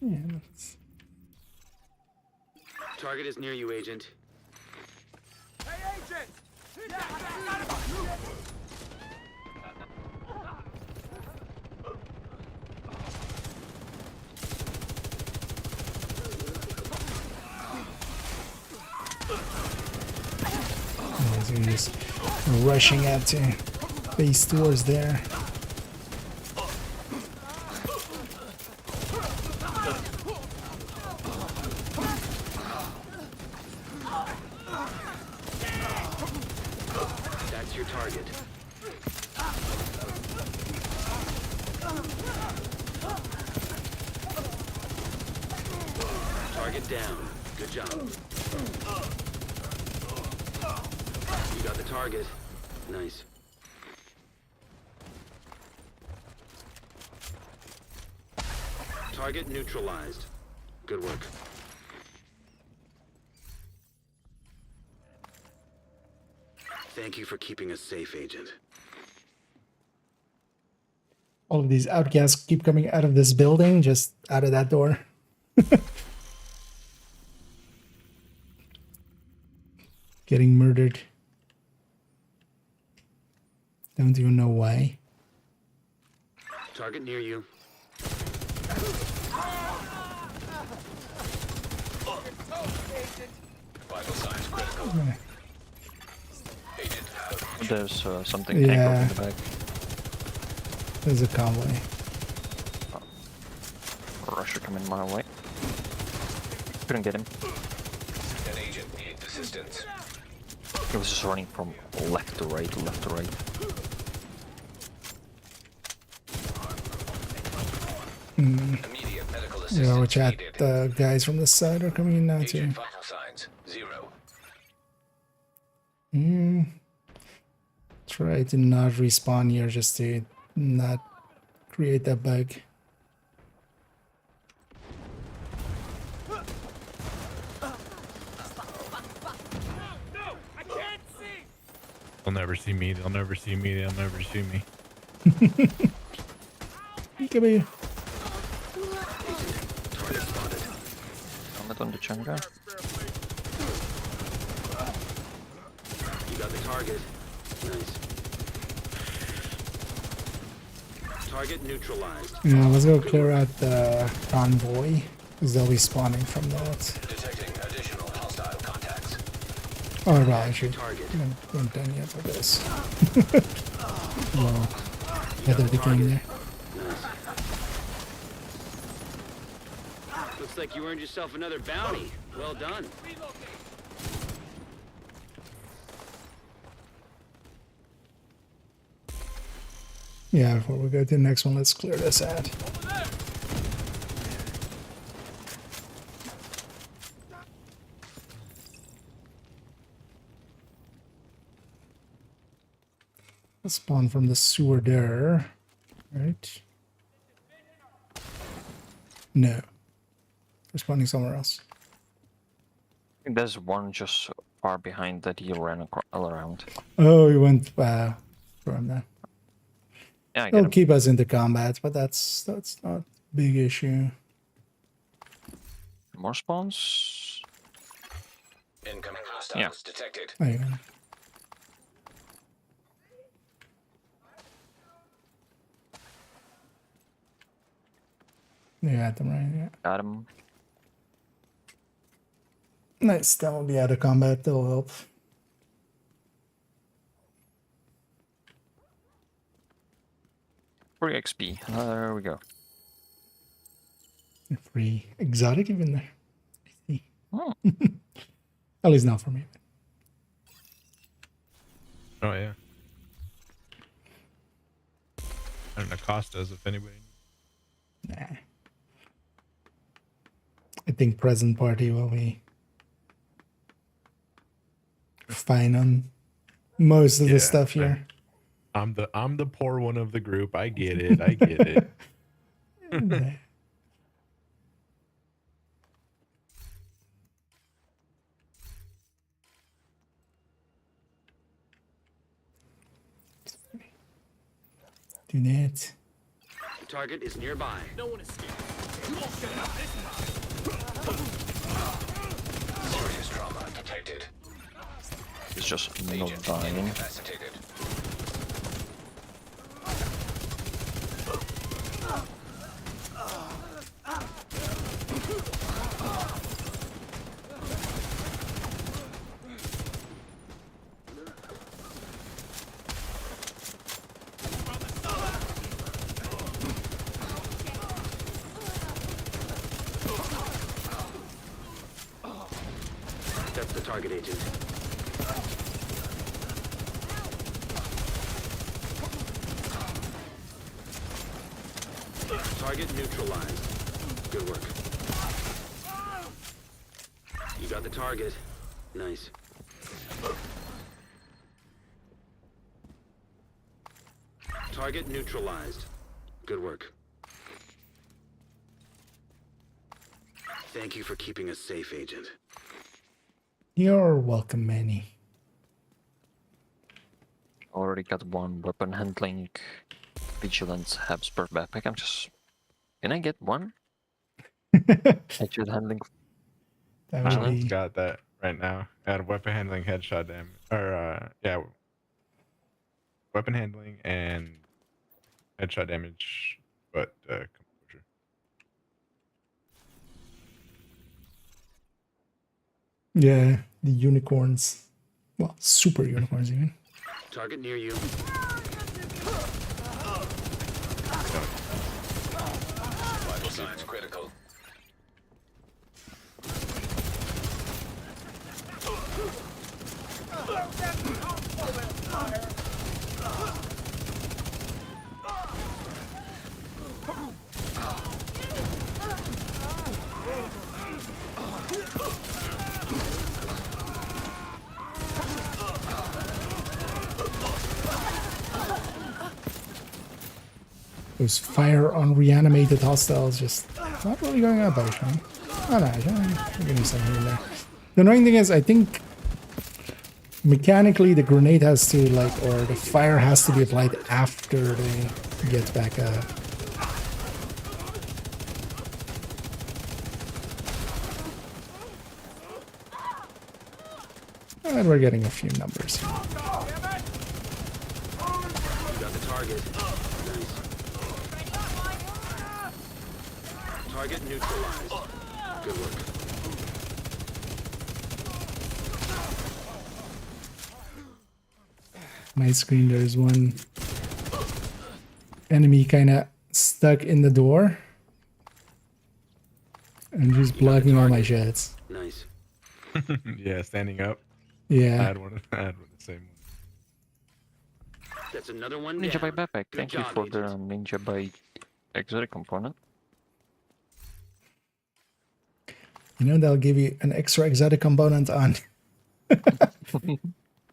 Yeah, that's... Target is near you, Agent. Hey, Agent! Yeah, I got him! So you're just rushing out to face towards there. That's your target. Target down. Good job. You got the target. Nice. Target neutralized. Good work. Thank you for keeping us safe, Agent. All of these outcasts keep coming out of this building, just out of that door. Getting murdered. Don't even know why. Target near you. Vital signs critical. Agent, There's something Yeah. tangled in the back. There's a convoy. Rusher coming my way. Couldn't get him. an agent needs assistance. He was just running from left to right, left to right. Immediate medical assistance Yeah, watch out. needed. The guys from the side are coming in now too. Agent vital signs 0. Try to not respawn here just to not create that bug. No! I can't see! They'll never see me. They'll never see me. They'll never see me. Peekaboo. Target spotted. Comment on the Changa. You got the target. Nice. Target neutralized. Yeah, let's go clear out the convoy, because they'll be spawning from that. Detecting additional hostile contacts. Oh, well, actually, Target. I haven't done yet for this. Well, heather the game there. Looks like you earned yourself another bounty. Well done. Yeah, before we go to the next one, let's clear this out. Let's spawn from the sewer there, right? No. They're spawning somewhere else. I think there's one just far behind that he ran all around. Oh, he went from there. Yeah, I get They'll him. keep us into combat, but that's not a big issue. More spawns. Incoming hostiles detected. There you go. You got them right, yeah. Got him. Nice, that will be out of combat, that'll help. Free XP. There we go. Free exotic even there. I see. Oh. At least not for me. Oh yeah. And Acosta's if anybody. Nah. I think present party will be fine on most of the stuff here. I'm the poor one of the group. I get it. I get it. Yeah. Do that. Target is nearby. No one escaped. You won't get out this time. Serious trauma detected. It's just not Agent dying. incapacitated. That's the target agent. Target neutralized. Good work. You got the target. Nice. Target neutralized. Good work. Thank you for keeping us safe, Agent. You're welcome, Manny. Already got one weapon handling, vigilance, Habsburg backpack. I'm just. Can I get one? Headshot handling. That I would be... got that right now. Add weapon handling, headshot damage, or yeah, weapon handling and headshot damage, but composure. Yeah, the unicorns. Well, super unicorns even. Target near you. Vital signs critical. Those fire on reanimated hostiles just not really going up, actually. Oh no, I'm getting some here and there. The annoying thing is, I think mechanically the grenade has to, like, or the fire has to be applied after they get back up. And we're getting a few numbers here. You got the target. Nice. Target neutralized. Good work. My screen, there's one enemy kind of stuck in the door. And just blocking all my shots. Nice. Yeah, standing up. I Yeah. had one. I had one the same one. That's another one Ninja by down. backpack. Good Thank you job, for the Agent. ninja by exotic component. You know, they'll give you an extra exotic component on.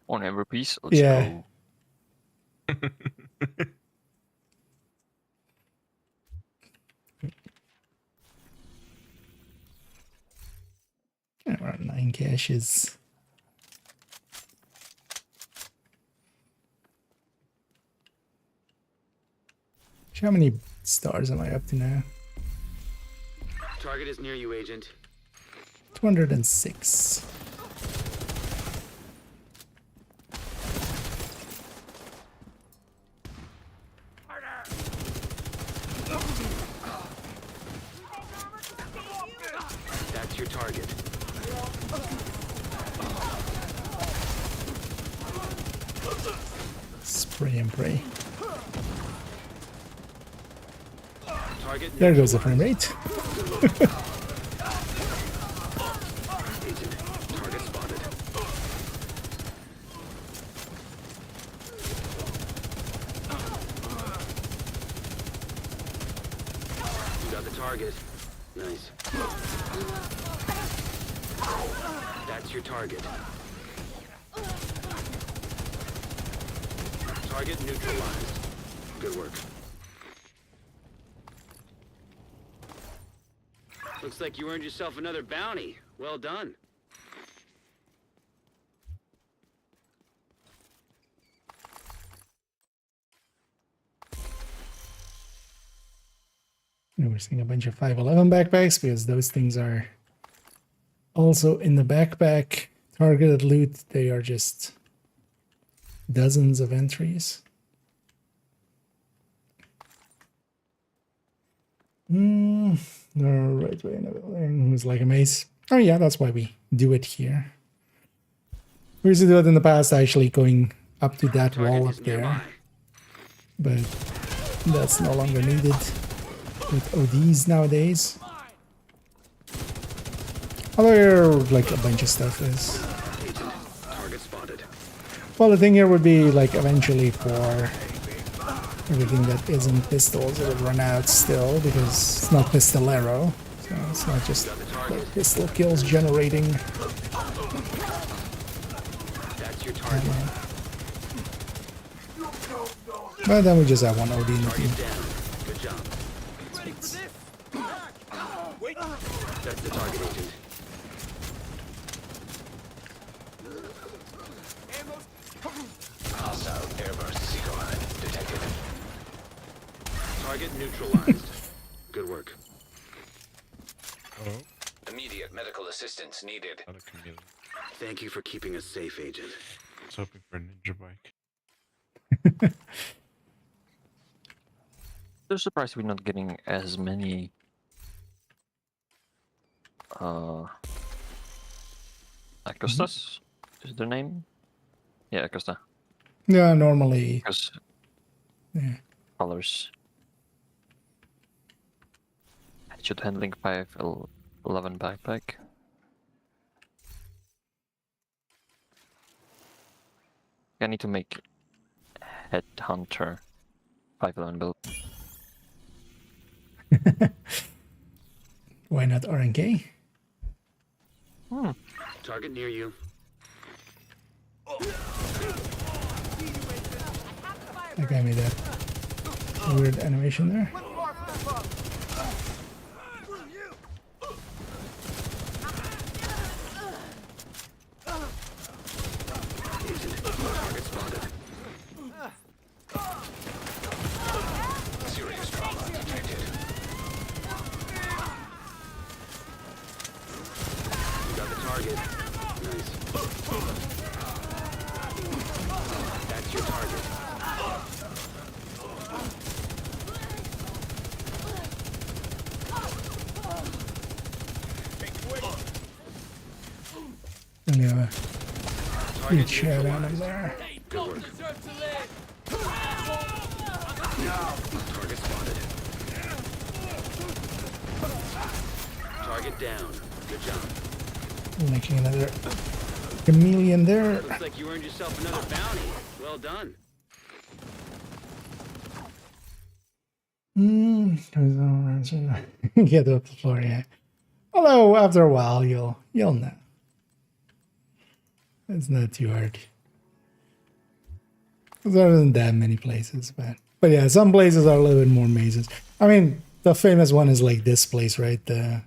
On every piece. Let's Yeah. go. Yeah, around 9 caches. How many stars am I up to now? Target is near you, Agent. 206. That's your target. Spray and pray. Target There goes the frame rate. Agent, target spotted. You got the target. Nice. That's your target. Target neutralized. Good work. Looks like you earned yourself another bounty. Well done. And we're seeing a bunch of 511 backpacks because those things are also in the backpack. Targeted loot, they are just dozens of entries. No, right way in the building. It was like a maze. Oh yeah, that's why we do it here. We used to do it in the past, actually going up to that Target wall up is nearby. there. But that's no longer needed with ODs nowadays. Although here, like a bunch of stuff is. Agent, target spotted. Well, the thing here would be like eventually for everything that isn't pistols, it would run out still because it's not pistolero. So it's not just like pistol kills generating. That's your target. But then we just have one OD in the team. Target down. Good job. That's the target, Agent. Hostile airburst seeker mine detected. Target neutralized. Good work. Oh, Immediate medical assistance needed. not a chameleon. Thank you for keeping us safe, Agent. I was hoping for a ninja bike. I'm surprised we're not getting as many Acostas is their name? Yeah, Acosta. Yeah, normally. Because Yeah. colors. Headshot handling 511 backpack. I need to make Headhunter 511 build. Why not RNK? Target near you. That guy made that weird animation there. Target spotted. Serious trauma detected. You got the target. Nice. And yeah, Target share down neutralized. him there. Good work. Target spotted. Target down. Good job. Making another chameleon there. Looks like you earned yourself another bounty. Well done. Get up the floor, yeah. Although after a while you'll know. It's not too hard. There isn't that many places, but yeah, some places are a little bit more mazes. I mean, the famous one is like this place, right? The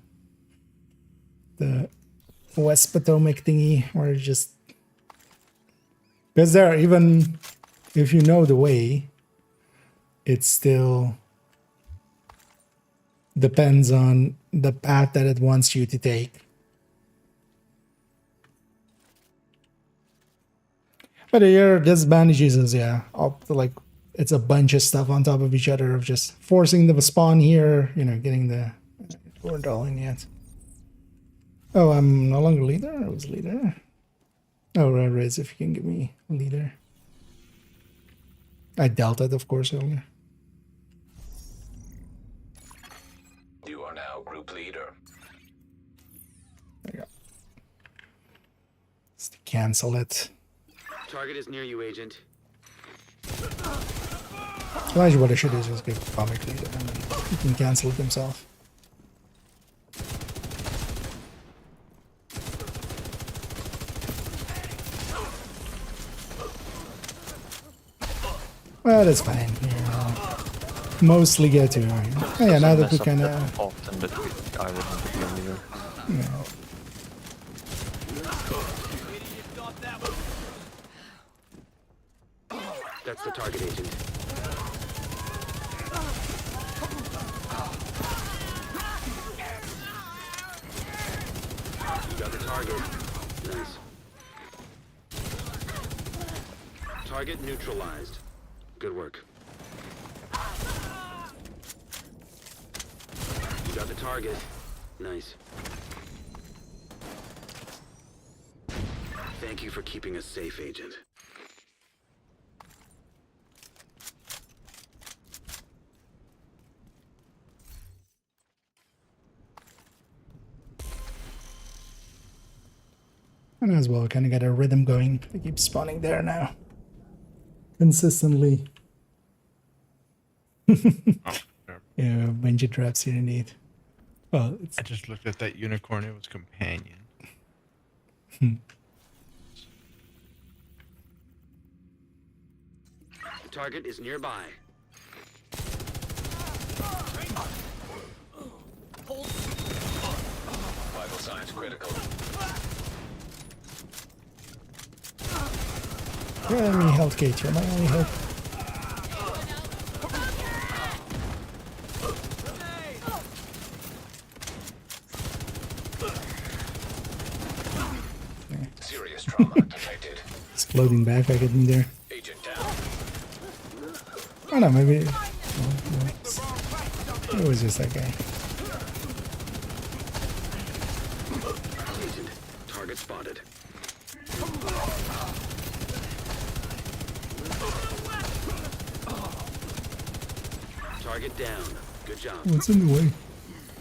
West Potomac thingy, where it's just because there, even if you know the way, it still depends on the path that it wants you to take. But here, this bandages is, yeah, up to like, it's a bunch of stuff on top of each other of just forcing the spawn here, you know, getting the, we're all in yet. Oh, I'm no longer leader? I was leader. Oh, right, Riz, if you can give me a leader. I dealt it, of course, earlier. You are now group leader. There you go. Let's cancel it. Target is near you, Agent. Elijah, what I should do is just give comic leader and then he can cancel it himself. Well, that's fine. Yeah, mostly get to. Oh, yeah, now that we kind of. Often that I wouldn't be a leader. Yeah. That's the target, Agent. You got the target. Nice. Target neutralized. Good work. You got the target. Nice. Thank you for keeping us safe, Agent. And as well, kind of get a rhythm going. They keep spawning there now. Consistently. Yeah, bungee traps here indeed. Well, it's... I just looked at that unicorn. It was companion. The target is nearby. Vital signs critical. Let me health gate here. My only help. Serious trauma detected. Exploding backpack at me there. Agent down. Oh no, maybe. It was just that guy. Agent, target spotted. Target down. Good job. What's in the way?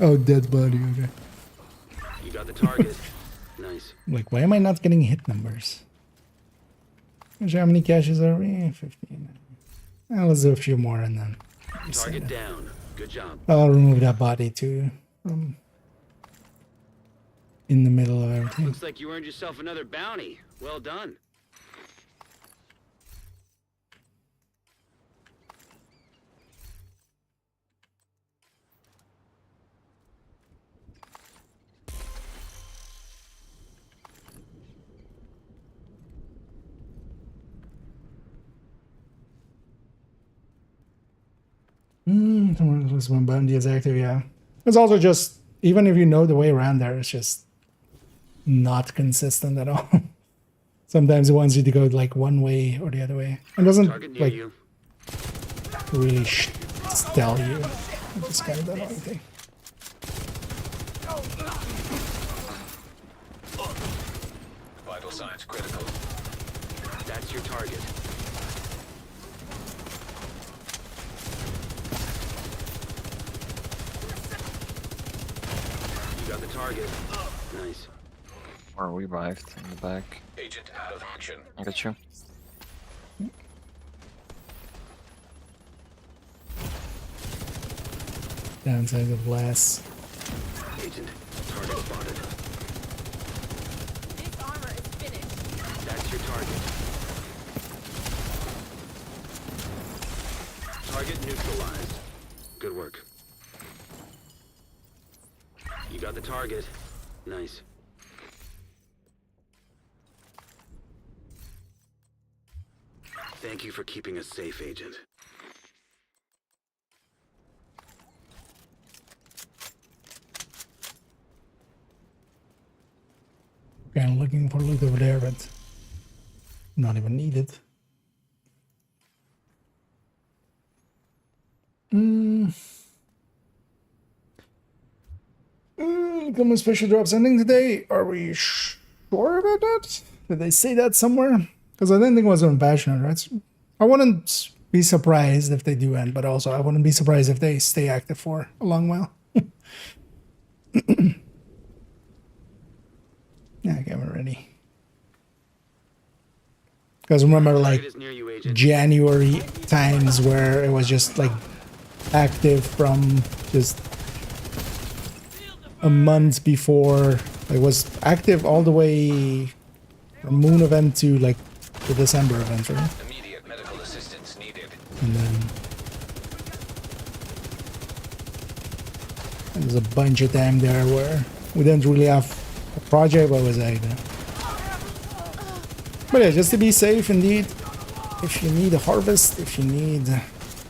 Oh, dead body. Okay. You got the target. Nice. Like, why am I not getting hit numbers? How many caches are we? 15. Let's do a few more and then. Target down. Good job. I'll remove that body too. In the middle of everything. Looks like you earned yourself another bounty. Well done. This one bounty is active, yeah. It's also just, even if you know the way around there, it's just not consistent at all. Sometimes it wants you to go like one way or the other way. It doesn't like really tell you. It's just kind of the annoying thing. Science critical. That's your target. You got the target. Nice. Or revived in the back. Agent out of action. I got you. Downside of glass. Agent, target spotted. This armor is finished. That's your target. Target neutralized. Good work. You got the target. Nice. Thank you for keeping us safe, Agent. Okay, I'm looking for loot over there, but not even needed. Common special drops ending today. Are we sure about that? Did they say that somewhere? Because I didn't think it was on Passionate, right? I wouldn't be surprised if they do end, but also I wouldn't be surprised if they stay active for a long while. Yeah, okay, we're ready. Because remember, like, Target is near you, Agent. January times where it was just, like, active from just a month before. It was active all the way from Moon event to, like, the December event, right? Immediate medical assistance needed. And then there's a bunch of time there where we didn't really have a project, but it was like that. But yeah, just to be safe, indeed. If you need a harvest, if you need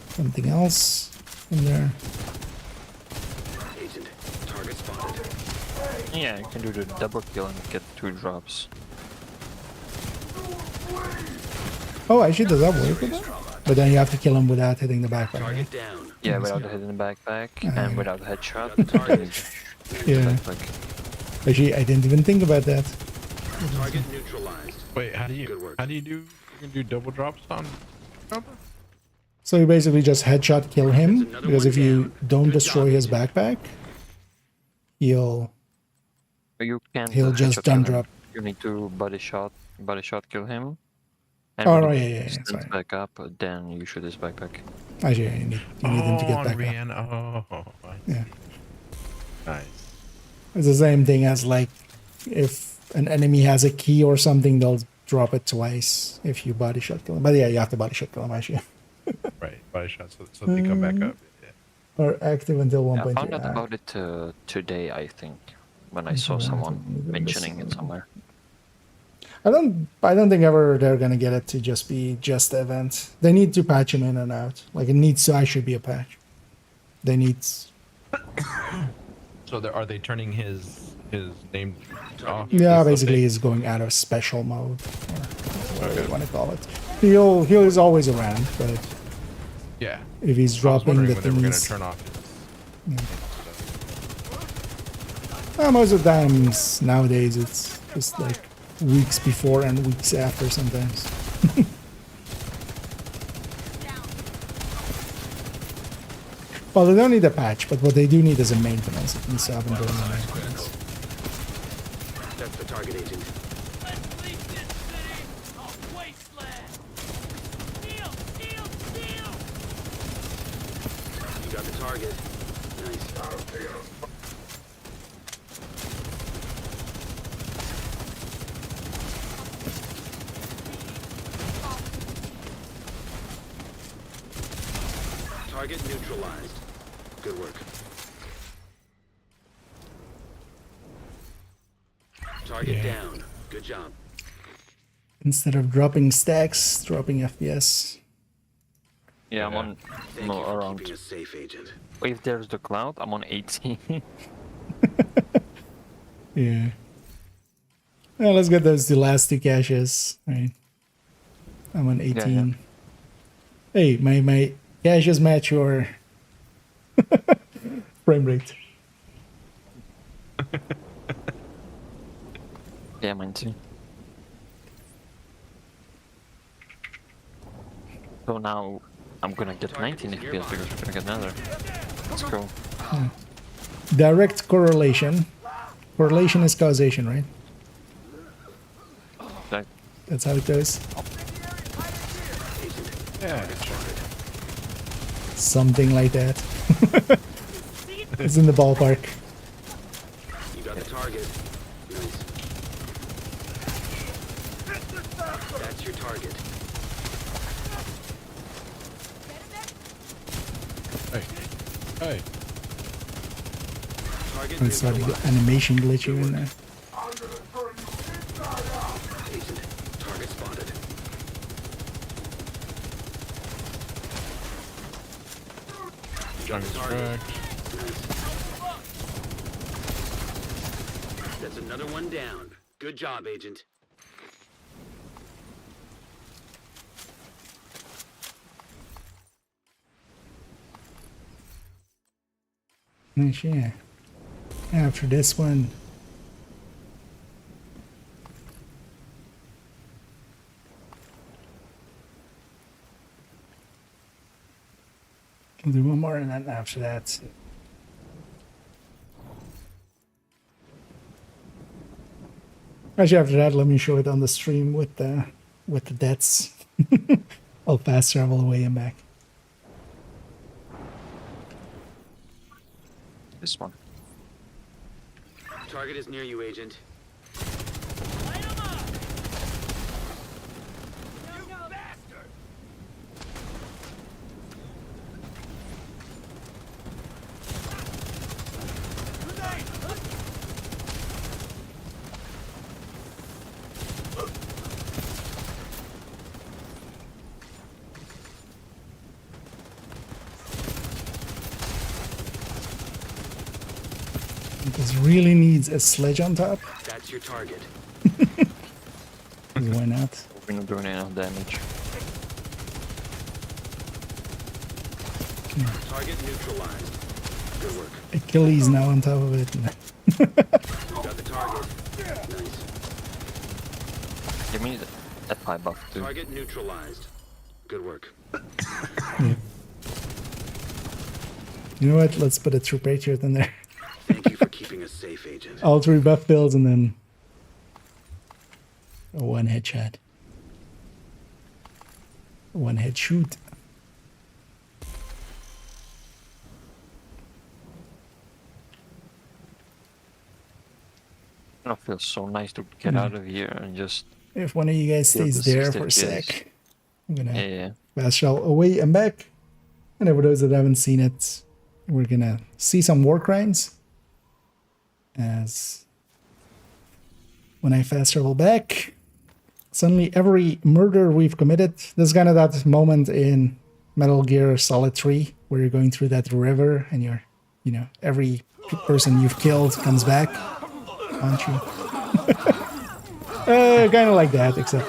something else in there. Agent, target spotted. Yeah, you can do the double kill and get 2 drops. Oh, actually, does that work with that? But then you have to kill him without hitting the backpack. Right? Target down. Yeah, without hitting the backpack and without a headshot. Got the target. Yeah. Actually, I didn't even think about that. Target neutralized. Wait, how do you Good work. you can do double drops on cover? So you basically just headshot kill him, That's another because one if you down. don't Good destroy job, his Agent. backpack, he'll You can just headshot kill him. drop. You need to body shot kill him. And Oh, when right, he yeah, stands sorry. back up, then you shoot his backpack. Actually, you need him to get back up. I Yeah. Nice. It's the same thing as, like, if an enemy has a key or something, they'll drop it twice if you body shot kill him. But yeah, you have to body shot kill him, actually. Right, body shots so they come back up. Yeah. Or active until Yeah, I 1.2. found out about it today, I think, when I saw someone mentioning it somewhere. I don't think ever they're gonna get it to just be just the event. They need to patch him in and out. Like, it needs to actually be a patch. They need. So are they turning his name off? Yeah, This basically update? he's going out of special mode, or whatever you want to call it. He's always around, but Yeah. if he's I was dropping wondering the when they were going to things, turn off his most of the times nowadays it's just like weeks before and weeks after sometimes. Well, they don't need a patch, but what they do need is a maintenance. It needs to happen during the maintenance. That's the target, Agent. Let's leave this city a wasteland. Steal, steal, steal. You got the target. Nice. Target neutralized. Good work. Target Yeah. down. Good job. Instead of dropping stacks, dropping FPS. Yeah, I'm on Thank no, you for around. keeping us safe, Agent. If there's the cloud, I'm on 18. Yeah. Well, let's get those the last 2 caches. Right. I'm on 18. Hey, my caches match your frame rate. Yeah, mine too. So now I'm gonna get 19 FPS because we're gonna get another. Let's go. Direct correlation. Correlation is causation, right? That, That's how it goes. Yeah, sure. Something like that. It's in the ballpark. You got the target. Nice. That's your target. Hey. Hey. Target I started neutralized. the animation glitching in there. Agent, target spotted. Jungle struck. That's another one down. Good job, Agent. Nice, yeah. After this one. We'll do one more and then after that. Actually, after that, let me show it on the stream with the deaths. I'll fast travel away and back. this one. Target is near you, Agent. Light 'em up! You bastard! Grenade! This really needs a sledge on top. That's your target. 'Cause why not? We're not doing enough damage. Target neutralized. Good work. Achilles now on top of it. You got the target. Nice. Give me that 5 buff too. Target neutralized. Good work. You know what? Let's put a true patriot in there. Thank you for keeping us safe, Agent. All 3 buff builds and then a 1 headshot. 1 head shoot. It feels so nice to get out of here and just If one of you guys Yeah, stays the there 60 for a FPS. sec, I'm gonna yeah. fast travel away and back. And for those that haven't seen it, we're gonna see some war crimes. As when I fast travel back, suddenly every murder we've committed, this is kind of that moment in Metal Gear Solid 3 where you're going through that river and you're, you know, every person you've killed comes back, aren't you? Kind of like that, except,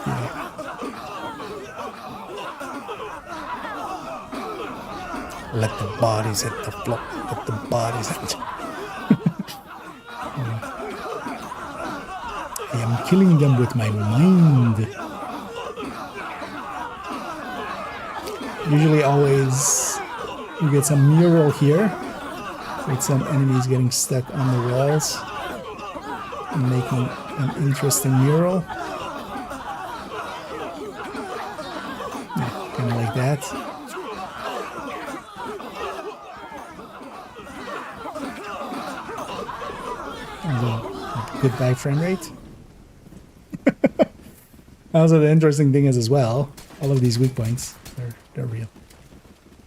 yeah. Let the bodies hit the floor. Let the bodies hit. I am killing them with my mind. Usually always you get some mural here with some enemies getting stuck on the walls and making an interesting mural. Yeah, kind of like that. Good buy frame rate. Also, the interesting thing is as well, all of these weak points, they're real.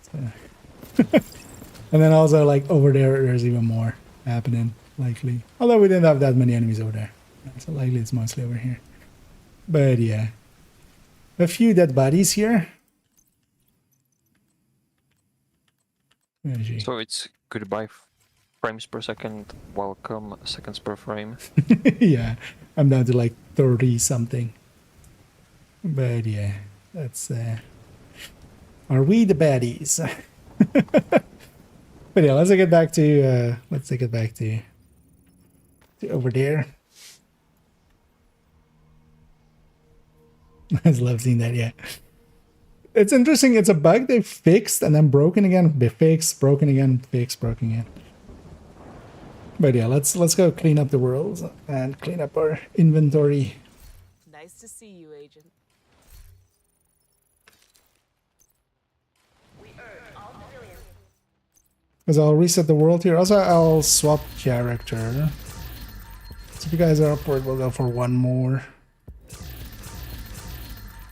So. And then also, like, over there, there's even more happening, likely. Although we didn't have that many enemies over there. So likely it's mostly over here. But yeah. A few dead bodies here. Where is she? So it's goodbye frames per second, welcome seconds per frame. Yeah, I'm down to like 30 something. But yeah, that's are we the baddies? But yeah, let's take it back to over there. I just love seeing that, yeah. It's interesting. It's a bug they fixed and then broken again. They fixed, broken again, fixed, broken again. But yeah, let's go clean up the world and clean up our inventory. Nice to see you, Agent. Because I'll reset the world here. Also, I'll swap character. So if you guys are upward, we'll go for one more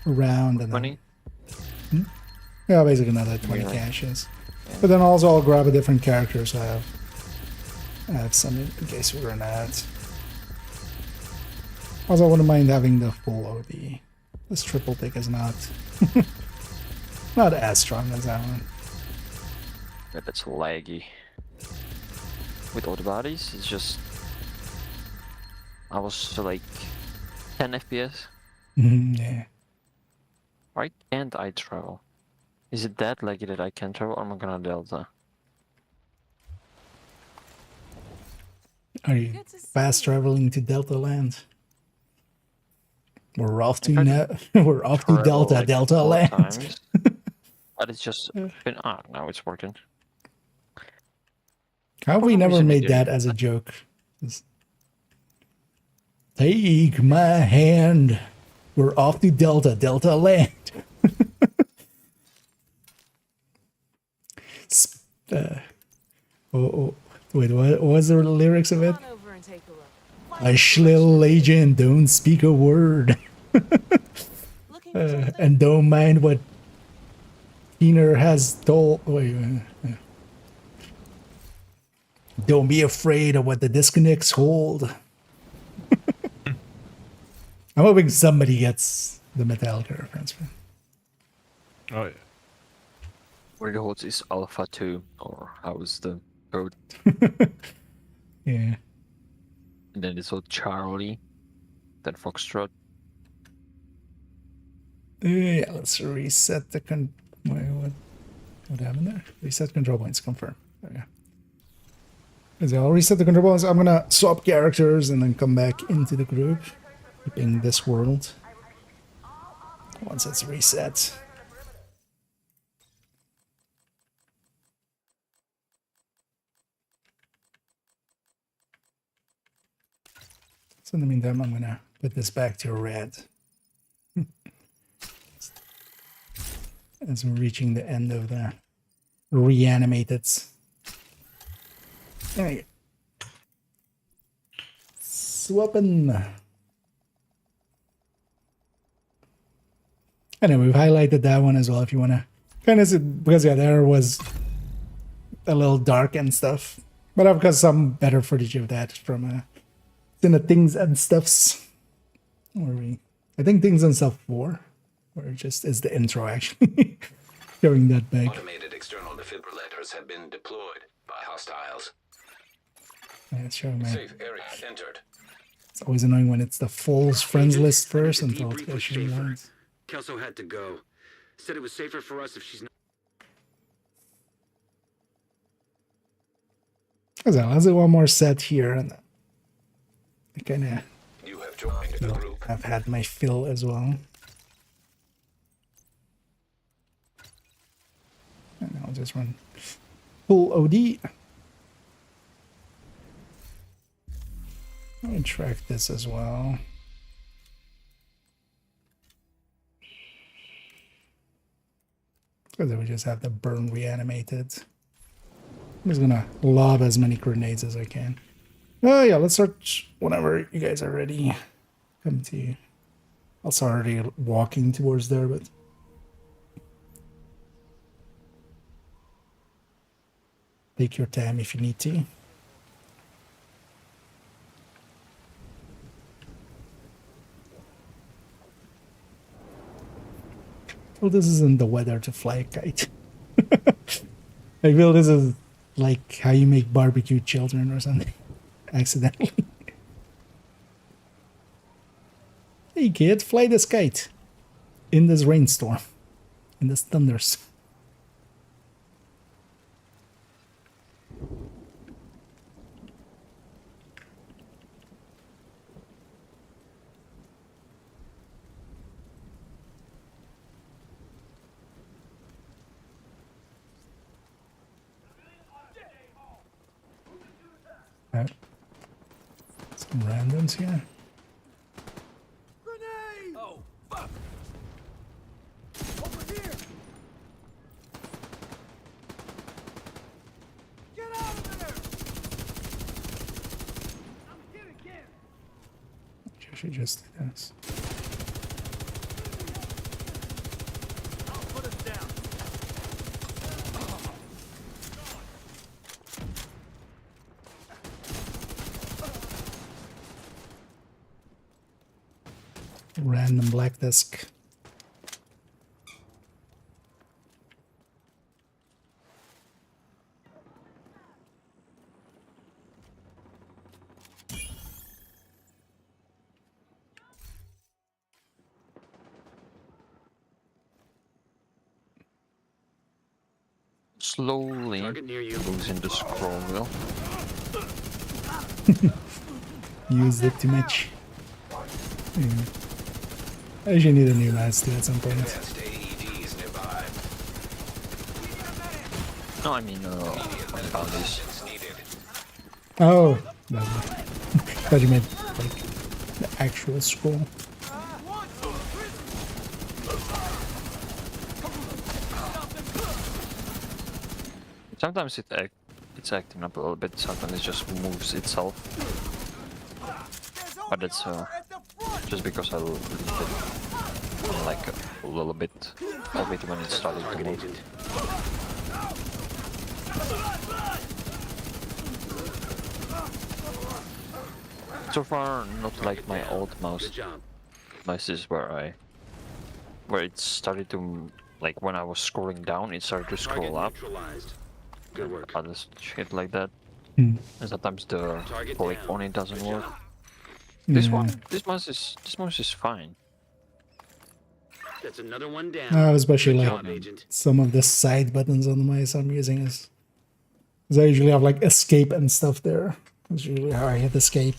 round. And then, yeah, basically another 20 caches. But then also I'll grab a different character, so I have some in case we run out. Also, I wouldn't mind having the full OD. This triple pick is not not as strong as that one. Yeah, that's laggy. With all the bodies, it's just... I was like 10 FPS. Yeah. Why can't I travel? Is it that laggy that I can travel, or am I gonna Delta? Are you fast traveling to Delta Land? We're off to we're off to Delta, like Delta 4 Land. times, but it's just been now it's working. How have we never made that as a joke? Just, take my hand. We're off to Delta, Delta Land. Wait, what was the lyrics of it? A shrill agent, don't speak a word. And don't mind what Keener has told. Wait, don't be afraid of what the disconnects hold. I'm hoping somebody gets the Metallica reference. Oh yeah. Where the holds is Alpha 2, or how is the code? Yeah. And then it's all Charlie, then Foxtrot. Yeah, let's reset the wait, what happened there? Reset control points, confirm. There we go. I'll reset the control points. I'm gonna swap characters and then come back into the group, keeping this world once it's reset. So in the meantime, I'm gonna put this back to red. As we're reaching the end of the reanimated. There you go. Swapping. Anyway, we've highlighted that one as well if you want to kind of see, because yeah, there was a little dark and stuff. But I've got some better footage of that from in the Things and Stuffs. I think Things and Stuff 4. Or it just is the intro actually. Showing that back. Automated external defibrillators have been deployed by hostiles. Yeah, it's showing me. Safe area entered. It's always annoying when it's the false friends list first until it's Debrief with actually Schaefer. ones. Kelso had to go. Said it was safer for us if she's not. So let's do one more set here, and I kind of You have joined the group. I've had my fill as well. And I'll just run full OD. Let me track this as well. Because then we just have the burn reanimated. I'm just gonna lob as many grenades as I can. Oh yeah, let's start whenever you guys are ready. Come to you. I was already walking towards there, but take your time if you need to. Well, this isn't the weather to fly a kite. I feel this is like how you make barbecue children or something. Accidentally. Hey kid, fly this kite. In this rainstorm. In this thunders. Some randoms here. Grenade! Oh, fuck! Over here! Get out of there! I'm hit again! I should just do this. I'll put us down. Random black disc. Slowly Target near you. losing the scroll wheel. Used it too much. Yeah. I actually need a new mouse too at some point. Advanced AEDs nearby. No, I mean, bounties. It's needed. Oh, no. Thought you meant like the actual scroll. Sometimes it's acting up a little bit, sometimes it just moves itself. But it's just because I leave it like a little bit of it when it started to Target move. agent. So far, not like my old mouse. Good job. Mouse is where it started to, like when I was scrolling down, it started to Target scroll up. neutralized. Good work. Other shit like that. Hmm. And sometimes the Target click down. on it doesn't Good work. job. This Yeah. one, this mouse is fine. That's another one down. Especially Good like job, agent. some of the side buttons on the mice I'm using is. Because I usually have like escape and stuff there. That's usually how I hit escape.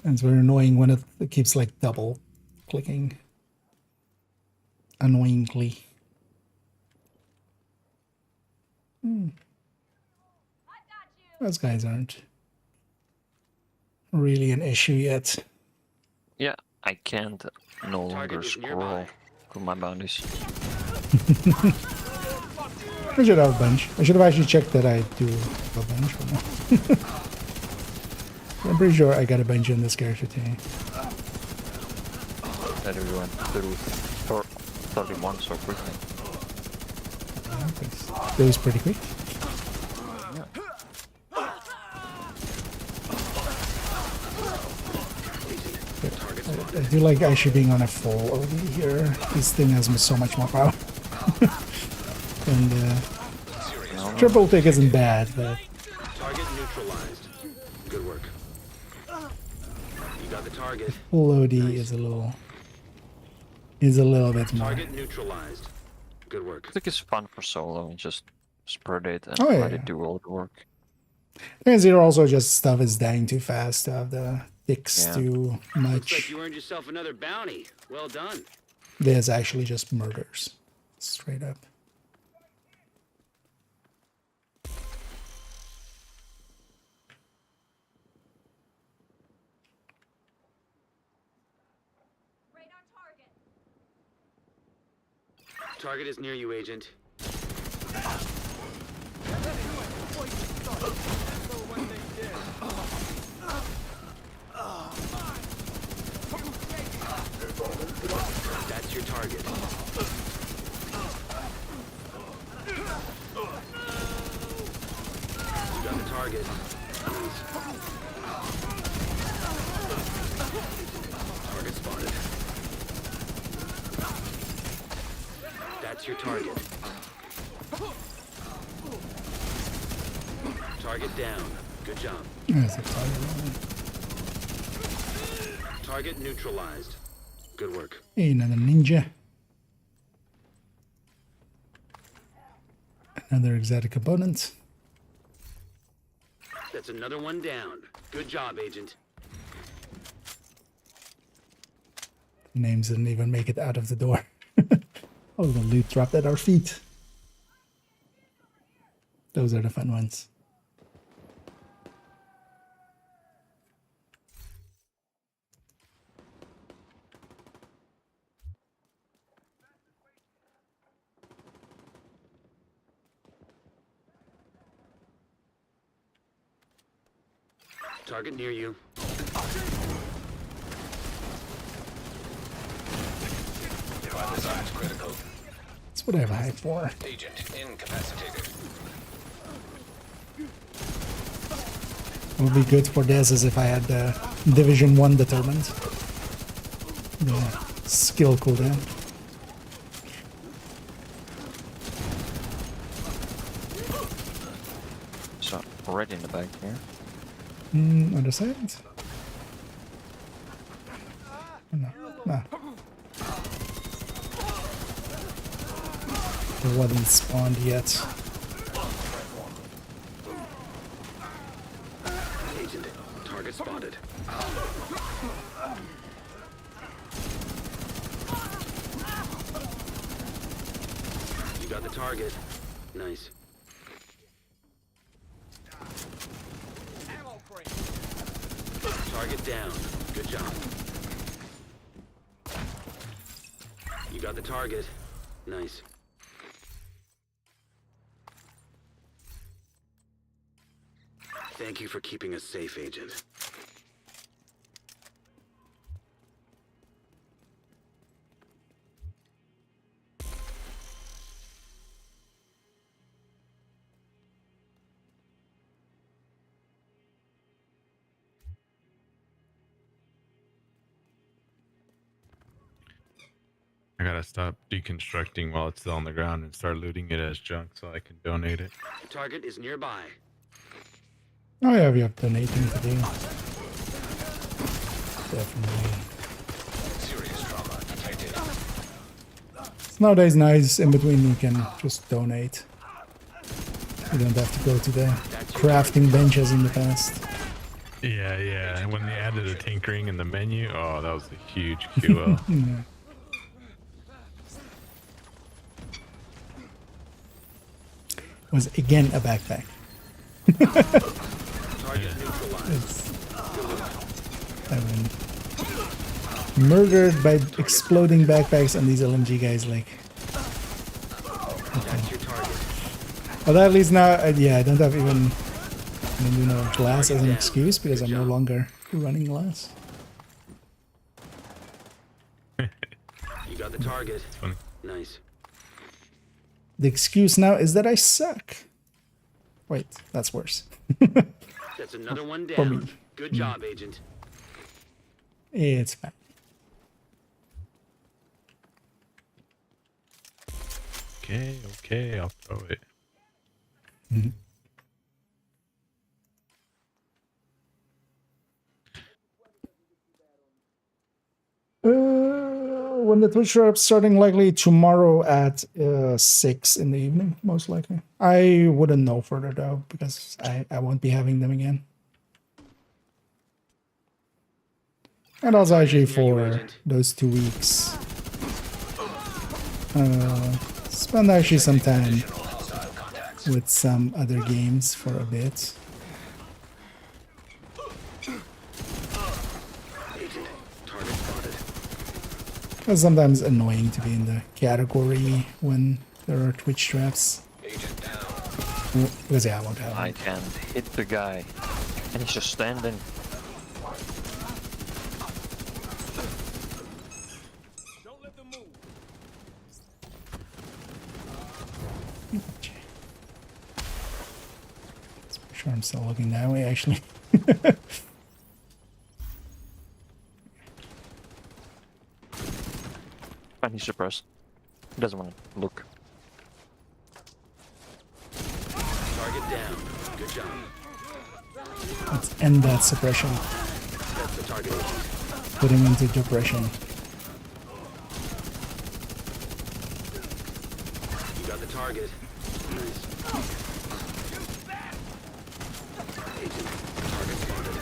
And it's very annoying when it keeps like double clicking. Annoyingly. Those guys aren't really an issue yet. Yeah, I can't no longer Target is scroll nearby. through my bounties. I should have a bunch. I should have actually checked that I do have a bunch. But no. I'm pretty sure I got a bunch in this character too. That we went through 31 so quickly. That was pretty quick. I do like actually being on a full OD here. This thing has so much more power. And triple tick isn't bad, but Target neutralized. Good work. You got the target. full OD is a little bit more. Target neutralized. Good work. I think it's fun for solo and just spread it and Oh, yeah, let yeah. it do all the work. And zero also just stuff is dying too fast to have the ticks Yeah. too Looks like much. you earned yourself another bounty. Well done. There's actually just murders. Straight up. Target is near you, agent. That's your target. You got the target. Target spotted. That's your target. Target down. Good job. There's a target rolling. Target neutralized. Good work. Another ninja. Another exotic component. That's another one down. Good job, agent. Names didn't even make it out of the door. Oh, the loot dropped at our feet. Those are the fun ones. Target near you. Vital signs critical. That's what I have a high for. Agent incapacitated. It would be good for this as if I had the Division 1 determined. The skill cooldown. So right in the back here. Other side? No. No. It wasn't spawned yet. Agent, target spotted. You got the target. Nice. Ammo crate. Target down. Good job. You got the target. Nice. Thank you for keeping us safe, Agent. I gotta stop deconstructing while it's still on the ground and start looting it as junk so I can donate it. Target is nearby. Oh yeah, we have donating to do. Definitely. Serious trauma detected. It's nowadays nice in between you can just donate. You don't have to go to the crafting benches in the past. Yeah, yeah. And when they added the tinkering in the menu, oh, that was a huge QL. Yeah. Was again a backpack. Target neutralized. I've been murdered by exploding backpacks, and these LMG guys like. That's your target. But at least now, yeah, I don't have even glass as an excuse because I'm no longer running glass. You got the target. Funny. Nice. The excuse now is that I suck. Wait, that's worse. That's another one For me. down. Good job, Agent. It's fine. Okay, I'll throw it. When the Twitch drop starting likely tomorrow at 6 in the evening, most likely. I wouldn't know further though, because I won't be having them again. And also actually for those 2 weeks, spend actually some time with some other games for a bit. It's sometimes annoying to be in the category when there are Twitch traps. Because yeah, I won't have I them. can hit the guy, and he's just standing. Don't let them move. Let's make sure I'm still looking that way actually. And he's suppressed. He doesn't want to look. Target down. Good job. Let's end that suppression. That's the target. Put him into depression. You got the target. Nice. Agent, target spotted.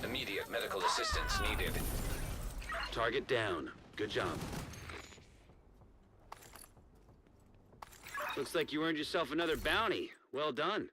Immediate medical assistance needed. Target down. Good job. Looks like you earned yourself another bounty. Well done.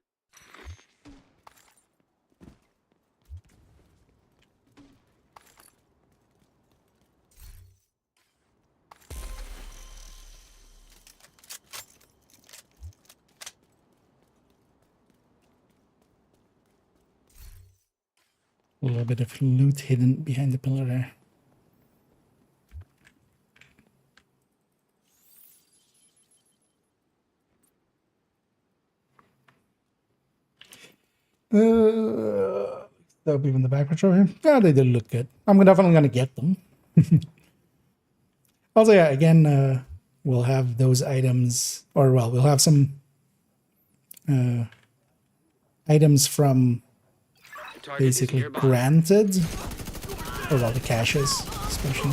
A little bit of loot hidden behind the pillar there. That'll be in the back patrol here. Yeah, they did look good. I'm definitely gonna get them. Also, yeah, again, we'll have those items, or well, we'll have some items from basically granted, or well, the caches, especially.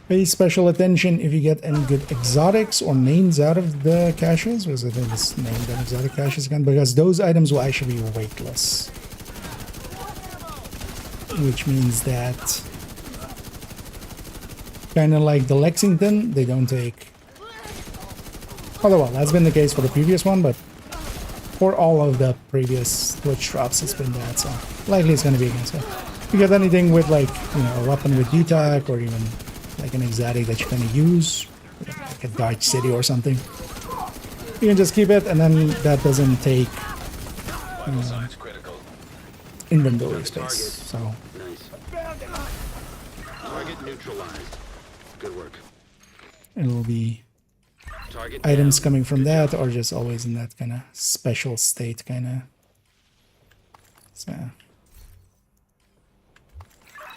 Pay special attention if you get any good exotics or names out of the caches, because I think it's named an exotic caches again, because those items will actually be weightless. Which means that, kind of like the Lexington, they don't take... Although, well, that's been the case for the previous one, but for all of the previous Twitch drops, it's been that, so likely it's going to be again. So if you get anything with, like, you know, a weapon with DTAC, or even like an exotic that you're going to use, like a Dark City or something, you can just keep it, and then that doesn't take inventory space. So Nice. Target neutralized. Good work. it'll be Target items down. coming from that, or just always in that kind of special state, kind of. So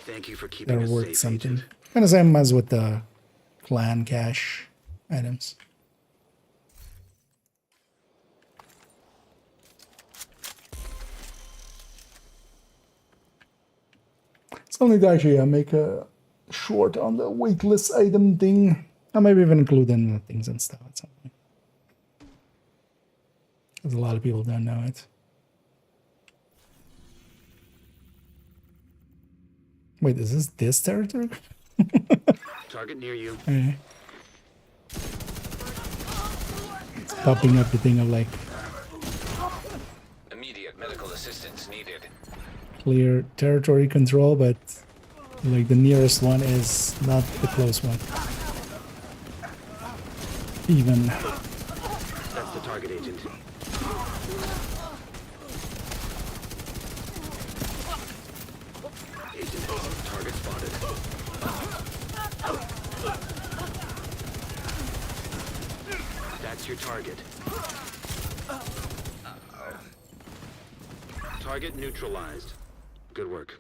Thank you for keeping they're us worth safe, something. Agent. Kind of same as with the clan cache items. Still need to actually make a short on the weightless item thing. Or maybe even include in the things and stuff at some point. Because a lot of people don't know it. Wait, is this territory? Target near you. Okay. It's popping up the thing of like Immediate medical assistance needed. clear territory control, but like the nearest one is not the close one. Even. That's the target, Agent. Agent, target spotted. That's your target. Target neutralized. Good work.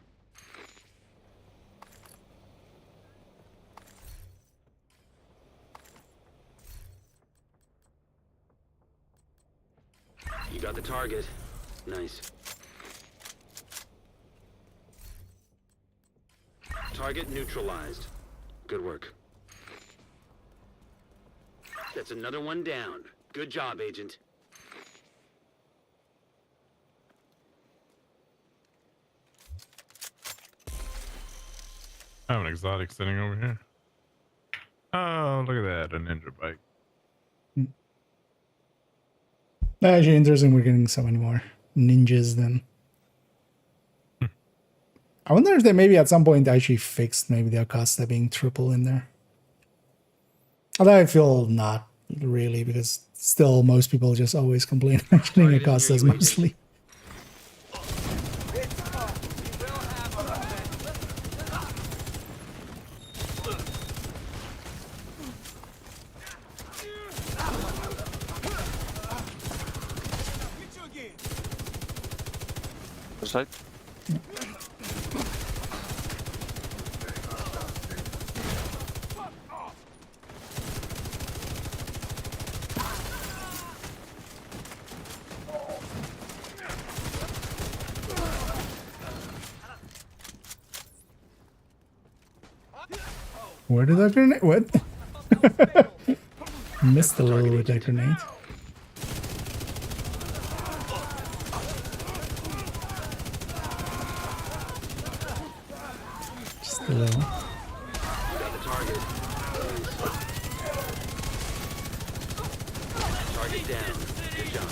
You got the target. Nice. Target neutralized. Good work. That's another one down. Good job, Agent. I have an exotic sitting over here. Oh, look at that, a ninja bike. Actually, interesting. We're getting so many more ninjas then. I wonder if they maybe at some point actually fixed maybe the Acosta being triple in there. Although I feel not really, because still most people just always complain about getting Acostas mostly. Side. Where did that grenade? What? Missed a little with that grenade. Just a little. You got the target. Target down. Good job.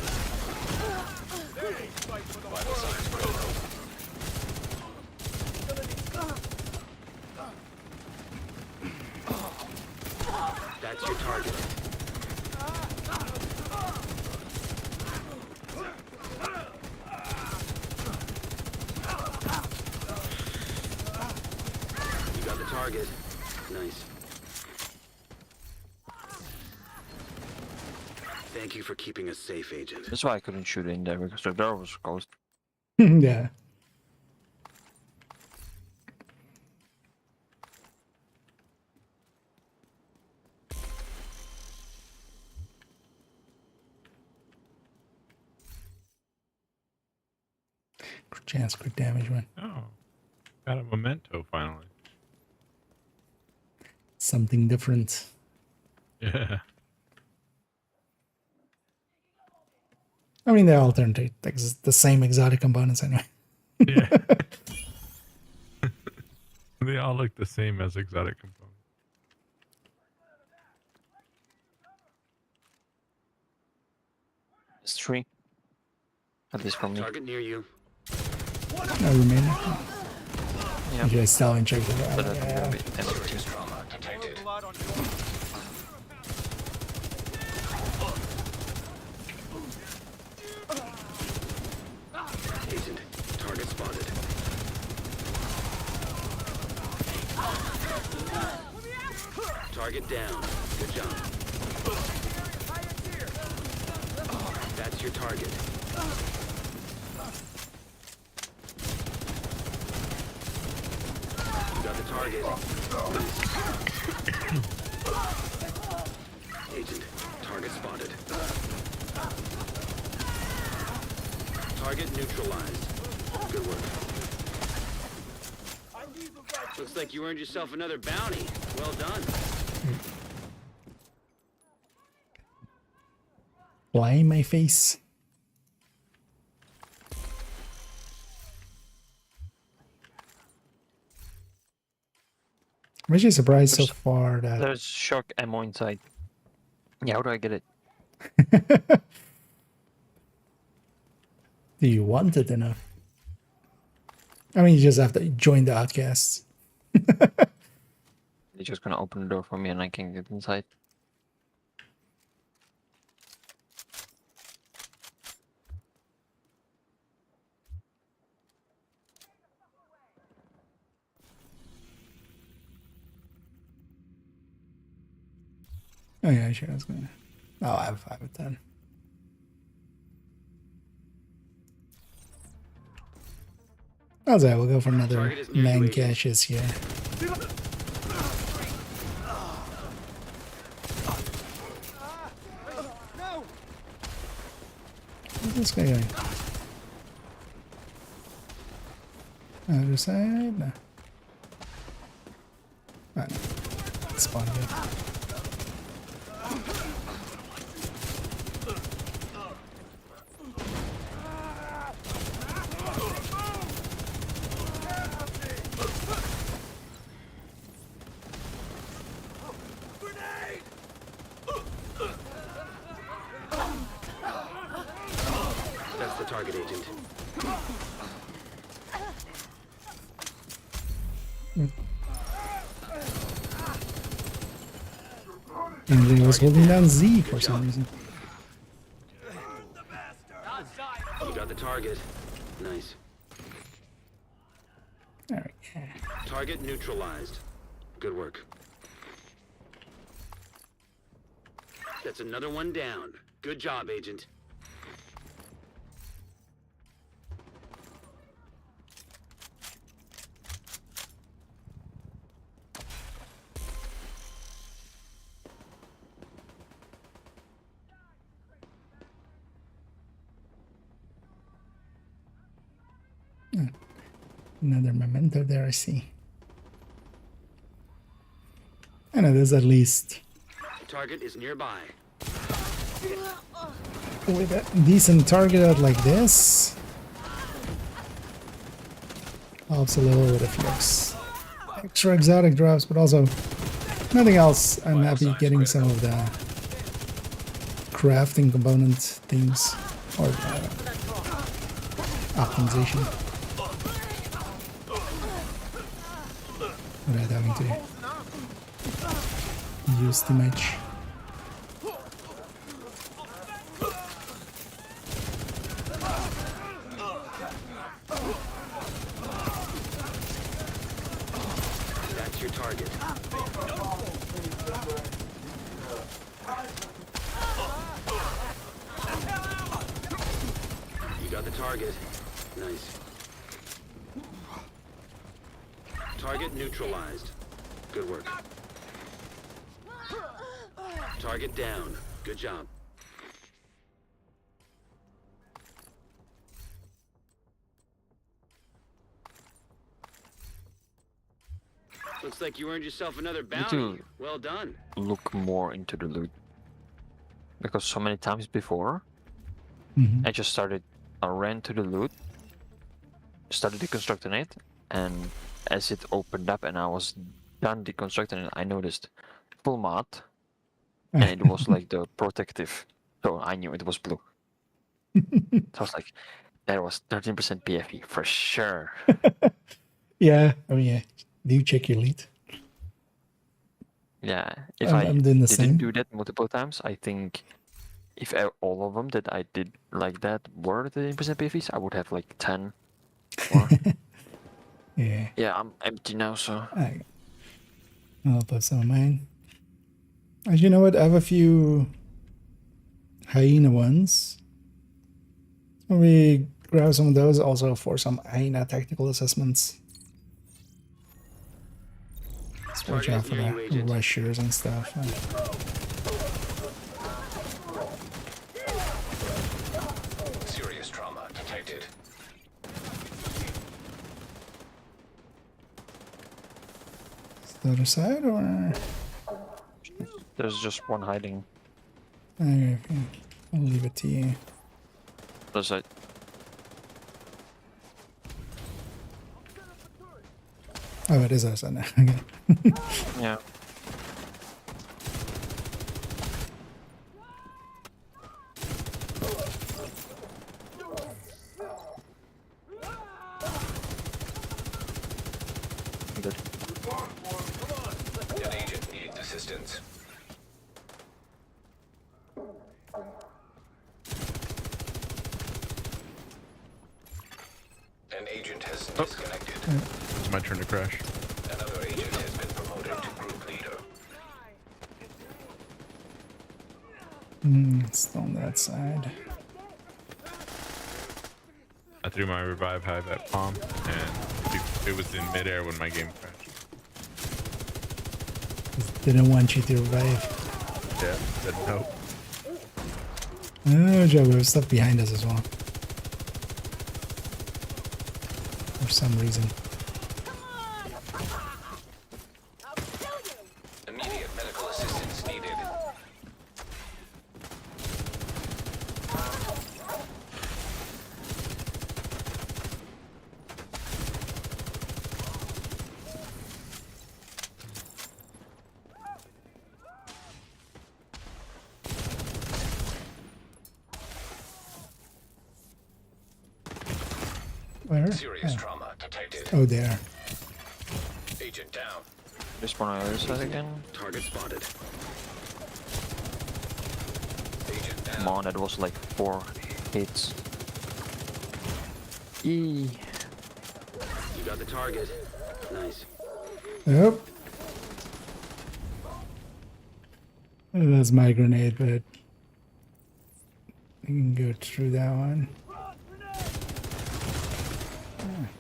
Vital signs critical. That's your target. target. Nice. Thank you for keeping us safe, Agent. That's why I couldn't shoot in there, because the door was closed. Yeah. Chance, quick damage one. Oh, got a memento finally. Something different. Yeah. I mean, they all turn to the same exotic components anyway. Yeah. They all look the same as exotic components. It's 3. At least for me. Target near you. No remaining. Yeah. Okay, still in check it out. But I think Yeah. it'll be empty. Serious trauma detected. Agent, target spotted. Target down. Good job. That's your target. You got the target. Agent, target spotted. Target neutralized. Good work. Looks like you earned yourself another bounty. Well done. Fly in my face. I'm actually surprised so far that There's shock ammo inside. Yeah, how do I get it? do you want it enough? I mean, you just have to join the outcasts. They're just gonna open the door for me and I can get inside. Oh yeah, sure. I was gonna. Oh, I have 5 of 10. I'll say we'll go for another Target is near you, man Agent. caches here. Where's this guy going? Other side? No. Oh, no. Spawn good. That's the target, Agent. And he was holding down Z for some reason. You got the target. Nice. There we go. Target neutralized. Good work. That's another one down. Good job, Agent. Another memento there, I see. I know there's at least Target is nearby. with a decent target out like this. Helps a little with a few extra exotic drops, but also nothing else. I'm happy getting some of the crafting component things or optimization without having to use too much. That's your target. You got the target. Nice. Target neutralized. Good work. Target down. Good job. Looks like you earned yourself another bounty. to- Well done. Look more into the loot. Because so many times before, Mhm. I just started, I ran to the loot, started deconstructing it, and as it opened up and I was done deconstructing it, I noticed full mod, and it was like the protective, so I knew it was blue. So I was like, that was 13% PFE for sure. Yeah, I mean, yeah. Do you check your loot? Yeah, if I'm doing the didn't same. do that multiple times, I think if all of them that I did like that were 13% PFEs, I would have like 10 more. Yeah. Yeah, I'm empty now, so I'll put some of mine. As you know what, I have a few hyena ones. So we grab some of those also for some hyena tactical assessments. Let's watch out for the rushers and stuff. Serious trauma detected. Is the other side or? there's just one hiding. Okay, I'll leave it to you. Other side. Oh, it is other side now. Okay. Yeah. Good. An agent needs assistance. An agent has disconnected. It's my turn to crash. Another agent has been promoted to group leader. It's on that side. I threw my revive hive at Palm, and it was in midair when my game crashed. Didn't want you to revive. Yeah, said no. Oh, Joe, there's stuff behind us as well. For some reason. Immediate medical assistance needed. Where? Serious trauma detected. Oh, there. Agent down. This one on the other side again. Target spotted. Agent down. Come on, that was like 4 hits. Eee. You got the target. Nice. Yep. That's my grenade, but I can go through that one.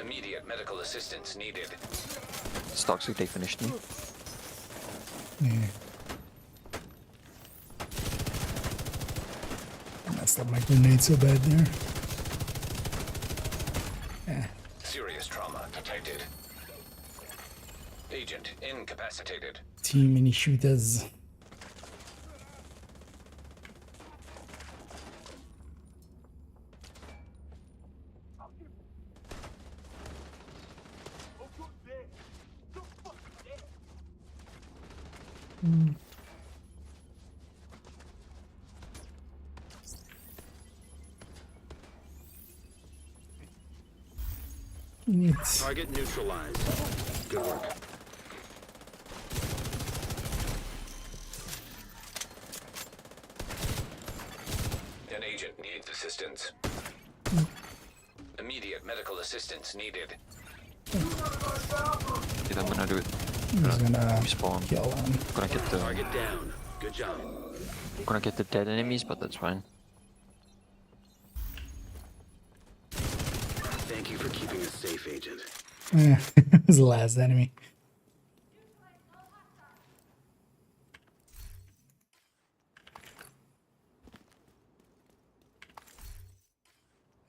Immediate medical assistance needed. It's toxic, they finished me. Yeah. I messed up my grenade so bad there. Yeah. Serious trauma detected. Agent incapacitated. Too many shooters. Neat. Target neutralized. Good work. An agent needs assistance. Immediate medical assistance needed. Okay, I'm gonna do it. I'm just gonna Respawn. kill him. Gonna get the Target down. Good job. dead enemies, but that's fine. Thank you for keeping us safe, Agent. Yeah, it was the last enemy.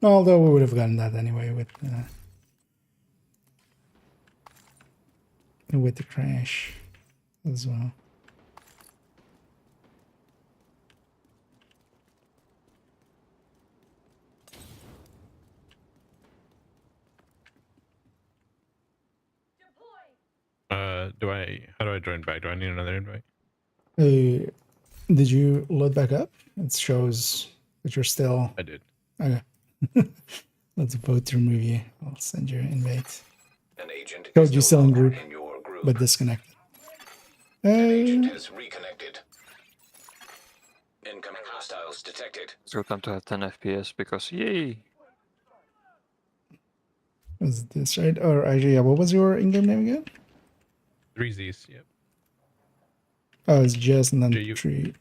Although we would have gotten that anyway with the crash as well. How do I join back? Do I need another invite? Did you load back up? It shows that you're still. I did. Okay. Let's vote to remove you. I'll send you an invite. An agent Showed is you no still in longer group, in your group. but disconnected. An agent has reconnected. Incoming hostiles detected. It's good time to have 10 FPS because yay! Was this right? Or actually, yeah, what was your in-game name again? 3 Z's. Yep. Oh, it's just and then J-U- 3.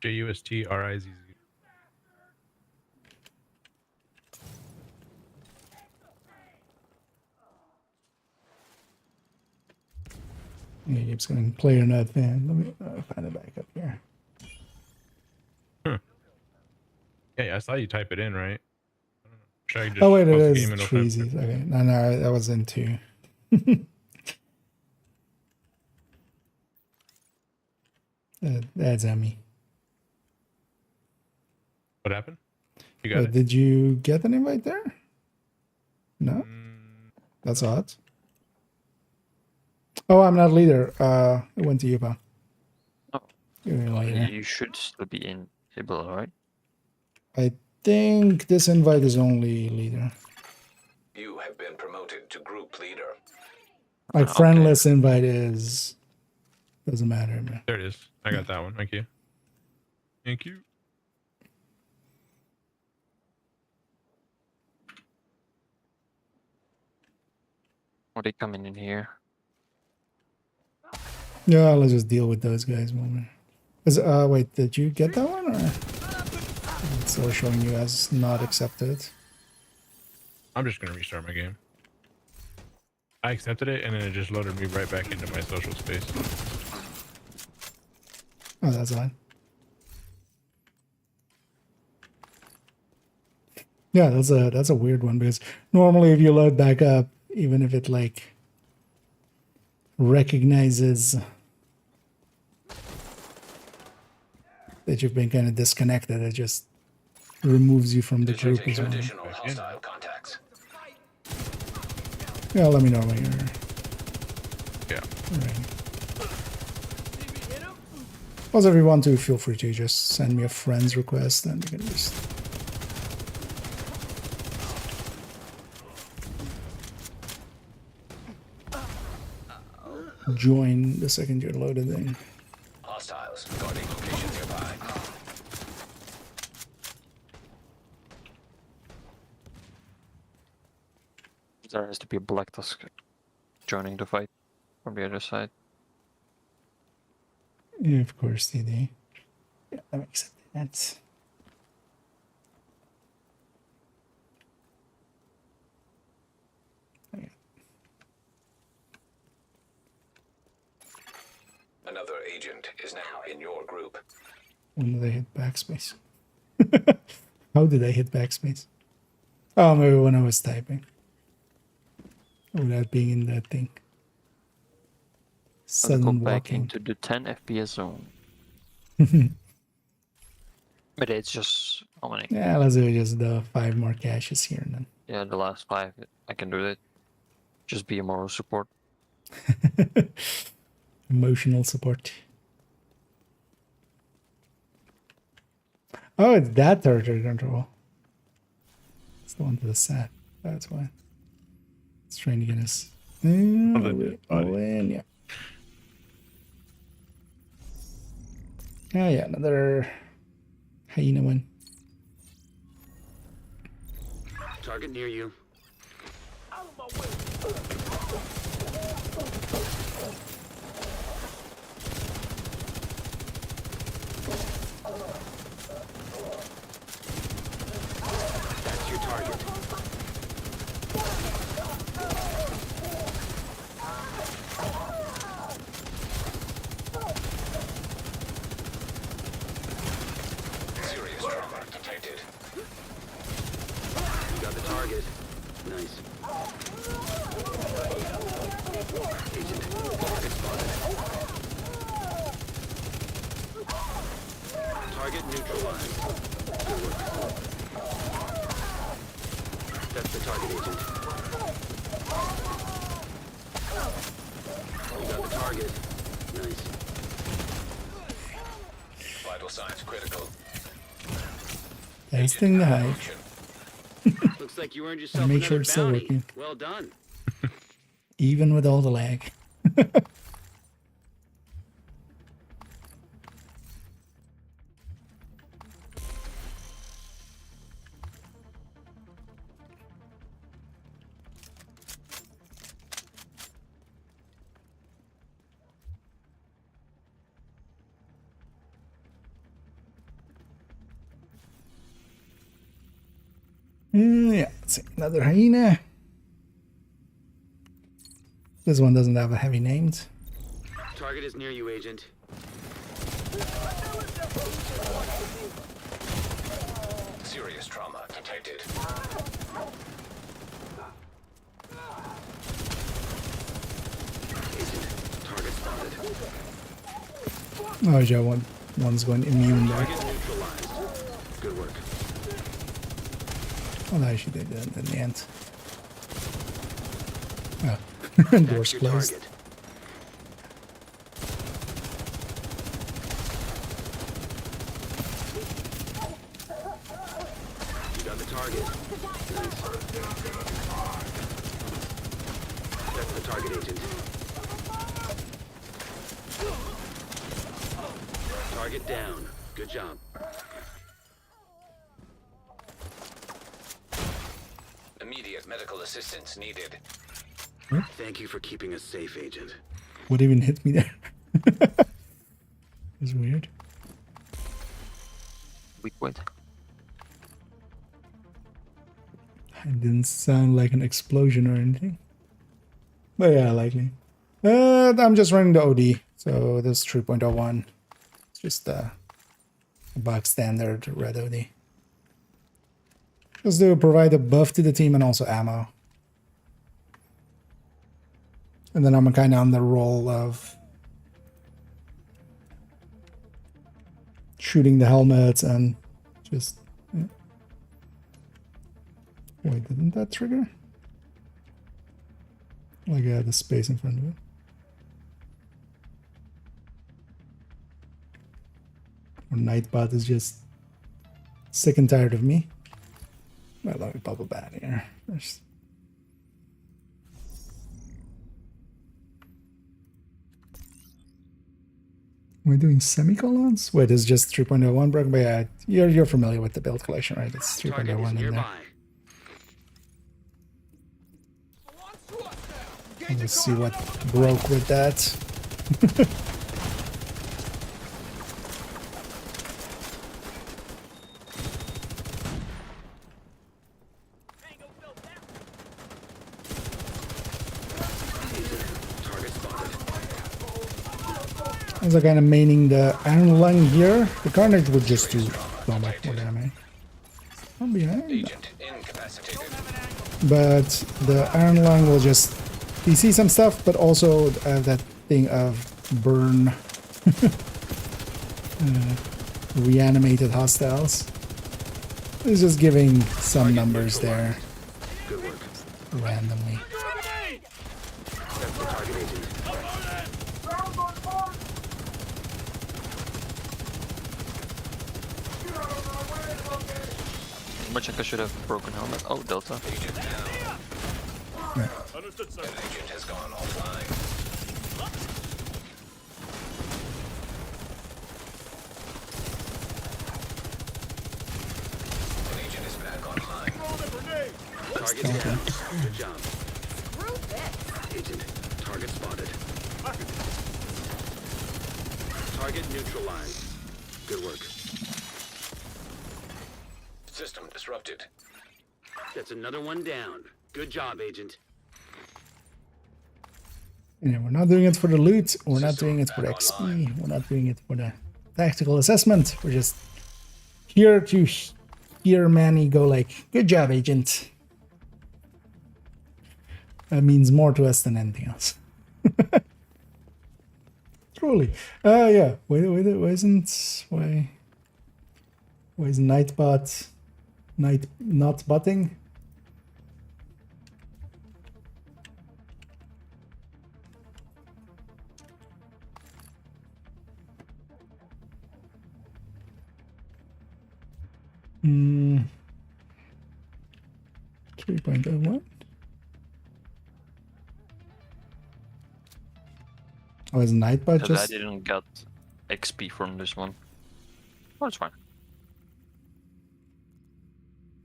JUSTRIZZ. Yeah, it keeps going player not fan. Let me find it back up here. Yeah, I saw you type it in, right? Should I just Oh wait, it pause the is game and open up- Treasy. Okay, no, that was in 2. That's Emmy. What happened? You got it? Did you get an invite there? No, that's odd. Oh, I'm not leader. It went to you, pal. Oh. You're leader. You should still be in able, right? I think this invite is only leader. You have been promoted to group leader. Like Okay. friendless invite is doesn't matter, man. There it is. I got that one. Thank you. Thank you. Or they coming in here? Yeah, let's just deal with those guys moment. Wait, did you get that one or it's still showing you as not accepted? I'm just gonna restart my game. I accepted it and then it just loaded me right back into my social space. Oh, that's fine. Yeah, that's a weird one because normally if you load back up, even if it like recognizes that you've been kind of disconnected, it just removes you from the group as Detecting well. additional hostile contacts. Yeah, let me know when you're Yeah. ready. Also, if you want to, feel free to just send me a friend's request and you can just join the second you're loaded in. Hostiles guarding location nearby. There has to be a black tusk joining the fight from the other side. Yeah, of course, TD. Yeah, that makes sense. Another agent is now in your group. When did I hit backspace? How did I hit backspace? Oh, maybe when I was typing. Without being in that thing. Let's go Sudden back walking. into the 10 FPS zone. But it's just how many? Yeah, let's do just the 5 more caches here and then. Yeah, the last 5. I can do that. Just be a moral support. Emotional support. Oh, it's that territory control. It's the one to the set. That's why. It's trying to get us all in. Yeah. Oh yeah, another hyena one. Target near you. Agent, target spotted. Target neutralized. Good work. That's the target, Agent. You got the target. Nice. Vital signs critical. Testing the hive. Looks like you earned yourself Make sure another it's still bounty. working. Well done. Even with all the lag. Yeah, let's see. Another hyena. This one doesn't have a heavy named. Target is near you, Agent. Serious trauma detected. Agent, target spotted. Oh, yeah, one's going immune there. Target neutralized. Good work. Well, actually, they did in the end. Oh, That's doors your closed. target. You got the target. Nice. That's the target, Agent. Target down. Good job. Immediate medical assistance needed. Thank you for keeping us safe, Agent. What even hit me there? It's weird. Weak point. It didn't sound like an explosion or anything. But yeah, likely. I'm just running the OD. So this 3.01. It's just a bog standard red OD. Just to provide a buff to the team and also ammo. And then I'm kind of on the roll of shooting the helmets and just... Yeah. Wait, didn't that trigger? Like I had the space in front of it. Or Nightbot is just sick and tired of me. Well, let me pop a bat here first. Am I doing semicolons? Wait, it's just 3.01, Brock, but yeah, you're familiar with the build collection, right? It's Target is 3.01 in there. nearby. Let's see what broke with that. Target spotted. As I kind of maining the Iron Lung here, the Carnage would just do so much more damage. I'm behind. Agent incapacitated. But the Iron Lung will just PC some stuff, but also that thing of burn reanimated hostiles. It's just giving some numbers there Good work. randomly. That's the target, Agent. Much I should have broken helmet. Oh, Delta. Agent down. Understood, sir. An agent has gone offline. An agent is back online. Target down. Good job. Agent, target spotted. Target neutralized. Good work. System disrupted. That's another one down. Good job, Agent. Yeah, we're not doing it for the loot. We're not doing it for the XP. We're not doing it for the tactical assessment. We're just here to hear Manny go like, "Good job, Agent." means more to us than anything else. Truly. Yeah. Why isn't Nightbot not butting? Hmm. 3.01. Oh, is Nightbot Because just... I didn't get XP from this one. Oh, it's fine.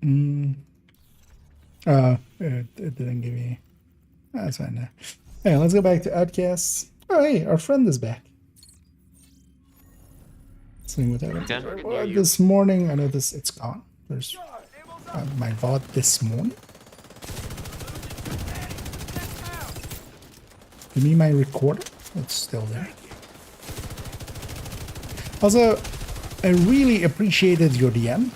It didn't give me... That's fine now. Hey, let's go back to Outcasts. Oh, hey, our friend is back. Seeing what happened. This morning, I know it's gone. There's my VOD this morning. Give me my recorder. It's still there. Also, I really appreciated your DM.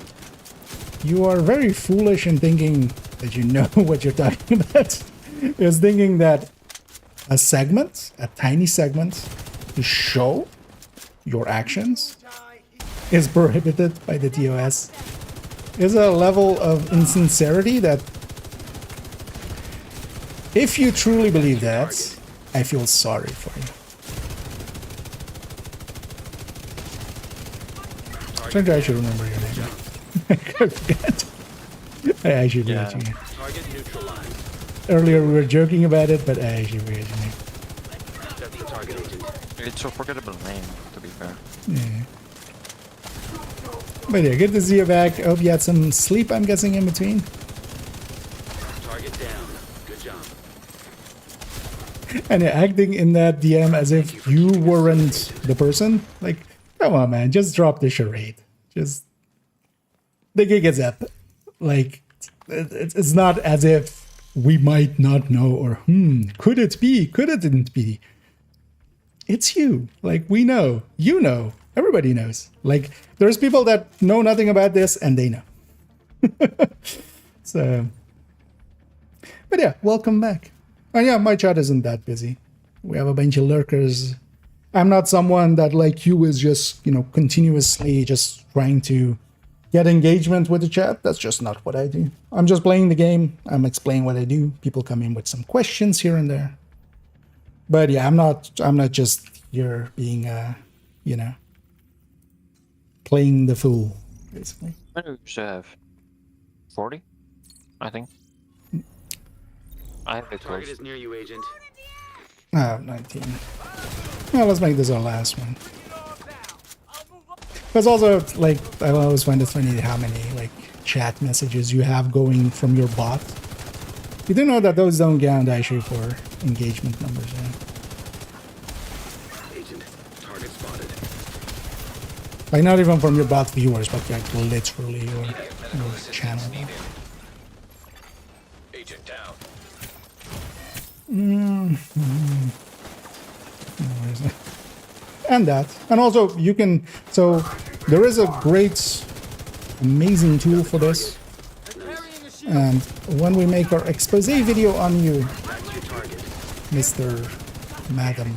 You are very foolish in thinking that you know what you're talking about. Is thinking that a segment, a tiny segment, to show your actions is prohibited by the TOS. Is a level of insincerity that, if you truly believe that, I feel sorry for you. I think I should remember your name. I forget. I actually forget your name. Earlier we were joking about it, but I actually forget your name. That's the target agent. It's a forgettable name, to be fair. Yeah. But yeah, good to see you back. Hope you had some sleep, I'm guessing, in between. Target down. Good job. And you're acting in that DM as if you weren't the person. Like, come on, man, just drop the charade. Just... The gig is up. Like, it's not as if we might not know or, could it be? Could it didn't be? It's you. Like, we know. You know. Everybody knows. Like, there's people that know nothing about this and they know. So, but yeah, welcome back. And yeah, my chat isn't that busy. We have a bunch of lurkers. I'm not someone that, like you, is just, continuously just trying to get engagement with the chat. That's just not what I do. I'm just playing the game. I'm explaining what I do. People come in with some questions here and there. But yeah, I'm not just here being, playing the fool, basically. I used to have 40, I think. I have it Target close. is near you, agent. 19. Well, let's make this our last one. Because also, like, I always find it funny how many, like, chat messages you have going from your bot. You do know that those don't count, actually, for engagement numbers, yeah? Agent, target spotted. Like, not even from your bot viewers, but, like, literally your channel. Agent down. Where is it? And that. And also, you can... So, there is a great, amazing tool for this. And when we make our expose video on you, Mr. Madam,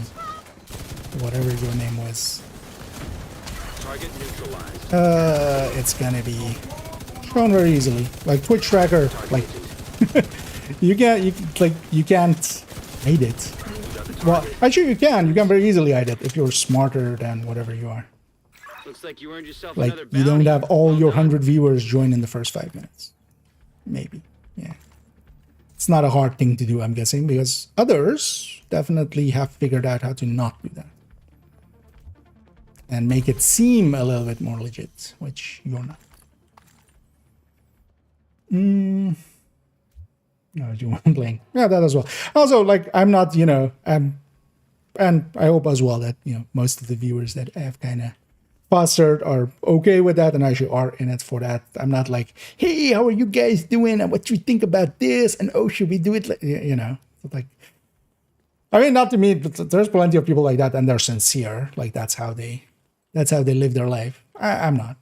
whatever your name was, Target neutralized. it's gonna be shown very easily. Like Twitch tracker, like you can't hide it. Well, actually you can very easily hide it if you're smarter than whatever you are. Looks like you earned yourself Like another you don't bounty. have all Well your done. 100 viewers join in the first 5 minutes. Maybe, yeah. It's not a hard thing to do, I'm guessing, because others definitely have figured out how to not do that. And make it seem a little bit more legit, which you're not. No, you weren't playing. Yeah, that as well. Also, like, I'm not, and I hope as well that, most of the viewers that I have kind of fostered are okay with that and actually are in it for that. I'm not like, hey, how are you guys doing? And what do you think about this? And oh, should we do it? Like, like, I mean, not to me, but there's plenty of people like that and they're sincere. Like, that's how they live their life. I'm not.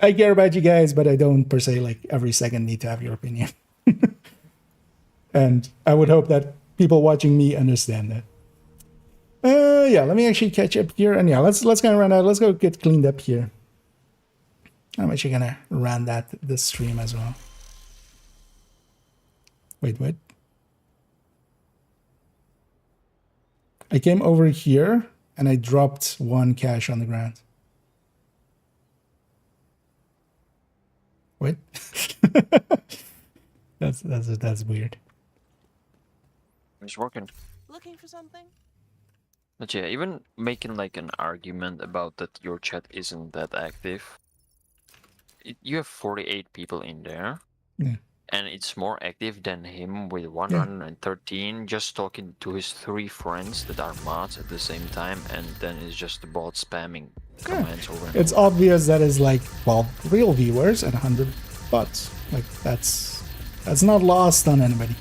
I care about you guys, but I don't per se like every second need to have your opinion. And I would hope that people watching me understand that. Yeah, let me actually catch up here. And yeah, let's kind of run out. Let's go get cleaned up here. I'm actually gonna run this stream as well. Wait, what? I came over here and I dropped 1 cash on the ground. What? that's weird. It's working. Looking for something? But yeah, even making like an argument about that your chat isn't that active. You have 48 people in there. Yeah. And it's more active than him with 113, just talking to his 3 friends that are mods at the same time, and then it's just the bot spamming commands over and It's over. obvious that is like 12 real viewers and 100 bots. Like that's not lost on anybody.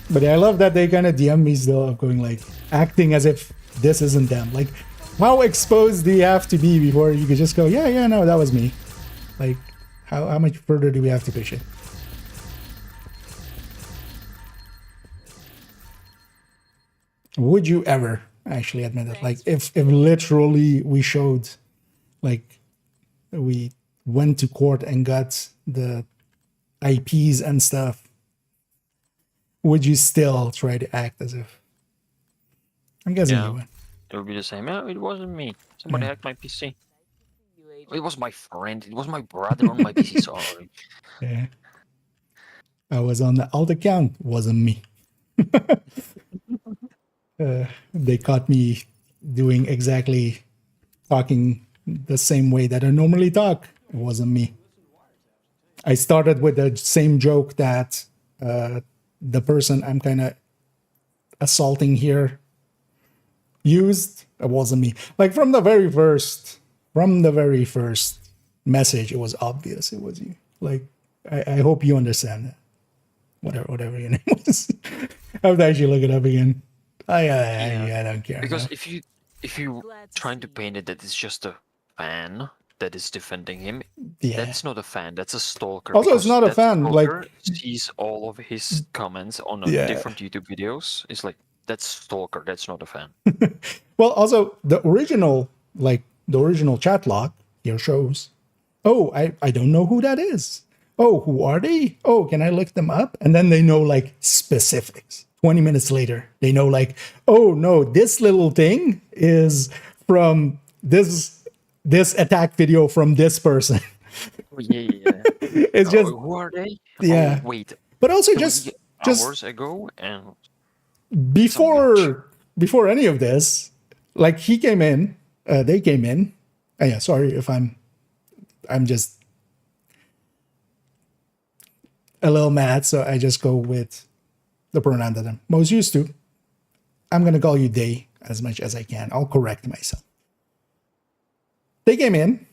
But yeah, I love that they kind of DM me still of going like acting as if this isn't them. Like, how exposed do you have to be before you could just go, yeah, no, that was me? Like, how much further do we have to push it? Would you ever actually admit it? Like, if literally we showed, like, we went to court and got the IPs and stuff, would you still try to act as if? I'm guessing you would. It would be the same. Yeah, it wasn't me. Somebody hacked my PC. It was my friend. It was my brother on my PC. Sorry. Yeah. I was on the alt account. Wasn't me. They caught me doing exactly talking the same way that I normally talk. It wasn't me. I started with the same joke that the person I'm kind of assaulting here used. It wasn't me. Like from the very first message, it was obvious it was you. Like, I hope you understand that. Whatever your name was. I have to actually look it up again. I don't care. Because if you trying to paint it that it's just a fan that is defending him, that's not a fan. That's a stalker. Also, it's not a fan. Like, sees all of his comments on different YouTube videos. It's like, that's stalker. That's not a fan. Well, also the original chat log here shows, oh, I don't know who that is. Oh, who are they? Oh, can I look them up? And then they know like specifics. 20 minutes later, they know like, oh no, this little thing is from this attack video from this person. Oh, yeah. It's just who are they? Yeah. Oh, wait. But also just hours ago and before any of this, like he came in, they came in. Yeah, sorry if I'm just a little mad, so I just go with the pronoun that I'm most used to. I'm going to call you they as much as I can. I'll correct myself. They came in.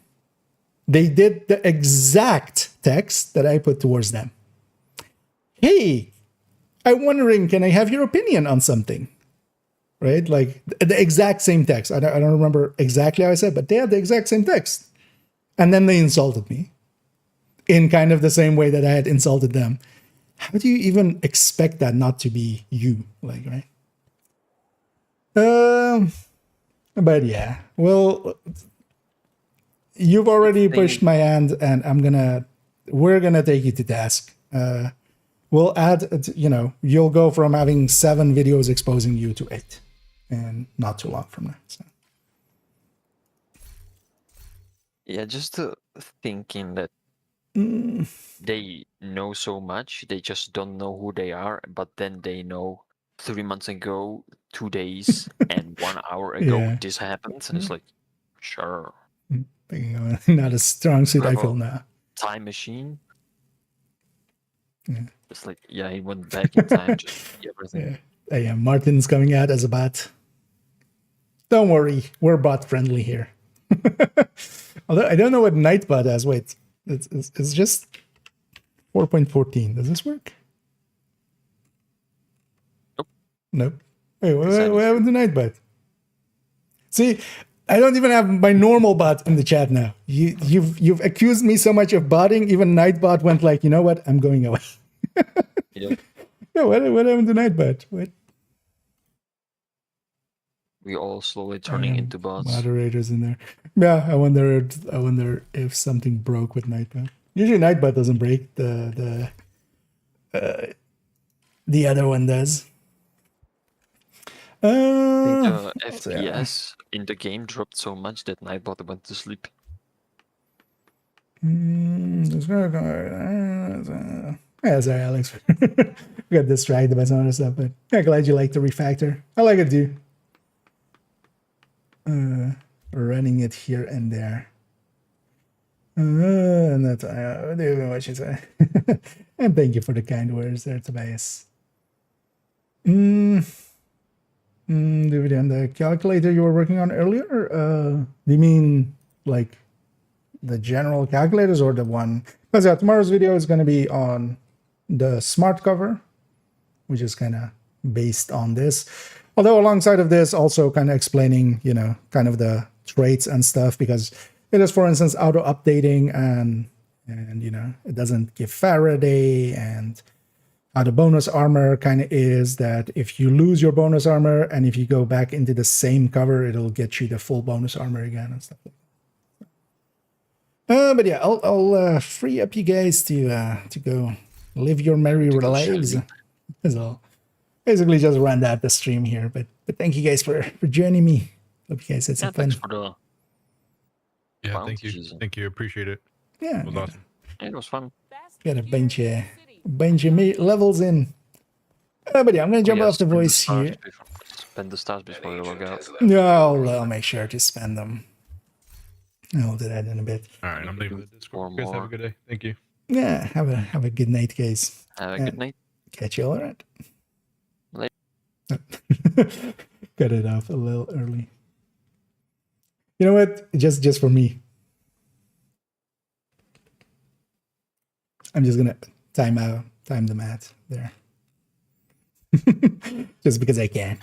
They did the exact text that I put towards them. Hey, I'm wondering, can I have your opinion on something? Right? Like the exact same text. I don't remember exactly how I said, but they had the exact same text. And then they insulted me in kind of the same way that I had insulted them. How do you even expect that not to be you? Like, right? But yeah, well, you've already pushed my hand, and we're gonna take you to task. We'll add, you'll go from having 7 videos exposing you to 8, and not too long from now. So. Yeah, just thinking that they know so much, they just don't know who they are, but then they know 3 months ago, 2 days, and 1 hour ago this happened, and it's like, sure. Not a strong suit, I feel now. Time machine. Yeah. It's like, he went back in time, just everything. Yeah, Martin's coming out as a bot. Don't worry, we're bot friendly here. Although I don't know what Nightbot has. Wait, it's just 4.14. Does this work? Nope. Nope. Wait, what happened to Nightbot? See, I don't even have my normal bot in the chat now. You've accused me so much of botting. Even Nightbot went like, you know what? I'm going away. Yeah. Yeah, what happened to Nightbot? What? We all slowly turning into bots. Moderators in there. Yeah, I wonder if something broke with Nightbot. Usually Nightbot doesn't break. The other one does. I think the So, yeah. FPS in the game dropped so much that Nightbot went to sleep. Yeah, sorry, Alex. Got distracted by some other stuff, but yeah, glad you like the refactor. I like it too. Running it here and there. And that's what she said. And thank you for the kind words there, Tobias. Dividend, the calculator you were working on earlier? Do you mean like the general calculators or the one? Because yeah, tomorrow's video is going to be on the smart cover, which is kind of based on this. Although alongside of this, also kind of explaining, you know, kind of the traits and stuff, because it is, for instance, auto updating and you know, it doesn't give Faraday, and how the bonus armor kind of is that if you lose your bonus armor and if you go back into the same cover, it'll get you the full bonus armor again and stuff like that. But yeah, I'll free up you guys to go live your merry lives. So basically just run out the stream here, but thank you guys for joining me. Hope you guys had some fun. Thanks for the Yeah, thank you. season. Thank you. Appreciate it. Yeah, It was awesome. It was fun. got a bunch of levels in. But yeah, I'm gonna jump off the voice here. Spend the stars before you log out. No, I'll make sure to spend them. I'll do that in a bit. All right, I'm leaving the Discord. You guys have a good day. Thank you. Yeah, have a good night, guys. Have a good night. Catch you all around. Later. Cut it off a little early. You know what? Just for me. I'm just gonna time the mat there. Just because I can.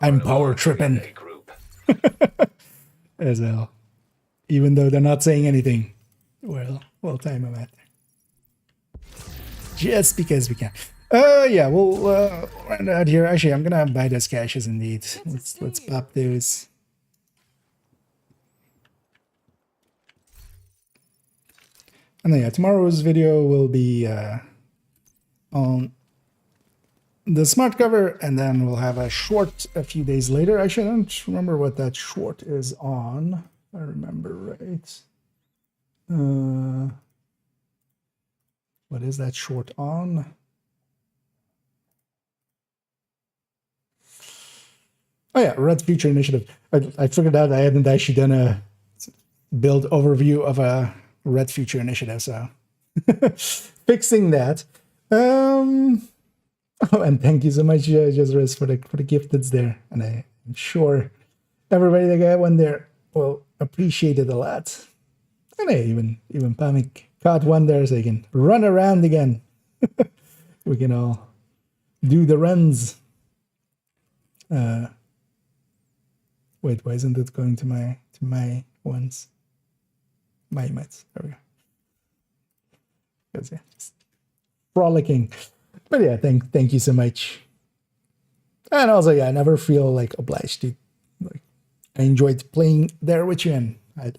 I'm power tripping. As well. Even though they're not saying anything. We'll time them at there. Just because we can. Yeah, we'll run out here. Actually, I'm gonna buy those caches indeed. Let's pop those. And then yeah, tomorrow's video will be on the smart cover, and then we'll have a short a few days later. Actually, I don't remember what that short is on. If I remember right. What is that short on? Oh yeah, Red Future Initiative. I figured out I hadn't actually done a build overview of a Red Future Initiative, so fixing that. Oh, and thank you so much, Jezrez, for the gift that's there, and I'm sure everybody that got one there will appreciate it a lot. And hey, even Pamik caught one there, so he can run around again. We can all do the runs. Wait, why isn't it going to my ones? My mates. There we go. Because yeah, just frolicking. But yeah, thank you so much. And also, yeah, I never feel like obliged to. Like, I enjoyed playing there with you, and I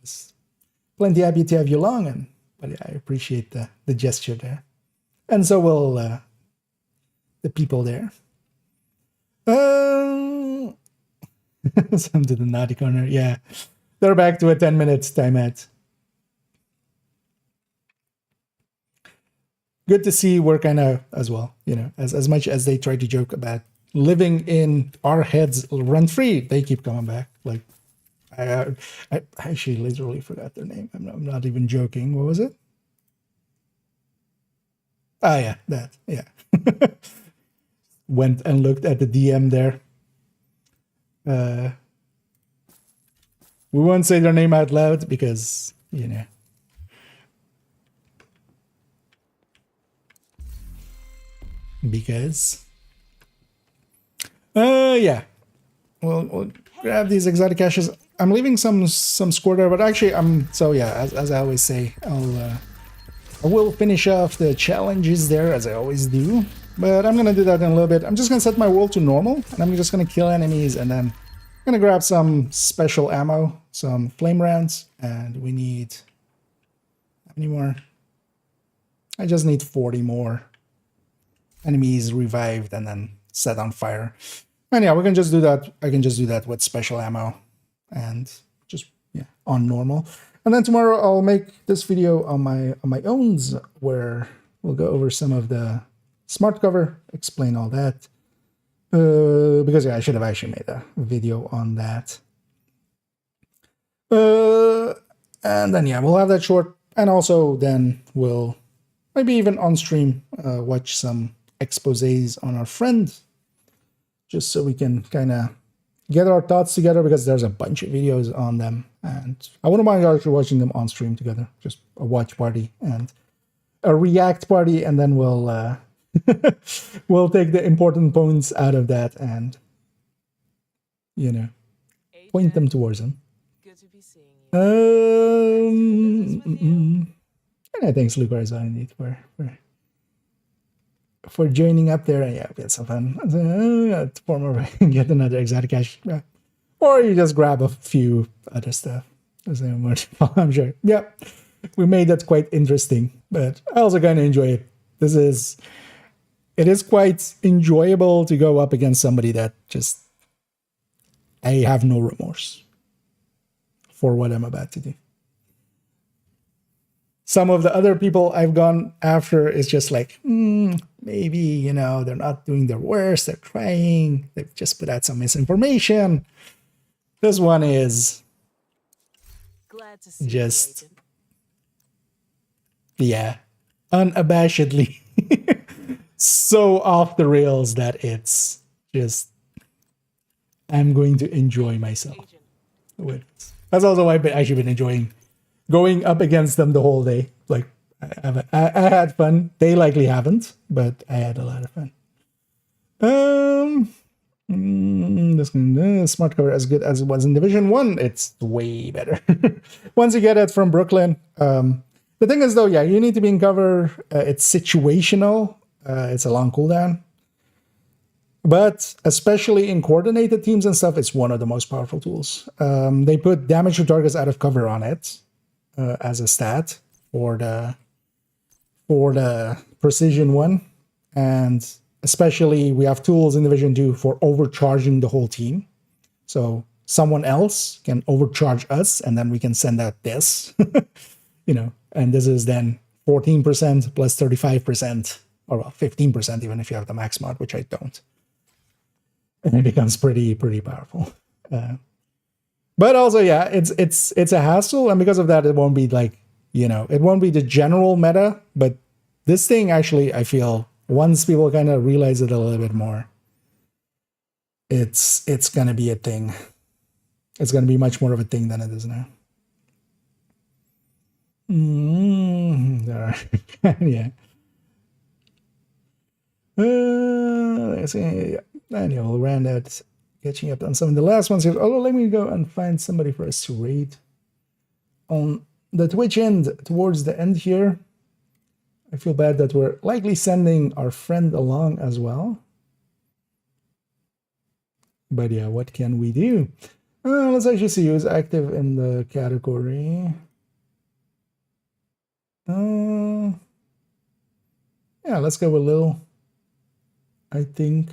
was plenty happy to have you along. But yeah, I appreciate the gesture there, and so will the people there. Some to the naughty corner. Yeah, they're back to a 10-minute time at. Good to see we're kind of as well, you know, as much as they try to joke about living in our heads rent free, they keep coming back. Like, I actually literally forgot their name. I'm not even joking. What was it? Ah, yeah, that, yeah. Went and looked at the DM there. We won't say their name out loud because, you know. Because yeah, we'll grab these exotic caches. I'm leaving some score there, but actually so yeah, as I always say, I will finish off the challenges there as I always do, but I'm gonna do that in a little bit. I'm just gonna set my world to normal, and I'm just gonna kill enemies, and then I'm gonna grab some special ammo, some flame rounds, and we need how many more? I just need 40 more enemies revived and then set on fire. And yeah, we can just do that. I can just do that with special ammo and just on normal. And then tomorrow I'll make this video on my own where we'll go over some of the smart cover, explain all that. Because yeah, I should have actually made a video on that. And then yeah, we'll have that short, and also then we'll maybe even on stream watch some exposés on our friend, just so we can kind of get our thoughts together, because there's a bunch of videos on them, and I wouldn't mind actually watching them on stream together, just a watch party and a react party, and then we'll we'll take the important points out of that and point them towards them. Good to be seeing you. And thanks, Lucas, indeed, for joining up there. Yeah, we had some fun. Get another exotic cache, or you just grab a few other stuff. I'm sure. Yeah, we made that quite interesting, but I also kind of enjoy it. It is quite enjoyable to go up against somebody that just I have no remorse for what I'm about to do. Some of the other people I've gone after is just like, maybe, they're not doing their worst, they're trying, they've just put out some misinformation. This one is glad to see just, you, unabashedly so off the rails that it's just, I'm going to enjoy myself with this. That's also why I've actually been enjoying going up against them the whole day. Like, I had fun. They likely haven't, but I had a lot of fun. This smart cover as good as it was in Division 1. It's way better. Once you get it from Brooklyn. The thing is, though, yeah, you need to be in cover. It's situational. It's a long cooldown. But especially in coordinated teams and stuff, it's one of the most powerful tools. They put damage to targets out of cover on it. As a stat for the precision one, and especially we have tools in Division 2 for overcharging the whole team. So someone else can overcharge us, and then we can send out this, and this is then 14% plus 35%, or well, 15% even if you have the max mod, which I don't, and it becomes pretty powerful. But also, yeah, it's a hassle, and because of that, it won't be like, it won't be the general meta, but this thing actually, I feel, once people kind of realize it a little bit more, it's going to be a thing. It's going to be much more of a thing than it is now. Yeah. Let's see. Anyway, we'll round out catching up on some of the last ones here. Oh, let me go and find somebody for us to raid. On the Twitch end, towards the end here, I feel bad that we're likely sending our friend along as well. But yeah, what can we do? Let's actually see who's active in the category. Yeah, let's go with Lil. I think.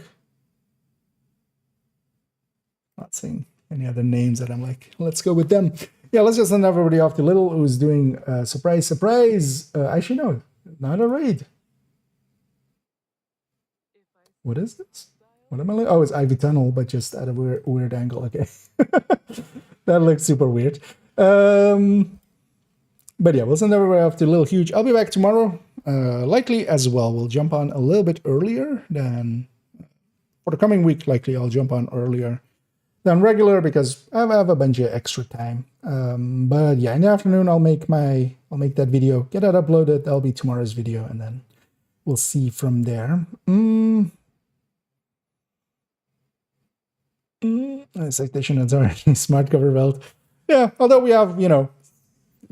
Not seeing any other names that I'm like, let's go with them. Yeah, let's just send everybody off to Little, who's doing surprise. Actually, no, not a raid. What is this? What am I like? Oh, it's Ivy Tunnel, but just at a weird angle. Okay. That looks super weird. But yeah, we'll send everybody off to Little Huge. I'll be back tomorrow. Likely as well. We'll jump on a little bit earlier than for the coming week. Likely I'll jump on earlier than regular because I have a bunch of extra time. But yeah, in the afternoon I'll make that video, get that uploaded. That'll be tomorrow's video, and then we'll see from there. Citation is already smart cover belt. Yeah, although we have, you know,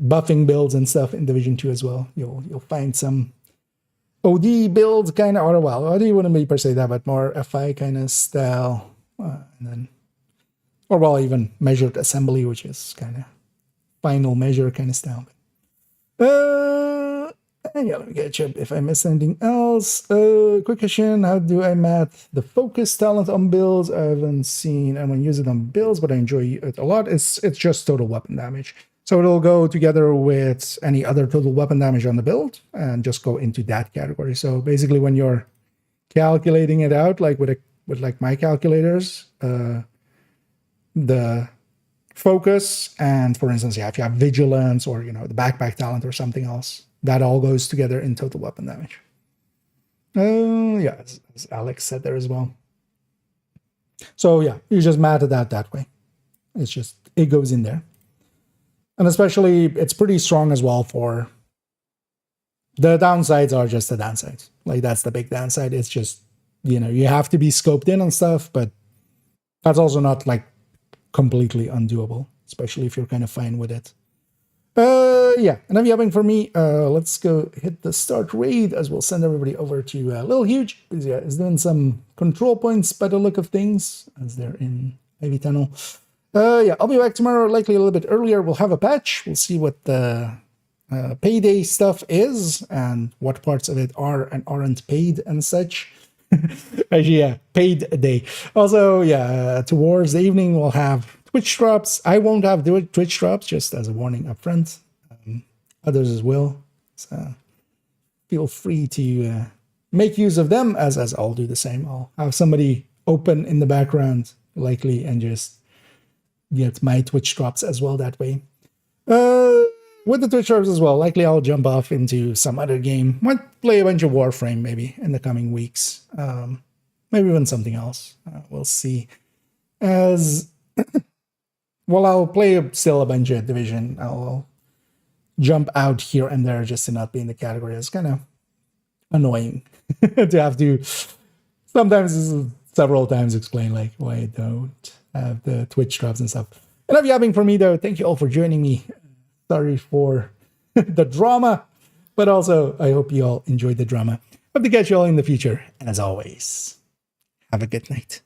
buffing builds and stuff in Division 2 as well. You'll find some OD builds kind of, or well, OD wouldn't be per se that, but more FI kind of style. And then, or well, even measured assembly, which is kind of final measure kind of style. Yeah, let me get you if I miss anything else. Quick question: how do I math the focus talent on builds? I haven't seen anyone use it on builds, but I enjoy it a lot. It's just total weapon damage, so it'll go together with any other total weapon damage on the build, and just go into that category. So basically, when you're calculating it out, like with like my calculators, the focus and, for instance, yeah, if you have vigilance or, you know, the backpack talent or something else, that all goes together in total weapon damage. Yeah, as Alex said there as well. So yeah, you just math it out that way. It's just, it goes in there. And especially, it's pretty strong as well for, the downsides are just the downsides. Like, that's the big downside. It's just, you know, you have to be scoped in on stuff, but that's also not like completely undoable, especially if you're kind of fine with it. Yeah, enough yapping for me. Let's go hit the start raid as we'll send everybody over to Little Huge, because yeah, he's doing some control points by the look of things as they're in Ivy Tunnel. Yeah, I'll be back tomorrow, likely a little bit earlier. We'll have a patch. We'll see what the payday stuff is and what parts of it are and aren't paid and such. Actually, yeah, paid a day. Also, yeah, towards the evening, we'll have Twitch drops. I won't have Twitch drops, just as a warning up front. Others as will. So feel free to make use of them, as I'll do the same. I'll have somebody open in the background, likely, and just get my Twitch drops as well that way. With the Twitch drops as well, likely I'll jump off into some other game. Might play a bunch of Warframe maybe in the coming weeks. Maybe even something else. We'll see. As well, I'll play still a bunch of Division. I'll jump out here and there just to not be in the category. It's kind of annoying to have to sometimes, several times, explain like why I don't have the Twitch drops and stuff. Enough yapping for me though. Thank you all for joining me. Sorry for the drama, but also I hope you all enjoyed the drama. Hope to catch you all in the future. And as always, have a good night.